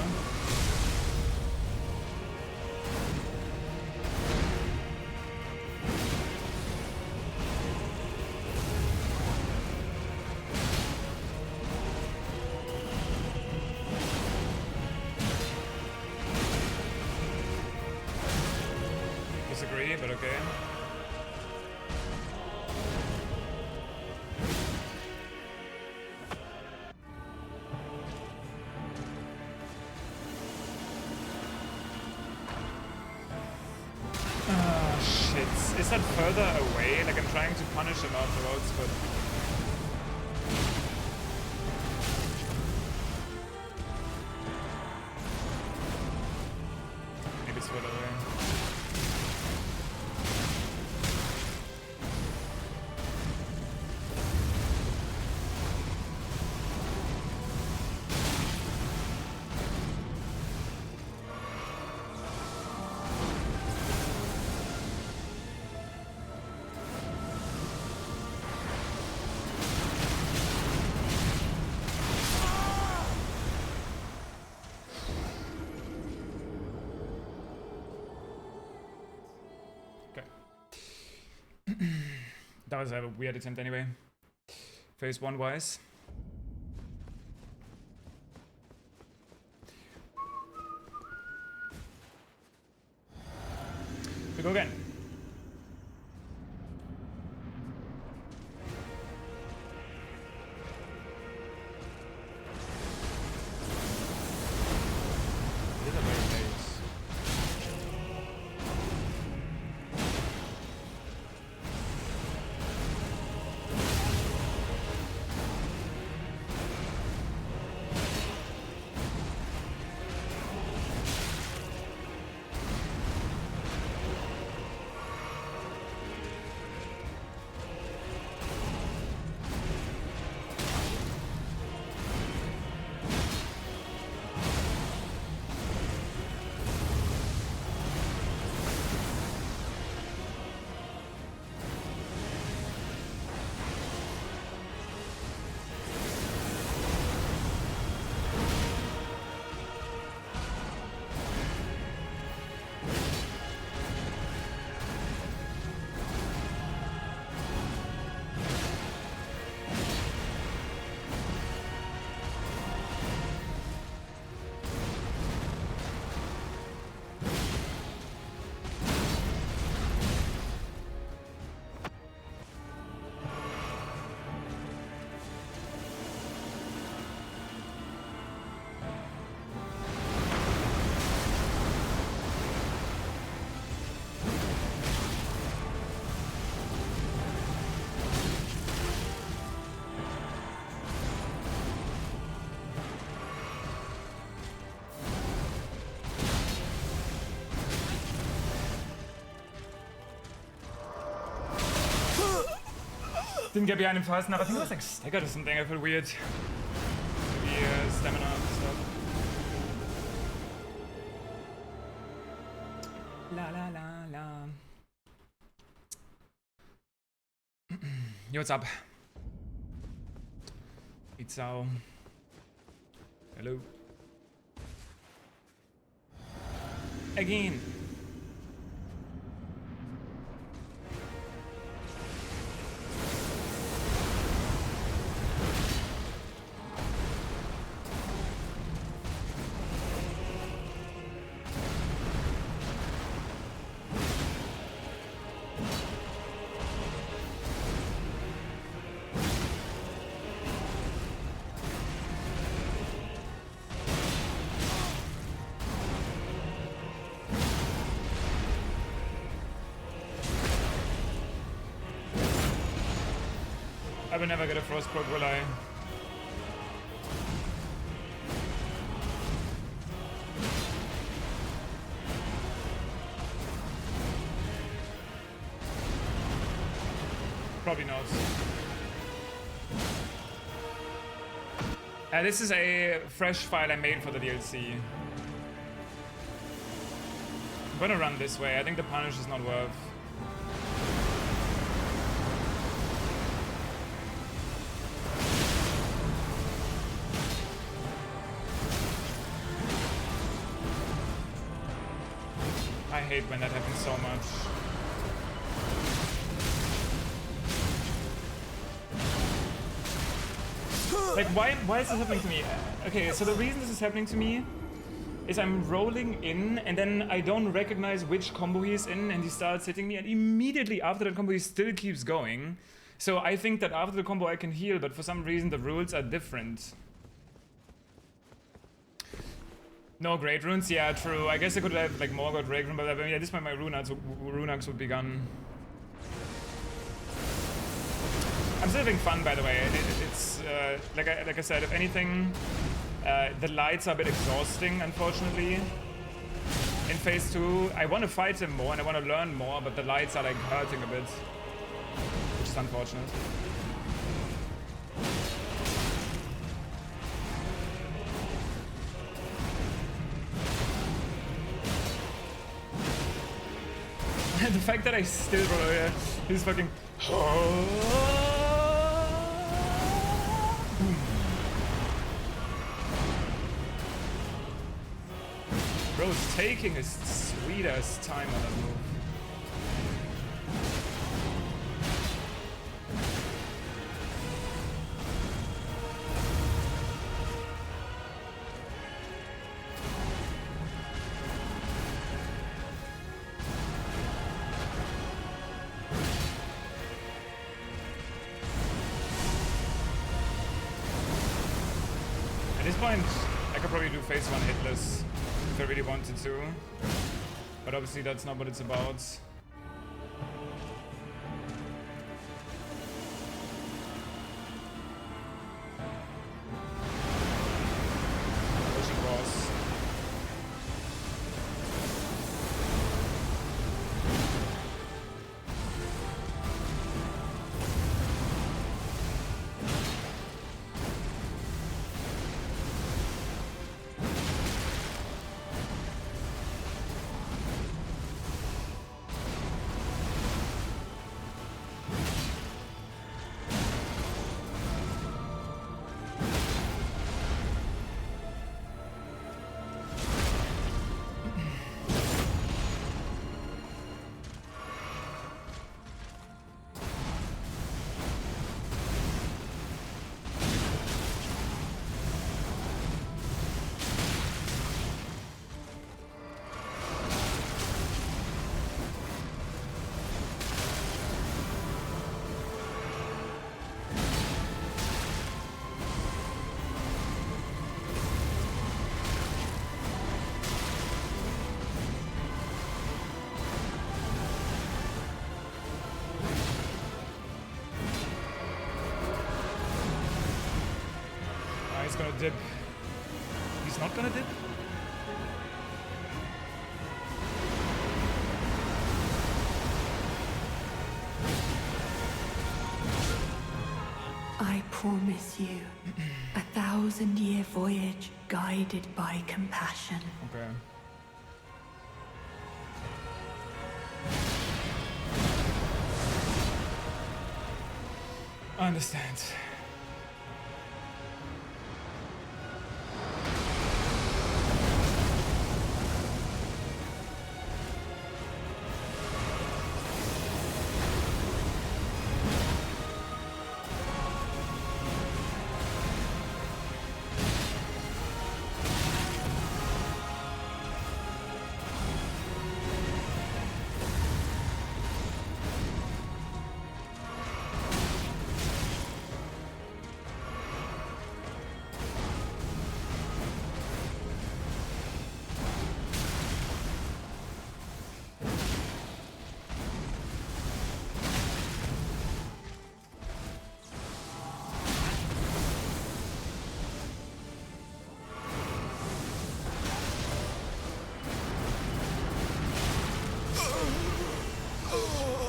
me, but okay. Ah, shit. Is that further away? Like, I'm trying to punish him afterwards, but... maybe it's further away. That was a weird attempt anyway. Phase 1 wise. We go again. It is a very phase. Didn't get behind him fast enough. I think it was like staggered or something. I feel weird. The stamina stuff. La la la la. Yo, what's up? It's all. Hello. Again. I will never get a Frostbroke, will I? Probably not. This is a fresh file I made for the DLC. I'm gonna run this way. I think the punish is not worth. I hate when that happens so much. Like, why is this happening to me? Okay, so the reason this is happening to me is I'm rolling in and then I don't recognize which combo he's in and he starts hitting me and immediately after that combo he still keeps going. So I think that after the combo I can heal, but for some reason the rules are different. No great runes? Yeah, true. I guess I could have like more got Drake rune, but yeah, this point my runax would be gone. I'm still having fun, by the way. It's like I said, if anything, the lights are a bit exhausting, unfortunately. In phase 2, I want to fight him more and I want to learn more, but the lights are like hurting a bit, which is unfortunate. The fact that I still roll is fucking. Bro's taking his sweet ass time on that move. At this point, I could probably do phase 1 hitless if I really wanted to, but obviously that's not what it's about. Pushing boss. He's gonna dip. He's not gonna dip? I promise you, 1,000-year voyage guided by compassion. Okay. I understand.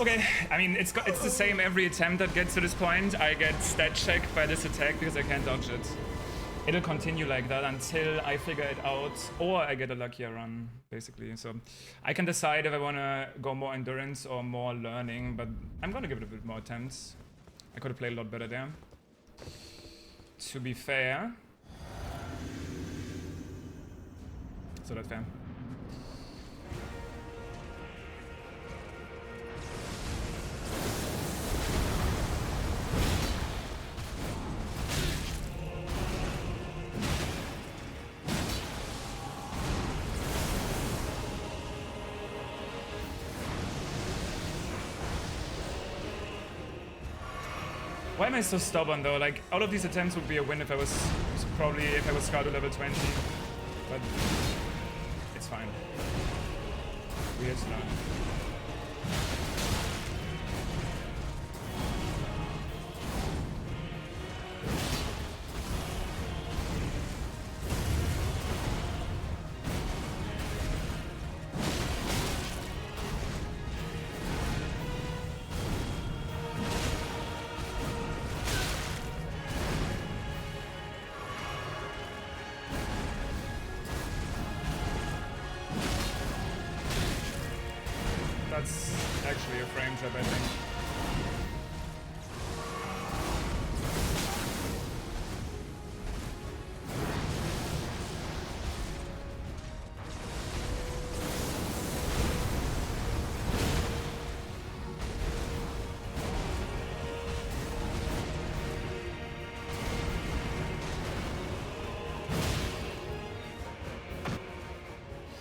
Okay, I mean, it's the same every attempt that gets to this point. I get stat checked by this attack because I can't dodge it. It'll continue like that until I figure it out, or I get a luckier run, basically. So I can decide if I want to go more endurance or more learning, but I'm going to give it a bit more attempts. I could have played a lot better there, to be fair. So that's fair. Why am I so stubborn though? Like, all of these attempts would be a win if I was Scar to level 20. But it's fine. Weird start. That's actually a frame trap, I think.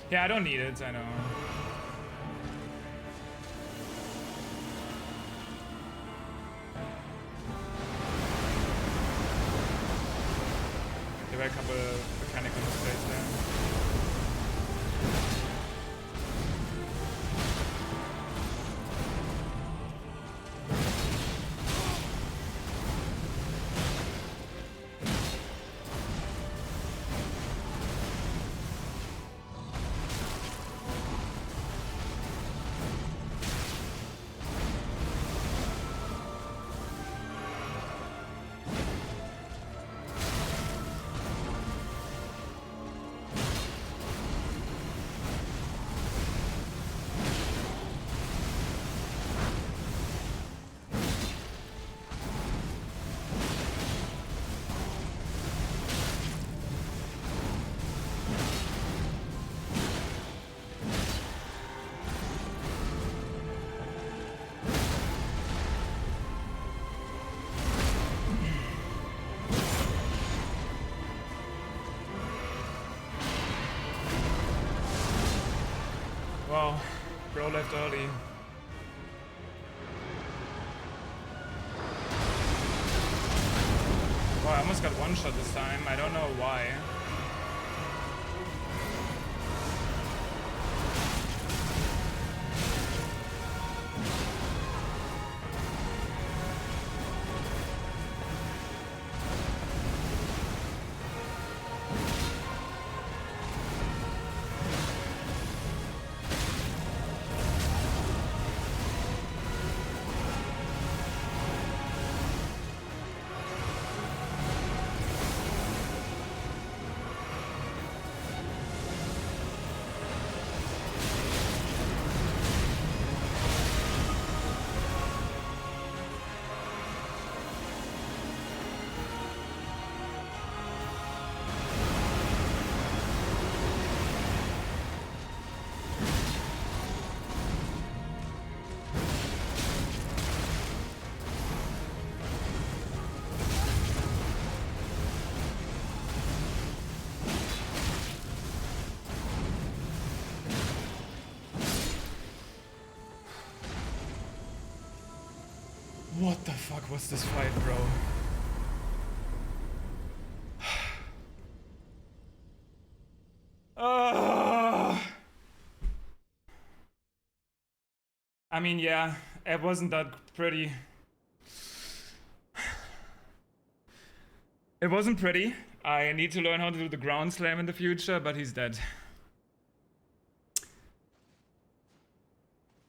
Yeah, I don't need it, I know. There were a couple mechanical mistakes there. Wow, bro left early. Wow, I almost got one shot this time. I don't know why. What the fuck was this fight, bro? I mean, yeah, it wasn't that pretty. It wasn't pretty. I need to learn how to do the ground slam in the future, but he's dead.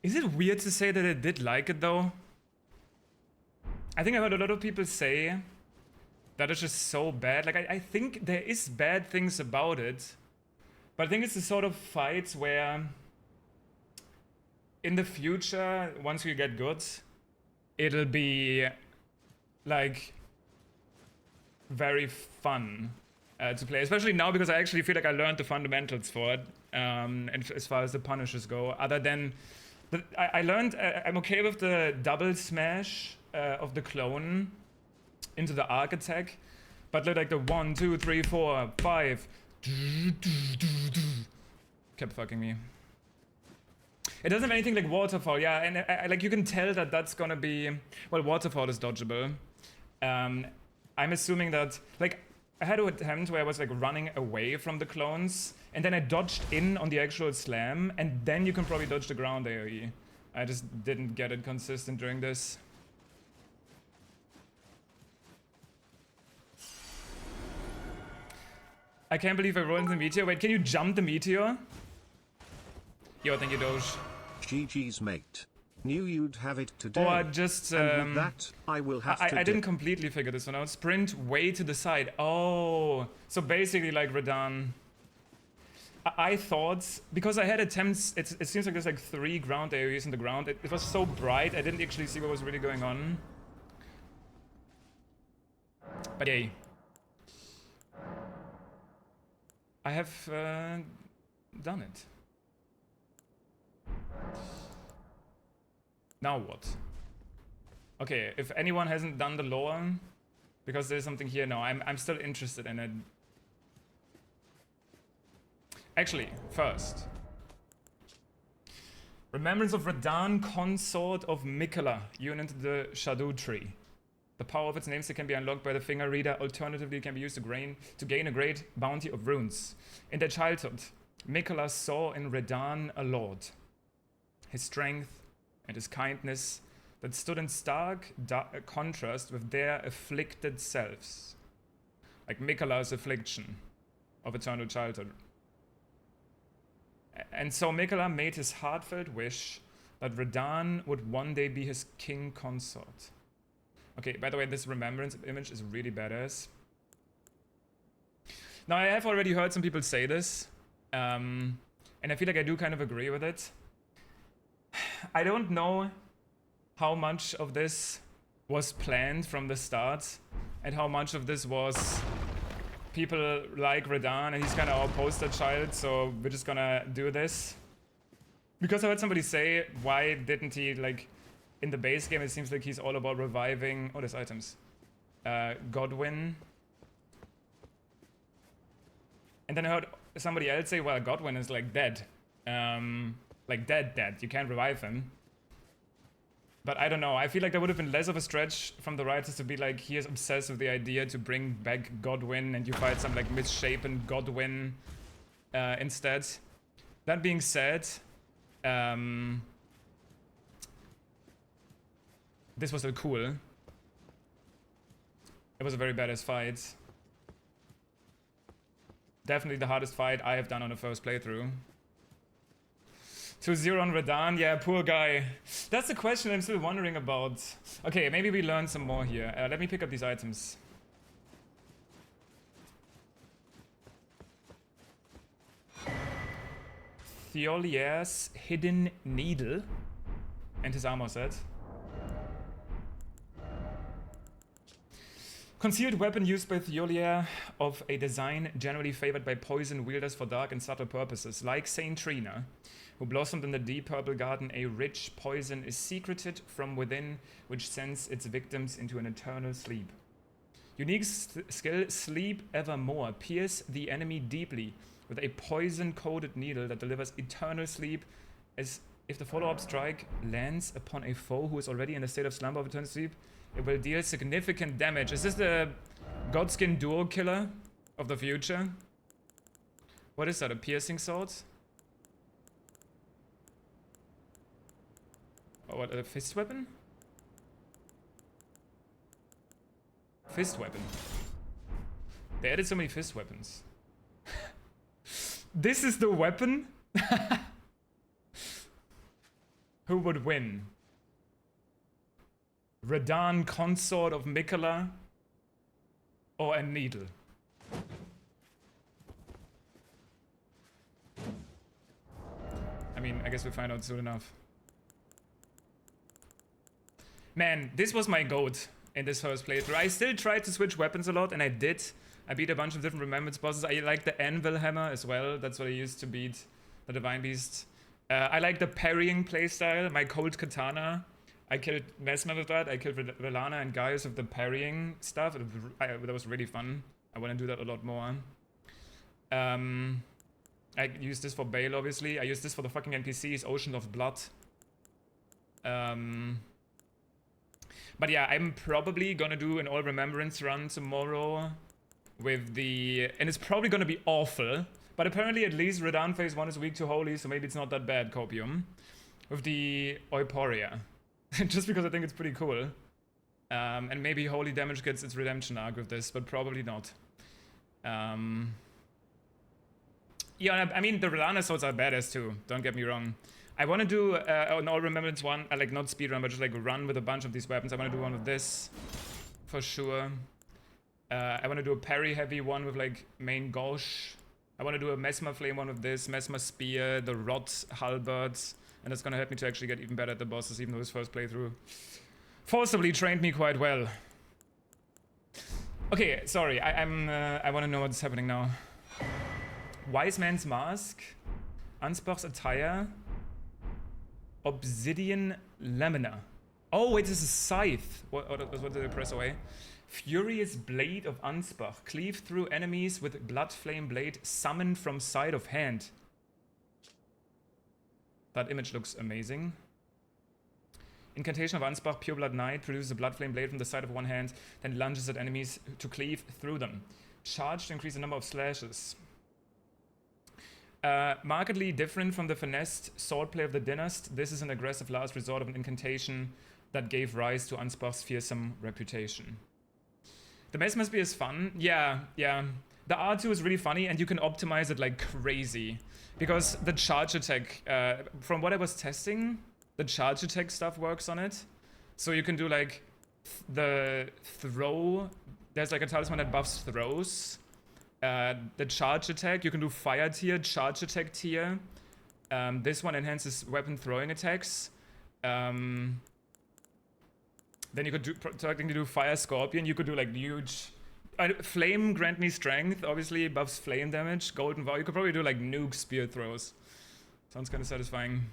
Is it weird to say that I did like it though? I think I heard a lot of people say that it's just so bad. Like, I think there is bad things about it, but I think it's the sort of fights where in the future, once you get good, it'll be like very fun to play, especially now because I actually feel like I learned the fundamentals for it, and as far as the punishes go. Other than I learned I'm okay with the double smash of the clone into the arc attack, but like the 1, 2, 3, 4, 5 kept fucking me. It doesn't have anything like waterfall, yeah, and like you can tell that that's gonna be, well, waterfall is dodgeable, I'm assuming that, like, I had an attempt where I was like running away from the clones, and then I dodged in on the actual slam, and then you can probably dodge the ground AoE. I just didn't get it consistent during this. I can't believe I rolled into the meteor. Wait, can you jump the meteor? Yo, thank you, Doge. GG's mate. Knew you'd have it today. Or just, and with that, I will have to I didn't completely figure this one out. Sprint way to the side. Oh, so basically like Radan. I thought, because I had attempts, it seems like there's like 3 ground areas in the ground. It was so bright, I didn't actually see what was really going on. But yay. I have done it. Now what? Okay, if anyone hasn't done the lore, because there's something here, no, I'm still interested in it. Actually, first. Remembrance of Radan, consort of Mikola, unit to the Erdtree. The power of its namesake can be unlocked by the finger reader. Alternatively, it can be used to gain a great bounty of runes. In their childhood, Mikola saw in Radan a lord. His strength and his kindness that stood in stark contrast with their afflicted selves. Like Mikola's affliction of eternal childhood. And so Mikola made his heartfelt wish that Radan would one day be his king consort. Okay, by the way, this remembrance image is really badass. Now, I have already heard some people say this, and I feel like I do kind of agree with it. I don't know how much of this was planned from the start, and how much of this was people like Radan, and he's kind of our poster child, so we're just gonna do this. Because I heard somebody say, why didn't he, like, in the base game, it seems like he's all about reviving... Oh, there's items. Godwyn. And then I heard somebody else say, well, Godwyn is, like, dead. Like, dead. You can't revive him. But I don't know. I feel like that would have been less of a stretch from the writers to be like, he is obsessed with the idea to bring back Godwyn, and you fight some, like, misshapen Godwyn instead. That being said... this was still cool. It was a very badass fight. Definitely the hardest fight I have done on the first playthrough. 2-0 on Radan, yeah, poor guy. That's the question I'm still wondering about. Okay, maybe we learn some more here. Let me pick up these items. Thiolier's hidden needle and his armor set. Concealed weapon used by Thiolier of a design generally favored by poison wielders for dark and subtle purposes. Like Saint Trina, who blossomed in the deep purple garden, a rich poison is secreted from within, which sends its victims into an eternal sleep. Unique skill, Sleep Evermore. Pierce the enemy deeply with a poison-coated needle that delivers eternal sleep, as if the follow-up strike lands upon a foe who is already in a state of slumber of eternal sleep. It will deal significant damage. Is this the Godskin Duo Killer of the future? What is that, a piercing sword? Oh, what, a fist weapon? Fist weapon. They added so many fist weapons. This is the weapon? Who would win? Radan, consort of Mikola, or a needle? I mean, I guess we'll find out soon enough. Man, this was my goat in this first playthrough. I still tried to switch weapons a lot, and I did. I beat a bunch of different remembrance bosses. I like the Anvil Hammer as well. That's what I used to beat the Divine Beast. I like the parrying playstyle. My Cold Katana. I killed Mesmer with that. I killed Velana and Gaius with the parrying stuff. That was really fun. I want to do that a lot more. I use this for Bale, obviously. I use this for the fucking NPCs. Ocean of Blood. But yeah, I'm probably gonna do an All Remembrance run tomorrow with the... And it's probably gonna be awful, but apparently at least Redan phase 1 is weak to Holy, so maybe it's not that bad, Copium. With the Euporia. Just because I think it's pretty cool. And maybe Holy damage gets its redemption arc with this, but probably not. Yeah, I mean, the Relana swords are badass too, don't get me wrong. I want to do an All Remembrance one, like not speedrun, but just like run with a bunch of these weapons. I want to do one with this, for sure. I want to do a parry heavy one with like main gauche. I want to do a Mesmer Flame one with this, Mesmer Spear, the Rod Halberd, and that's going to help me to actually get even better at the bosses, even though his first playthrough forcibly trained me quite well. Okay, sorry, I want to know what's happening now. Wise Man's Mask, Ansbach's Attire, Obsidian Lamina. Oh wait, this is Scythe. What did I press away? Furious Blade of Ansbach. Cleave through enemies with Blood Flame Blade summoned from side of hand. That image looks amazing. Incantation of Ansbach, Pure Blood Knight, produces a Blood Flame Blade from the side of one hand, then lunges at enemies to cleave through them. Charge to increase the number of slashes. Markedly different from the finessed swordplay of the Dynast, this is an aggressive last resort of an incantation that gave rise to Ansbach's fearsome reputation. The Mesmer Spear is fun. Yeah. The R2 is really funny, and you can optimize it like crazy. Because the charge attack, from what I was testing, the charge attack stuff works on it. So you can do like the throw. There's like a talisman that buffs throws. The charge attack, you can do fire tier, charge attack tier. This one enhances weapon throwing attacks. Then you could do fire scorpion. You could do like huge flame grant me strength. Obviously buffs flame damage. Golden vow. You could probably do like nuke spear throws. Sounds kind of satisfying.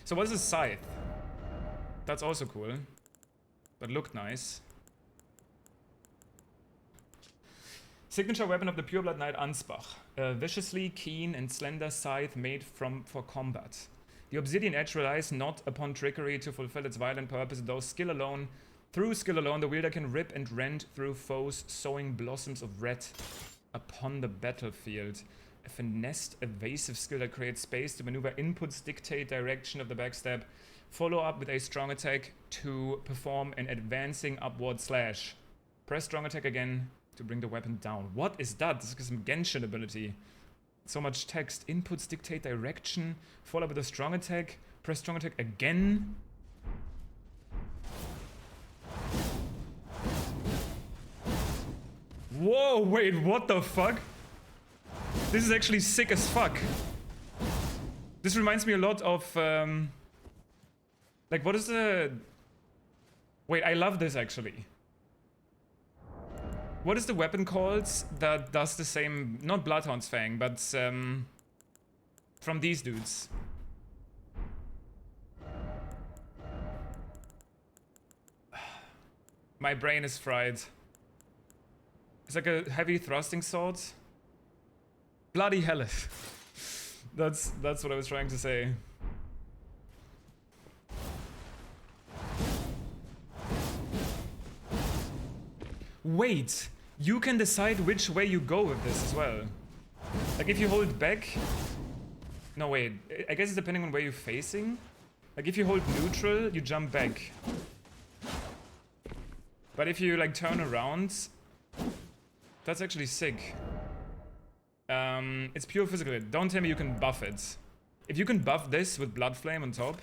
So what is a scythe? That's also cool. But looked nice. Signature weapon of the Pure Blood Knight Ansbach. A viciously keen and slender scythe made for combat. The Obsidian Edge relies not upon trickery to fulfill its violent purpose, though through skill alone, the wielder can rip and rend through foes, sowing blossoms of red upon the battlefield. A finessed, evasive skill that creates space to maneuver inputs, dictate direction of the backstab. Follow up with a strong attack to perform an advancing upward slash. Press strong attack again to bring the weapon down. What is that? This is some Genshin ability. So much text. Inputs dictate direction. Follow up with a strong attack. Press strong attack again. Whoa, wait, what the fuck? This is actually sick as fuck. This reminds me a lot of, like, what is the... Wait, I love this, actually. What is the weapon called that does the same... Not Bloodhound's Fang, but, from these dudes. My brain is fried. It's like a heavy thrusting sword. Bloody hell. That's what I was trying to say. Wait, you can decide which way you go with this as well. Like if you hold back... No, wait, I guess it's depending on where you're facing. Like if you hold neutral, you jump back. But if you like turn around, that's actually sick. It's pure physical. Don't tell me you can buff it. If you can buff this with Blood Flame on top...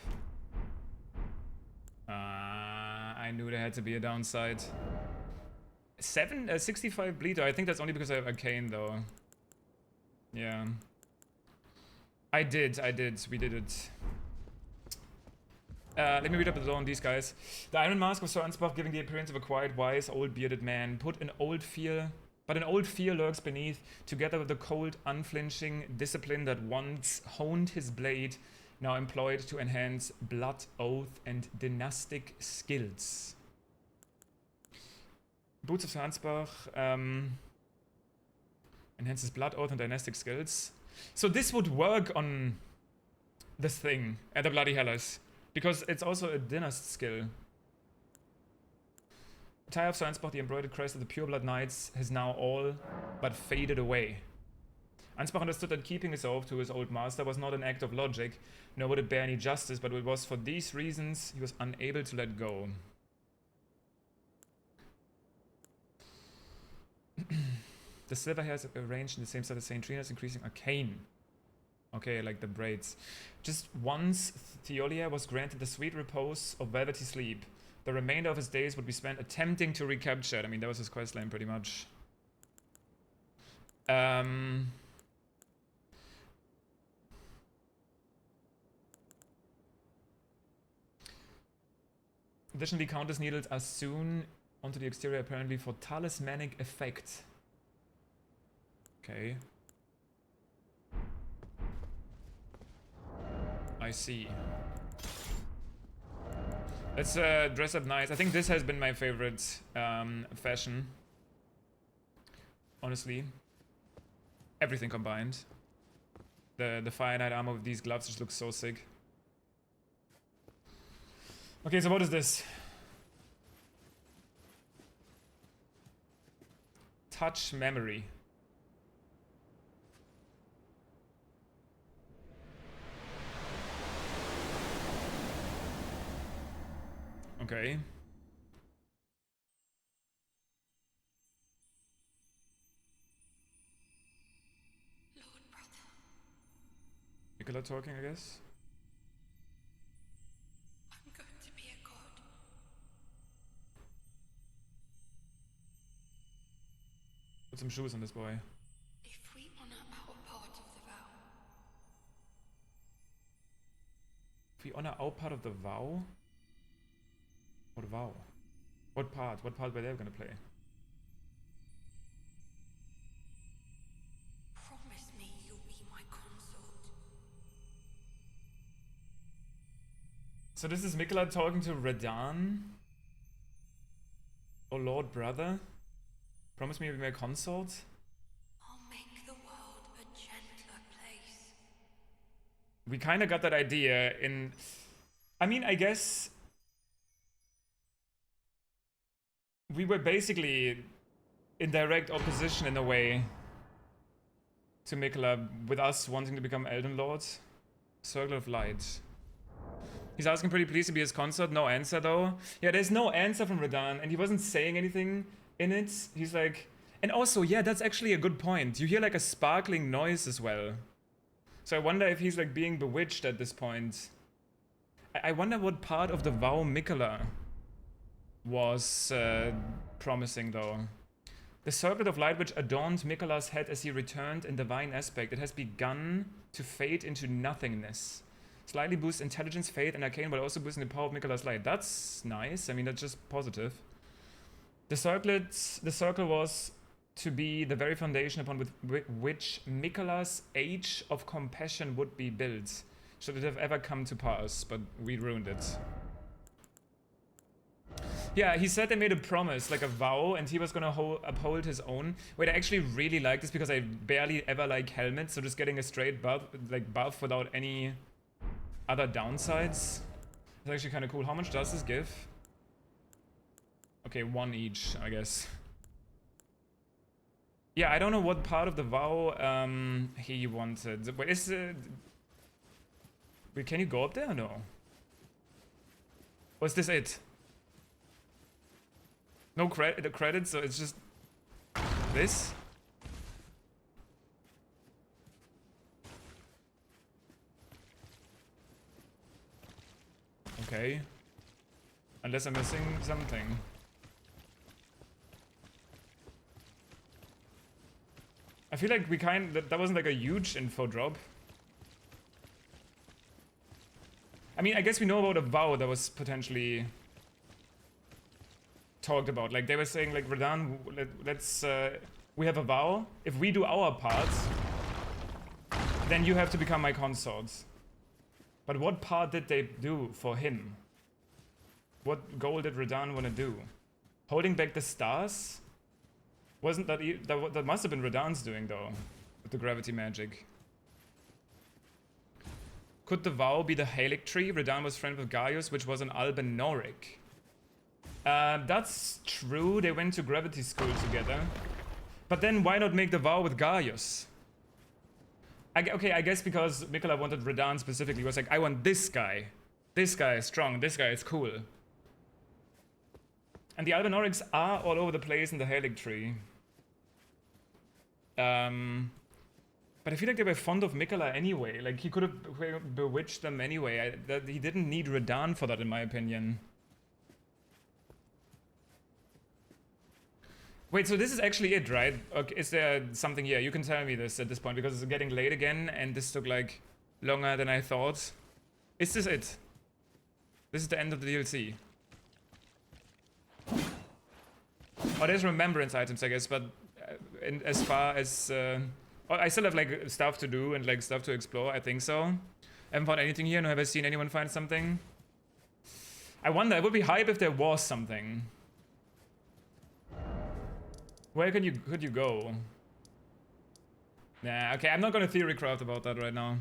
I knew there had to be a downside. 65 bleeder. I think that's only because I have Arcane though. Yeah. I did. We did it. Let me read up a little on these guys. The Iron Mask of Sir Ansbach, giving the appearance of a quiet, wise, old bearded man. But an old fear lurks beneath, together with the cold, unflinching discipline that once honed his blade, now employed to enhance blood, oath, and dynastic skills. Boots of Sir Ansbach enhances blood, oath, and dynastic skills. So this would work on this thing at the Bloody Hellas. Because it's also a dynast skill. Tie of Ansbach, the embroidered crest of the Pureblood Knights, has now all but faded away. Ansbach understood that keeping his oath to his old master was not an act of logic, nor would it bear any justice, but it was for these reasons he was unable to let go. The silver hairs are arranged in the same set as St. Trina's, increasing arcane. Okay, like the braids. Just once, Theolia was granted the sweet repose of velvety sleep. The remainder of his days would be spent attempting to recapture it. I mean, that was his questline pretty much. Additionally, Countess Needles are soon onto the exterior, apparently for talismanic effect. Okay. I see. Let's dress up nice. I think this has been my favorite fashion. Honestly. Everything combined. The Fire Knight armor with these gloves just looks so sick. Okay, so what is this? Touch memory. Okay. Lord brother. Nicola talking, I guess. I'm going to be a god. Put some shoes on this boy. If we honor our part of the vow. If we honor our part of the vow? What vow? What part? What part were they gonna play? Promise me you'll be my consort. So this is Mikola talking to Redan? Oh Lord brother? Promise me you'll be my consort? I'll make the world a gentler place. We kinda got that idea in... I mean, I guess... we were basically in direct opposition in a way to Mikola, with us wanting to become Elden Lords. Circle of Light. He's asking pretty pleased to be his consort. No answer though. Yeah, there's no answer from Redan, and he wasn't saying anything in it. He's like... And also, yeah, that's actually a good point. You hear like a sparkling noise as well. So I wonder if he's like being bewitched at this point. I wonder what part of the vow Mikola was promising though. The circlet of light which adorned Mikola's head as he returned in divine aspect, it has begun to fade into nothingness. Slightly boost intelligence, fate, and arcane, while also boosting the power of Mikola's light. That's nice. I mean, that's just positive. The circle was to be the very foundation upon which Mikola's age of compassion would be built, should it have ever come to pass, but we ruined it. Yeah, he said they made a promise, like a vow, and he was gonna uphold his own. Wait, I actually really like this because I barely ever like helmets, so just getting a straight buff without any other downsides. It's actually kind of cool. How much does this give? Okay, 1 each, I guess. Yeah, I don't know what part of the vow he wanted. Wait, wait, can you go up there or no? Was this it? No credit, so it's just this? Okay. Unless I'm missing something. I feel like that wasn't like a huge info drop. I mean, I guess we know about a vow that was potentially talked about. Like they were saying, like, Redan, let's we have a vow. If we do our part, then you have to become my consort. But what part did they do for him? What goal did Redan want to do? Holding back the stars? Wasn't that that must have been Redan's doing though, with the gravity magic. Could the vow be the Erdtree? Redan was friend with Gaius, which was an Albinoric. That's true, they went to gravity school together. But then why not make the vow with Gaius? Okay, I guess because Mikola wanted Redan specifically. He was like, I want this guy. This guy is strong, this guy is cool. And the Albinorics are all over the place in the Erdtree. But I feel like they were fond of Mikola anyway. Like, he could have bewitched them anyway. He didn't need Redan for that, in my opinion. Wait, so this is actually it, right? Okay, is there something here? You can tell me this at this point, because it's getting late again, and this took, like, longer than I thought. Is this it? This is the end of the DLC. Oh, there's remembrance items, I guess, but as far as... I still have, like, stuff to do and, like, stuff to explore, I think so. I haven't found anything here, nor have I seen anyone find something. I wonder, it would be hype if there was something. Where could you go? Nah, okay, I'm not gonna theorycraft about that right now.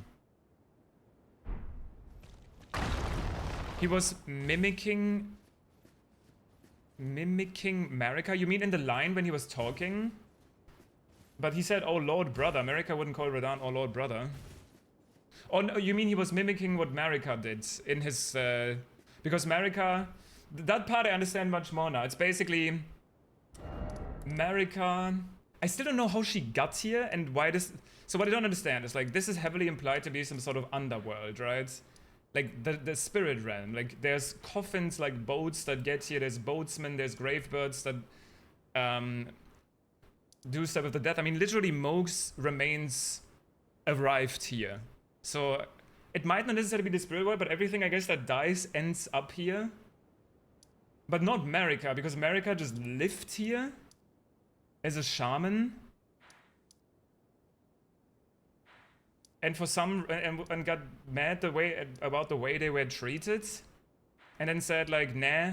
He was mimicking Marika? You mean in the line when he was talking? But he said, oh Lord Brother. Marika wouldn't call Redan, oh Lord Brother. Oh no, you mean he was mimicking what Marika did in his... because Marika... That part I understand much more now. It's basically... Marika... I still don't know how she got here and why this... So what I don't understand is, like, this is heavily implied to be some sort of underworld, right? Like, the spirit realm. Like, there's coffins, like, boats that get here. There's boatsmen, there's gravebirds that... do stuff with the death. I mean, literally, Moog's remains arrived here. So, it might not necessarily be the spirit world, but everything, I guess, that dies ends up here. But not Marika, because Marika just lived here as a shaman. And for some... And got mad about the way they were treated. And then said, like, nah.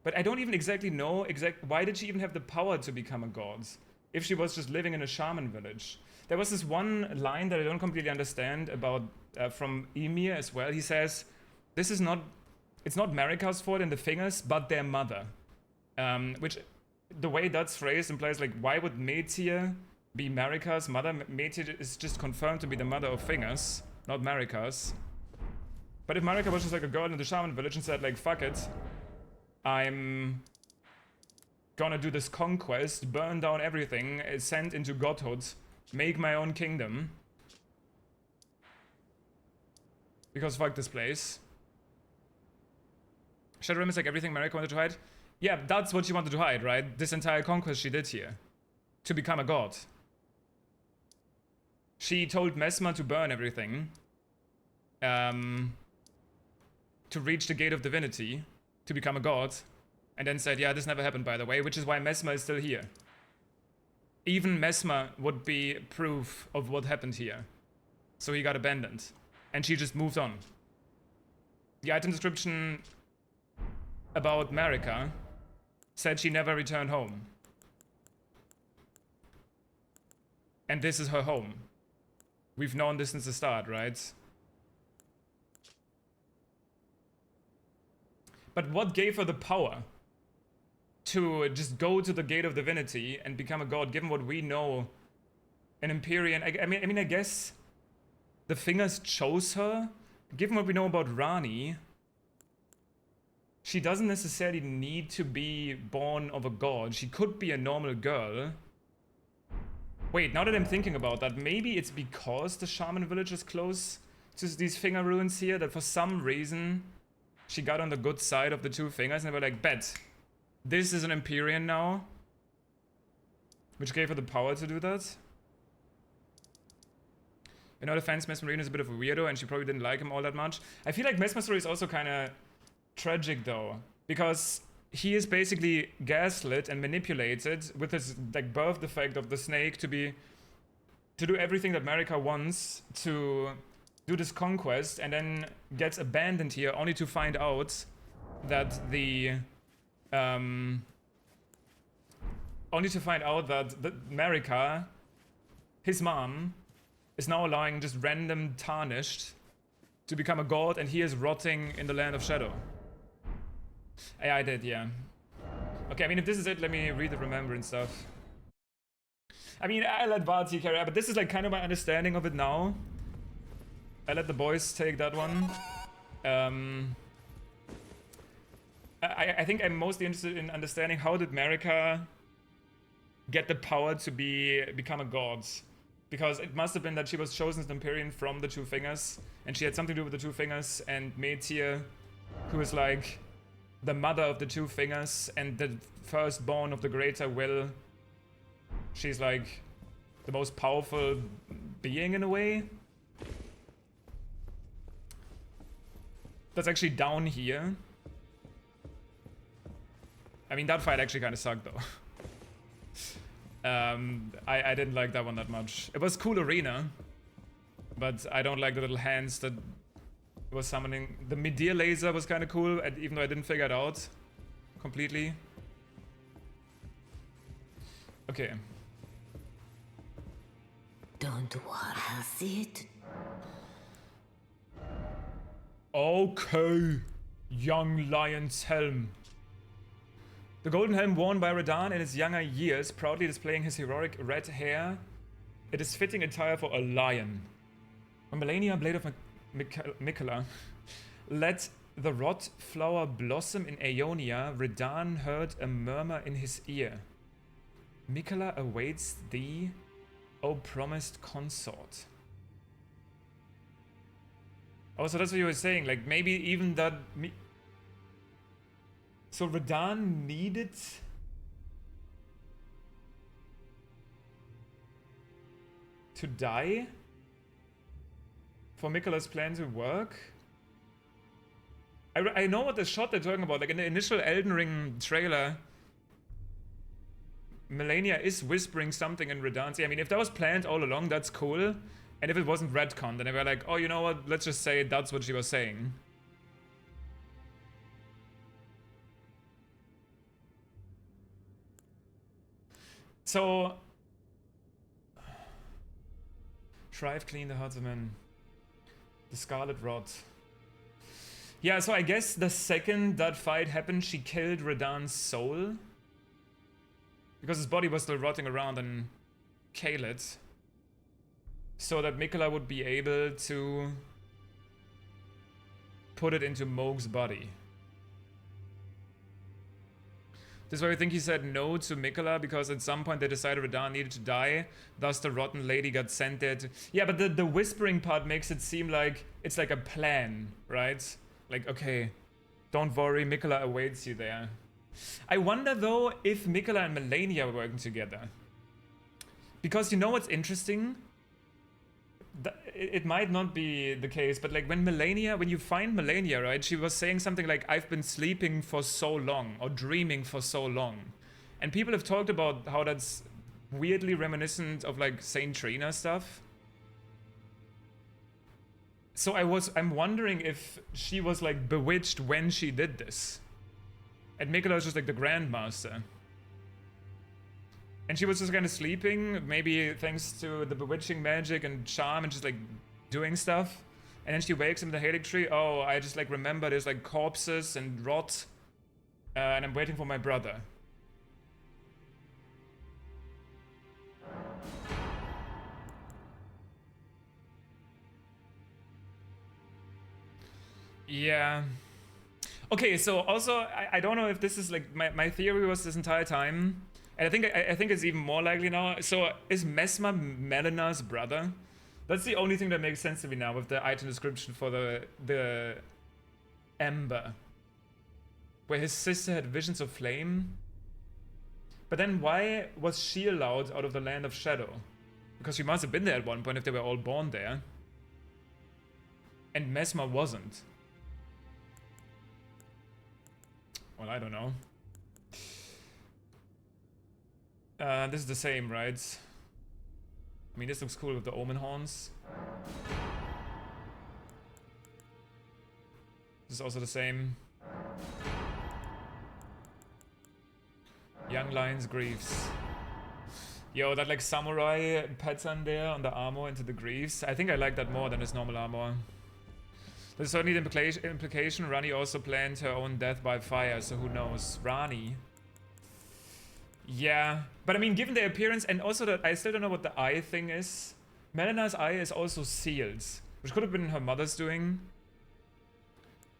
But I don't even exactly know why did she even have the power to become a god? If she was just living in a shaman village. There was this one line that I don't completely understand about from Ymir as well. He says, this is not... It's not Marika's fault and the Fingers, but their mother. Which, the way that's phrased implies, like, why would Metyr be Marika's mother? Metyr is just confirmed to be the mother of Fingers, not Marika's. But if Marika was just like a girl in the shaman village and said, like, fuck it, I'm gonna do this conquest, burn down everything, ascend into godhood, make my own kingdom. Because fuck this place. Shadowrim is like everything Marika wanted to hide. Yeah, that's what she wanted to hide, right? This entire conquest she did here. To become a god. She told Mesmer to burn everything. To reach the Gate of Divinity. To become a god. And then said, yeah, this never happened, by the way, which is why Mesmer is still here. Even Mesmer would be proof of what happened here. So he got abandoned. And she just moved on. The item description about Marika said she never returned home. And this is her home. We've known this since the start, right? But what gave her the power to just go to the Gate of Divinity and become a god, given what we know an Empyrean... I mean, I guess the Fingers chose her. Given what we know about Rani, she doesn't necessarily need to be born of a god. She could be a normal girl. Wait, now that I'm thinking about that, maybe it's because the shaman village is close to these Finger ruins here, that for some reason she got on the good side of the two Fingers and they were like, bet. This is an Empyrean now. Which gave her the power to do that. In all defense, Mesmerine is a bit of a weirdo and she probably didn't like him all that much. I feel like Mesmer's story is also kind of tragic though. Because he is basically gaslit and manipulated with his like birth defect of the snake to do everything that Marika wants to do this conquest, and then gets abandoned here only to find out that the Marika, his mom, is now allowing just random tarnished to become a god, and he is rotting in the land of shadow. Yeah, I did, yeah. Okay, I mean, if this is it, let me read the remembrance stuff. I mean, I let Vati carry out, but this is like kind of my understanding of it now. I let the boys take that one. I think I'm mostly interested in understanding how did Marika get the power to become a god. Because it must have been that she was chosen as an Empyrean from the Two Fingers, and she had something to do with the Two Fingers, and Metyr, who is like the mother of the Two Fingers and the firstborn of the Greater Will. She's like the most powerful being in a way. That's actually down here. I mean, that fight actually kind of sucked though. I didn't like that one that much. It was cool arena, but I don't like the little hands that was summoning. The Midir laser was kind of cool, even though I didn't figure it out completely. Okay. Don't worry, I'll see it. Okay, young lion's helm. The golden helm worn by Radahn in his younger years, proudly displaying his heroic red hair. It is fitting attire for a lion. When Melania, blade of Miquella, let the rot flower blossom in Aeonia, Radahn heard a murmur in his ear. Miquella awaits thee, O promised consort. Oh, so that's what you were saying, like maybe even that... So Radahn needed to die for Miquella's plan to work? I know what the shot they're talking about. Like in the initial Elden Ring trailer, Melania is whispering something in Radahn's ear. I mean, if that was planned all along, that's cool. And if it wasn't retconned, then they were like, oh, you know what? Let's just say that's what she was saying. So, Shrive clean the hearts of men. The Scarlet Rot. Yeah, so I guess the second that fight happened, she killed Radahn's soul. Because his body was still rotting around in Caelid. So that Miquella would be able to put it into Mohg's body. This is why I think he said no to Miquella, because at some point they decided Radahn needed to die, thus the Rotten Lady got sent there to... Yeah, but the whispering part makes it seem like it's like a plan, right? Like, okay, don't worry, Miquella awaits you there. I wonder though if Miquella and Melania were working together. Because you know what's interesting? It might not be the case, but like when you find Melania, right, she was saying something like, I've been sleeping for so long, or dreaming for so long. And people have talked about how that's weirdly reminiscent of like Saint Trina stuff. So I'm wondering if she was like bewitched when she did this. And Miquella was just like the Grandmaster. And she was just kind of sleeping, maybe thanks to the bewitching magic and charm and just like doing stuff. And then she wakes in the Erdtree. Oh, I just like remember there's like corpses and rot. And I'm waiting for my brother. Yeah. Okay, so also, I don't know if this is like, my theory was this entire time, and I think it's even more likely now. So is Messmer Melena's brother? That's the only thing that makes sense to me now with the item description for the Ember. Where his sister had visions of flame. But then why was she allowed out of the land of shadow? Because she must have been there at one point if they were all born there. And Messmer wasn't. Well, I don't know. This is the same, right? I mean, this looks cool with the omen horns. This is also the same. Young Lion's Greaves. Yo, that like samurai pattern there on the armor into the greaves. I think I like that more than his normal armor. There's certainly the implication Rani also planned her own death by fire, so who knows? Rani. Yeah, but I mean, given the appearance, and also that I still don't know what the eye thing is. Melena's eye is also sealed, which could have been her mother's doing.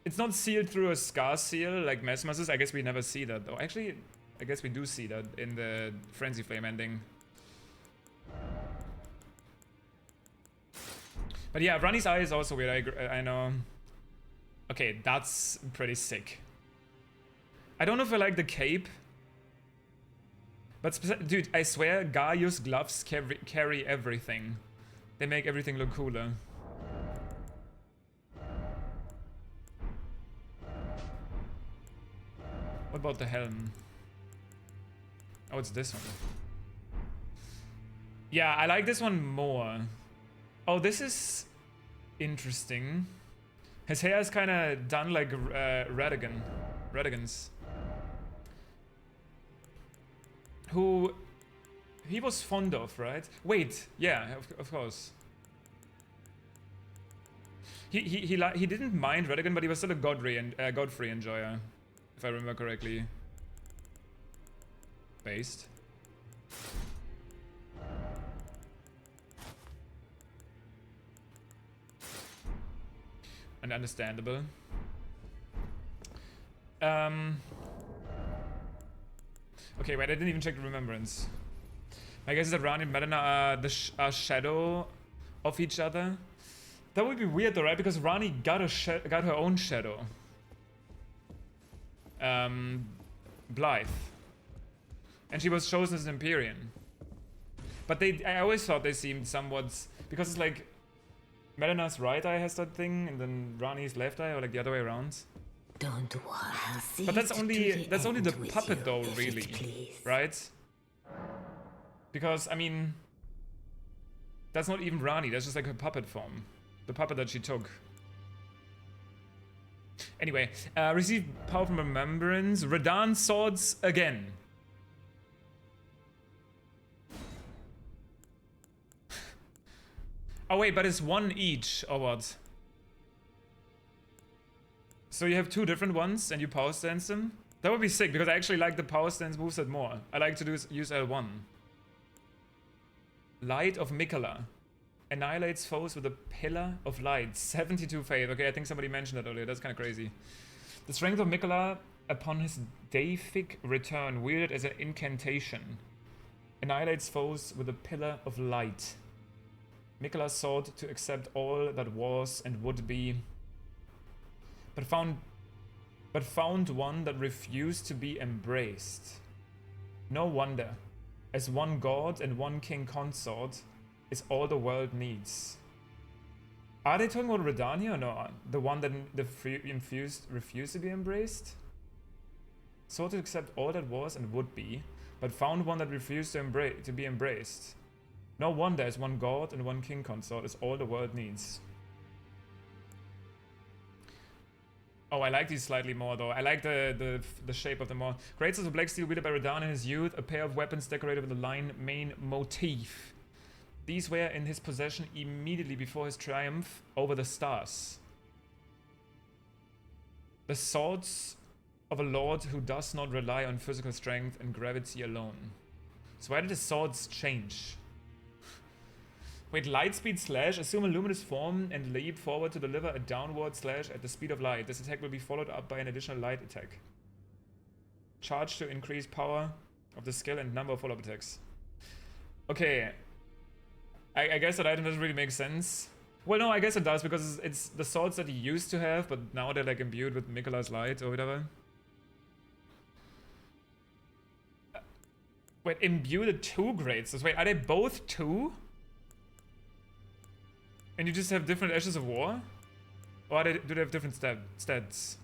It's not sealed through a scar seal like Mesmer's. I guess we never see that though. Actually, I guess we do see that in the Frenzy Flame ending. But yeah, Rani's eye is also weird. I know. Okay, that's pretty sick. I don't know if I like the cape. But dude, I swear, Gaius gloves carry everything. They make everything look cooler. What about the helm? Oh, it's this one. Yeah, I like this one more. Oh, this is interesting. His hair is kind of done like Radigan's. Who he was fond of, right? Wait, yeah, of course. He didn't mind Radigan, but he was still a Godfrey enjoyer, if I remember correctly. Based. And understandable. Okay, wait, I didn't even check the remembrance. My guess is that Rani and Melina are shadow of each other. That would be weird though, right? Because Rani got her own shadow. Blythe. And she was chosen as an Empyrean. But I always thought they seemed somewhat... Because it's like... Melina's right eye has that thing, and then Rani's left eye, or like the other way around. Don't worry, I'll see But that's it only to the end with puppet you, though, if it really, please. right? Because I mean, that's not even Rani. That's just like her puppet form, the puppet that she took. Anyway, receive power from remembrance. Radan swords again. Oh wait, but it's one each, or what? So you have two different ones and you power stance them? That would be sick, because I actually like the power stance moveset more. I like to use L1. Light of Mikola. Annihilates foes with a pillar of light. 72 faith. Okay, I think somebody mentioned that earlier. That's kind of crazy. The strength of Mikola upon his deific return, wielded as an incantation. Annihilates foes with a pillar of light. Mikola sought to accept all that was and would be, but found one that refused to be embraced. No wonder, as one god and one king consort is all the world needs. Are they talking about Redania or no? The one that refused to be embraced? Sought to accept all that was and would be, but found one that refused to be embraced. No wonder, as one god and one king consort is all the world needs. Oh, I like these slightly more though. I like the shape of them more. Great Swords of Black Steel wielded by Radahn in his youth, a pair of weapons decorated with a line main motif. These were in his possession immediately before his triumph over the stars. The swords of a lord who does not rely on physical strength and gravity alone. So why did the swords change? Wait, Lightspeed Slash. Assume a luminous form and leap forward to deliver a downward slash at the speed of light. This attack will be followed up by an additional light attack. Charge to increase power of the skill and number of follow-up attacks. Okay. I guess that item doesn't really make sense. Well, no, I guess it does, because it's the swords that he used to have, but now they're like imbued with Mikola's light or whatever. Wait, imbued at 2 grades. Wait, are they both 2? And you just have different Ashes of War? Or do they have different stats?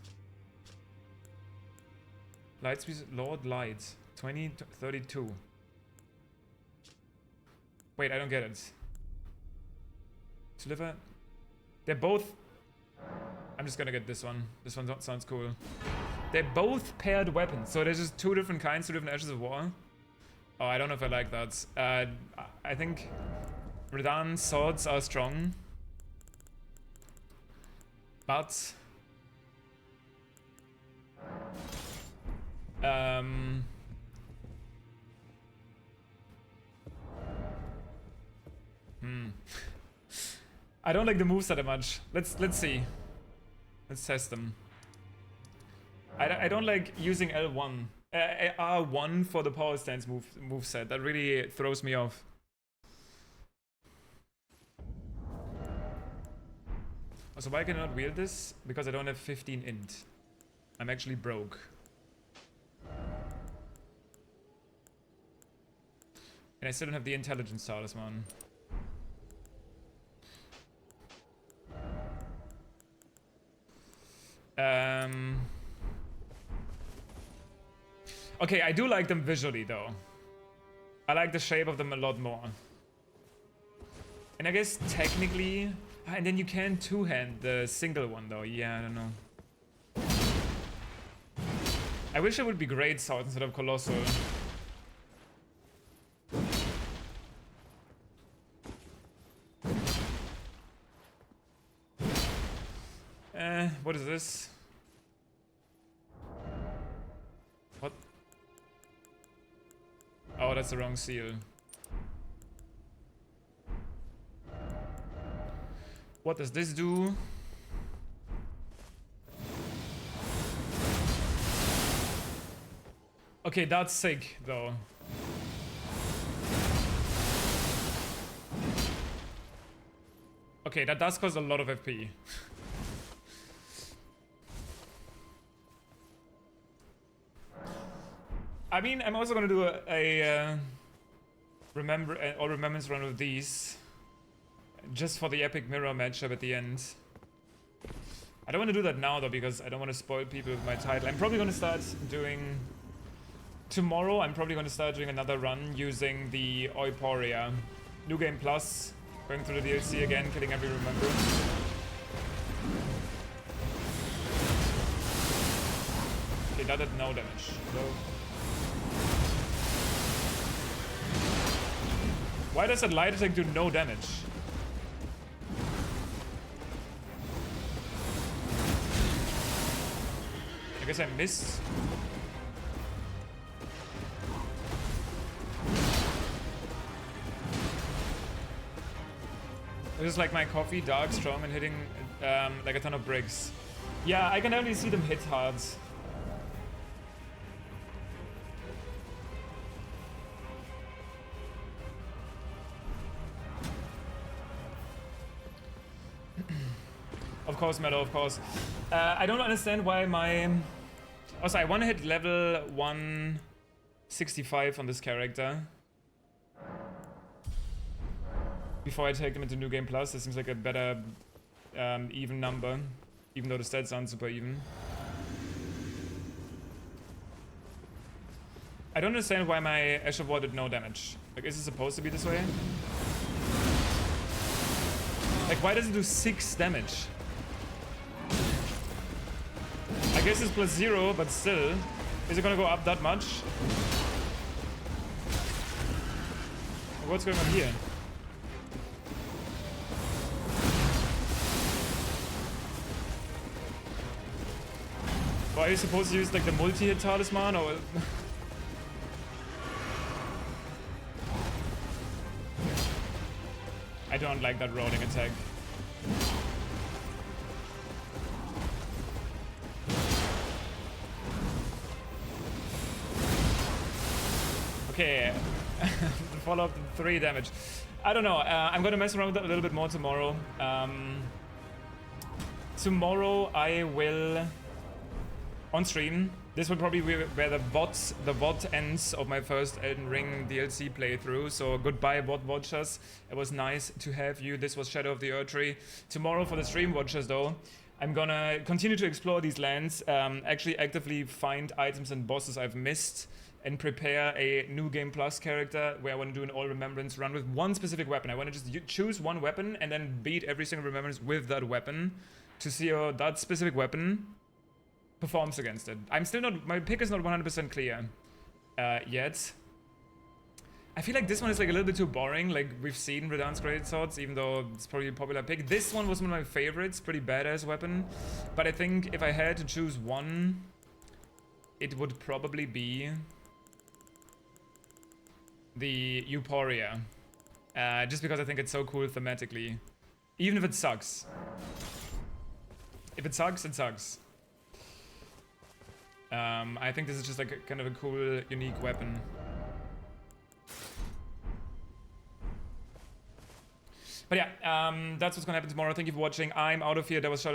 Lightspeed, Lord Light. 20, 32. Wait, I don't get it. Deliver. They're both... I'm just gonna get this one. This one sounds cool. They're both paired weapons. So there's just 2 different kinds, 2 different Ashes of War. Oh, I don't know if I like that. I think Radan's swords are strong. But I don't like the moves that much. Let's see. Let's test them. I don't like using L1. R1 for the power stance move set. That really throws me off. So why can I not wield this? Because I don't have 15 int. I'm actually broke. And I still don't have the intelligence talisman. Okay, I do like them visually though. I like the shape of them a lot more. And I guess technically... and then you can two-hand the single one though. Yeah, I don't know. I wish it would be Great Sword instead of Colossal. What is this? What? Oh, that's the wrong seal. What does this do? Okay, that's sick though. Okay, that does cost a lot of FP. I mean, I'm also gonna do a remembrance run of these, just for the epic mirror matchup at the end. I don't want to do that now though, because I don't want to spoil people with my title. I'm probably gonna start doing tomorrow. I'm probably gonna start doing another run using the Oiporia, New Game Plus, going through the DLC again, killing every remembrance. Okay, that did no damage. So. Why does that light attack do no damage? I guess I missed. This is like my coffee, dark, strong, and hitting like a ton of bricks. Yeah, I can only see them hit hard. Of course, Meadow, of course. I don't understand why my... Also, I want to hit level 165 on this character before I take them into New Game Plus. This seems like a better even number, even though the stats aren't super even. I don't understand why my Ash of War did no damage. Like, is it supposed to be this way? Like, why does it do 6 damage? I guess it's +0, but still. Is it gonna go up that much? What's going on here? Or are you supposed to use like the multi-hit talisman or... I don't like that rolling attack. Okay, follow up 3 damage. I don't know, I'm gonna mess around with that a little bit more tomorrow. Tomorrow I will, on stream, this will probably be where the VOD ends of my first Elden Ring DLC playthrough. So goodbye VOD watchers, it was nice to have you. This was Shadow of the Erdtree. Tomorrow for the stream watchers though, I'm gonna continue to explore these lands, actually actively find items and bosses I've missed, and prepare a New Game Plus character where I want to do an all remembrance run with one specific weapon. I want to just choose one weapon and then beat every single remembrance with that weapon to see how that specific weapon performs against it. I'm still not, my pick is not 100% clear yet. I feel like this one is like a little bit too boring. Like we've seen Redan's great swords, even though it's probably a popular pick. This one was one of my favorites, pretty badass weapon. But I think if I had to choose one, it would probably be the Euphoria. Just because I think it's so cool thematically. Even if it sucks. If it sucks, it sucks. I think this is just like a, kind of a cool, unique weapon. But yeah, that's what's gonna happen tomorrow. Thank you for watching. I'm out of here. That was Shadow of the